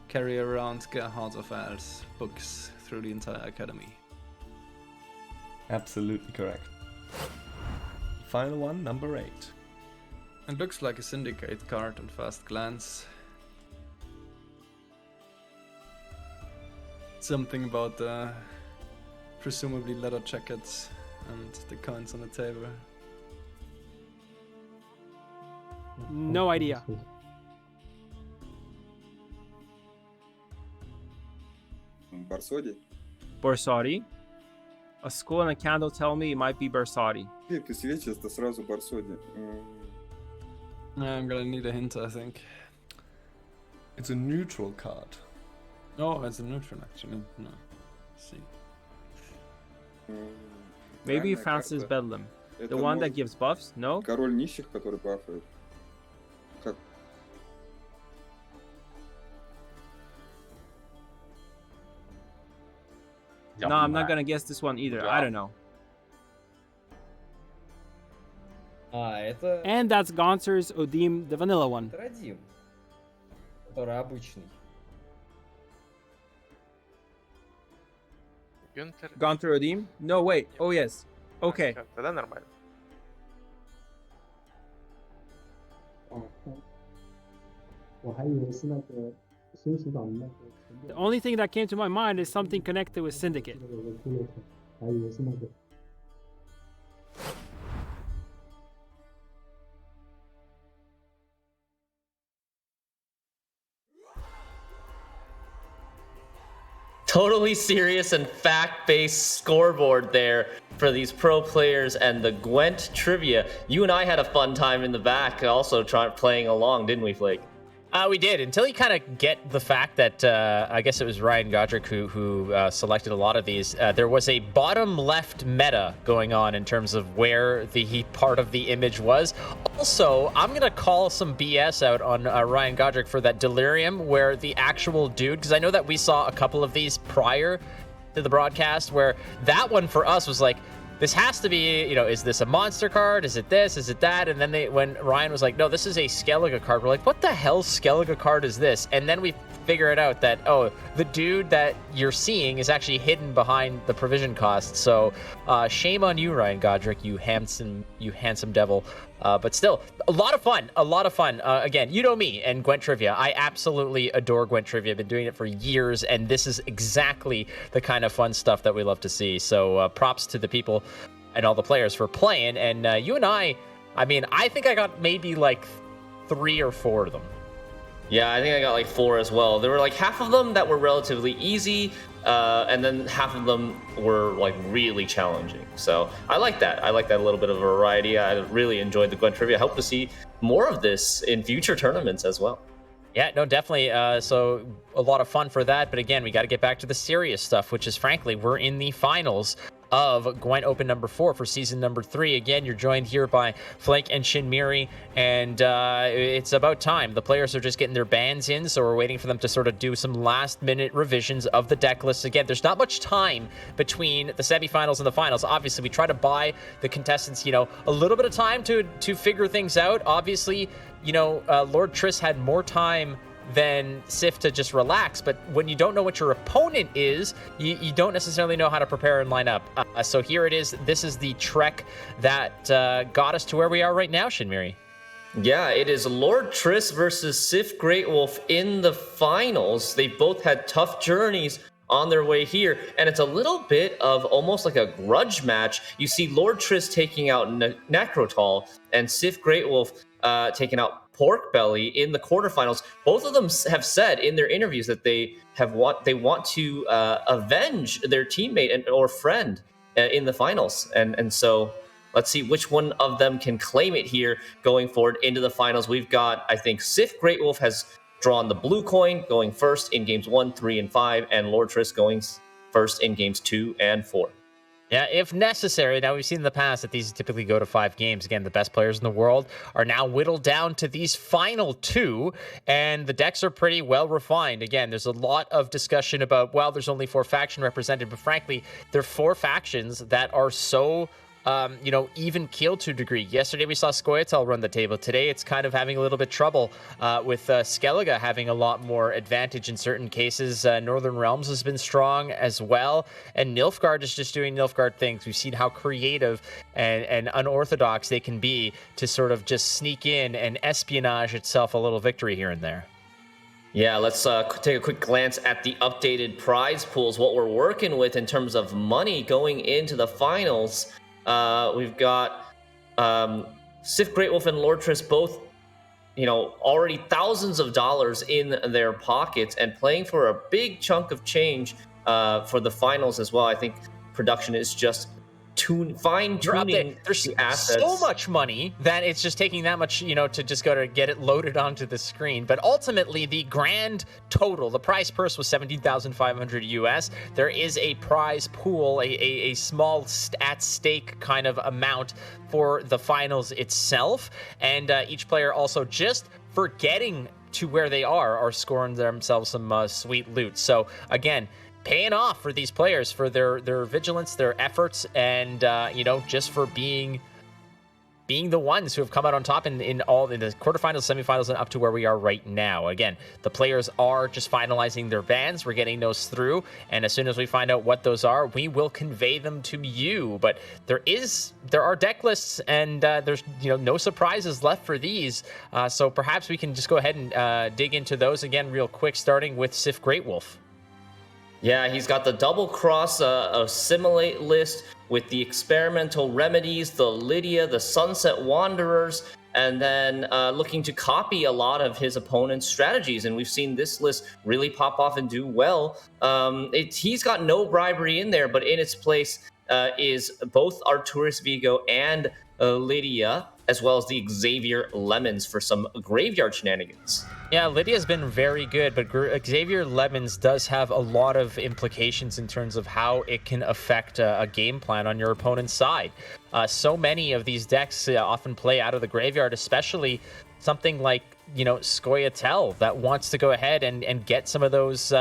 carry around Gerhard of Al's books through the entire academy. Absolutely correct. Final one, number 8. It looks like a syndicate card at first glance. Something about the presumably leather jackets and the coins on the table. No idea. Барсоди. Borsodi. A skull and a candle tell me it might be Borsodi. Ты светишь, это сразу Барсоди. I'm gonna need a hint, I think. It's a neutral card. Oh, it's a neutral actually. No. Let's see. Maybe Francis Bedlam. The one that gives buffs? No? Король нищих, который бафает. Как? No, I'm not gonna guess this one either. I don't know. Это... And that's Gonser's Odim, the vanilla one. Радим, который обычный. Gonser Odim? No, wait. Oh, yes. Okay. Тогда нормально. 哦，我还以为是那个新市长那个 The only thing that came to my mind is something connected with Syndicate. 那个我听了还以为是那个。Totally serious and fact-based scoreboard there for these pro players and the Gwent trivia. You and I had a fun time in the back also playing along, didn't we, Flake? We did, until you kind of get the fact that I guess it was Ryan Godric who selected a lot of these. There was a bottom left meta going on in terms of where the part of the image was. Also, I'm going to call some BS out on Ryan Godric for that delirium where the actual dude, because I know that we saw a couple of these prior to the broadcast where that one for us was like, this has to be, you know, is this a monster card? Is it this? Is it that? And then when Ryan was like, no, this is a Skellige card, we're like, what the hell Skellige card is this? And then we figure it out that, oh, the dude that you're seeing is actually hidden behind the provision cost. So shame on you, Ryan Godric, you handsome devil. But still, a lot of fun. Again, you know me and Gwent Trivia. I absolutely adore Gwent Trivia. I've been doing it for years, and this is exactly the kind of fun stuff that we love to see. So props to the people and all the players for playing. And you and I mean, I think I got maybe like 3 or 4 of them. Yeah, I think I got like 4 as well. There were like half of them that were relatively easy, and then half of them were like really challenging. So I like that. I like that a little bit of variety. I really enjoyed the Gwent Trivia. I hope to see more of this in future tournaments as well. Yeah, no, definitely. So a lot of fun for that. But again, we got to get back to the serious stuff, which is frankly, we're in the finals of Gwent Open number 4 for season number 3. Again, you're joined here by Flake and Shinmiri, and it's about time. The players are just getting their bans in, so we're waiting for them to sort of do some last-minute revisions of the deck list. Again, there's not much time between the semifinals and the finals. Obviously, we try to buy the contestants, you know, a little bit of time to figure things out. Obviously, you know, Lord Triss had more time than Sif to just relax, but when you don't know what your opponent is, you don't necessarily know how to prepare and line up. So here it is. This is the trek that got us to where we are right now, Shinmiri. Yeah, it is Lord Triss versus Sif Greatwolf in the finals. They both had tough journeys on their way here, and it's a little bit of almost like a grudge match. You see Lord Triss taking out Necrotal and Sif Greatwolf taking out Porkbelly in the quarterfinals. Both of them have said in their interviews that they want to avenge their teammate or friend in the finals, and so let's see which one of them can claim it here going forward into the finals. We've got, I think, Sif Greatwolf has drawn the blue coin, going first in games 1, 3, and 5, and Lord Triss going first in games 2 and 4. Yeah, if necessary. Now, we've seen in the past that these typically go to 5 games. Again, the best players in the world are now whittled down to these final 2, and the decks are pretty well refined. Again, there's a lot of discussion about, well, there's only 4 factions represented, but frankly, there are 4 factions that are so you know, even keel to a degree. Yesterday we saw Scoia'tael run the table. Today it's kind of having a little bit trouble with Skellige having a lot more advantage in certain cases. Northern Realms has been strong as well, and Nilfgaard is just doing Nilfgaard things. We've seen how creative and unorthodox they can be to sort of just sneak in and espionage itself a little victory here and there. Yeah, let's take a quick glance at the updated prize pools, what we're working with in terms of money going into the finals. We've got Sif Greatwolf and Lord Triss both, you know, already thousands of dollars in their pockets and playing for a big chunk of change for the finals as well. I think production is just fine-tuning There's the assets. so much money that it's just taking that much, you know, to just go to get it loaded onto the screen. But ultimately, the grand total, the prize purse was $17,500 US. There is a prize pool, a small at stake kind of amount for the finals itself, and each player also, just for getting to where they are scoring themselves some sweet loot. So again, paying off for these players for their vigilance, their efforts, and you know, just for being being the ones who have come out on top in the quarterfinals, semifinals, and up to where we are right now. Again, the players are just finalizing their bans. We're getting those through, and as soon as we find out what those are, we will convey them to you. But there are deck lists, and there's no surprises left for these. So perhaps we can just go ahead and dig into those again real quick, starting with Sif Greatwolf. Yeah, he's got the double cross assimilate list with the experimental remedies, the Lydia, the Sunset Wanderers, and then looking to copy a lot of his opponent's strategies. And we've seen this list really pop off and do well. He's got no bribery in there, but in its place is both Arturis Vigo and Lydia, as well as the Xavier Lemons for some graveyard shenanigans. Yeah, Lydia's been very good, but Xavier Lemons does have a lot of implications in terms of how it can affect a game plan on your opponent's side. So many of these decks often play out of the graveyard, especially something like, Scoia'tael that wants to go ahead and get some of those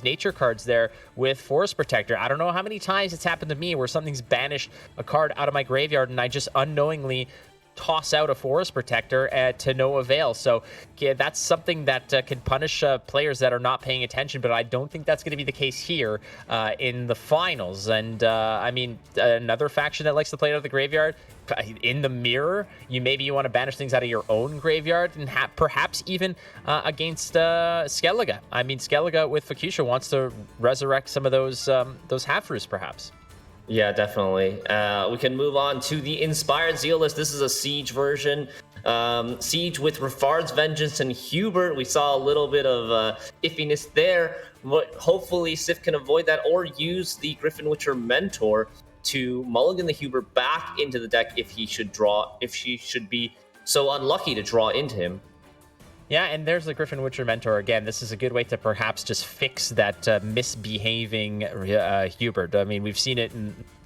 nature cards there with Forest Protector. I don't know how many times it's happened to me where something's banished a card out of my graveyard and I just unknowingly toss out a Forest Protector to no avail. So that's something that can punish players that are not paying attention, but I don't think that's going to be the case here in the finals. And another faction that likes to play out of the graveyard, in the mirror, you want to banish things out of your own graveyard, and perhaps even against Skellige. Skellige with Fukusha wants to resurrect some of those Half-Roosts, perhaps. Yeah, definitely. We can move on to the Inspired Zeal list. This is a Siege version. Siege with Rafard's Vengeance and Hubert. We saw a little bit of iffiness there. But hopefully Sif can avoid that or use the Griffin Witcher Mentor to mulligan the Hubert back into the deck if she should be so unlucky to draw into him. Yeah, and there's the Griffin Witcher Mentor again. This is a good way to perhaps just fix that misbehaving Hubert. We've seen it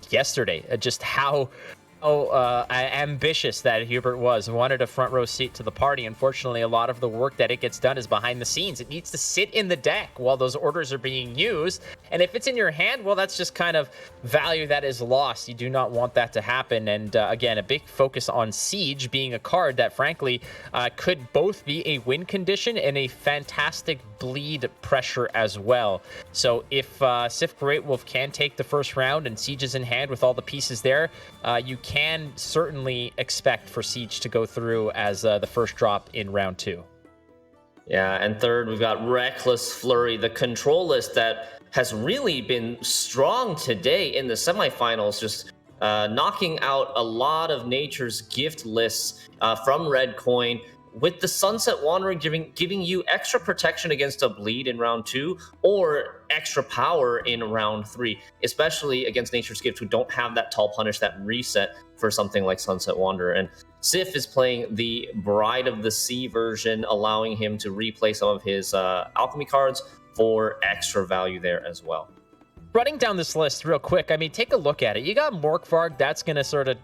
yesterday, just how ambitious that Hubert was. Wanted a front row seat to the party. Unfortunately, a lot of the work that it gets done is behind the scenes. It needs to sit in the deck while those orders are being used. And if it's in your hand, well, that's just kind of value that is lost. You do not want that to happen. And again, a big focus on Siege being a card that, frankly, could both be a win condition and a fantastic bleed pressure as well. So if Sif Greatwolf can take the first round and Siege is in hand with all the pieces there, you can certainly expect for Siege to go through as the first drop in round 2. Yeah, and third, we've got Reckless Flurry, the control list that has really been strong today in the semifinals, just knocking out a lot of Nature's Gift lists from Red Coin, with the Sunset Wanderer giving you extra protection against a bleed in round 2 or extra power in round 3, especially against Nature's Gift, who don't have that tall punish, that reset for something like Sunset Wanderer. And Sif is playing the Bride of the Sea version, allowing him to replay some of his alchemy cards for extra value there as well. Running down this list real quick, take a look at it. You got Morkvarg, that's going to sort of,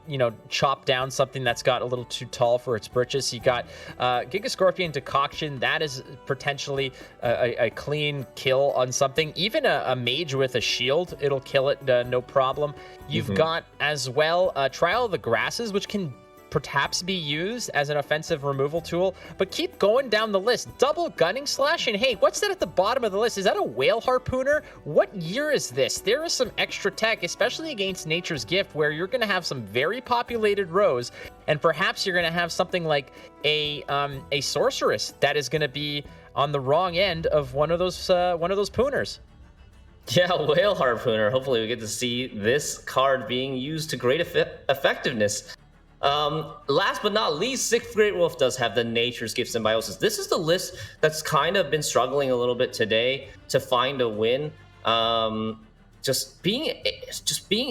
chop down something that's got a little too tall for its britches. You got Giga Scorpion Decoction, that is potentially a clean kill on something. Even a Mage with a shield, it'll kill it, no problem. You've got as well Trial of the Grasses, which can perhaps be used as an offensive removal tool, but keep going down the list. Double Gunning Slash, and hey, what's that at the bottom of the list? Is that a Whale Harpooner? What year is this? There is some extra tech, especially against Nature's Gift, where you're going to have some very populated rows, and perhaps you're going to have something like a Sorceress that is going to be on the wrong end of one of those pooners. Yeah, Whale Harpooner. Hopefully we get to see this card being used to great effectiveness. Last but not least, Sixth Greatwolf does have the Nature's Gift Symbiosis. This is the list that's kind of been struggling a little bit today to find a win. Just being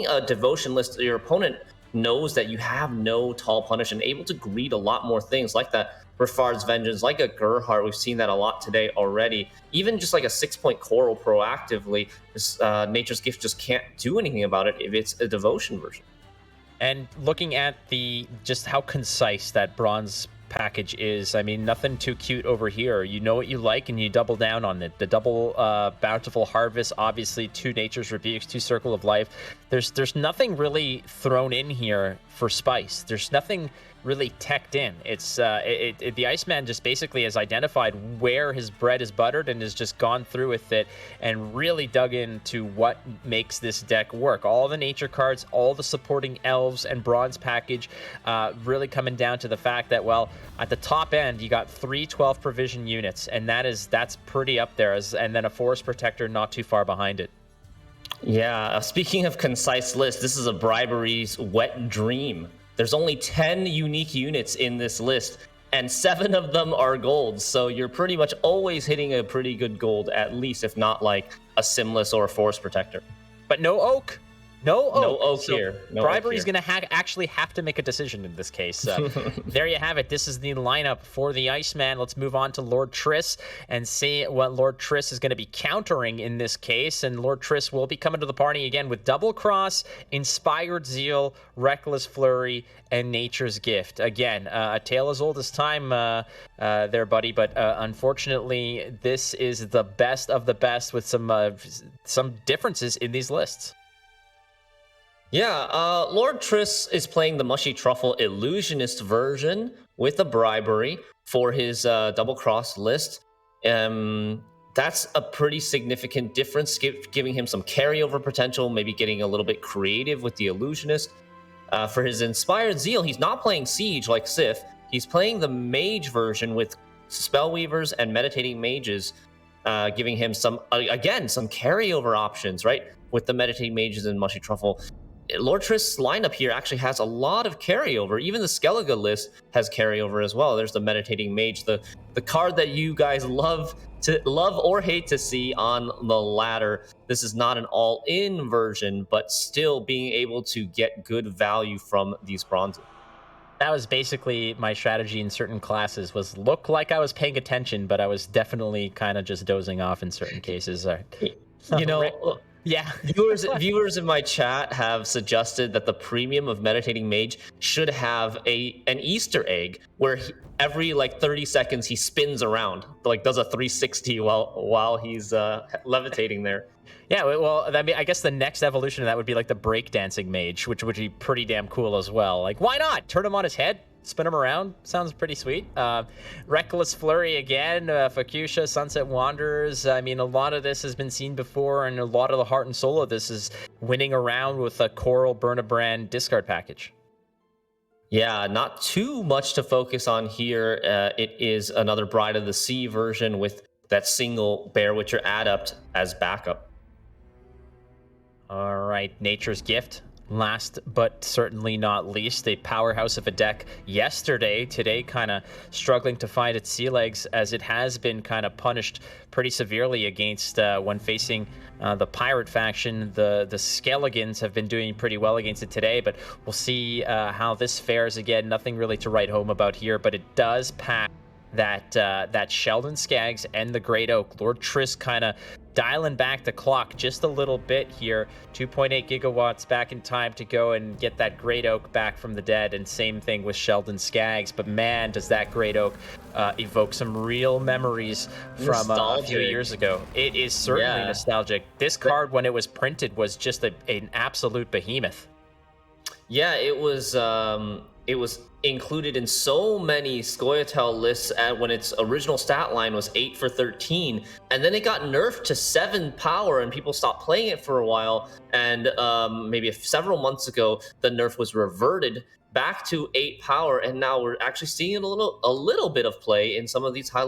a devotion list, your opponent knows that you have no tall punish and able to greed a lot more things like that. Rafard's Vengeance, like a Gerhardt, we've seen that a lot today already. Even just like a 6-point Coral proactively, this, Nature's Gift just can't do anything about it if it's a devotion version. And looking at just how concise that bronze package is, nothing too cute over here. You know what you like and you double down on it. The double Bountiful Harvest, obviously 2 Nature's Rebukes, 2 Circle of Life. There's nothing really thrown in here for spice. There's nothing really teched in. It's the Iceman just basically has identified where his bread is buttered and has just gone through with it and really dug into what makes this deck work. All the nature cards, all the supporting elves and bronze package, really coming down to the fact that, well, at the top end you got 3 12 provision units, and that's pretty up there, and then a forest protector not too far behind it. Yeah, speaking of concise list, this is a Bribery's wet dream. There's only 10 unique units in this list, and 7 of them are gold. So you're pretty much always hitting a pretty good gold, at least, if not like a Simless or a Forest Protector. But no Oak. No Oak. No Oak So here. No Bribery's Oak here. going to actually have to make a decision in this case. There you have it. This is the lineup for the Iceman. Let's move on to Lord Triss and see what Lord Triss is going to be countering in this case. And Lord Triss will be coming to the party again with Double Cross, Inspired Zeal, Reckless Flurry, and Nature's Gift. Again, a tale as old as time there, buddy. But unfortunately, this is the best of the best with some differences in these lists. Yeah, Lord Triss is playing the Mushy Truffle Illusionist version with a Bribery for his Double Cross list. That's a pretty significant difference, giving him some carryover potential, maybe getting a little bit creative with the Illusionist. For his Inspired Zeal, he's not playing Siege like Sith. He's playing the Mage version with Spellweavers and Meditating Mages, giving him some carryover options, right? With the Meditating Mages and Mushy Truffle. Lord Triss' lineup here actually has a lot of carryover. Even the Skellige list has carryover as well. There's the Meditating Mage, the card that you guys love or hate to see on the ladder. This is not an all-in version, but still being able to get good value from these bronzes. That was basically my strategy in certain classes, was look like I was paying attention, but I was definitely kind of just dozing off in certain cases. You know... Yeah. viewers in my chat have suggested that the premium of Meditating Mage should have an Easter egg where every like 30 seconds he spins around, like does a 360 while he's levitating there. Yeah, well, I guess the next evolution of that would be like the breakdancing mage, which would be pretty damn cool as well. Like, why not? Turn him on his head, spin him around. Sounds pretty sweet. Reckless Flurry again, Fuchsia, Sunset Wanderers. I mean, a lot of this has been seen before, and a lot of the heart and soul of this is winning around with a Coral Burn-a-Brand discard package. Yeah, not too much to focus on here. It is another Bride of the Sea version with that single Bear Witcher Adept as backup. All right, Nature's Gift. Last but certainly not least, a powerhouse of a deck yesterday. Today kind of struggling to find its sea legs, as it has been kind of punished pretty severely against when facing the pirate faction. The Skelligans have been doing pretty well against it today, but we'll see how this fares. Again, nothing really to write home about here, but it does pack that Sheldon Skaggs and the Great Oak. Lord Triss kind of dialing back the clock just a little bit here. 2.8 gigawatts back in time to go and get that Great Oak back from the dead, and same thing with Sheldon Skaggs. But man, does that Great Oak evoke some real memories from a few years ago. It is certainly nostalgic. This card, when it was printed, was just an absolute behemoth. Yeah, it was included in so many Scoia'tael lists when its original stat line was 8 for 13, and then it got nerfed to 7 power, and people stopped playing it for a while. And maybe several months ago, the nerf was reverted back to 8 power, and now we're actually seeing a little bit of play in some of these high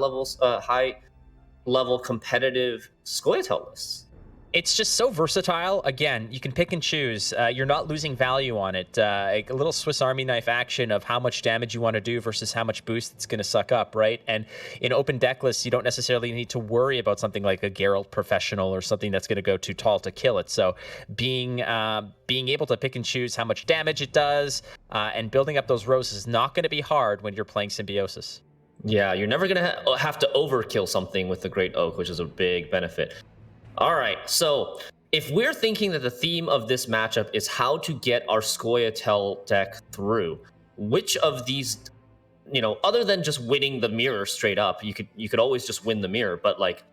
level competitive Scoia'tael lists. It's just so versatile. Again, you can pick and choose. You're not losing value on it. A little Swiss Army knife action of how much damage you want to do versus how much boost it's going to suck up, right? And in open deck lists, you don't necessarily need to worry about something like a Geralt Professional or something that's going to go too tall to kill it. So being able to pick and choose how much damage it does and building up those rows is not going to be hard when you're playing Symbiosis. Yeah, you're never going to have to overkill something with the Great Oak, which is a big benefit. All right, so if we're thinking that the theme of this matchup is how to get our Scoia'tael deck through, which of these, other than just winning the mirror straight up, you could always just win the mirror, but like,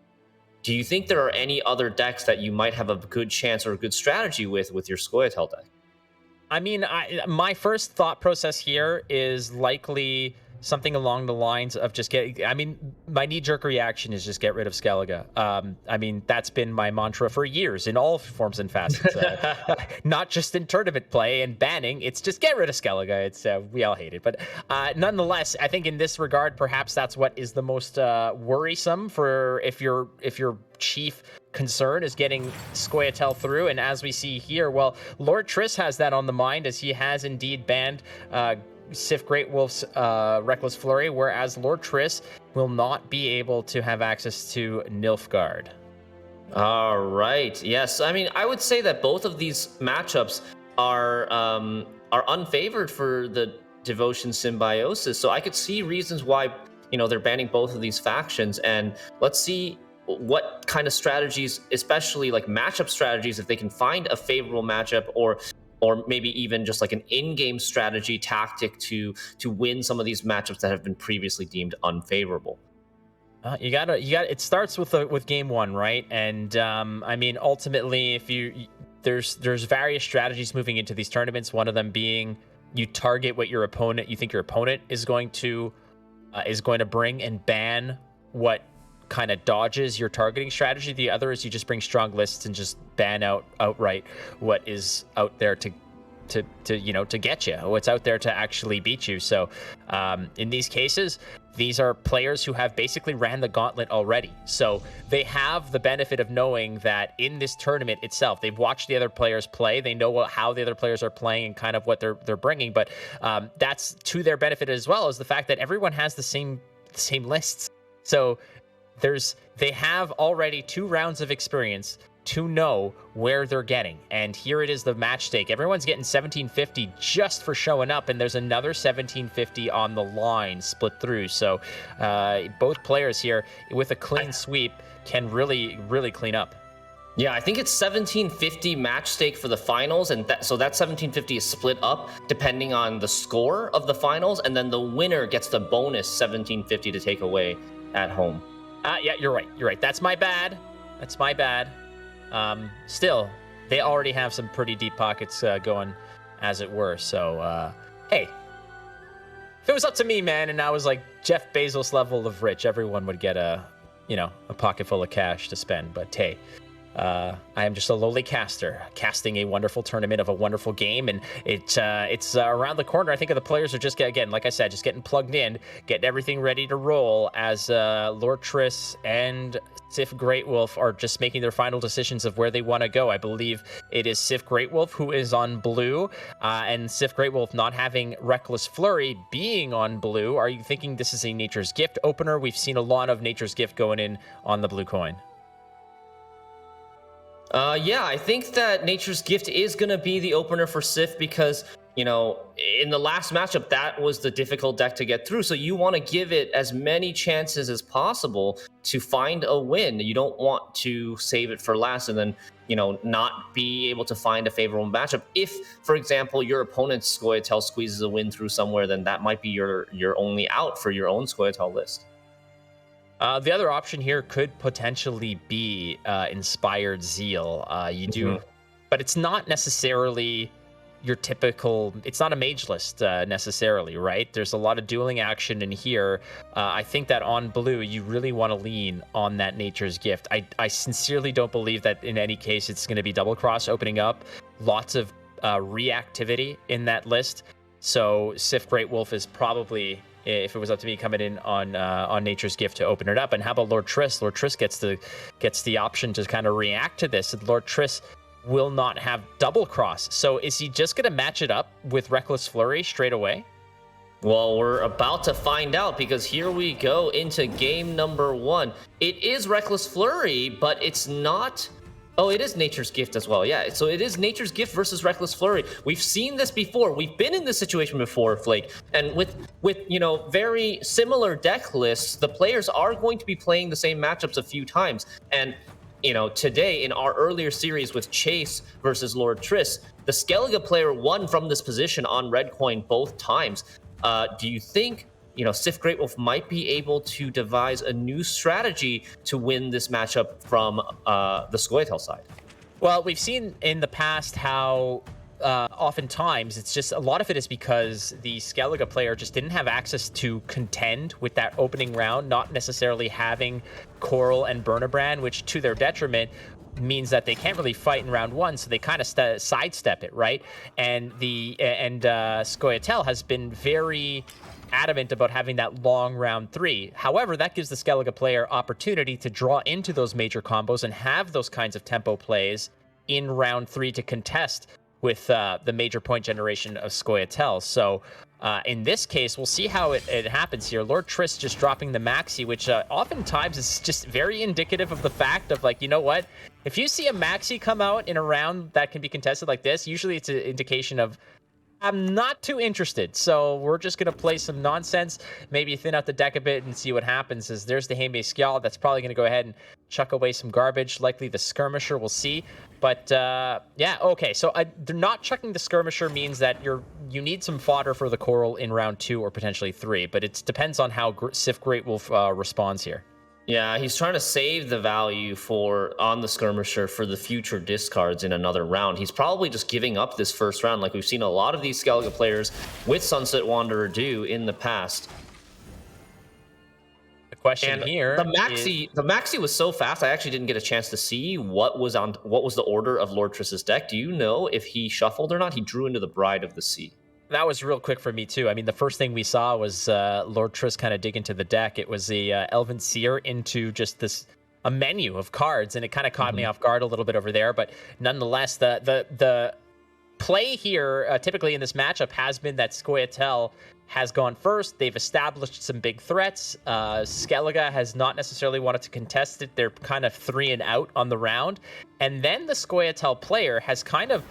do you think there are any other decks that you might have a good chance or a good strategy with your Scoia'tael deck? I mean, my first thought process here is likely something along the lines of just my knee-jerk reaction is just get rid of Skellige. I mean, that's been my mantra for years in all forms and facets, not just in tournament play and banning. It's just get rid of Skellige. It's we all hate it, but nonetheless, I think in this regard, perhaps that's what is the most worrisome for if your chief concern is getting Scoia'tael through. And as we see here, well, Lord Triss has that on the mind, as he has indeed banned Sif Greatwolf's Reckless Flurry, whereas Lord Triss will not be able to have access to Nilfgaard. All right. Yes. I mean, I would say that both of these matchups are unfavored for the Devotion Symbiosis. So I could see reasons why, they're banning both of these factions. And let's see what kind of strategies, especially like matchup strategies, if they can find a favorable matchup, or maybe even just like an in-game strategy tactic to win some of these matchups that have been previously deemed unfavorable. You gotta. It starts with game one, right? And I mean, ultimately, if there's various strategies moving into these tournaments. One of them being you target what you think your opponent is going to bring and ban what kind of dodges your targeting strategy. The other is you just bring strong lists and just ban outright what is out there to get you, what's out there to actually beat you. So in these cases, these are players who have basically ran the gauntlet already. So they have the benefit of knowing that in this tournament itself, they've watched the other players play. They know how the other players are playing and kind of what they're bringing. But that's to their benefit, as well as the fact that everyone has the same lists. So they have already 2 rounds of experience to know where they're getting. And here it is, the match stake. Everyone's getting 1750 just for showing up, and there's another 1750 on the line split through. So both players here with a clean sweep can really, really clean up. Yeah, I think it's 1750 match stake for the finals, and so that 1750 is split up depending on the score of the finals, and then the winner gets the bonus 1750 to take away at home. Yeah, you're right. That's my bad. Still, they already have some pretty deep pockets going, as it were. So, hey, if it was up to me, man, and I was like Jeff Bezos level of rich, everyone would get a pocket full of cash to spend. But hey, I am just a lowly caster, casting a wonderful tournament of a wonderful game, and it's around the corner. I think the players are just like I said, just getting plugged in, getting everything ready to roll, as Lord Triss and Sif Greatwolf are just making their final decisions of where they want to go. I believe it is Sif Greatwolf who is on blue, and Sif Greatwolf not having Reckless Flurry being on blue. Are you thinking this is a Nature's Gift opener? We've seen a lot of Nature's Gift going in on the blue coin. Yeah, I think that Nature's Gift is going to be the opener for Sif because, in the last matchup, that was the difficult deck to get through. So you want to give it as many chances as possible to find a win. You don't want to save it for last and then, not be able to find a favorable matchup. If, for example, your opponent's Scoia'tael squeezes a win through somewhere, then that might be your only out for your own Scoia'tael list. The other option here could potentially be Inspired Zeal. But it's not necessarily your typical, it's not a mage list necessarily, right? There's a lot of dueling action in here. I think that on blue, you really want to lean on that Nature's Gift. I sincerely don't believe that in any case it's going to be double cross opening up. Lots of reactivity in that list. So Sif Greatwolf is probably, if it was up to me, coming in on Nature's Gift to open it up. And how about Lord Triss? Lord Triss gets the option to kind of react to this. Lord Triss will not have double cross. So is he just going to match it up with Reckless Flurry straight away? Well, we're about to find out, because here we go into game number 1. It is Reckless Flurry, but it's not... Oh, it is Nature's Gift as well. Yeah, so it is Nature's Gift versus Reckless Flurry. We've seen this before. We've been in this situation before, Flake. And with very similar deck lists, the players are going to be playing the same matchups a few times. And, today in our earlier series with Chase versus Lord Triss, the Skellige player won from this position on red coin both times. Do you think Sif Greatwolf might be able to devise a new strategy to win this matchup from the Scoia'tael side? Well, we've seen in the past how oftentimes it's just a lot of it is because the Skellige player just didn't have access to contend with that opening round, not necessarily having Coral and Burnabrand, which to their detriment means that they can't really fight in round 1, so they kind of sidestep it, right? And Scoia'tael has been very adamant about having that long round 3. However, that gives the Skellige player opportunity to draw into those major combos and have those kinds of tempo plays in round 3 to contest with the major point generation of Scoia'tael. So in this case, we'll see how it happens here. Lord Triss just dropping the Maxi, which oftentimes is just very indicative of the fact of, like, you know what? If you see a Maxi come out in a round that can be contested like this, usually it's an indication of, I'm not too interested, so we're just going to play some nonsense, maybe thin out the deck a bit and see what happens. As there's the Heimei Skjald that's probably going to go ahead and chuck away some garbage, likely the Skirmisher, we'll see. But yeah, okay, so they're not chucking the Skirmisher means that you need some fodder for the Coral in round 2 or potentially 3, but it depends on how Sif Greatwolf responds here. Yeah, he's trying to save the value on the Skirmisher for the future discards in another round. He's probably just giving up this first round, like we've seen a lot of these Skellige players with Sunset Wanderer do in the past. The question here the Maxi was so fast, I actually didn't get a chance to see what was the order of Lord Triss's deck. Do you know if he shuffled or not? He drew into the Bride of the Sea. That was real quick for me, too. I mean, the first thing we saw was Lord Triss kind of dig into the deck. It was the Elven Seer into just a menu of cards, and it kind of caught me off guard a little bit over there. But nonetheless, the play here, typically in this matchup, has been that Scoia'tael has gone first. They've established some big threats. Skellige has not necessarily wanted to contest it. They're kind of 3 and out on the round. And then the Scoia'tael player has kind of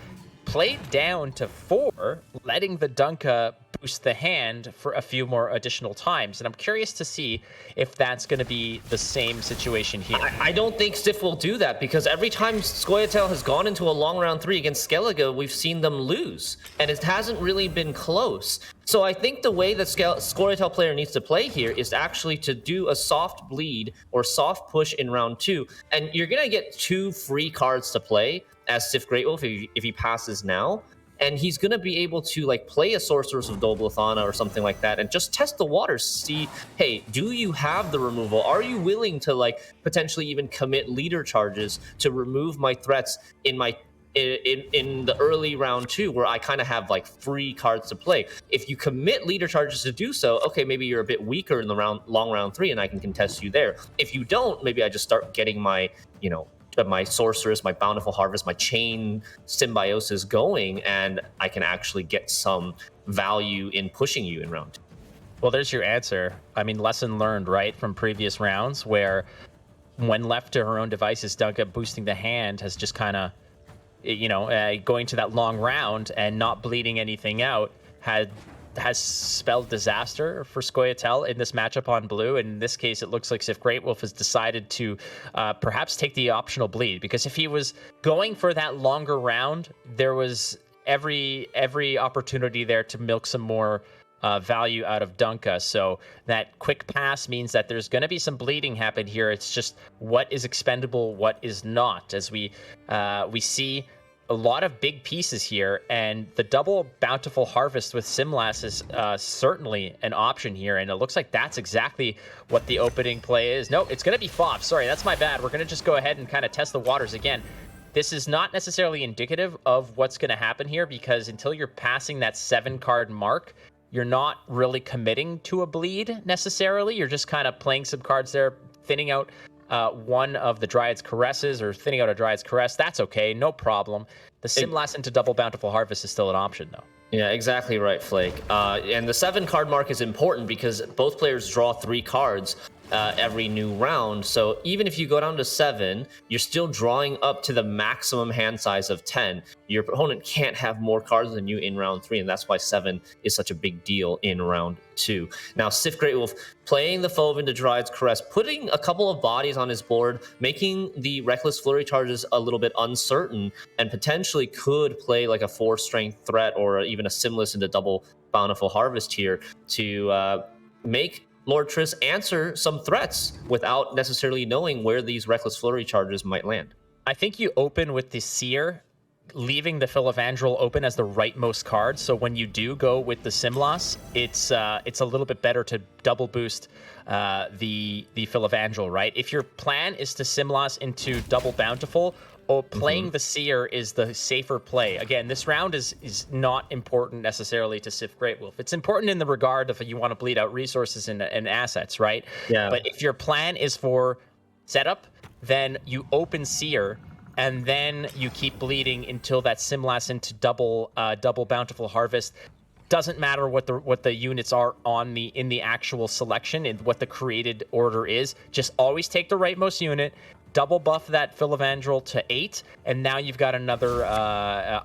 played down to 4, letting the Dunka boost the hand for a few more additional times. And I'm curious to see if that's going to be the same situation here. I don't think Sif will do that, because every time Scoia'tael has gone into a long round 3 against Skellige, we've seen them lose, and it hasn't really been close. So I think the way that Scoia'tael player needs to play here is actually to do a soft bleed or soft push in round 2, and you're going to get 2 free cards to play as Sif Greatwolf if he passes now. And he's going to be able to, like, play a Sorceress of Doblathana or something like that and just test the waters, see, hey, do you have the removal? Are you willing to, like, potentially even commit leader charges to remove my threats in the early round 2, where I kind of have, like, free cards to play? If you commit leader charges to do so, okay, maybe you're a bit weaker in the long round 3 and I can contest you there. If you don't, maybe I just start getting my, my Sorceress, my Bountiful Harvest, my Chain Symbiosis going, and I can actually get some value in pushing you in round 2. Well, there's your answer. I mean, lesson learned, right, from previous rounds, where when left to her own devices, Dunka boosting the hand has just kind of, going to that long round and not bleeding anything out has spelled disaster for Scoia'tael in this matchup on blue. In this case, it looks like Sif Greatwolf has decided to perhaps take the optional bleed, because if he was going for that longer round, there was every opportunity there to milk some more value out of Dunka. So that quick pass means that there's going to be some bleeding happen here. It's just what is expendable, what is not, as we see a lot of big pieces here, and the double Bountiful Harvest with Simlas is certainly an option here, and it looks like that's exactly what the opening play is. No, it's going to be FOB. Sorry, that's my bad. We're going to just go ahead and kind of test the waters again. This is not necessarily indicative of what's going to happen here, because until you're passing that 7-card mark, you're not really committing to a bleed necessarily. You're just kind of playing some cards there, thinning out one of the Dryad's Caresses, or thinning out a Dryad's Caress. That's okay, no problem. The Simlas into double Bountiful Harvest is still an option, though. Yeah, exactly right, Flake. And the 7-card mark is important because both players draw 3 cards every new round. So even if you go down to 7, you're still drawing up to the maximum hand size of 10. Your opponent can't have more cards than you in round 3, and that's why 7 is such a big deal in round 2. Now, Sif Greatwolf playing the Fauve into Dryad's Caress, putting a couple of bodies on his board, making the Reckless Flurry charges a little bit uncertain, and potentially could play like a 4-strength threat or even a Simless into double Bountiful Harvest here to make Lord Triss answer some threats without necessarily knowing where these Reckless Flurry charges might land. I think you open with the Seer leaving the Filavandrel open as the rightmost card. So when you do go with the Simlas, it's a little bit better to double boost the Filavandrel, right? If your plan is to Simlas into double Bountiful, playing the Seer is the safer play. Again, this round is not important necessarily to Sif Greatwolf. It's important in the regard of you want to bleed out resources and assets, right? Yeah. But if your plan is for setup, then you open Seer, and then you keep bleeding until that Simlas into double Bountiful Harvest. Doesn't matter what the units are in the actual selection and what the created order is. Just always take the rightmost unit, double buff that Filavandrel to 8, and now you've got another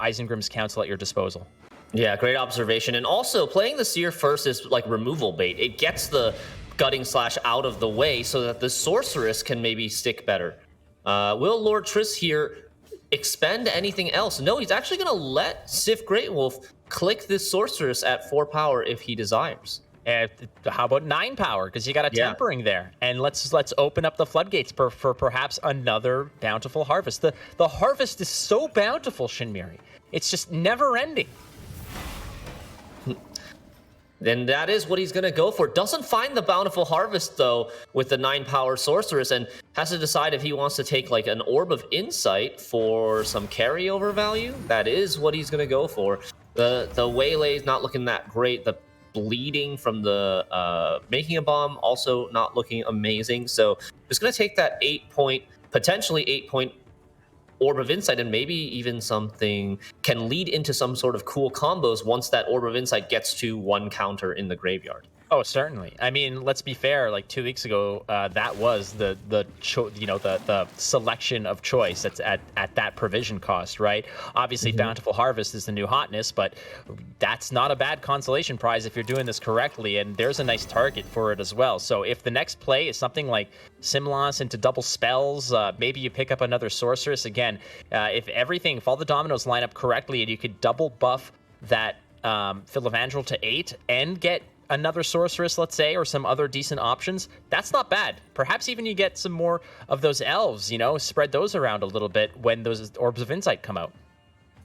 Isengrim's Council at your disposal. Yeah, great observation. And also, playing the Seer first is like removal bait. It gets the Gutting Slash out of the way so that the Sorceress can maybe stick better. Will Lord Triss here expend anything else? No, he's actually going to let Sif Greatwolf click this Sorceress at 4 power if he desires. How about 9 power? Because you got a Tempering there. And let's open up the floodgates for perhaps another Bountiful Harvest. The harvest is so bountiful, Shinmiri. It's just never ending. Then that is what he's going to go for. Doesn't find the Bountiful Harvest, though, with the 9 power Sorceress, and has to decide if he wants to take like an Orb of Insight for some carryover value. That is what he's going to go for. The Waylay is not looking that great. The bleeding from the Making a Bomb also not looking amazing. So just going to take that potentially 8-point Orb of Insight, and maybe even something can lead into some sort of cool combos once that Orb of Insight gets to 1 counter in the graveyard. Oh, certainly. I mean, let's be fair. Like 2 weeks ago, that was the selection of choice at that provision cost, right? Obviously, Bountiful Harvest is the new hotness, but that's not a bad consolation prize if you're doing this correctly, and there's a nice target for it as well. So if the next play is something like Simlas into double spells, maybe you pick up another Sorceress. Again, if all the dominoes line up correctly, and you could double buff that Filavandrel to 8 and get another Sorceress, let's say, or some other decent options, that's not bad. Perhaps even you get some more of those elves, spread those around a little bit when those Orbs of Insight come out.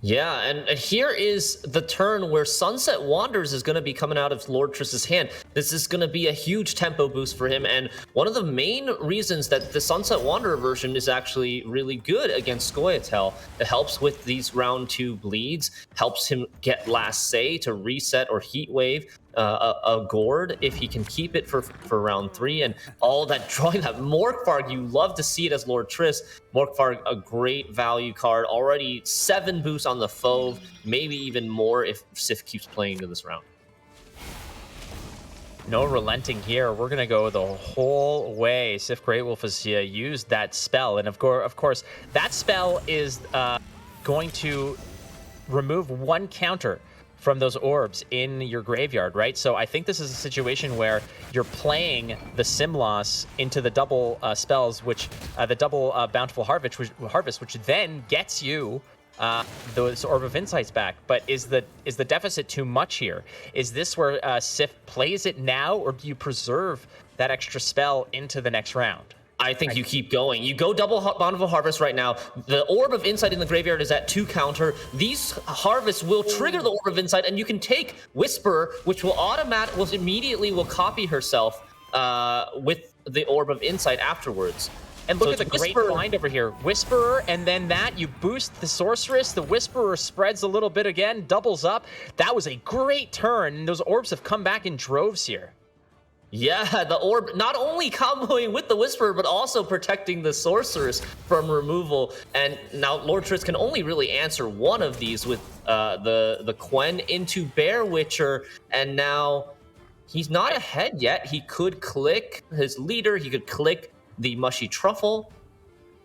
Yeah, and here is the turn where Sunset Wanderers is going to be coming out of Lord Triss's hand. This is going to be a huge tempo boost for him, and one of the main reasons that the Sunset Wanderer version is actually really good against Scoia'tael. It helps with these round 2 bleeds, helps him get Last Say to reset or Heat Wave a Gourd if he can keep it for round 3, and all that drawing that Morkvarg. You love to see it as Lord Triss. Morkvarg, a great value card, already 7 boosts on the Fove, maybe even more if Sif keeps playing into this round. No relenting here. We're going to go the whole way. Sif Greatwolf has used that spell, and of course that spell is going to remove 1 counter from those orbs in your graveyard, right? So I think this is a situation where you're playing the Simlas into the double spells, which the double Bountiful Harvest, which then gets you those Orb of Insights back. But is the deficit too much here? Is this where Sif plays it now, or do you preserve that extra spell into the next round? I think you keep going. You go double Bountiful Harvest right now. The Orb of Insight in the graveyard is at 2 counter. These harvests will trigger the Orb of Insight, and you can take Whisperer, which will immediately copy herself with the Orb of Insight afterwards. And look at the great find over here. Whisperer, and then you boost the Sorceress. The Whisperer spreads a little bit again, doubles up. That was a great turn, and those orbs have come back in droves here. Yeah, the Orb not only comboing with the Whisperer, but also protecting the Sorceress from removal. And now Lord Triss can only really answer one of these with the Quen into Bear Witcher, and now he's not ahead yet. He could click his leader, he could click the Mushy Truffle.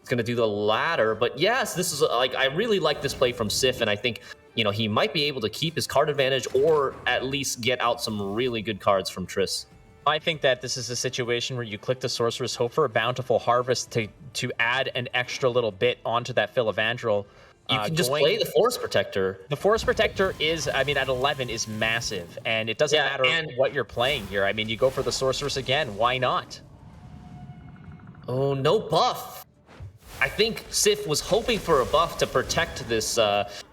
It's going to do the latter, but yes, this is I really like this play from Sif, and I think he might be able to keep his card advantage or at least get out some really good cards from Triss. I think that this is a situation where you click the Sorceress, hope for a Bountiful Harvest to add an extra little bit onto that Filavandrel. You can just play the Forest Protector. The Forest Protector is, at 11 is massive, and it doesn't matter what you're playing here. I mean, you go for the Sorceress again. Why not? Oh, no buff. I think Sif was hoping for a buff to protect this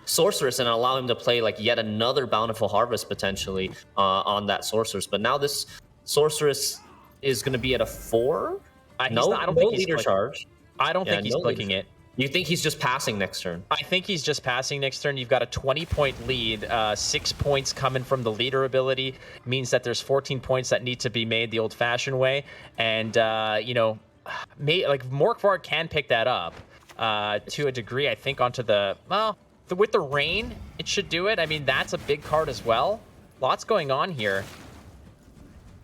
Sorceress and allow him to play like yet another Bountiful Harvest potentially on that Sorceress. But now this Sorceress is going to be at a 4. I don't think he's leader charge. I don't think he's clicking it. You think he's just passing next turn? I think he's just passing next turn. You've got a 20-point lead. 6 points coming from the leader ability means that there's 14 points that need to be made the old-fashioned way. And, Morkvarg can pick that up to a degree, I think, onto the... Well, with the rain, it should do it. I mean, that's a big card as well. Lots going on here.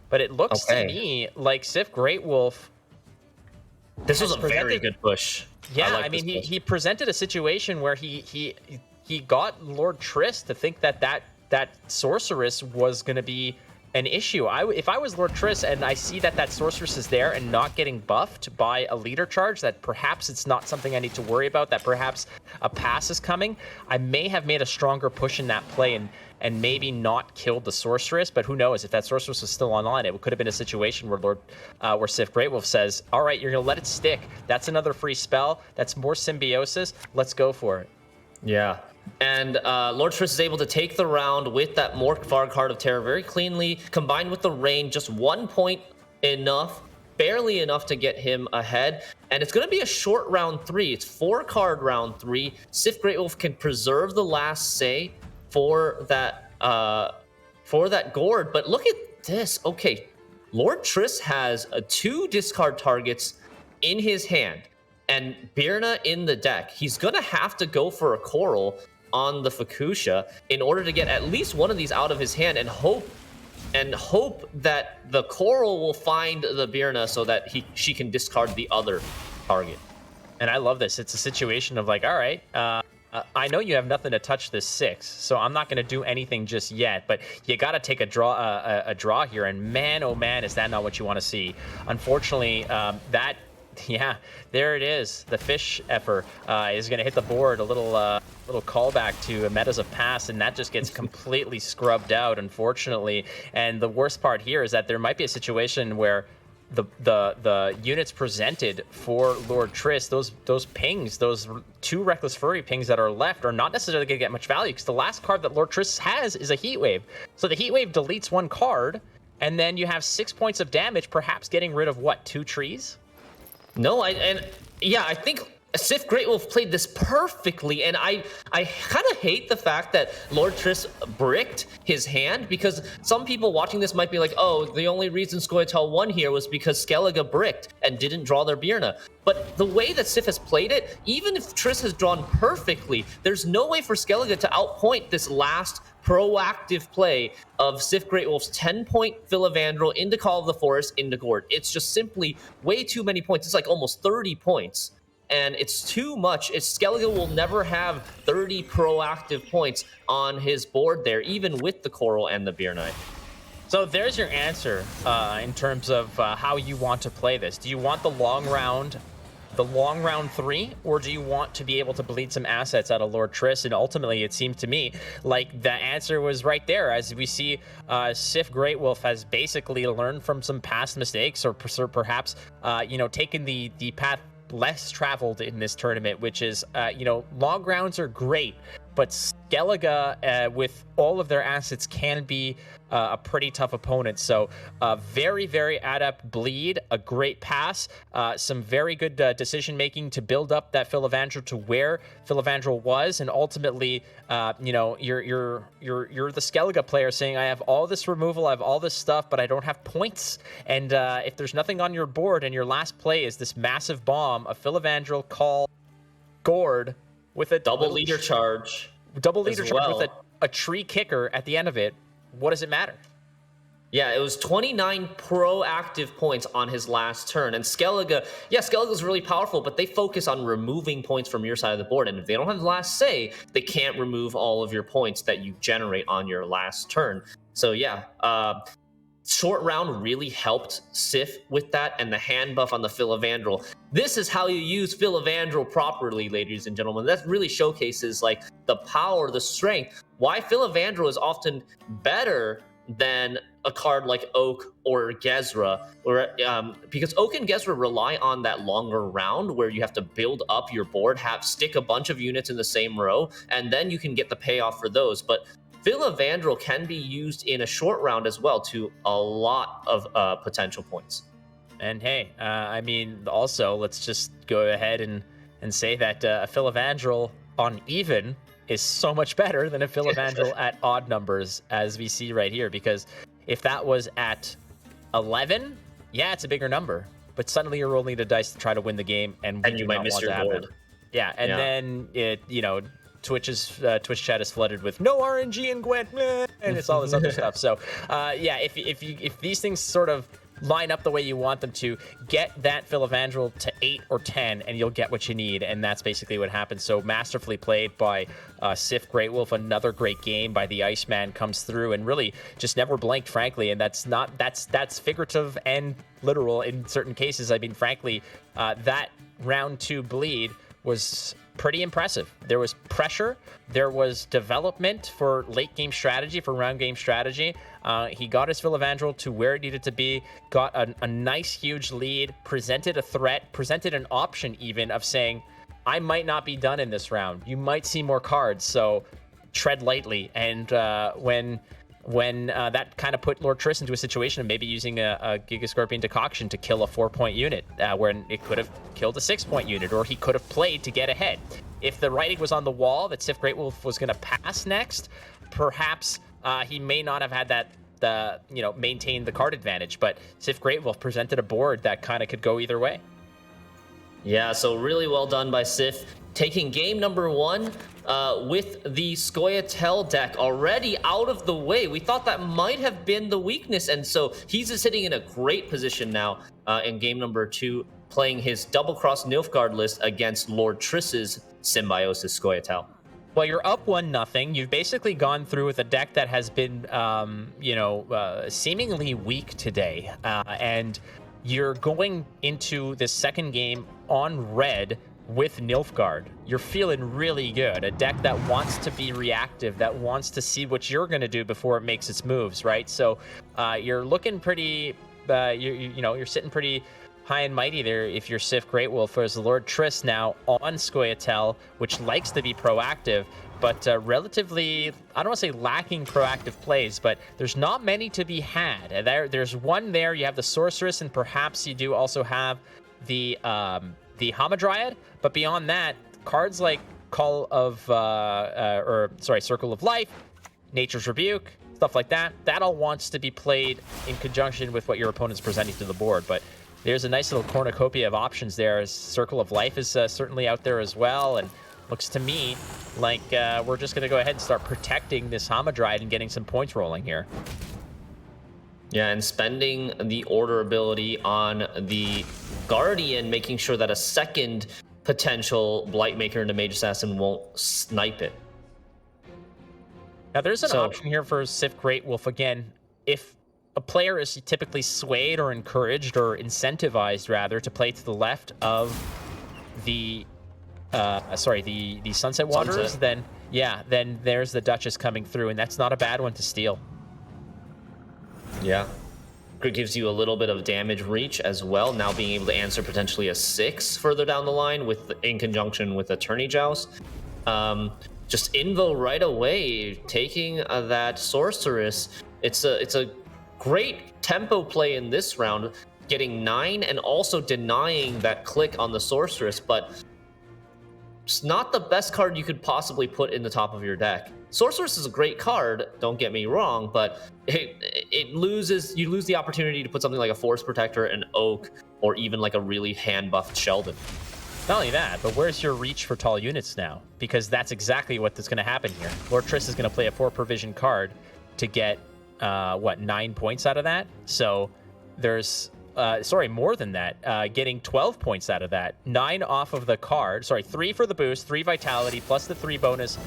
But it looks to me like Sif Greatwolf... This was a very good push. Yeah, I mean, he presented a situation where he got Lord Triss to think that Sorceress was going to be an issue. If I was Lord Triss and I see that Sorceress is there and not getting buffed by a leader charge, that perhaps it's not something I need to worry about, that perhaps a pass is coming, I may have made a stronger push in that play and maybe not killed the Sorceress. But who knows, if that Sorceress was still online, it could have been a situation where Sif Greatwolf says, all right, you're gonna let it stick. That's another free spell. That's more symbiosis. Let's go for it. Yeah. And Lord Triss is able to take the round with that Morkvarg Heart of Terror very cleanly, combined with the rain, just 1 point enough, barely enough to get him ahead. And it's going to be a short round 3. It's 4-card round 3. Sif Greatwolf can preserve the last say for that gourd. But look at this. Okay, Lord Triss has 2 discard targets in his hand and Birna in the deck. He's going to have to go for a Coral on the Fukusha in order to get at least one of these out of his hand and hope that the Coral will find the Birna so that she can discard the other target. And I love this. It's a situation of like, all right, I know you have nothing to touch this 6, so I'm not going to do anything just yet, but you got to take a draw here, and man, oh man, is that not what you want to see. Unfortunately, yeah, there it is. The fish effer is going to hit the board. A little callback to metas of past, and that just gets completely scrubbed out, unfortunately. And the worst part here is that there might be a situation where the units presented for Lord Triss, those pings, those 2 Reckless Fury pings that are left, are not necessarily going to get much value, because the last card that Lord Triss has is a Heatwave. So the Heatwave deletes 1 card, and then you have 6 points of damage, perhaps getting rid of what, 2 trees? No, I think Sif Greatwolf played this perfectly, and I kind of hate the fact that Lord Triss bricked his hand, because some people watching this might be like, oh, the only reason Scoia'tael won here was because Skellige bricked and didn't draw their Birna. But the way that Sif has played it, even if Triss has drawn perfectly, there's no way for Skellige to outpoint this last proactive play of Sif Greatwolf's 10-point Philavandrel into Call of the Forest into Gourd. It's just simply way too many points. It's like almost 30 points. And it's too much. Skellige will never have 30 proactive points on his board there, even with the Coral and the Beer Knight. So there's your answer in terms of how you want to play this. Do you want the long round 3, or do you want to be able to bleed some assets out of Lord Triss? And ultimately, it seemed to me like the answer was right there, as we see Sif Greatwolf has basically learned from some past mistakes, or perhaps taken the path less traveled in this tournament, which is long rounds are great, but Skellige with all of their assets can be a pretty tough opponent. So very, very adept bleed, a great pass, some very good decision making to build up that Philavandrel to where Philavandrel was, and ultimately you're the Skellige player saying, I have all this removal, I have all this stuff, but I don't have points. And if there's nothing on your board and your last play is this massive bomb, a Philavandrel call Gourd with a double leader charge with a tree kicker at the end of it, what does it matter? Yeah, it was 29 proactive points on his last turn. And Skellige is really powerful, but they focus on removing points from your side of the board. And if they don't have the last say, they can't remove all of your points that you generate on your last turn. So yeah, short round really helped Sif with that, and the hand buff on the Philavandrel. This is how you use Philavandrel properly, ladies and gentlemen. That really showcases like the power, the strength, why Philavandrel is often better than a card like Oak or Gezra, or because Oak and Gezra rely on that longer round where you have to build up your board, stick a bunch of units in the same row, and then you can get the payoff for those. But Philavandrel can be used in a short round as well to a lot of potential points. And hey, I mean, also, let's just go ahead and say that a Philavandrel on even is so much better than a Philavandrel at odd numbers, as we see right here. Because if that was at 11, yeah, it's a bigger number. But suddenly you're rolling the dice to try to win the game, and you might miss your board. Yeah, and then Twitch chat is flooded with no RNG and Gwent, and it's all this other stuff. So yeah, if these things sort of line up the way you want them to, get that Philavandrel to 8 or 10 and you'll get what you need, and that's basically what happens. So masterfully played by Sif Greatwolf. Another great game by the Iceman comes through and really just never blinked, frankly, and that's figurative and literal in certain cases. I mean, frankly, that round 2 bleed was pretty impressive. There was pressure, there was development for late game strategy, for round game strategy. He got his Philavandrel to where it needed to be, got a nice huge lead, presented a threat, presented an option even of saying, I might not be done in this round. You might see more cards, so tread lightly. And when that kind of put Lord Triss into a situation of maybe using a Giga Scorpion Decoction to kill a 4-point unit, when it could have killed a 6-point unit, or he could have played to get ahead. If the writing was on the wall that Sif Greatwolf was going to pass next, perhaps he may not have had that maintain the card advantage. But Sif Greatwolf presented a board that kind of could go either way. Yeah, so really well done by Sif, taking game number 1 with the Scoia'tael deck already out of the way. We thought that might have been the weakness, and so he's sitting in a great position now in game number 2, playing his double-cross Nilfgaard list against Lord Triss's Symbiosis Scoia'tael. Well, you're up 1-0. You've basically gone through with a deck that has been, seemingly weak today, and you're going into the second game on red with Nilfgaard. You're feeling really good. A deck that wants to be reactive, that wants to see what you're going to do before it makes its moves, right? So you're looking pretty, you're sitting pretty high and mighty there if you're Sif Greatwolf. As Lord Triss now on Scoia'tael, which likes to be proactive, but relatively, I don't want to say lacking proactive plays, but there's not many to be had. There's one there. You have the Sorceress, and perhaps you do also have the Hamadryad. But beyond that, cards like Circle of Life, Nature's Rebuke, stuff like that, that all wants to be played in conjunction with what your opponent's presenting to the board. But there's a nice little cornucopia of options there. Circle of Life is certainly out there as well, and looks to me like we're just going to go ahead and start protecting this Hamadryad and getting some points rolling here. Yeah, and spending the order ability on the Guardian, making sure that a second potential Blightmaker into Mage Assassin won't snipe it. Now, there's an option here for Sif Greatwolf. Again, if a player is typically swayed or encouraged or incentivized, rather, to play to the left of the the Sunset Waters, then there's the Duchess coming through, and that's not a bad one to steal. Yeah. It gives you a little bit of damage reach as well, now being able to answer potentially a 6 further down the line in conjunction with Attorney Joust. Just Invo right away, taking that Sorceress. It's a great tempo play in this round, getting 9 and also denying that click on the Sorceress, but it's not the best card you could possibly put in the top of your deck. Sorceress is a great card, don't get me wrong, but you lose the opportunity to put something like a Force Protector, an Oak, or even like a really hand-buffed Sheldon. Not only that, but where's your reach for tall units now? Because that's exactly what's going to happen here. Lord Triss is going to play a 4-provision card to get, 9 points out of that? So there's, more than that, getting 12 points out of that. 9 off of the card, 3 for the boost, 3 vitality, plus the 3 bonus,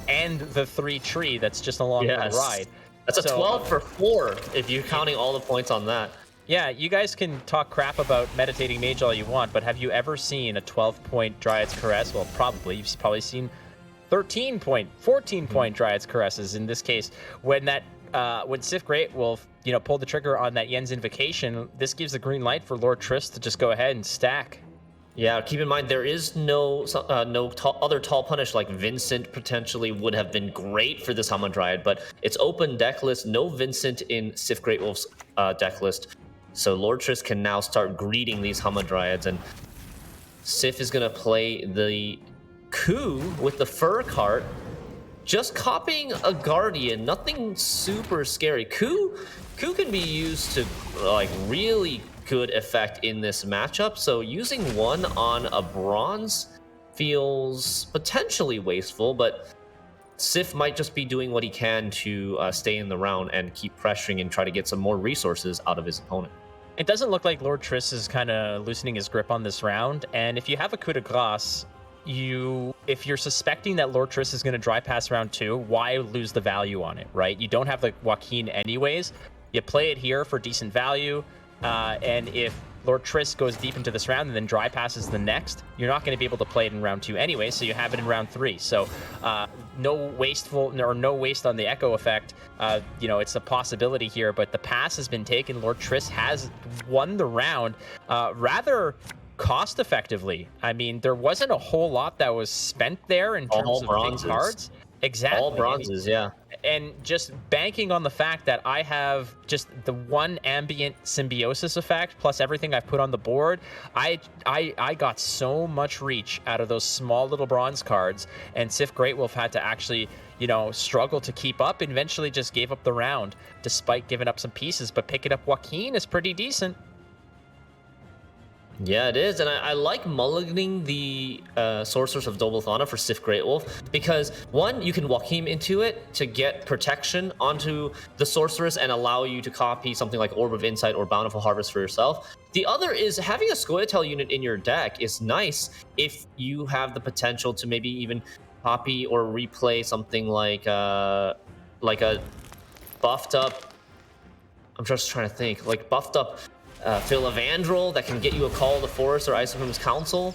and the 3 tree that's just along the ride. That's a 12 for 4 if you're counting all the points on that. Yeah, you guys can talk crap about Meditating Mage all you want, but have you ever seen a 12-point Dryad's Caress? Well, probably. You've probably seen 13-point, 14-point Dryad's Caresses in this case. When Sif Greatwolf you know, pulled the trigger on that Yen's Invocation, this gives the green light for Lord Triss to just go ahead and stack. Yeah, keep in mind there is no other tall punish like Vincent potentially would have been great for this Hamadryad, but it's open deck list, no Vincent in Sif Great Wolf's deck list. So Lord Triss can now start greeting these Hamadryads, and Sif is gonna play the coup with the fur cart, just copying a Guardian, nothing super scary. Coup can be used to like really good effect in this matchup, so using one on a bronze feels potentially wasteful, but Sif might just be doing what he can to stay in the round and keep pressuring and try to get some more resources out of his opponent. It doesn't look like Lord Triss is kind of loosening his grip on this round, and if you have a coup de grace, if you're suspecting that Lord Triss is going to dry pass round 2, why lose the value on it, right? You don't have the Joaquin anyways. You play it here for decent value, and if Lord Triss goes deep into this round and then dry passes the next, you're not going to be able to play it in round 2 anyway, so you have it in round 3. So no waste on the echo effect. You know, it's a possibility here, but the pass has been taken. Lord Triss has won the round rather cost effectively. I mean, there wasn't a whole lot that was spent there in terms of big cards. Exactly. All bronzes, yeah. And just banking on the fact that I have just the one ambient symbiosis effect plus everything I've put on the board, I got so much reach out of those small little bronze cards, and Sif Greatwolf had to actually, you know, struggle to keep up and eventually just gave up the round despite giving up some pieces. But picking up Joaquin is pretty decent. Yeah, it is, and I like mulliganing the Sorceress of Dobelthana for Sif Greatwolf because, one, you can Joachim into it to get protection onto the Sorceress and allow you to copy something like Orb of Insight or Bountiful Harvest for yourself. The other is having a Scoia'tael unit in your deck is nice if you have the potential to maybe even copy or replay something like a buffed up, I'm just trying to think, like buffed up Philavandrel that can get you a Call of the Forest or Isochrome's Council.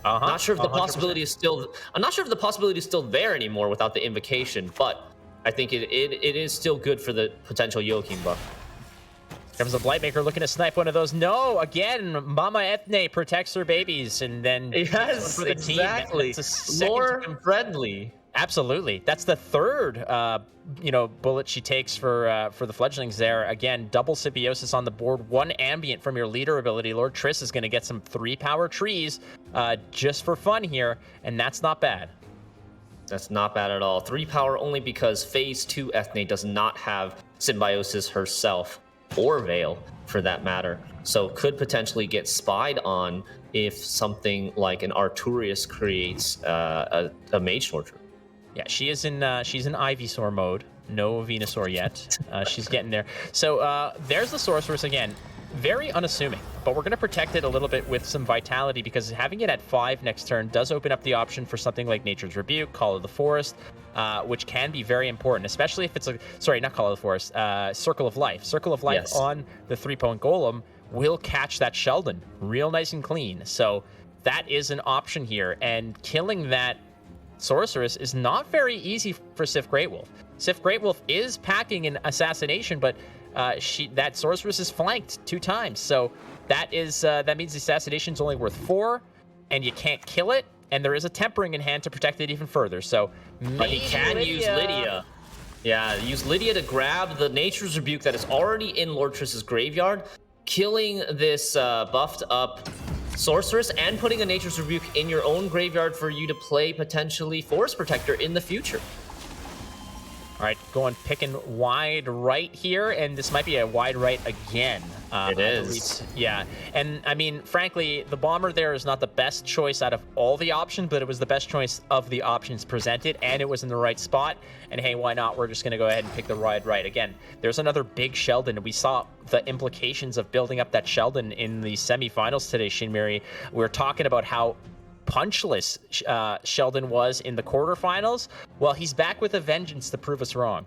Not sure if the possibility is still. I'm not sure if the possibility is still there anymore without the invocation, but I think it is still good for the potential Joachim buff. Comes a Blightmaker looking to snipe one of those. No, again, Mama Ethne protects her babies, and then yes, for the exactly. Team. More friendly. Absolutely. That's the third, bullet she takes for the fledglings there. Again, double Symbiosis on the board, one ambient from your leader ability. Lord Triss is going to get some 3-power trees just for fun here, and that's not bad. That's not bad at all. 3 power only because Phase 2 Ethne does not have Symbiosis herself, or Veil for that matter. So could potentially get spied on if something like an Arturius creates a Mage Torture. Yeah, she's in Ivysaur mode. No Venusaur yet. She's getting there. So there's the Sorceress again. Very unassuming, but we're going to protect it a little bit with some Vitality because having it at 5 next turn does open up the option for something like Nature's Rebuke, Call of the Forest, which can be very important, especially if it's not Call of the Forest, Circle of Life. Circle of Life on the 3-point Golem will catch that Sheldon real nice and clean. So that is an option here, and killing that Sorceress is not very easy for Sif Greatwolf. Sif Greatwolf is packing an Assassination, but that Sorceress is flanked 2 times. So that means the Assassination's only worth 4, and you can't kill it, and there is a Tempering in hand to protect it even further. So but he can use Lydia. Yeah, use Lydia to grab the Nature's Rebuke that is already in Lord Triss's graveyard, killing this buffed up Sorceress and putting a Nature's Rebuke in your own graveyard for you to play potentially Forest Protector in the future. All right, picking wide right here, and this might be a wide right again. It is. Yeah, and I mean, frankly, the Bomber there is not the best choice out of all the options, but it was the best choice of the options presented, and it was in the right spot. And hey, why not? We're just going to go ahead and pick the wide right. Again, there's another big Sheldon. We saw the implications of building up that Sheldon in the semifinals today, Shinmiri. We were talking about how punchless Sheldon was in the quarterfinals. Well, he's back with a vengeance to prove us wrong.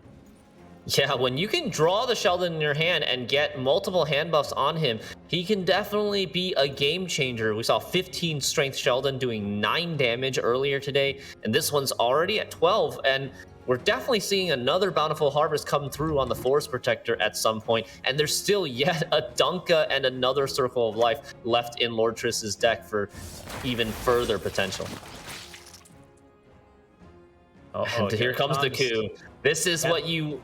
Yeah, when you can draw the Sheldon in your hand and get multiple hand buffs on him, he can definitely be a game changer. We saw 15 strength Sheldon doing 9 damage earlier today, and this one's already at 12, and we're definitely seeing another Bountiful Harvest come through on the Forest Protector at some point, and there's still yet a Dunka and another Circle of Life left in Lord Triss's deck for even further potential. And here comes the coup. This is what you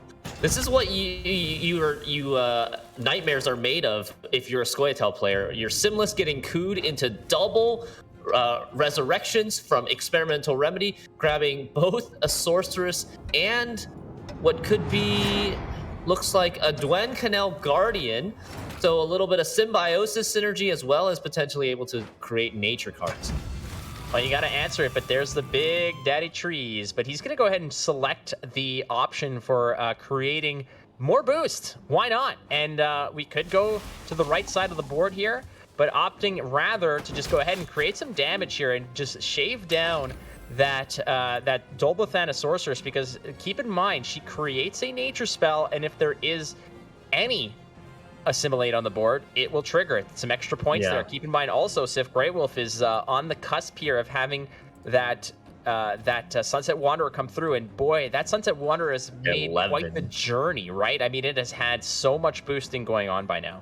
nightmares are made of if you're a Scoia'tael player. You're Simless getting cooed into double resurrections from Experimental Remedy, grabbing both a Sorceress and what could be, looks like a Dwen Canal Guardian. So a little bit of Symbiosis synergy, as well as potentially able to create nature cards. Well, you got to answer it, but there's the big daddy trees. But he's going to go ahead and select the option for creating more boost. Why not? And we could go to the right side of the board here, but opting rather to just go ahead and create some damage here and just shave down that Dolbothan Sorceress, because keep in mind, she creates a nature spell, and if there is any assimilate on the board, it will trigger it. Some extra points there. Keep in mind also, Sif Greywolf is on the cusp here of having that Sunset Wanderer come through, and boy, that Sunset Wanderer has made quite the journey, right? I mean, it has had so much boosting going on by now.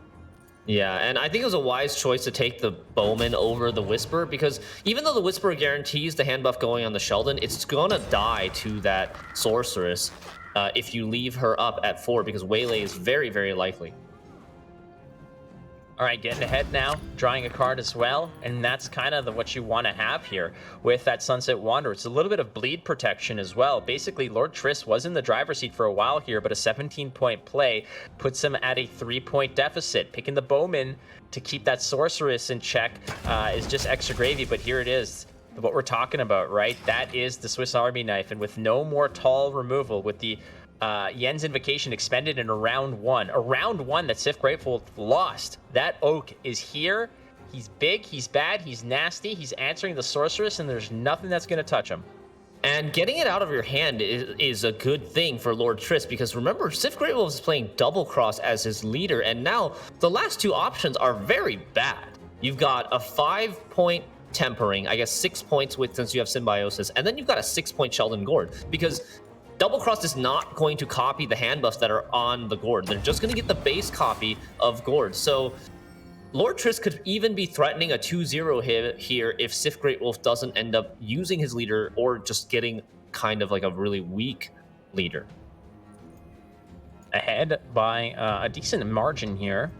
Yeah, and I think it was a wise choice to take the Bowman over the Whisper, because even though the Whisper guarantees the hand buff going on the Sheldon, it's gonna die to that Sorceress if you leave her up at 4, because Waylay is very, very likely. All right, getting ahead now, drawing a card as well, and that's kind of what you want to have here with that Sunset Wanderer. It's a little bit of bleed protection as well. Basically, Lord Triss was in the driver's seat for a while here, but a 17-point play puts him at a 3-point deficit. Picking the Bowman to keep that Sorceress in check is just extra gravy, but here it is. What we're talking about, right? That is the Swiss Army knife, and with no more tall removal, with the Yen's Invocation expended in a round one that Sif Grateful lost. That Oak is here. He's big, he's bad, he's nasty, he's answering the Sorceress, and there's nothing that's going to touch him. And getting it out of your hand is a good thing for Lord Triss, because remember, Sif Greywolf is playing Double Cross as his leader, and now the last two options are very bad. You've got a 5-point Tempering, I guess 6 points since you have Symbiosis, and then you've got a 6-point Sheldon Gourd, because Double Cross is not going to copy the hand buffs that are on the Gourd. They're just going to get the base copy of Gourd. So Lord Triss could even be threatening a 2-0 hit here if Sif Greatwolf doesn't end up using his leader, or just getting kind of like a really weak leader. Ahead by a decent margin here,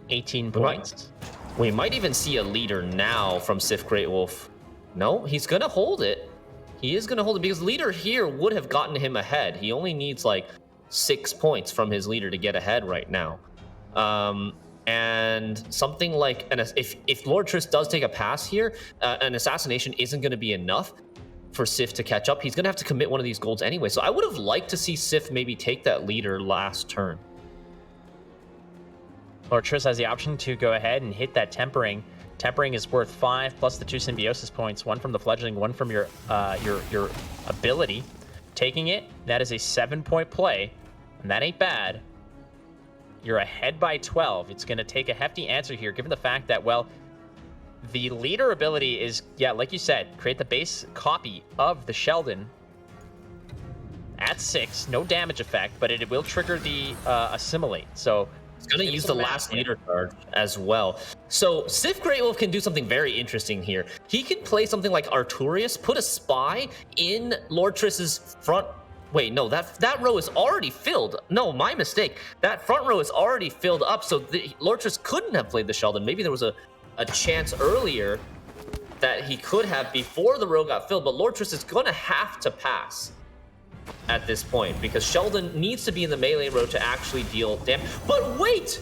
18 points. We might even see a leader now from Sif Greatwolf. No, he's going to hold it. He is going to hold it, because leader here would have gotten him ahead. He only needs like 6 points from his leader to get ahead right now. And something like, if Lord Triss does take a pass here, an assassination isn't going to be enough for Sif to catch up. He's going to have to commit one of these golds anyway. So I would have liked to see Sif maybe take that leader last turn. Lord Triss has the option to go ahead and hit that Tempering. Tempering is worth 5 plus the 2 Symbiosis points, 1 from the Fledgling, 1 from your ability. Taking it, that is a 7-point play, and that ain't bad. You're ahead by 12. It's going to take a hefty answer here, given the fact that, well, the leader ability is, yeah, like you said, create the base copy of the Sheldon at 6. No damage effect, but it will trigger the Assimilate. So it's going to use the last leader card as well. So Sif Greatwolf can do something very interesting here. He can play something like Arturius, put a spy in Lord Triss's front. Wait, no, that row is already filled. No, my mistake. That front row is already filled up, so Lord Triss couldn't have played the Sheldon. Maybe there was a chance earlier that he could have before the row got filled, but Lord Triss is going to have to pass at this point, because Sheldon needs to be in the melee row to actually deal damage. But wait!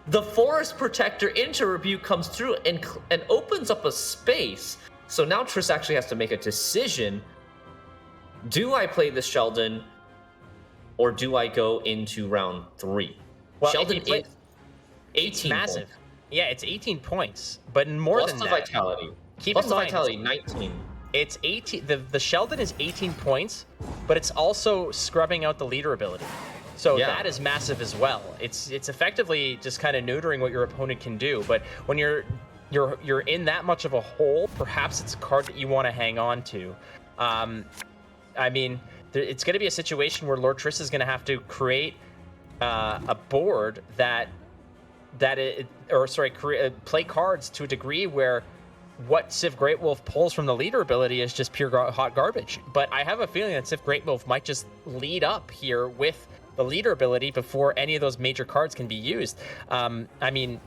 The Forest Protector into Rebuke comes through and opens up a space. So now Triss actually has to make a decision. Do I play the Sheldon, or do I go into round 3? Well, Sheldon is 18 massive. Points. Yeah, it's 18 points, but more plus than the that. Vitality. Keep plus in the mind, Vitality, 19. It's 18. The Sheldon is 18 points, but it's also scrubbing out the leader ability. So that is massive as well. It's effectively just kind of neutering what your opponent can do. But when you're in that much of a hole, perhaps it's a card that you want to hang on to. I mean, it's going to be a situation where Lord Triss is going to have to create a board play cards to a degree where what Sif Greatwolf pulls from the leader ability is just pure hot garbage. But I have a feeling that Sif Greatwolf might just lead up here with the leader ability before any of those major cards can be used. I mean,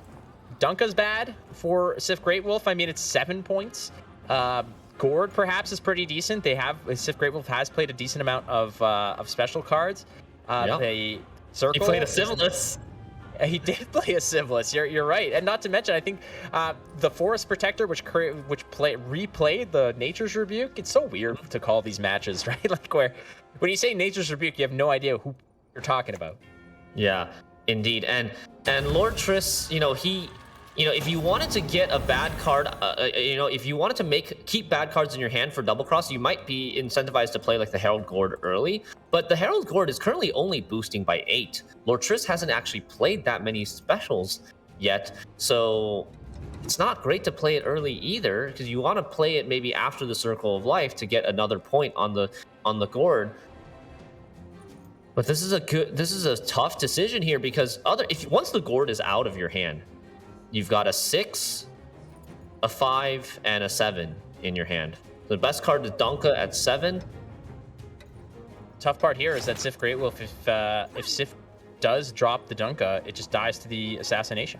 Dunka's bad for Sif Greatwolf. I mean, it's 7 points. Gord perhaps is pretty decent. Sif Greatwolf has played a decent amount of special cards. They Circle. He played a Civilus. He did play a Civilus. You're right, and not to mention, I think the Forest Protector, which replayed the Nature's Rebuke. It's so weird to call these matches, right? Like when you say Nature's Rebuke, you have no idea who you're talking about. Yeah, indeed, and Lord Triss, if you wanted to get a bad card, if you wanted to keep bad cards in your hand for double cross, you might be incentivized to play like the Herald Gourd early. But the Herald Gourd is currently only boosting by 8. Lord Triss hasn't actually played that many specials yet, so it's not great to play it early either, because you want to play it maybe after the Circle of Life to get another point on the Gourd. But this is a tough decision here, because once the Gourd is out of your hand, you've got a 6, a 5, and a 7 in your hand. The best card is Donka at 7. Tough part here is that Sif Greatwolf, if Sif does drop the Dunka, it just dies to the assassination.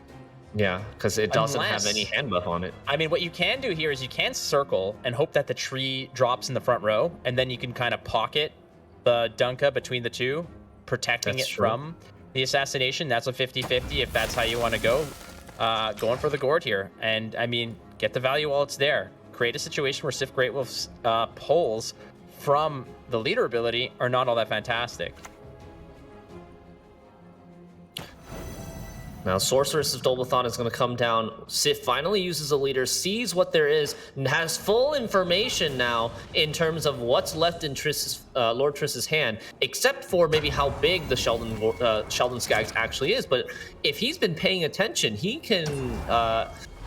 Yeah, because it doesn't have any hand buff on it. I mean, what you can do here is you can circle and hope that the tree drops in the front row, and then you can kind of pocket the Dunka between the two, protecting it from the assassination. That's a 50-50 if that's how you want to go. Going for the Gourd here, and I mean, get the value while it's there. Create a situation where Sif Greatwolf's pulls from the leader ability are not all that fantastic. Now, Sorceress of Dolbathon is going to come down. Sif finally uses a leader, sees what there is, and has full information now in terms of what's left in Lord Triss's hand, except for maybe how big the Sheldon Skaggs actually is. But if he's been paying attention, he can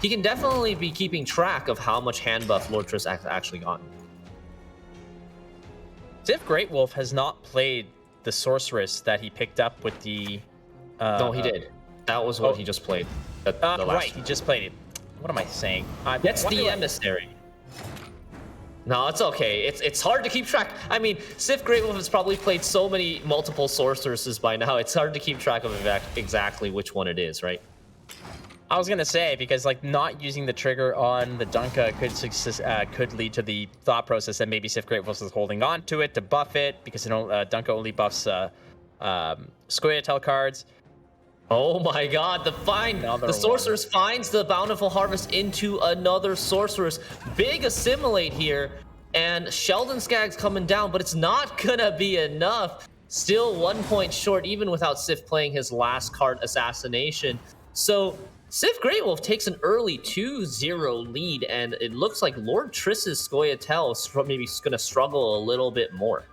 definitely be keeping track of how much hand buff Lord Triss actually gotten. Sif Greatwolf has not played the Sorceress that he picked up with the... no, he did. That was what he just played. The last right, he just played it. What am I saying? That's the Emissary. No, it's okay. It's hard to keep track. I mean, Sif Greatwolf has probably played so many multiple Sorceresses by now, it's hard to keep track of exactly which one it is, right? I was gonna say, because like not using the trigger on the Dunka could lead to the thought process that maybe Sif Greatwolf is holding on to it to buff it, because Dunka only buffs Scoia'tael cards. Oh my god, the Sorceress finds the Bountiful Harvest into another Sorceress. Big assimilate here, and Sheldon Skaggs coming down, but it's not gonna be enough. Still 1 point short, even without Sif playing his last card, Assassination. So Sif Greatwolf takes an early 2-0 lead, and it looks like Lord Triss's Scoia'tael is maybe gonna struggle a little bit more.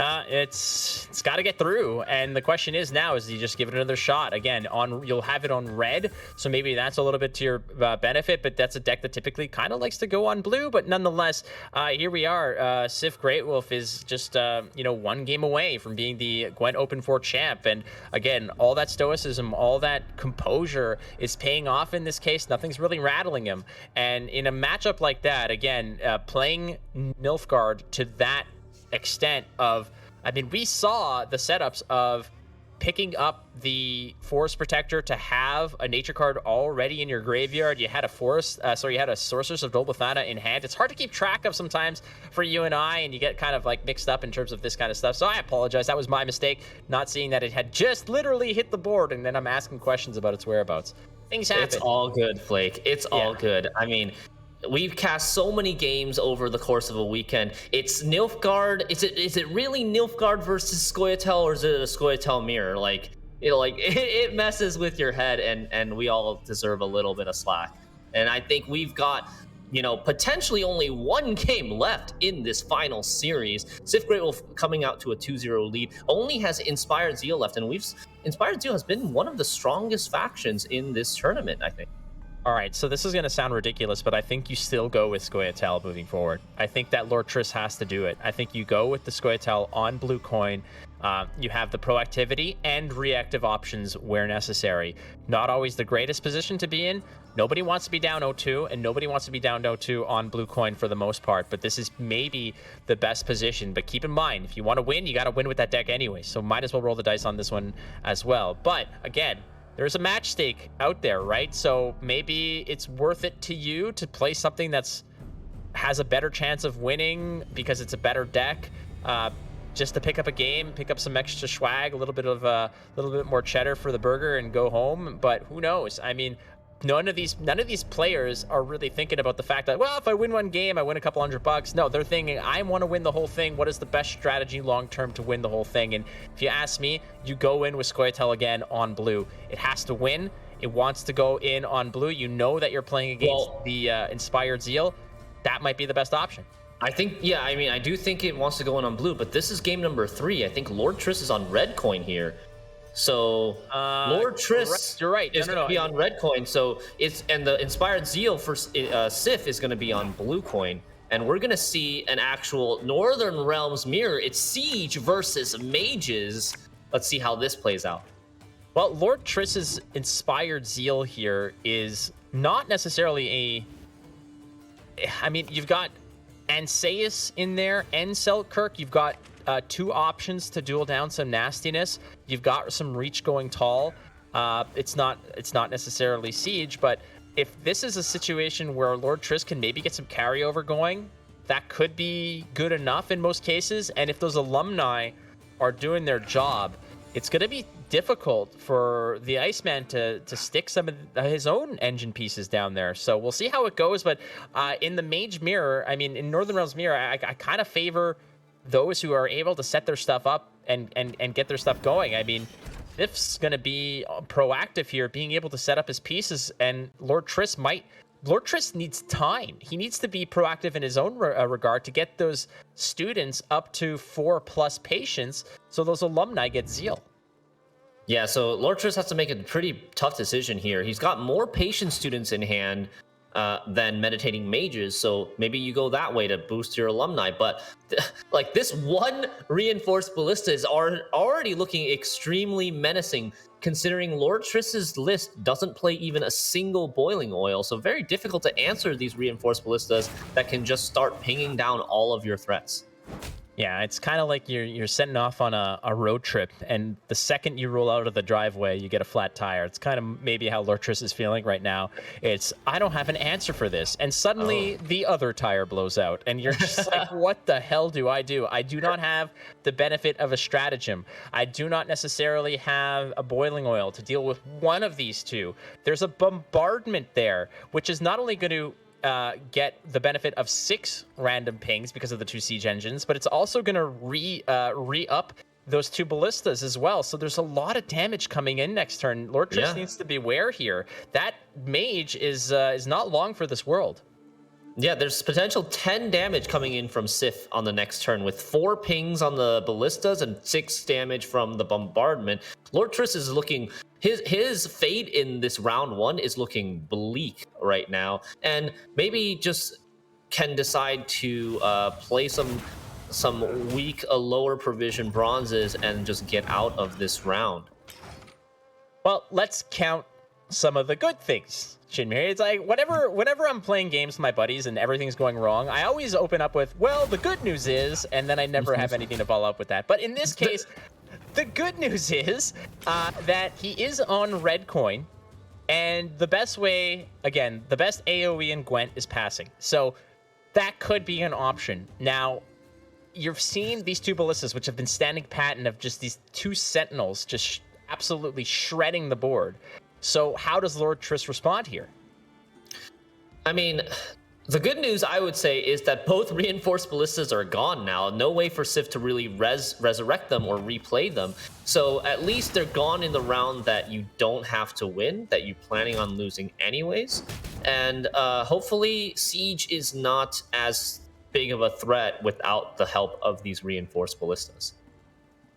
It's got to get through, and the question is now, is you just give it another shot again you'll have it on red, so maybe that's a little bit to your benefit, but that's a deck that typically kind of likes to go on blue. But nonetheless, here we are. Sif Greatwolf is just 1 game away from being the Gwent Open 4 champ, and again, all that stoicism, all that composure is paying off in this case. Nothing's really rattling him, and in a matchup like that, again, playing Nilfgaard to that extent of, I mean, we saw the setups of picking up the Forest Protector to have a nature card already in your graveyard. You had a you had a Sorceress of Dolbathana in hand. It's hard to keep track of sometimes for you and I, and you get kind of like mixed up in terms of this kind of stuff. So I apologize. That was my mistake, not seeing that it had just literally hit the board, and then I'm asking questions about its whereabouts. Things happen. It's all good, Flake. It's all good. I mean, we've cast so many games over the course of a weekend. It's Nilfgaard. Is it really Nilfgaard versus Scoia'tael, or is it a Scoia'tael mirror? It messes with your head, and we all deserve a little bit of slack. And I think we've got, potentially only 1 game left in this final series. Sif Greatwolf coming out to a 2-0 lead, only has Inspired Zeal left, and Inspired Zeal has been one of the strongest factions in this tournament, I think. All right, so this is going to sound ridiculous, but I think you still go with Scoia'tael moving forward. I think that Lord Triss has to do it. I think you go with the Scoia'tael on blue coin. You have the proactivity and reactive options where necessary. Not always the greatest position to be in. Nobody wants to be down 0-2, and nobody wants to be down 0-2 on blue coin for the most part, but this is maybe the best position. But keep in mind, if you want to win, you got to win with that deck anyway, so might as well roll the dice on this one as well. But again, there's a match stake out there, right? So maybe it's worth it to you to play something that's has a better chance of winning because it's a better deck, just to pick up a game, pick up some extra swag, a little bit more cheddar for the burger and go home. But who knows? I mean, none of these players are really thinking about the fact that, well, if I win one game, I win a couple $100. No, they're thinking, I want to win the whole thing. What is the best strategy long term to win the whole thing? And if you ask me, you go in with Scoia'tael again on blue. It has to win. It wants to go in on blue. You know that you're playing against the Inspired Zeal. That might be the best option. I think, yeah, I mean, I do think it wants to go in on blue, but this is game number 3. I think Lord Triss is on red coin here. So Lord Triss you're right. is going to be on red coin. So and the Inspired Zeal for Sif is going to be on blue coin. And we're going to see an actual Northern Realms mirror. It's Siege versus Mages. Let's see how this plays out. Well, Lord Triss's Inspired Zeal here is not necessarily I mean, you've got Anseus in there and Selkirk. You've got 2 options to duel down some nastiness. You've got some reach going tall. It's not necessarily Siege, but if this is a situation where Lord Triss can maybe get some carryover going, that could be good enough in most cases. And if those alumni are doing their job, it's going to be difficult for the Iceman to stick some of his own engine pieces down there. So we'll see how it goes. But in the Mage Mirror, I mean, in Northern Realms Mirror, I kind of favor those who are able to set their stuff up and get their stuff going. I mean, Sif's going to be proactive here, being able to set up his pieces, and Lord Triss needs time. He needs to be proactive in his own regard to get those students up to 4+ patience so those alumni get Zeal. Yeah, so Lord Triss has to make a pretty tough decision here. He's got more patient students in hand than meditating mages, so maybe you go that way to boost your alumni. But like, this one reinforced ballista is already looking extremely menacing, considering Lord Triss's list doesn't play even a single boiling oil, so very difficult to answer these reinforced ballistas that can just start pinging down all of your threats. Yeah, it's kind of like you're setting off on a road trip, and the second you roll out of the driveway, you get a flat tire. It's kind of maybe how Lord Triss is feeling right now. It's, I don't have an answer for this. And suddenly the other tire blows out, and you're just like, what the hell do? I do not have the benefit of a stratagem. I do not necessarily have a boiling oil to deal with one of these two. There's a bombardment there, which is not only going to get the benefit of 6 random pings because of the 2 siege engines, but it's also going to re-up those 2 ballistas as well. So there's a lot of damage coming in next turn. Lord Triss needs to beware here. That mage is not long for this world. Yeah, there's potential 10 damage coming in from Sif on the next turn, with 4 pings on the ballistas and 6 damage from the bombardment. Lord Triss is looking, his fate in this round 1 is looking bleak right now, and maybe just can decide to play some weak, lower provision bronzes and just get out of this round. Well, let's count some of the good things. Shinmir, it's like, whenever I'm playing games with my buddies and everything's going wrong, I always open up with, well, the good news is, and then I never have anything to follow up with that. But in this case, the good news is that he is on red coin, and the best way, again, the best AoE in Gwent is passing. So that could be an option. Now, you've seen these 2 ballistas, which have been standing pat and have just these 2 sentinels just absolutely shredding the board. So how does Lord Triss respond here? I mean, the good news, I would say, is that both reinforced ballistas are gone now. No way for Sif to really resurrect them or replay them. So at least they're gone in the round that you don't have to win, that you're planning on losing anyways. And hopefully Siege is not as big of a threat without the help of these reinforced ballistas.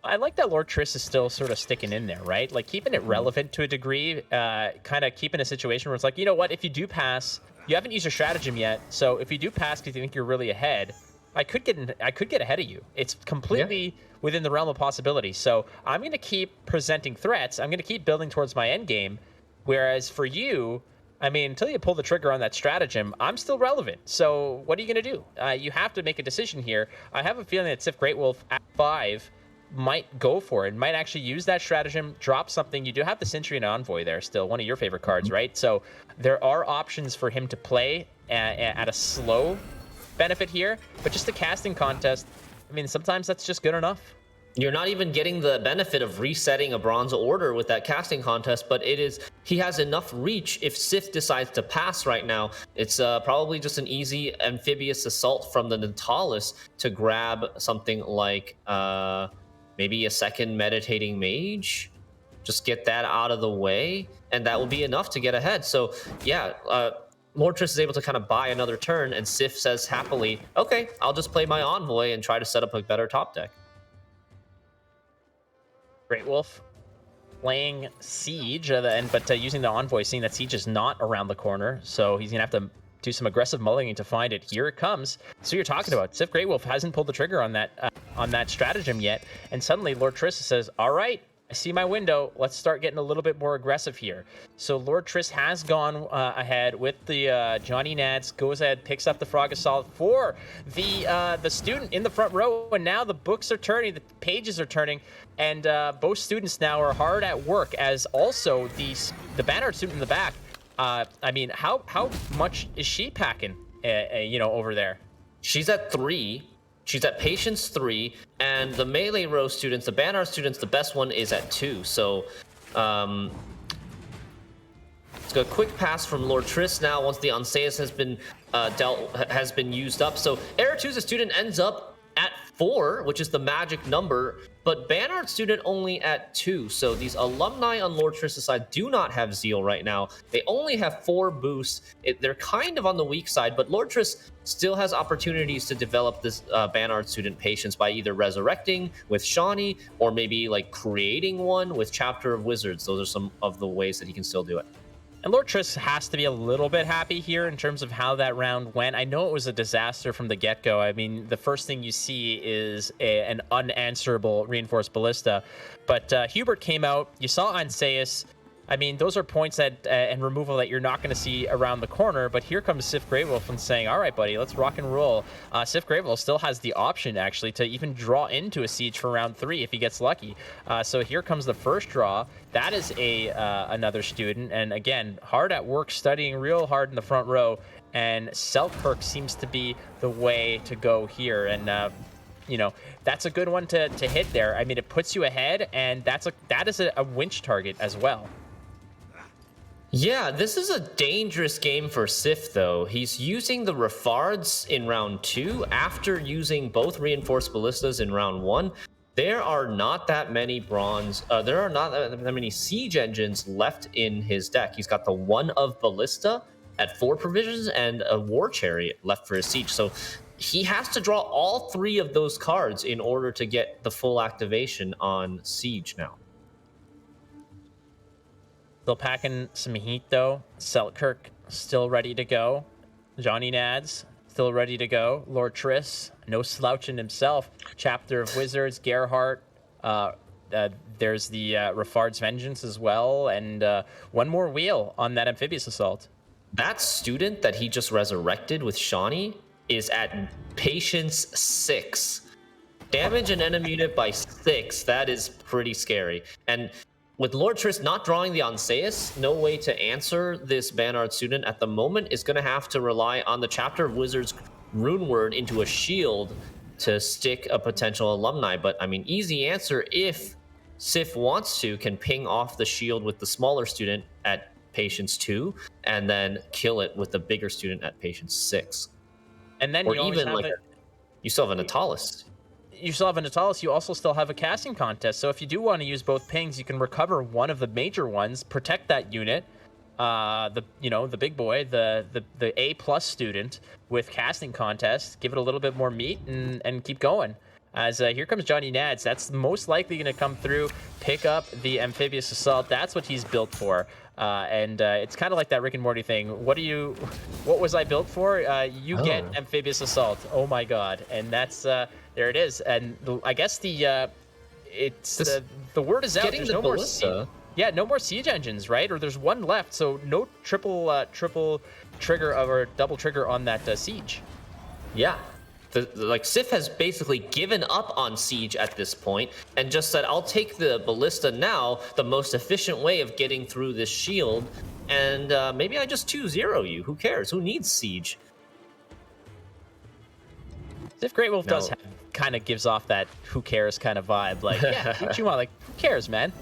I like that Lord Triss is still sort of sticking in there, right? Like keeping it relevant to a degree, kind of keeping a situation where it's like, you know what, if you do pass, you haven't used your stratagem yet, so if you do pass because you think you're really ahead, I could get ahead of you. It's completely within the realm of possibility. So I'm going to keep presenting threats. I'm going to keep building towards my end game. Whereas for you, I mean, until you pull the trigger on that stratagem, I'm still relevant. So what are you going to do? You have to make a decision here. I have a feeling that Sif Great Wolf at 5 might go for it, might actually use that stratagem, drop something. You do have the Sentry and Envoy there still, one of your favorite cards, right? So there are options for him to play at a slow benefit here, but just a casting contest, I mean, sometimes that's just good enough. You're not even getting the benefit of resetting a bronze order with that casting contest, but he has enough reach. If Sif decides to pass right now, it's probably just an easy amphibious assault from the Natalis to grab something like maybe a second meditating mage, just get that out of the way, and that will be enough to get ahead. So yeah, Lord Triss is able to kind of buy another turn, and Sif says happily, okay, I'll just play my Envoy and try to set up a better top deck. Great Wolf playing Siege, but using the Envoy, seeing that Siege is not around the corner, so he's going to have to do some aggressive mulliganing to find it. Here it comes. So you're talking about Sif Great Wolf hasn't pulled the trigger on that stratagem yet, and suddenly Lord Triss says, all right, I see my window. Let's start getting a little bit more aggressive here. So Lord Triss has gone ahead with the Johnny Nads, goes ahead, picks up the Frog Assault for the student in the front row, and now the books are turning, the pages are turning, and both students now are hard at work, as also the Banner student in the back. I mean, how much is she packing, over there? She's at 3. She's at Patience 3, and the Melee row students, the Banner students, the best one is at 2. So, it's a quick pass from Lord Triss now once the Anseus has been used up. So, Eratu's student ends up at 4, which is the magic number, but Banner student only at 2. So these alumni on Lord Triss's side do not have Zeal right now. They only have 4 boosts. They're kind of on the weak side, but Lord Triss still has opportunities to develop this Banner student patience by either resurrecting with Shawnee or maybe like creating one with Chapter of Wizards. Those are some of the ways that he can still do it. And Lord Triss has to be a little bit happy here in terms of how that round went. I know it was a disaster from the get-go. I mean, the first thing you see is an unanswerable Reinforced Ballista. But Hubert came out. You saw Anseus. I mean, those are points that and removal that you're not going to see around the corner. But here comes Sif Grey Wolf and saying, all right, buddy, let's rock and roll. Sif Grey Wolf still has the option, actually, to even draw into a siege for round 3 if he gets lucky. So here comes the first draw. That is another student. And again, hard at work, studying real hard in the front row. And Selkirk seems to be the way to go here. And that's a good one to hit there. I mean, it puts you ahead, and that is a winch target as well. Yeah, this is a dangerous game for Sif, though. He's using the Refards in round 2 after using both Reinforced Ballistas in round 1. There are not that many bronze, there are not that many siege engines left in his deck. He's got the 1 of Ballista at 4 provisions and a War Chariot left for his siege. So he has to draw all 3 of those cards in order to get the full activation on siege now. Still packing some heat, though. Selkirk still ready to go. Johnny Nads still ready to go. Lord Triss, no slouching himself. Chapter of Wizards, Gerhardt. There's the Refard's Vengeance as well. And one more wheel on that Amphibious Assault. That student that he just resurrected with Shawnee is at Patience 6. Damage an enemy unit by 6. That is pretty scary. And with Lord Triss not drawing the Anseus, no way to answer this Banard student at the moment is going to have to rely on the Chapter of Wizards Rune Word into a shield to stick a potential alumni. But, I mean, easy answer if Sif wants to, can ping off the shield with the smaller student at Patience 2 and then kill it with the bigger student at Patience 6. And then or even like you still have a Natalis. You still have a Natalis. You also still have a casting contest. So if you do want to use both pings, you can recover one of the major ones, protect that unit, the big boy, the A+ student with casting contest, give it a little bit more meat and keep going. As here comes Johnny Nads. That's most likely going to come through, pick up the Amphibious Assault. That's what he's built for. And it's kind of like that Rick and Morty thing. What was I built for? You get Amphibious Assault. Oh my god. And that's there it is. And I guess the word is out. There's no more no more siege engines, right? Or there's one left, so no triple trigger or double trigger on that siege. Yeah. Like Sif has basically given up on siege at this point and just said, I'll take the ballista now, the most efficient way of getting through this shield, and maybe I just 2-0 you. Who cares? Who needs siege? Sif Great Wolf does kind of gives off that who cares kind of vibe. Like, yeah, what you want? Like, who cares, man?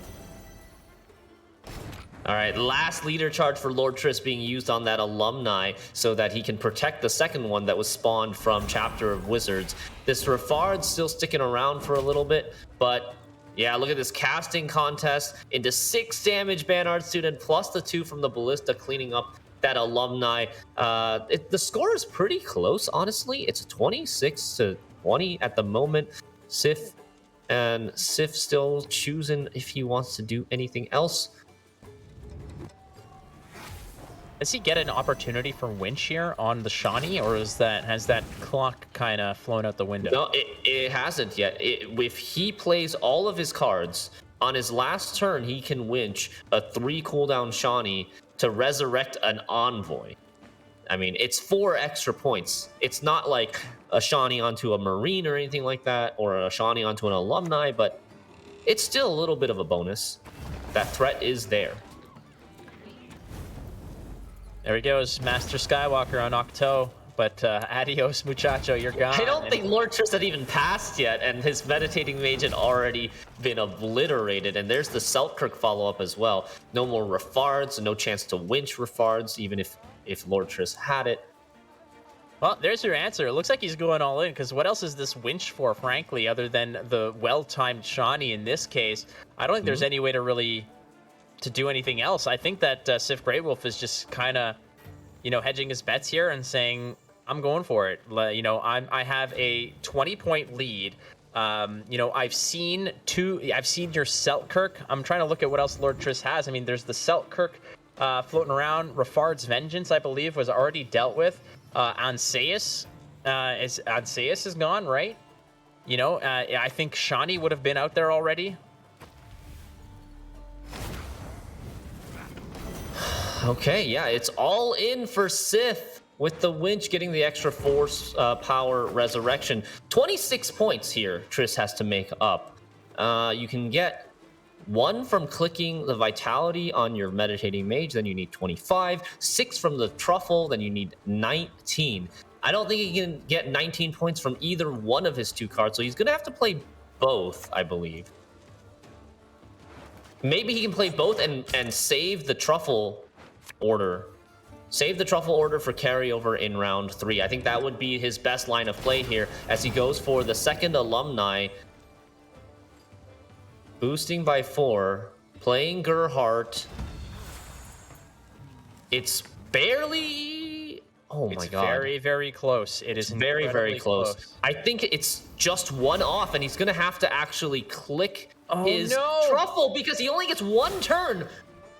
All right, last leader charge for Lord Triss being used on that alumni so that he can protect the second one that was spawned from Chapter of Wizards. This Rafard's still sticking around for a little bit, but yeah, look at this casting contest into 6 damage Banard student plus the 2 from the ballista cleaning up that alumni. The score is pretty close, honestly. It's 26-20 at the moment. Sif still choosing if he wants to do anything else. Does he get an opportunity for winch here on the Shawnee, or has that clock kind of flown out the window? No, it hasn't yet. If he plays all of his cards, on his last turn, he can winch a 3 cooldown Shawnee to resurrect an envoy. I mean, it's 4 extra points. It's not like a Shawnee onto a Marine or anything like that, or a Shawnee onto an alumni, but it's still a little bit of a bonus. That threat is there. There he goes, Master Skywalker on Octo, but adios, muchacho, you're gone. I don't think Lord Triss had even passed yet, and his Meditating Mage had already been obliterated, and there's the Selkirk follow-up as well. No more Rafards, no chance to winch Rafards, even if Lord Triss had it. Well, there's your answer. It looks like he's going all in, because what else is this winch for, frankly, other than the well-timed Shawnee in this case? I don't think there's any way to do anything else. I think that Sif Grey Wolf is just kind of, hedging his bets here and saying, I'm going for it. I have a 20-point lead. I've seen your Selkirk. I'm trying to look at what else Lord Triss has. I mean, there's the Selkirk floating around. Rafard's Vengeance, I believe, was already dealt with. Anseus is gone, right? I think Shawnee would have been out there already. Okay, yeah, it's all in for Sif with the winch getting the extra force power resurrection. 26 points here Triss has to make up. You can get 1 from clicking the vitality on your Meditating Mage, then you need 25. 6 from the truffle, then you need 19. I don't think he can get 19 points from either one of his 2 cards, so he's going to have to play both, I believe. Maybe he can play both and save the truffle order. Save the truffle order for carryover in round 3. I think that would be his best line of play here as he goes for the second alumni. Boosting by 4. Playing Gerhardt. It's barely... Oh my god. It's very, very close. It is very, very close. I think it's just 1 off, and he's going to have to actually click his truffle because he only gets 1 turn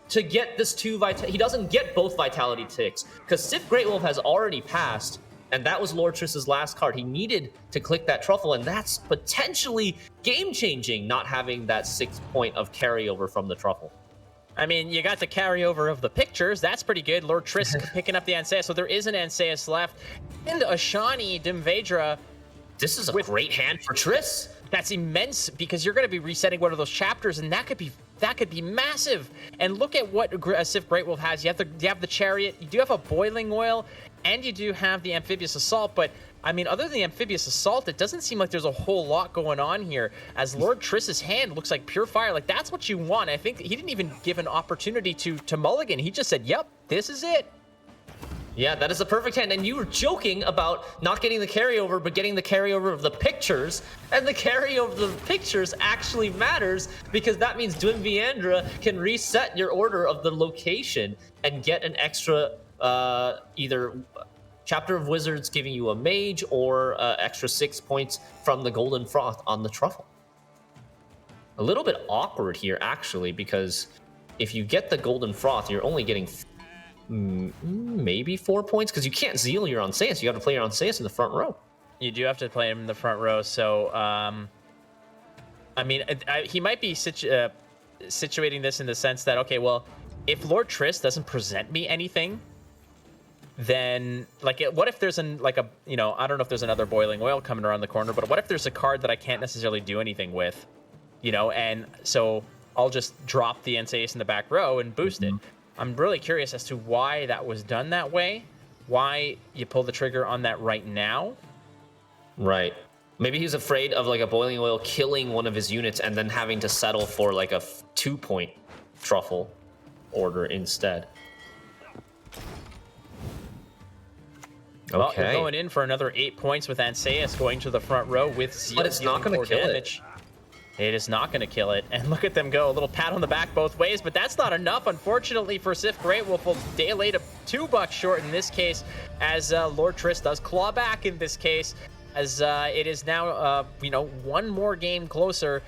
to get this 2 vitality. He doesn't get both vitality ticks because Sif Great Wolf has already passed, and that was Lord Triss's last card. He needed to click that truffle, and that's potentially game-changing, not having that 6 point of carryover from the truffle. I mean, you got the carryover of the pictures. That's pretty good. Lord Triss picking up the Anseus. So there is an Anseus left. And a Shawnee Dimvedra. This is a great hand for Triss. That's immense because you're going to be resetting one of those chapters, and that could be massive. And look at what Sif Great Wolf has. You have the Chariot. You do have a Boiling Oil, and you do have the Amphibious Assault. But I mean, other than the Amphibious Assault, it doesn't seem like there's a whole lot going on here. As Lord Triss's hand looks like pure fire. Like that's what you want. I think he didn't even give an opportunity to mulligan. He just said, "Yep, this is it." Yeah, that is a perfect hand. And you were joking about not getting the carryover, but getting the carryover of the pictures. And the carryover of the pictures actually matters because that means Dwinviandra can reset your order of the location and get an extra either Chapter of Wizards giving you a Mage or extra 6 points from the Golden Froth on the Truffle. A little bit awkward here, actually, because if you get the Golden Froth, you're only getting maybe 4 points, because you can't zeal your Onseus. You have to play your Onseus in the front row. You do have to play him in the front row, so I mean, he might be situating this in the sense that, okay, well, if Lord Triss doesn't present me anything, then like, what if there's I don't know if there's another Boiling Oil coming around the corner, but what if there's a card that I can't necessarily do anything with, and so I'll just drop the Onseus in the back row and boost it. I'm really curious as to why that was done that way, why you pull the trigger on that right now. Right. Maybe he's afraid of like a Boiling Oil killing one of his units and then having to settle for like a 2-point Truffle order instead. Well, Okay. you're going in for another 8 points with Onseus going to the front row with Zeal. But it's not going to kill it. It is not going to kill it. And look at them go. A little pat on the back both ways, but that's not enough, unfortunately, for Sif Greatwolf. Will daylight a $2 short in this case, as Lord Triss does claw back in this case, as it is now, one more game closer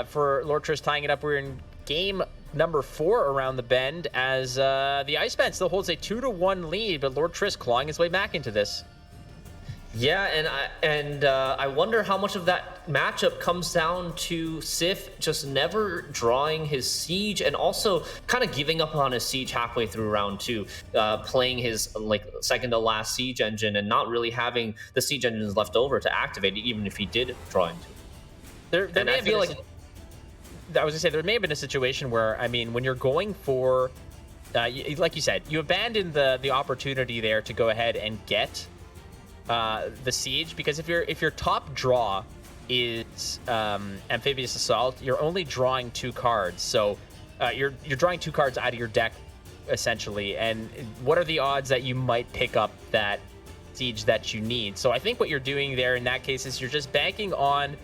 for Lord Triss tying it up. We're in game number 4 around the bend, as the Ice Band still holds a 2-1 lead, but Lord Triss clawing his way back into this. Yeah, and I wonder how much of that matchup comes down to Sif just never drawing his siege, and also kind of giving up on his siege halfway through round 2, playing his like second to last siege engine and not really having the siege engines left over to activate it, even if he did draw into it. There may have been I was gonna say there may have been a situation where, I mean, when you're going for, like you said, you abandoned the opportunity there to go ahead and get the siege, because if your top draw is Amphibious Assault, you're only drawing 2 cards. So you're drawing 2 cards out of your deck essentially, and what are the odds that you might pick up that siege that you need? So I think what you're doing there in that case is you're just banking on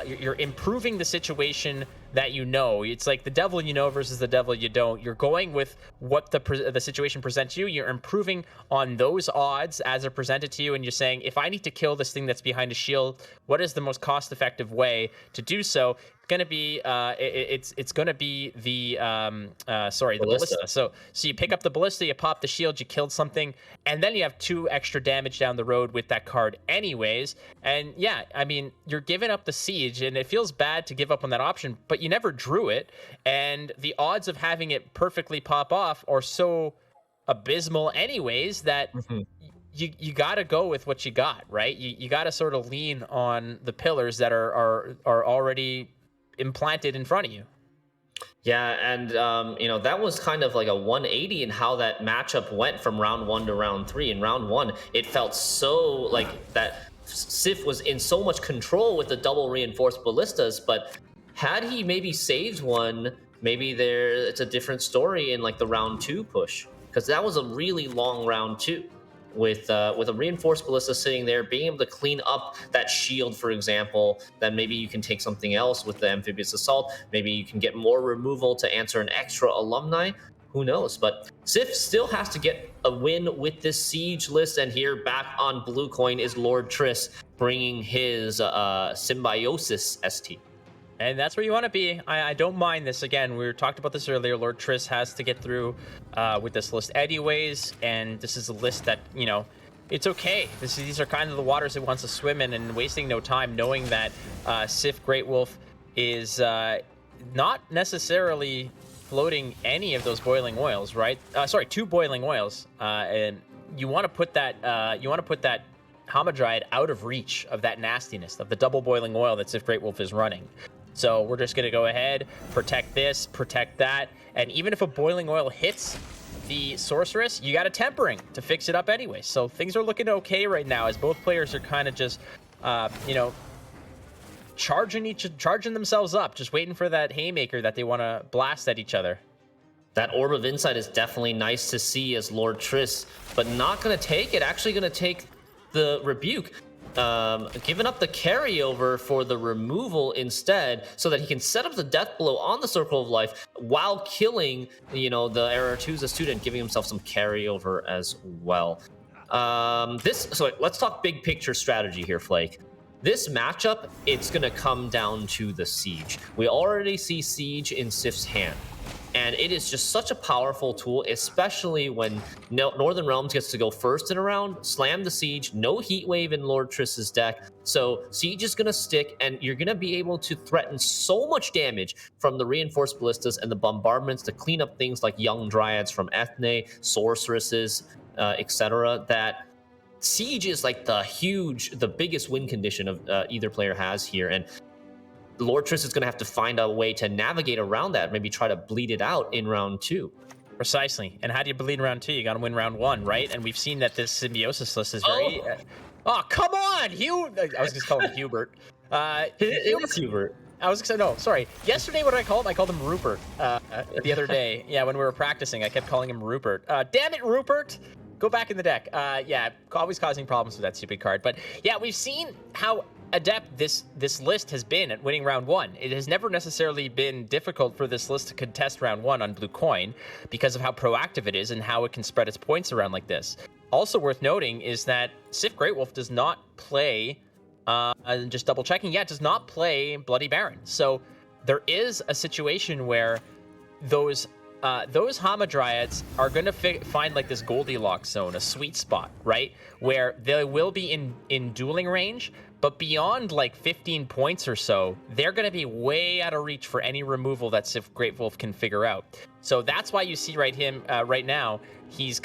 you're improving the situation that you know. It's like the devil you know versus the devil you don't. You're going with what the situation presents you. You're improving on those odds as they're presented to you, and you're saying, if I need to kill this thing that's behind a shield, what is the most cost-effective way to do so? Going to be it's going to be the the ballista. So you pick up the ballista, you pop the shield, you killed something, and then you have 2 extra damage down the road with that card anyways. And yeah, I mean, you're giving up the siege, and it feels bad to give up on that option, but you never drew it, and the odds of having it perfectly pop off are so abysmal anyways that you got to go with what you got, right? You got to sort of lean on the pillars that are already implanted in front of you. Yeah, and that was kind of like a 180 in how that matchup went from round 1 to round 3. In round 1, it felt so like that Sif was in so much control with the double reinforced ballistas, but had he maybe saved one, maybe it's a different story in like the round 2 push, because that was a really long round 2. With a reinforced ballista sitting there, being able to clean up that shield, for example, then maybe you can take something else with the Amphibious Assault. Maybe you can get more removal to answer an extra alumni. Who knows? But Sif still has to get a win with this siege list, and here back on blue coin is Lord Triss bringing his Symbiosis ST. And that's where you want to be. I don't mind this. Again, we talked about this earlier. Lord Triss has to get through with this list anyways, and this is a list that, it's okay. These are kind of the waters it wants to swim in, and wasting no time knowing that Sif Greatwolf is not necessarily floating any of those boiling oils, right? 2 boiling oils, and you want to put that Hamadryad out of reach of that nastiness, of the double boiling oil that Sif Greatwolf is running. So we're just going to go ahead, protect this, protect that, and even if a boiling oil hits the sorceress, you got a tempering to fix it up anyway. So things are looking okay right now, as both players are kind of just, charging themselves up, just waiting for that haymaker that they want to blast at each other. That Orb of Insight is definitely nice to see as Lord Triss, but not going to take it. Actually going to take the Rebuke. Giving up the carryover for the removal instead, so that he can set up the death blow on the Circle of Life while killing, the Arathusa student, giving himself some carryover as well. So let's talk big picture strategy here, Flake. This matchup, it's going to come down to the Siege. We already see Siege in Sif's hand, and it is just such a powerful tool, especially when Northern Realms gets to go first in a round, slam the Siege, no Heat Wave in Lord Triss's deck, so Siege is going to stick, and you're going to be able to threaten so much damage from the Reinforced Ballistas and the Bombardments to clean up things like Young Dryads from Ethne, Sorceresses, etc., that Siege is like the biggest win condition of either player has here, and Lord Triss is going to have to find a way to navigate around that, maybe try to bleed it out in round 2. Precisely. And how do you bleed in round 2? You got to win round 1, right? And we've seen that this Symbiosis list is very... Oh, come on! I was just calling him Hubert. It was Hubert. I was no, sorry. Yesterday, what did I call him? I called him Rupert. The other day, yeah, when we were practicing, I kept calling him Rupert. Damn it, Rupert! Go back in the deck. Yeah, always causing problems with that stupid card. But yeah, we've seen how adept this list has been at winning round 1. It has never necessarily been difficult for this list to contest round 1 on Blue Coin because of how proactive it is and how it can spread its points around like this. Also worth noting is that Sif Greatwolf does not play, just double checking, yeah, does not play Bloody Baron. So there is a situation where those Hamadryads are going to find like this Goldilocks zone, a sweet spot, right? Where they will be in dueling range, but beyond like 15 points or so, they're going to be way out of reach for any removal that Sif Greatwolf can figure out. So that's why you see right now, he's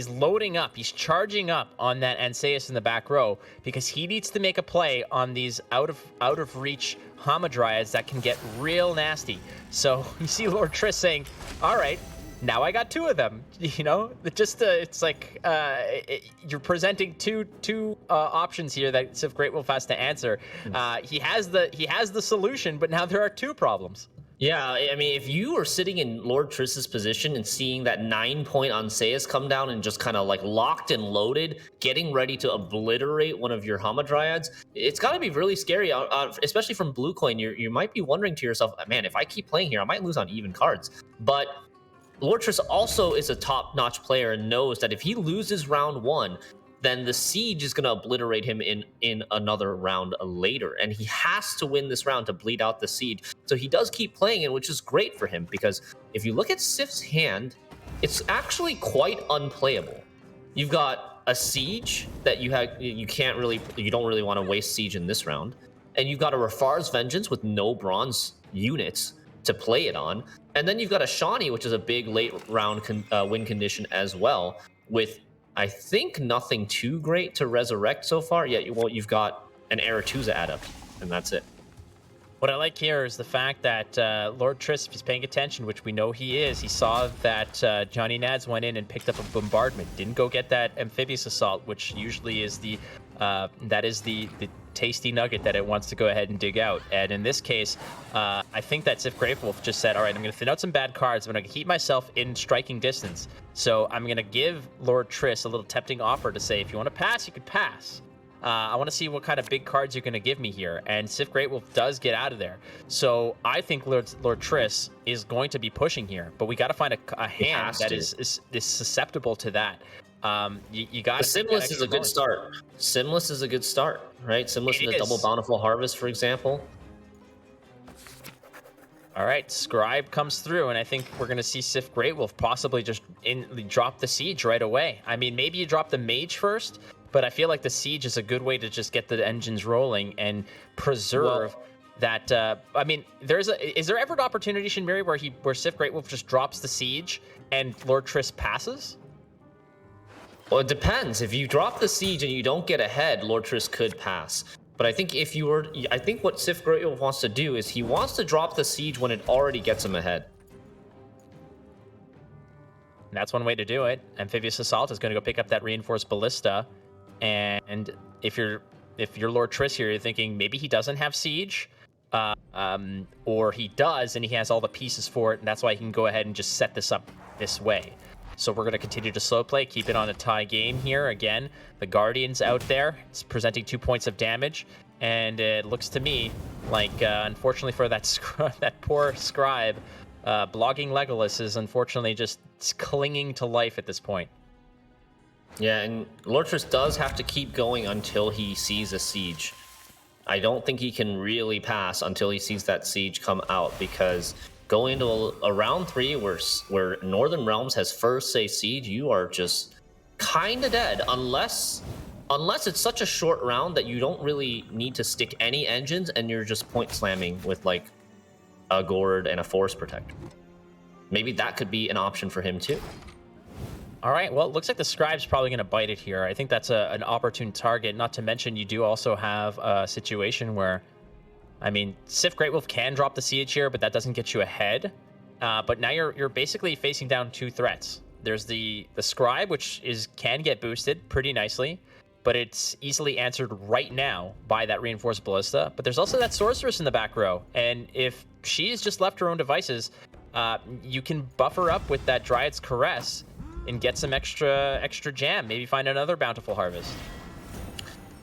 loading up, he's charging up on that Anseus in the back row because he needs to make a play on these out of reach Hamadryads that can get real nasty. So you see Lord Triss saying, all right, now I got 2 of them. You know, it's like you're presenting two options here that Sif Greatwolf has to answer. He has the solution, but now there are 2 problems. Yeah, I mean, if you were sitting in Lord Triss's position and seeing that 9-point Anseus come down and just kind of like locked and loaded, getting ready to obliterate one of your Hamadryads, it's got to be really scary, especially from Blue Coin. You might be wondering to yourself, man, if I keep playing here, I might lose on even cards. But Lord Triss also is a top-notch player and knows that if he loses round 1, then the Siege is going to obliterate him in another round later. And he has to win this round to bleed out the Siege. So he does keep playing it, which is great for him, because if you look at Sif's hand, it's actually quite unplayable. You've got a Siege that you don't really want to waste Siege in this round. And you've got a Rafar's Vengeance with no bronze units to play it on. And then you've got a Shawnee, which is a big late round win condition as well, with I think nothing too great to resurrect so far. Yeah, well, you've got an Aretuza Adept, and that's it. What I like here is the fact that Lord Triss is paying attention, which we know he is. He saw that Johnny Nads went in and picked up a bombardment. Didn't go get that amphibious assault, which usually is the tasty nugget that it wants to go ahead and dig out. And in this case, I think that Sif Greatwolf just said, all right, I'm going to thin out some bad cards. I'm going to keep myself in striking distance. So I'm going to give Lord Triss a little tempting offer to say, if you want to pass, you could pass. I want to see what kind of big cards you're going to give me here. And Sif Greatwolf does get out of there. So I think Lord Triss is going to be pushing here. But we got to find a hand that is susceptible to that. You got Simless is a good start. Simless is a good start, right? Simless in the Double Bountiful Harvest, for example. All right, Scribe comes through, and I think we're going to see Sif Greatwolf possibly just drop the Siege right away. I mean, maybe you drop the Mage first, but I feel like the Siege is a good way to just get the engines rolling and preserve that. I mean, is there ever an opportunity, Shinmiri, where Sif Greatwolf just drops the Siege and Lord Triss passes? Well, it depends. If you drop the Siege and you don't get ahead, Lord Triss could pass. But I think I think what Sif Greatwolf wants to do is he wants to drop the Siege when it already gets him ahead. And that's one way to do it. Amphibious Assault is going to go pick up that Reinforced Ballista. And if you're Lord Triss here, you're thinking maybe he doesn't have Siege. Or he does, and he has all the pieces for it, and that's why he can go ahead and just set this up this way. So we're going to continue to slow play, keep it on a tie game here. Again, the Guardian's out there. It's presenting 2 points of damage. And it looks to me like, unfortunately for that poor Scribe, blogging Legolas is unfortunately just clinging to life at this point. Yeah, and Lord Triss does have to keep going until he sees a siege. I don't think he can really pass until he sees that siege come out, because going into a round 3 where Northern Realms has first say siege, you are just kind of dead unless it's such a short round that you don't really need to stick any engines and you're just point slamming with like a Gourd and a Force Protector. Maybe that could be an option for him too. All right, well, it looks like the Scribe's probably going to bite it here. I think that's an opportune target, not to mention you do also have a situation where, I mean, Sif Great Wolf can drop the siege here, but that doesn't get you ahead. But now you're basically facing down 2 threats. There's the Scribe, which can get boosted pretty nicely, but it's easily answered right now by that Reinforced Ballista. But there's also that Sorceress in the back row, and if she's just left her own devices, you can buffer up with that Dryad's Caress and get some extra jam. Maybe find another Bountiful Harvest.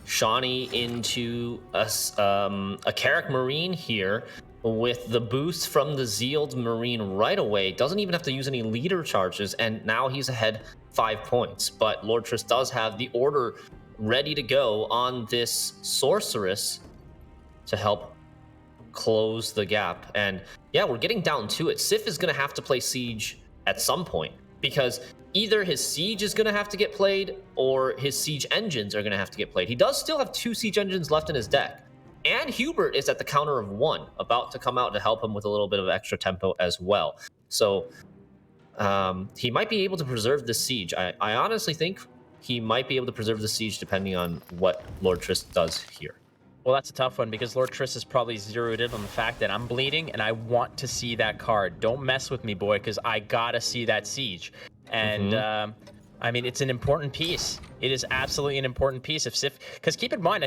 Shawnee into a Carrack Marine here with the boost from the Zealed Marine right away. Doesn't even have to use any leader charges, and now he's ahead 5 points. But Lord Triss does have the order ready to go on this Sorceress to help close the gap. And yeah, we're getting down to it. Sif is going to have to play Siege at some point, because either his Siege is going to have to get played or his Siege engines are going to have to get played. He does still have 2 Siege engines left in his deck. And Hubert is at the counter of 1, about to come out to help him with a little bit of extra tempo as well. So he might be able to preserve the Siege. I honestly think he might be able to preserve the Siege depending on what Lord Triss does here. Well, that's a tough one, because Lord Triss is probably zeroed in on the fact that I'm bleeding and I want to see that card. Don't mess with me, boy, because I gotta see that Siege. And I mean, it's an important piece. It is absolutely an important piece. If Sif, because keep in mind,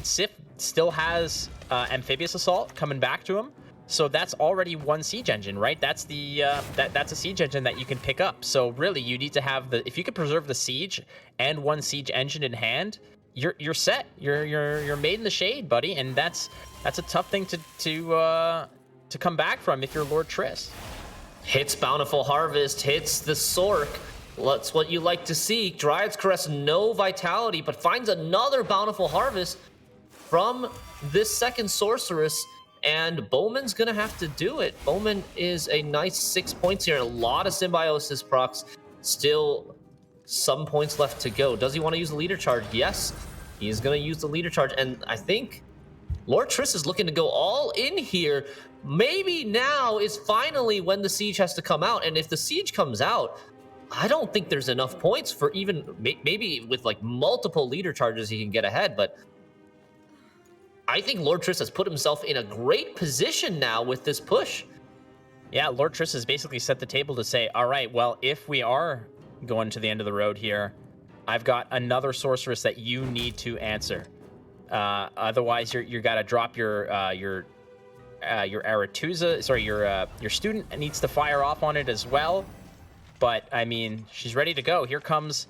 Sif still has Amphibious Assault coming back to him, so that's already 1 siege engine, right? That's the that's a siege engine that you can pick up. So really, you need to have if you could preserve the siege and 1 siege engine in hand, you're set. You're made in the shade, buddy, and that's a tough thing to come back from if you're Lord Triss. Hits Bountiful Harvest, hits the Sork. That's what you like to see. Dryad's Caress, no vitality, but finds another Bountiful Harvest from this second Sorceress, and Bowman's gonna have to do it. Bowman is a nice 6 points here, a lot of Symbiosis procs. Still some points left to go. Does he want to use the leader charge? Yes, he's gonna use the leader charge, and I think Lord Triss is looking to go all in here. Maybe now is finally when the Siege has to come out, and if the Siege comes out, I don't think there's enough points for even, maybe with like multiple leader charges he can get ahead, but I think Lord Triss has put himself in a great position now with this push. Yeah, Lord Triss has basically set the table to say, all right, well, if we are going to the end of the road here, I've got another Sorceress that you need to answer. Otherwise, you got to drop your Aretuza, sorry, your student needs to fire off on it as well. But I mean, she's ready to go. Here comes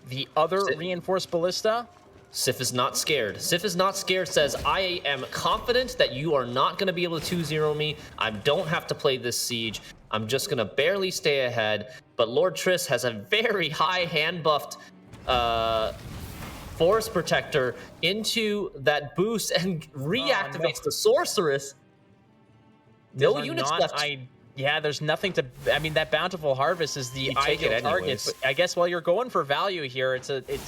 the other Reinforced Ballista. Sif is not scared. Sif is not scared, says, I am confident that you are not going to be able to 2-0 me. I don't have to play this Siege. I'm just going to barely stay ahead. But Lord Triss has a very high hand buffed Force Protector into that boost and reactivates the Sorceress. No units left. Yeah, there's nothing to. I mean, that Bountiful Harvest is the ideal target. But I guess while you're going for value here,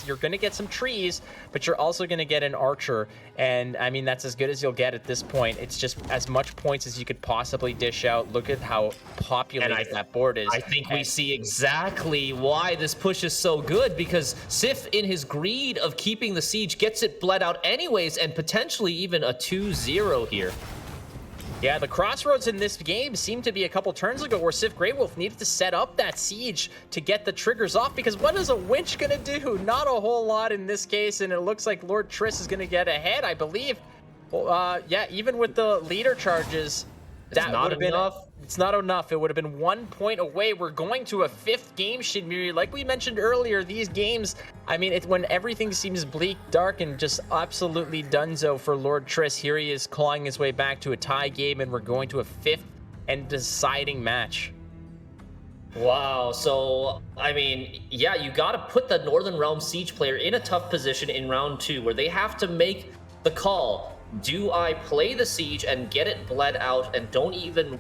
you're going to get some trees, but you're also going to get an archer, and I mean that's as good as you'll get at this point. It's just as much points as you could possibly dish out. Look at how populated that board is. I think we see exactly why this push is so good, because Sif, in his greed of keeping the Siege, gets it bled out anyways, and potentially even a 2-0 here. Yeah, the crossroads in this game seemed to be a couple turns ago where Sif Grey Wolf needed to set up that siege to get the triggers off, because what is a winch gonna do? Not a whole lot in this case, and it looks like Lord Triss is gonna get ahead, I believe. Yeah, even with the leader charges, that would have been enough. It's not enough. It would have been 1 point away. We're going to a 5th game, Shinmiri. Like we mentioned earlier, these games, I mean, it's when everything seems bleak, dark, and just absolutely donezo for Lord Triss. Here he is clawing his way back to a tie game, and we're going to a 5th and deciding match. Wow, so, I mean, yeah, you gotta put the Northern Realm Siege player in a tough position in round 2 where they have to make the call. Do I play the Siege and get it bled out and don't even,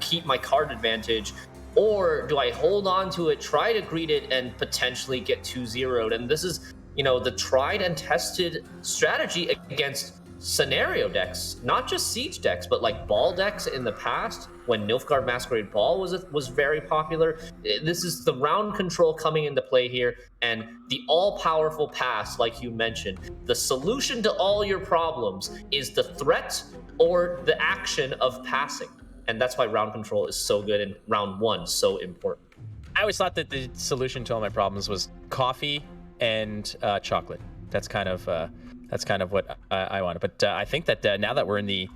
keep my card advantage? Or do I hold on to it, try to greet it, and potentially get 2-0'd? And this is, the tried and tested strategy against scenario decks, not just Siege decks, but like Ball decks in the past when Nilfgaard Masquerade Ball was very popular. This is the round control coming into play here, and the all-powerful pass, like you mentioned. The solution to all your problems is the threat or the action of passing. And that's why round control is so good and round 1 so important. I always thought that the solution to all my problems was coffee and chocolate. That's kind of what I wanted. But I think that now that we're in the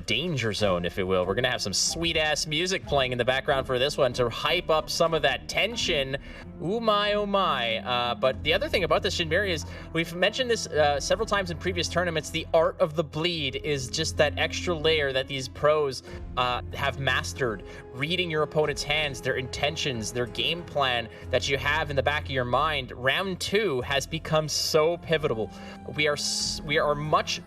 danger zone, if you will, we're gonna have some sweet ass music playing in the background for this one to hype up some of that tension. Ooh my, oh my. But the other thing about this Shinmiri is we've mentioned this several times in previous tournaments. The art of the bleed is just that extra layer that these pros have mastered. Reading your opponent's hands, their intentions, their game plan that you have in the back of your mind. Round 2 has become so pivotal. We are much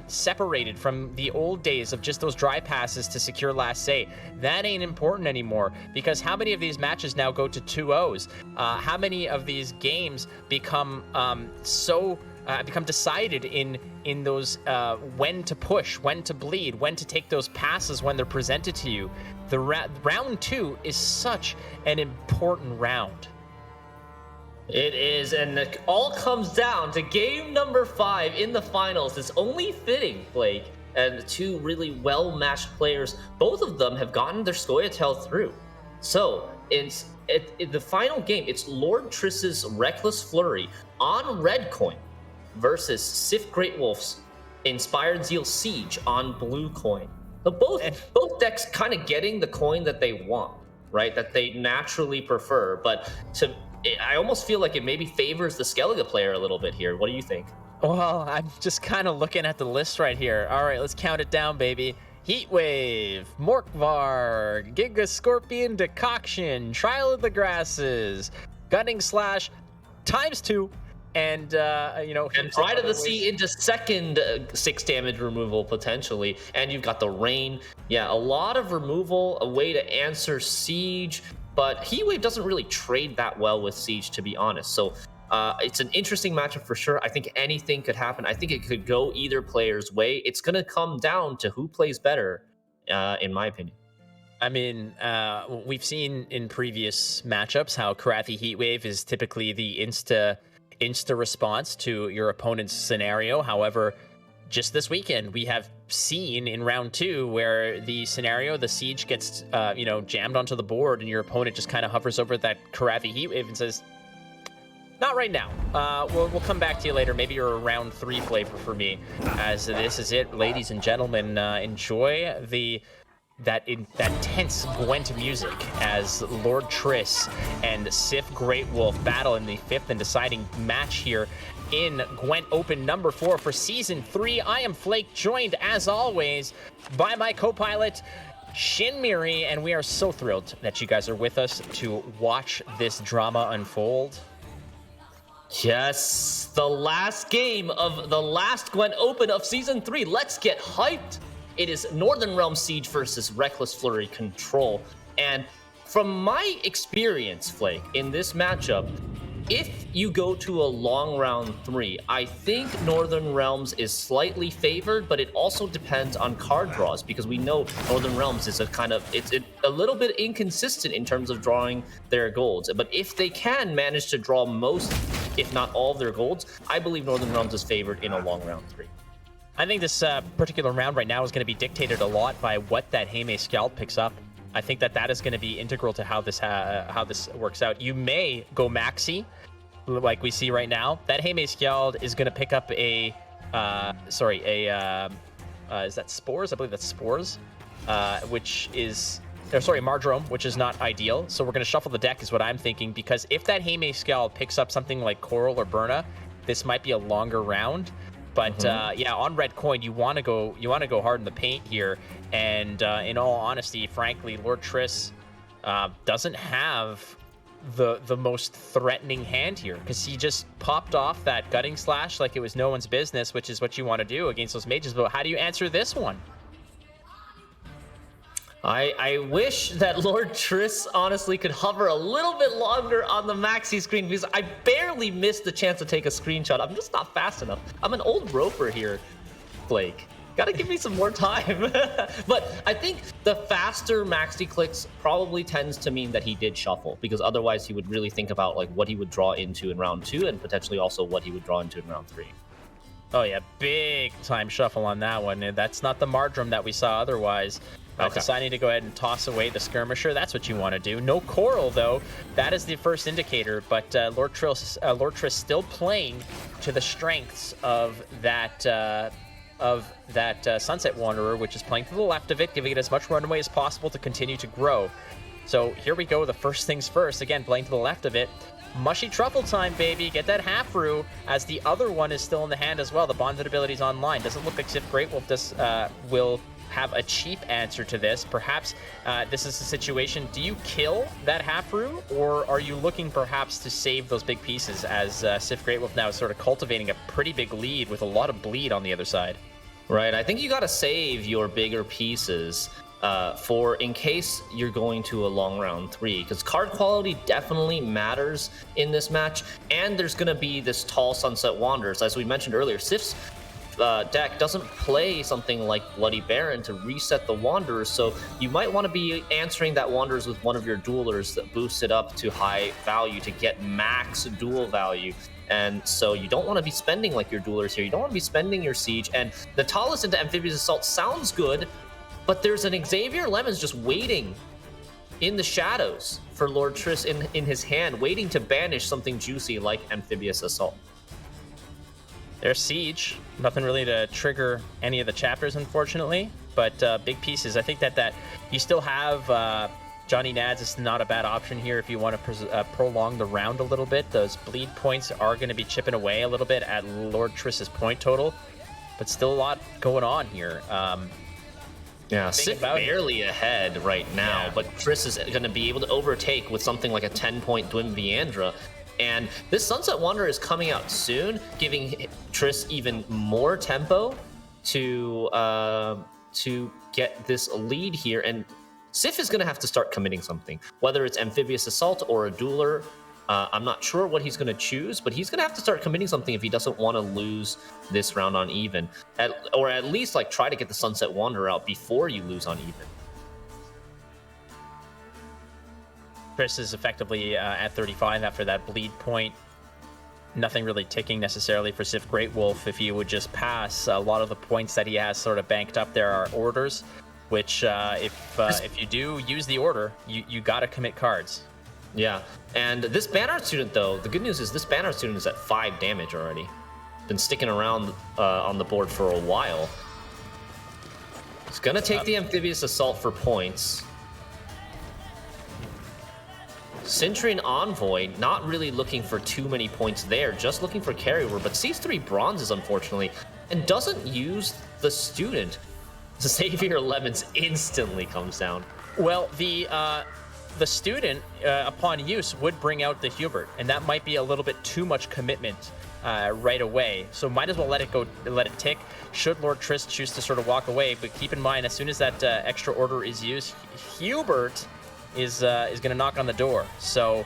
separated from the old days of just those dry passes to secure last say. That ain't important anymore, because how many of these matches now go to 2-0s? How many of these games become become decided in those when to push, when to bleed, when to take those passes when they're presented to you. The round 2 is such an important round. It is, and it all comes down to game number 5 in the finals. It's only fitting, Blake, and 2 really well-matched players. Both of them have gotten their Scoia'tael through. So, in the final game, it's Lord Triss's Reckless Flurry on red coin versus Sif Greatwolf's Inspired Zeal Siege on blue coin. So both decks kind of getting the coin that they want, right? That they naturally prefer, but I almost feel like it maybe favors the Skellige player a little bit here. What do you think? Well, I'm just kind of looking at the list right here. All right, let's count it down, baby. Heatwave, Morkvar, Giga Scorpion Decoction, Trial of the Grasses, Gunning Slash ×2, and Pride of the Sea into second 6 damage removal potentially, and you've got the Rain. Yeah, a lot of removal, a way to answer Siege. But Heatwave doesn't really trade that well with Siege, to be honest. So it's an interesting matchup for sure. I think anything could happen. I think it could go either player's way. It's going to come down to who plays better, in my opinion. I mean, we've seen in previous matchups how Karathi Heatwave is typically the insta response to your opponent's scenario. However, just this weekend, we have seen in round 2 where the scenario, the Siege gets, jammed onto the board, and your opponent just kind of hovers over that Karathi Heatwave and says, not right now. We'll come back to you later. Maybe you're a round 3 flavor for me, as this is it, ladies and gentlemen. Enjoy that tense Gwent music as Lord Triss and Sif Greatwolf battle in the 5th and deciding match here in Gwent Open number 4 for Season 3. I am Flake, joined as always by my co-pilot, Shinmiri, and we are so thrilled that you guys are with us to watch this drama unfold. Yes, the last game of the last Gwent Open of Season 3. Let's get hyped. It is Northern Realm Siege versus Reckless Flurry Control. And from my experience, Flake, in this matchup, if you go to a long round 3, I think Northern Realms is slightly favored, but it also depends on card draws, because we know Northern Realms is it's a little bit inconsistent in terms of drawing their golds. But if they can manage to draw most, if not all of their golds, I believe Northern Realms is favored in a long round 3. I think this particular round right now is going to be dictated a lot by what that Heime Skald picks up. I think that is going to be integral to how this works out. You may go Maxi, like we see right now. That Heime Skald is going to pick up is that Spores? I believe that's Spores, Mardrome, which is not ideal. So we're going to shuffle the deck is what I'm thinking, because if that Heime Skald picks up something like Coral or Burna, this might be a longer round. But on red coin, you want to go hard in the paint here. And in all honesty, frankly, Lord Triss doesn't have the most threatening hand here, because he just popped off that gutting slash like it was no one's business, which is what you want to do against those mages. But how do you answer this one? I wish that Lord Triss honestly could hover a little bit longer on the maxi screen, because I barely missed the chance to take a screenshot. I'm just not fast enough. I'm an old roper here, Blake. Gotta give me some more time. But I think the faster maxi clicks probably tends to mean that he did shuffle, because otherwise he would really think about like what he would draw into in round 2 and potentially also what he would draw into in round 3. Oh yeah, big time shuffle on that one. And that's not the Mardrum that we saw otherwise. Deciding to go ahead and toss away the Skirmisher, that's what you want to do. No Coral, though. That is the first indicator, but Lord Triss still playing to the strengths of that Sunset Wanderer, which is playing to the left of it, giving it as much runway as possible to continue to grow. So here we go, the first things first. Again, playing to the left of it. Mushy Truffle time, baby. Get that half-roo, as the other one is still in the hand as well. The bonded ability is online. Doesn't look like Sif Great Wolf will have a cheap answer to this. Perhaps this is a situation, do you kill that half-roo, or are you looking perhaps to save those big pieces, as Sif Great Wolf now is sort of cultivating a pretty big lead with a lot of bleed on the other side? Right, I think you gotta save your bigger pieces for in case you're going to a long round 3, because card quality definitely matters in this match, and there's gonna be this tall Sunset Wanderers. As we mentioned earlier, Sif's deck doesn't play something like Bloody Baron to reset the Wanderers, so you might want to be answering that Wanderers with one of your duelers that boosts it up to high value to get max duel value. And so you don't want to be spending like your duelers here. You don't want to be spending your siege. And the tallest into Amphibious Assault sounds good, but there's an Xavier Lemons just waiting in the shadows for Lord Triss in his hand, waiting to banish something juicy like Amphibious Assault. There's Siege. Nothing really to trigger any of the chapters, unfortunately, but big pieces. I think that you still have Johnny Nads is not a bad option here if you want to prolong the round a little bit. Those bleed points are going to be chipping away a little bit at Lord Triss's point total, but still a lot going on here. Yeah, Sif barely ahead right now, but Triss is going to be able to overtake with something like a 10-point Dwim Viandra. And this Sunset Wanderer is coming out soon, giving Triss even more tempo to get this lead here. And Sif is going to have to start committing something, whether it's Amphibious Assault or a Dueler. I'm not sure what he's going to choose, but he's going to have to start committing something if he doesn't want to lose this round on even, or at least like try to get the Sunset Wanderer out before you lose on even. Triss is effectively at 35 after that bleed point. Nothing really ticking necessarily for Sif Great Wolf. If he would just pass, a lot of the points that he has sort of banked up there are orders, which if you do use the order, you got to commit cards. Yeah, and this Banner student though, the good news is this Banner student is at 5 damage already. Been sticking around on the board for a while. He's gonna take the Amphibious Assault for points. Centurion Envoy, not really looking for too many points there, just looking for carryover, but sees 3 bronzes, unfortunately, and doesn't use the student. Xavier Lemons instantly comes down. Well, the student, upon use, would bring out the Hubert, and that might be a little bit too much commitment right away. So might as well let it go, let it tick. Should Lord Triss choose to sort of walk away, but keep in mind, as soon as that extra order is used, Hubert is going to knock on the door. So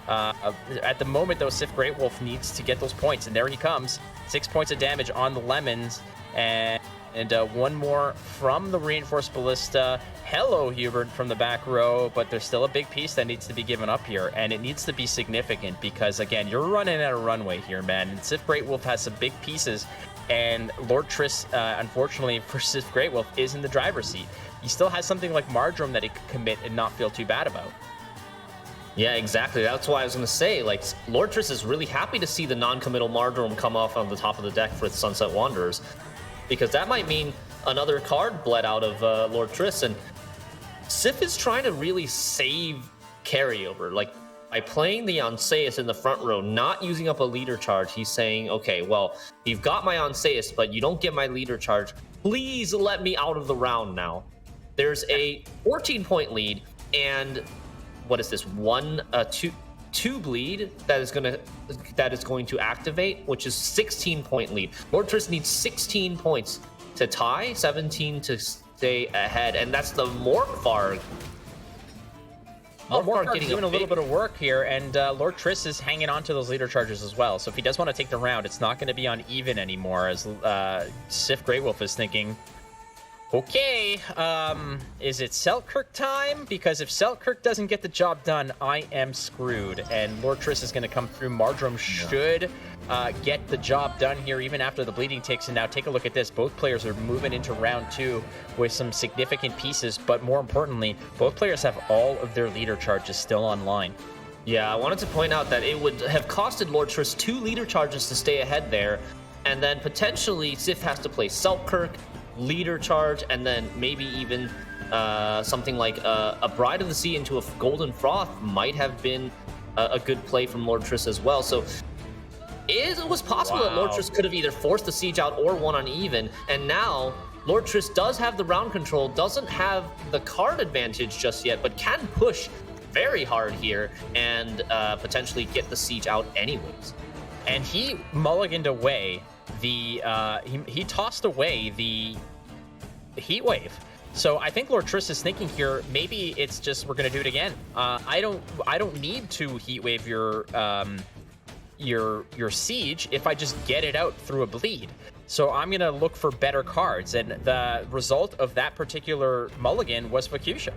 at the moment, though, Sif Great Wolf needs to get those points, and there he comes. 6 points of damage on the Lemons, and one more from the Reinforced Ballista. Hello, Hubert, from the back row, but there's still a big piece that needs to be given up here, and it needs to be significant because, again, you're running out of runway here, man. And Sif Great Wolf has some big pieces, and Lord Triss, unfortunately for Sif Great Wolf, is in the driver's seat. He still has something like Mardrum that he could commit and not feel too bad about. Yeah, exactly. That's why I was going to say, like, Lord Triss is really happy to see the non-committal Mardrum come off on the top of the deck for the Sunset Wanderers, because that might mean another card bled out of Lord Triss, and Sif is trying to really save carryover. Like, by playing the Onseus in the front row, not using up a leader charge, he's saying, okay, well, you've got my Onseus, but you don't get my leader charge. Please let me out of the round now. There's a 14-point lead, and what is this, two bleed that is going to activate, which is 16-point lead. Lord Triss needs 16 points to tie, 17 to stay ahead, and that's the Morkvarg. Morkvarg's doing a little bit of work here, and Lord Triss is hanging on to those leader charges as well. So if he does want to take the round, it's not going to be on even anymore, as Sif Grey Wolf is thinking, okay, is it Selkirk time? Because if Selkirk doesn't get the job done, I am screwed. And Lord Triss is going to come through. Mardrum should get the job done here, even after the bleeding ticks. And now take a look at this. Both players are moving into round 2 with some significant pieces. But more importantly, both players have all of their leader charges still online. Yeah, I wanted to point out that it would have costed Lord Triss 2 leader charges to stay ahead there. And then potentially Sif has to play Selkirk, leader charge, and then maybe even something like a Bride of the Sea into a Golden Froth might have been a good play from Lord Triss as well. So it was possible that Lord Triss could have either forced the siege out or won on even, and now Lord Triss does have the round control, doesn't have the card advantage just yet, but can push very hard here and potentially get the siege out anyways. And he mulliganed away the he tossed away the heat wave. So I think Lord Triss is thinking here, maybe it's just we're gonna do it again. I don't need to heat wave your siege if I just get it out through a bleed. So I'm gonna look for better cards, and the result of that particular mulligan was Fuchsia.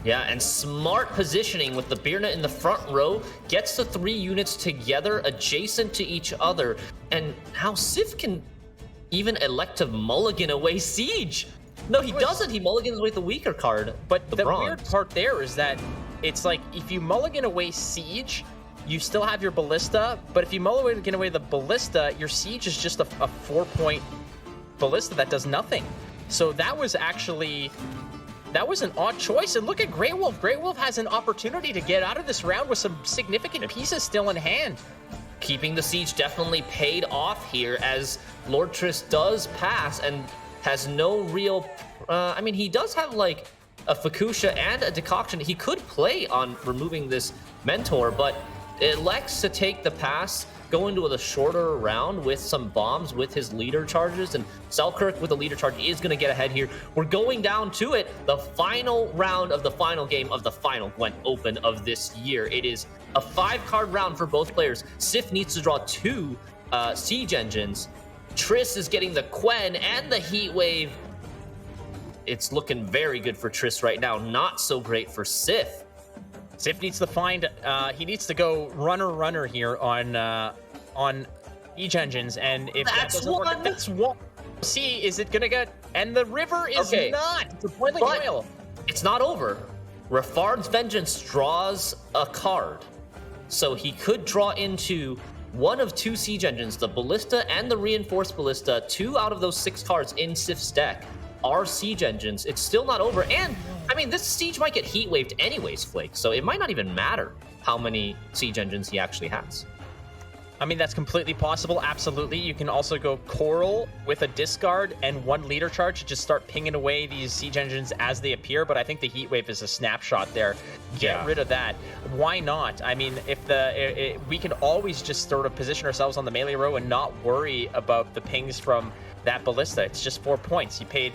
Yeah, and smart positioning with the Birna in the front row, gets the 3 units together adjacent to each other, and now Sif can even elect to mulligan away Siege. No, he doesn't. He mulligans away the weaker card. But the weird part there is that it's like if you mulligan away Siege, you still have your Ballista, but if you mulligan away the Ballista, your Siege is just a 4-point Ballista that does nothing. So that was actually... that was an odd choice, and look at Grey Wolf. Grey Wolf has an opportunity to get out of this round with some significant pieces still in hand. Keeping the siege definitely paid off here, as Lord Triss does pass and has no real... I mean, he does have, like, a Fuchsia and a Decoction. He could play on removing this Mentor, but elects to take the pass, go into the shorter round with some bombs with his leader charges, and Selkirk with a leader charge is going to get ahead here. We're going down to it, the final round of the final game of the final Gwent Open of this year. It is a 5-card round for both players. Sif needs to draw 2 siege engines. Triss is getting the Quen and the Heat Wave. It's looking very good for Triss right now, not so great for Sif. Sif needs to find, he needs to go runner here on each engines, and if that doesn't work, that's one. See, is it gonna get? And the river is not. It's a boiling oil. It's not over. Rafard's Vengeance draws a card, so he could draw into one of 2 siege engines, the Ballista and the Reinforced Ballista. 2 out of those 6 cards in Sif's deck are siege engines. It's still not over, and I mean, this siege might get heat waved anyways, Flake, so it might not even matter how many siege engines he actually has. I mean, that's completely possible, absolutely. You can also go Coral with a discard and 1 leader charge to just start pinging away these siege engines as they appear, but I think the heat wave is a snapshot there. Get rid of that. Why not? I mean, if we can always just sort of position ourselves on the melee row and not worry about the pings from that Ballista. It's just 4 points. You paid,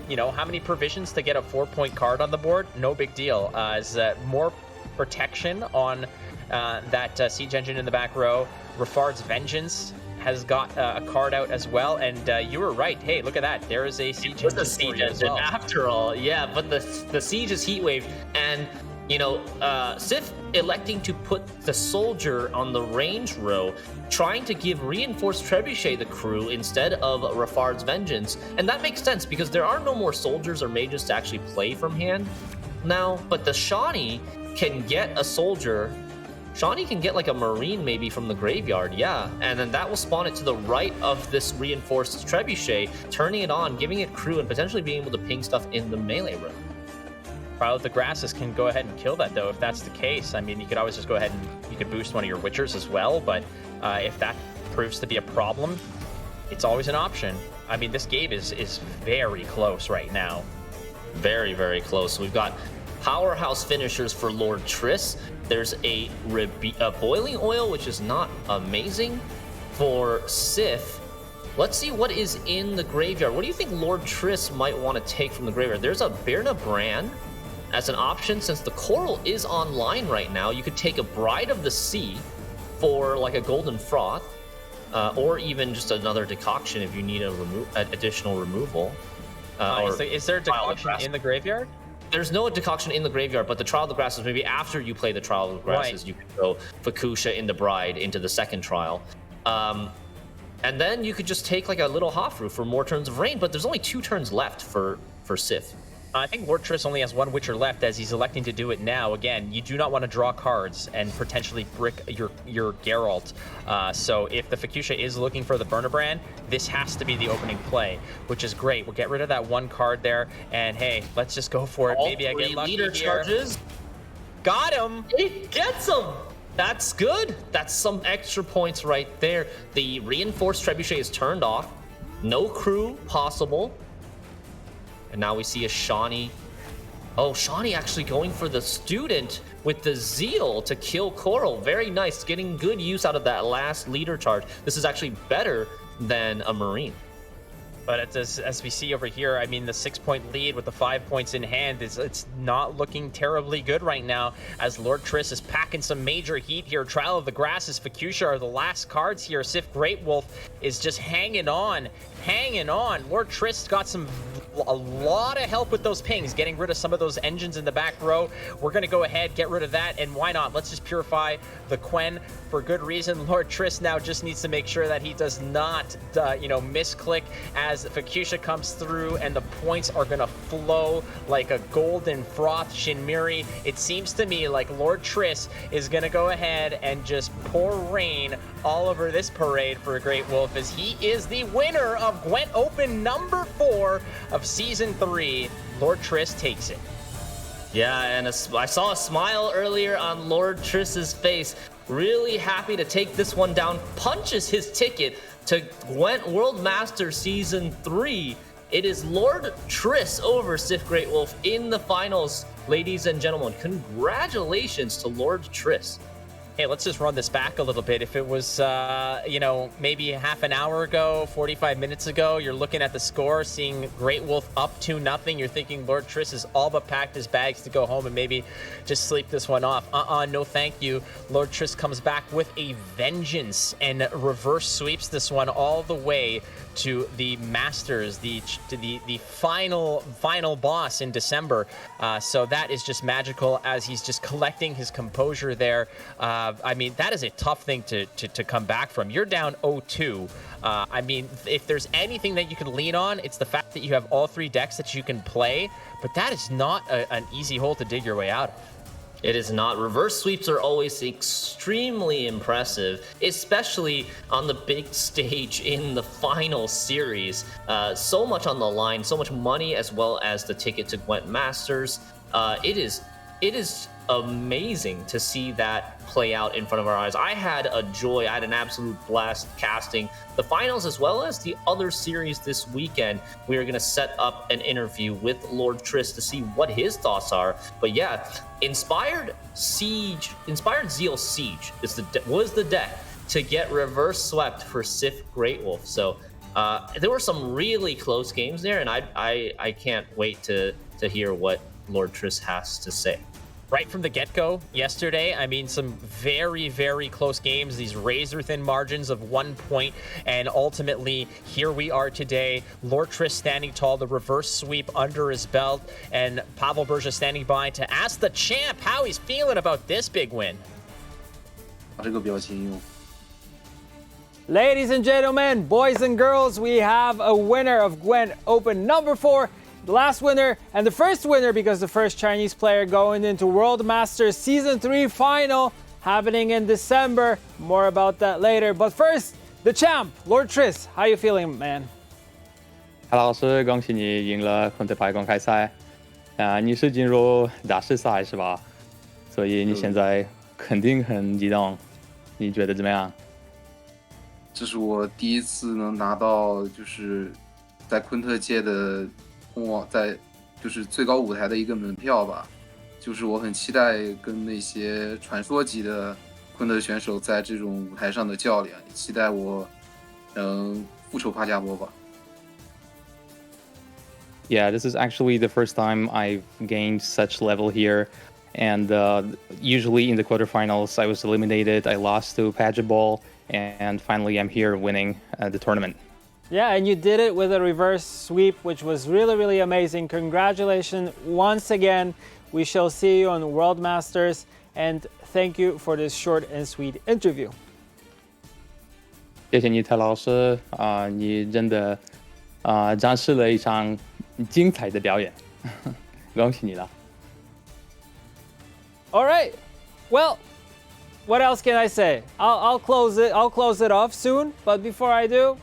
you know, how many provisions to get a 4-point card on the board? No big deal. As more protection on that siege engine in the back row. Rafard's Vengeance has got a card out as well, and you were right. Hey, look at that. There is a siege engine. The siege engine after all, yeah. But the siege is heat wave, and you know, Sif electing to put the soldier on the range row, trying to give Reinforced Trebuchet the crew instead of Rafard's Vengeance, and that makes sense because there are no more soldiers or mages to actually play from hand now. But the Shawnee can get a soldier. Shawnee can get like a Marine maybe from the graveyard, yeah. And then that will spawn it to the right of this Reinforced Trebuchet, turning it on, giving it crew, and potentially being able to ping stuff in the melee room. Crowd of the Grasses can go ahead and kill that, though, if that's the case. I mean, you could always just go ahead and you could boost one of your Witchers as well, but if that proves to be a problem, it's always an option. I mean, this game is very close right now. Very, very close. We've got powerhouse finishers for Lord Triss. There's a boiling oil, which is not amazing for Sif. Let's see what is in the graveyard. What do you think Lord Triss might want to take from the graveyard? There's a Birna Brand as an option. Since the Coral is online right now, you could take a Bride of the Sea for like a Golden Froth, or even just another decoction if you need a additional removal. Is there a decoction in the graveyard? There's no decoction in the graveyard, but the Trial of the Grasses, maybe after you play the Trial of the Grasses, you can go Fukusha in the Bride into the second trial. And then you could just take like a little Hofru for more turns of rain, but there's only 2 turns left for Sif. I think Lord Triss only has 1 Witcher left as he's electing to do it now. Again, you do not want to draw cards and potentially brick your Geralt. So if the Fukusha is looking for the Burner Brand, this has to be the opening play, which is great. We'll get rid of that 1 card there, and hey, let's just go for it. Maybe I get lucky leader here. Charges. Got him! It gets him! That's good. That's some extra points right there. The Reinforced Trebuchet is turned off. No crew possible. And now we see a Shawnee. Oh, Shawnee actually going for the Student with the Zeal to kill Coral. Very nice. Getting good use out of that last leader charge. This is actually better than a Marine. But as we see over here, I mean, the 6-point lead with the 5 points in hand, it's not looking terribly good right now as Lord Triss is packing some major heat here. Trial of the Grasses, Fukusha are the last cards here. Sif Great Wolf is just hanging on. Lord Triss got a lot of help with those pings, getting rid of some of those engines in the back row. We're going to go ahead, get rid of that, and why not? Let's just purify the Quen for good reason. Lord Triss now just needs to make sure that he does not, misclick as Fukusha comes through, and the points are going to flow like a golden froth Shinmiri. It seems to me like Lord Triss is going to go ahead and just pour rain all over this parade for a Great Wolf, as he is the winner of Gwent Open number 4 of Season 3. Lord Triss takes it. Yeah, and I saw a smile earlier on Lord Triss's face. Really happy to take this one down. Punches his ticket to Gwent World Master Season 3. It is Lord Triss over Sif Great Wolf in the finals. Ladies and gentlemen, congratulations to Lord Triss. Hey, let's just run this back a little bit. If it was, maybe half an hour ago, 45 minutes ago, you're looking at the score, seeing Great Wolf up 2-0. You're thinking Lord Triss has all but packed his bags to go home and maybe just sleep this one off. No thank you. Lord Triss comes back with a vengeance and reverse sweeps this one all the way to the Masters, the final boss in December. So that is just magical as he's just collecting his composure there. I mean, that is a tough thing to come back from. You're down 0-2. I mean, if there's anything that you can lean on, it's the fact that you have all 3 decks that you can play, but that is not an easy hole to dig your way out of. It is not. Reverse sweeps are always extremely impressive, especially on the big stage in the final series. So much on the line, so much money, as well as the ticket to Gwent Masters. It is amazing to see that play out in front of our eyes. I had a joy. I had an absolute blast casting the finals as well as the other series this weekend. We are going to set up an interview with Lord Triss to see what his thoughts are. But yeah, Inspired Zeal Siege was the deck to get reverse swept for Sif Great Wolf. So there were some really close games there, and I can't wait to hear what Lord Triss has to say. Right from the get-go yesterday, I mean, some very, very close games, these razor-thin margins of 1 point, and ultimately, here we are today. Lord Triss standing tall, the reverse sweep under his belt, and Pavel Berja standing by to ask the champ how he's feeling about this big win. Ladies and gentlemen, boys and girls, we have a winner of Gwent Open number 4. The last winner and the first winner because the first Chinese player going into World Masters Season 3 Final happening in December. More about that later. But first, the champ, Lord Triss. How you feeling, man? 韩老师，恭喜你赢了昆特牌公开赛你是进入大师赛是吧？所以你现在肯定很激动，你觉得怎么样？这是我第一次能拿到就是在昆特界的在就是最高舞台的一个门票吧，就是我很期待跟那些传说级的昆特选手在这种舞台上的较量，也期待我能复仇帕加波吧。Yeah, this is actually the first time I've gained such level here. And usually in the quarterfinals, I was eliminated. I lost to Pajaball, and finally I'm here winning the tournament. Yeah, and you did it with a reverse sweep, which was really, really amazing. Congratulations once again. We shall see you on World Masters, and thank you for this short and sweet interview. 谢谢你，泰老师你真的展示了一场精彩的表演，恭喜你了。All right. Well, what else can I say? I'll close it. I'll close it off soon. But before I do,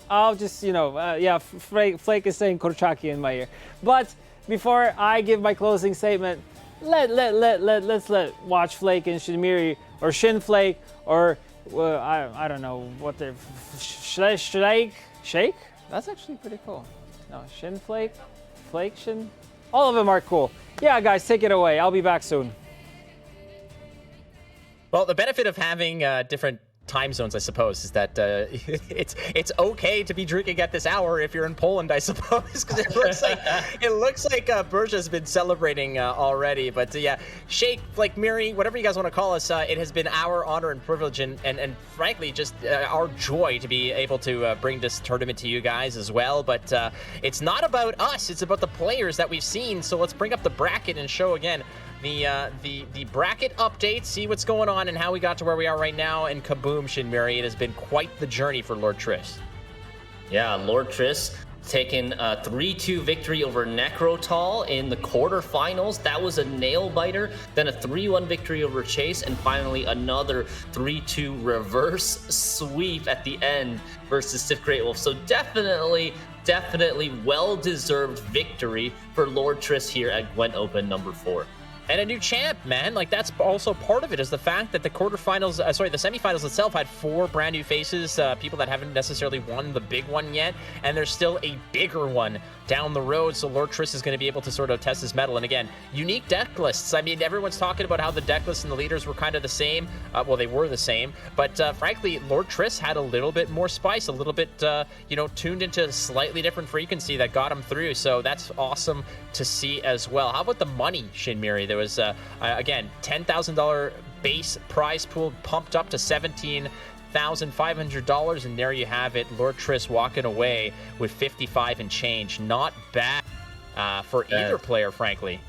I'll just yeah. Flake is saying Korchaki in my ear. But before I give my closing statement, let's let Watch Flake and Shinmiri or Shin Flake or I don't know what they're Shake. That's actually pretty cool. No, Shin Flake, Flake Shin. All of them are cool. Yeah, guys, take it away. I'll be back soon. Well, the benefit of having different time zones, I suppose, is that it's okay to be drinking at this hour if you're in Poland, I suppose, because it looks like Berja's been celebrating already. But yeah, Shake, like Miri, whatever you guys want to call us, it has been our honor and privilege, and frankly, just our joy to be able to bring this tournament to you guys as well. But it's not about us; it's about the players that we've seen. So let's bring up the bracket and show again the bracket update, see what's going on and how we got to where we are right now. And kaboom, Shinmiri, it has been quite the journey for Lord Triss. Yeah, Lord Triss taking a 3-2 victory over Necrotal in the quarterfinals. That was a nail biter. Then a 3-1 victory over Chase, and finally another 3-2 reverse sweep at the end versus Stiff Great Wolf. So definitely well-deserved victory for Lord Triss here at Gwent Open number 4. And a new champ, man. Like, that's also part of it, is the fact that the quarterfinals, the semifinals itself had 4 brand new faces, people that haven't necessarily won the big one yet, and there's still a bigger one down the road, so Lord Triss is going to be able to sort of test his mettle. And again, unique deck lists. I mean, everyone's talking about how the deck lists and the leaders were kind of the same. Well, they were the same, but frankly, Lord Triss had a little bit more spice, a little bit, tuned into a slightly different frequency that got him through, so that's awesome to see as well. How about the money, Shinmiri? There was, again, $10,000 base prize pool pumped up to $17,500, and there you have it. Lord Triss walking away with 55 and change. Not bad for either player, frankly.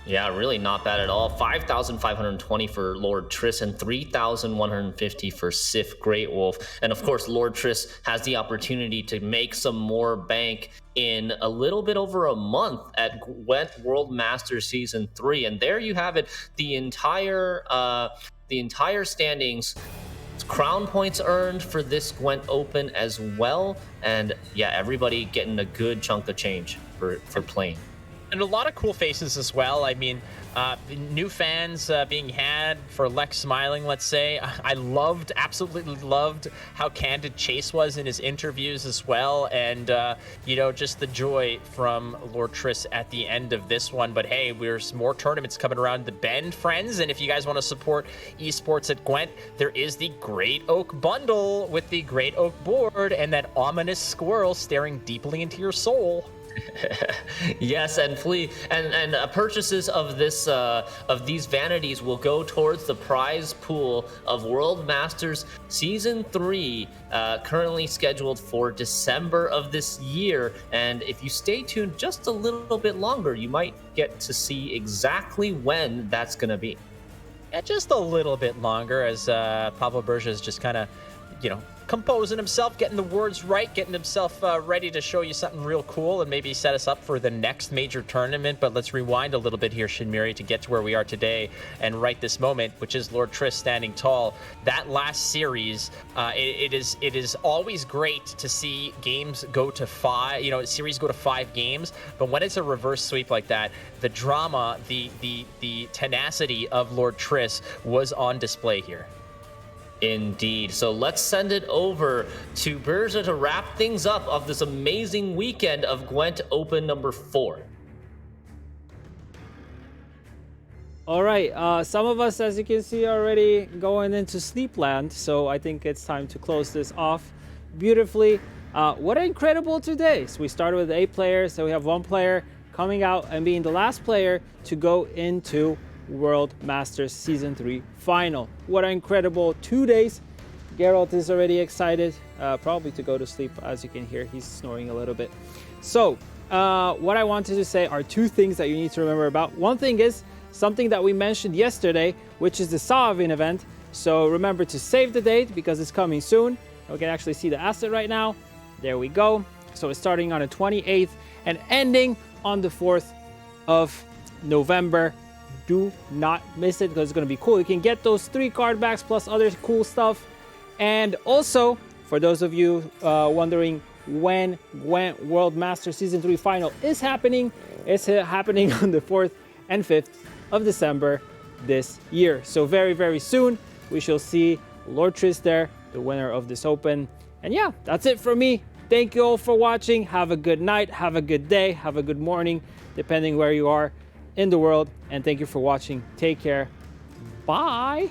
Yeah, really not bad at all. 5,520 for Lord Triss and 3,150 for Sif Great Wolf. And of course, Lord Triss has the opportunity to make some more bank in a little bit over a month at Gwent World Masters Season 3. And there you have it, the entire standings. Crown points earned for this Gwent Open as well. And yeah, everybody getting a good chunk of change for playing. And a lot of cool faces as well. I mean, new fans being had for Lex Smiling, let's say. I absolutely loved how candid Chase was in his interviews as well. And, just the joy from Lord Triss at the end of this one. But hey, there's more tournaments coming around the bend, friends. And if you guys want to support esports at Gwent, there is the Great Oak Bundle with the Great Oak board and that ominous squirrel staring deeply into your soul. Yes, and purchases of these vanities will go towards the prize pool of World Masters Season 3, currently scheduled for December of this year. And if you stay tuned just a little bit longer, you might get to see exactly when that's going to be. Yeah, just a little bit longer, as Pablo Berja is just kind of, composing himself, getting the words right, getting himself ready to show you something real cool and maybe set us up for the next major tournament. But let's rewind a little bit here, Shinmiri, to get to where we are today and right this moment, which is Lord Triss standing tall. That last series, it is always great to see games go to 5, series go to 5 games. But when it's a reverse sweep like that, the drama, the tenacity of Lord Triss was on display here. Indeed. So let's send it over to Berja to wrap things up of this amazing weekend of Gwent Open number 4. All right, some of us, as you can see, are already going into sleepland, so I think it's time to close this off beautifully. What an incredible 2 days. We started with 8 players, so we have 1 player coming out and being the last player to go into World Masters Season 3 Final. What an incredible 2 days. Geralt is already excited, probably to go to sleep. As you can hear, he's snoring a little bit. So, what I wanted to say are 2 things that you need to remember about. One thing is something that we mentioned yesterday, which is the Semifinals event. So remember to save the date because it's coming soon. We can actually see the asset right now. There we go. So it's starting on the 28th and ending on the 4th of November. Do not miss it because it's going to be cool. You can get those 3 card backs plus other cool stuff. And also, for those of you wondering when GWENT World Master Season 3 Final is happening, it's happening on the 4th and 5th of December this year. So very, very soon, we shall see Lord Triss there, the winner of this Open. And yeah, that's it from me. Thank you all for watching. Have a good night, have a good day, have a good morning, depending where you are in the world. And thank you for watching. Take care. Bye.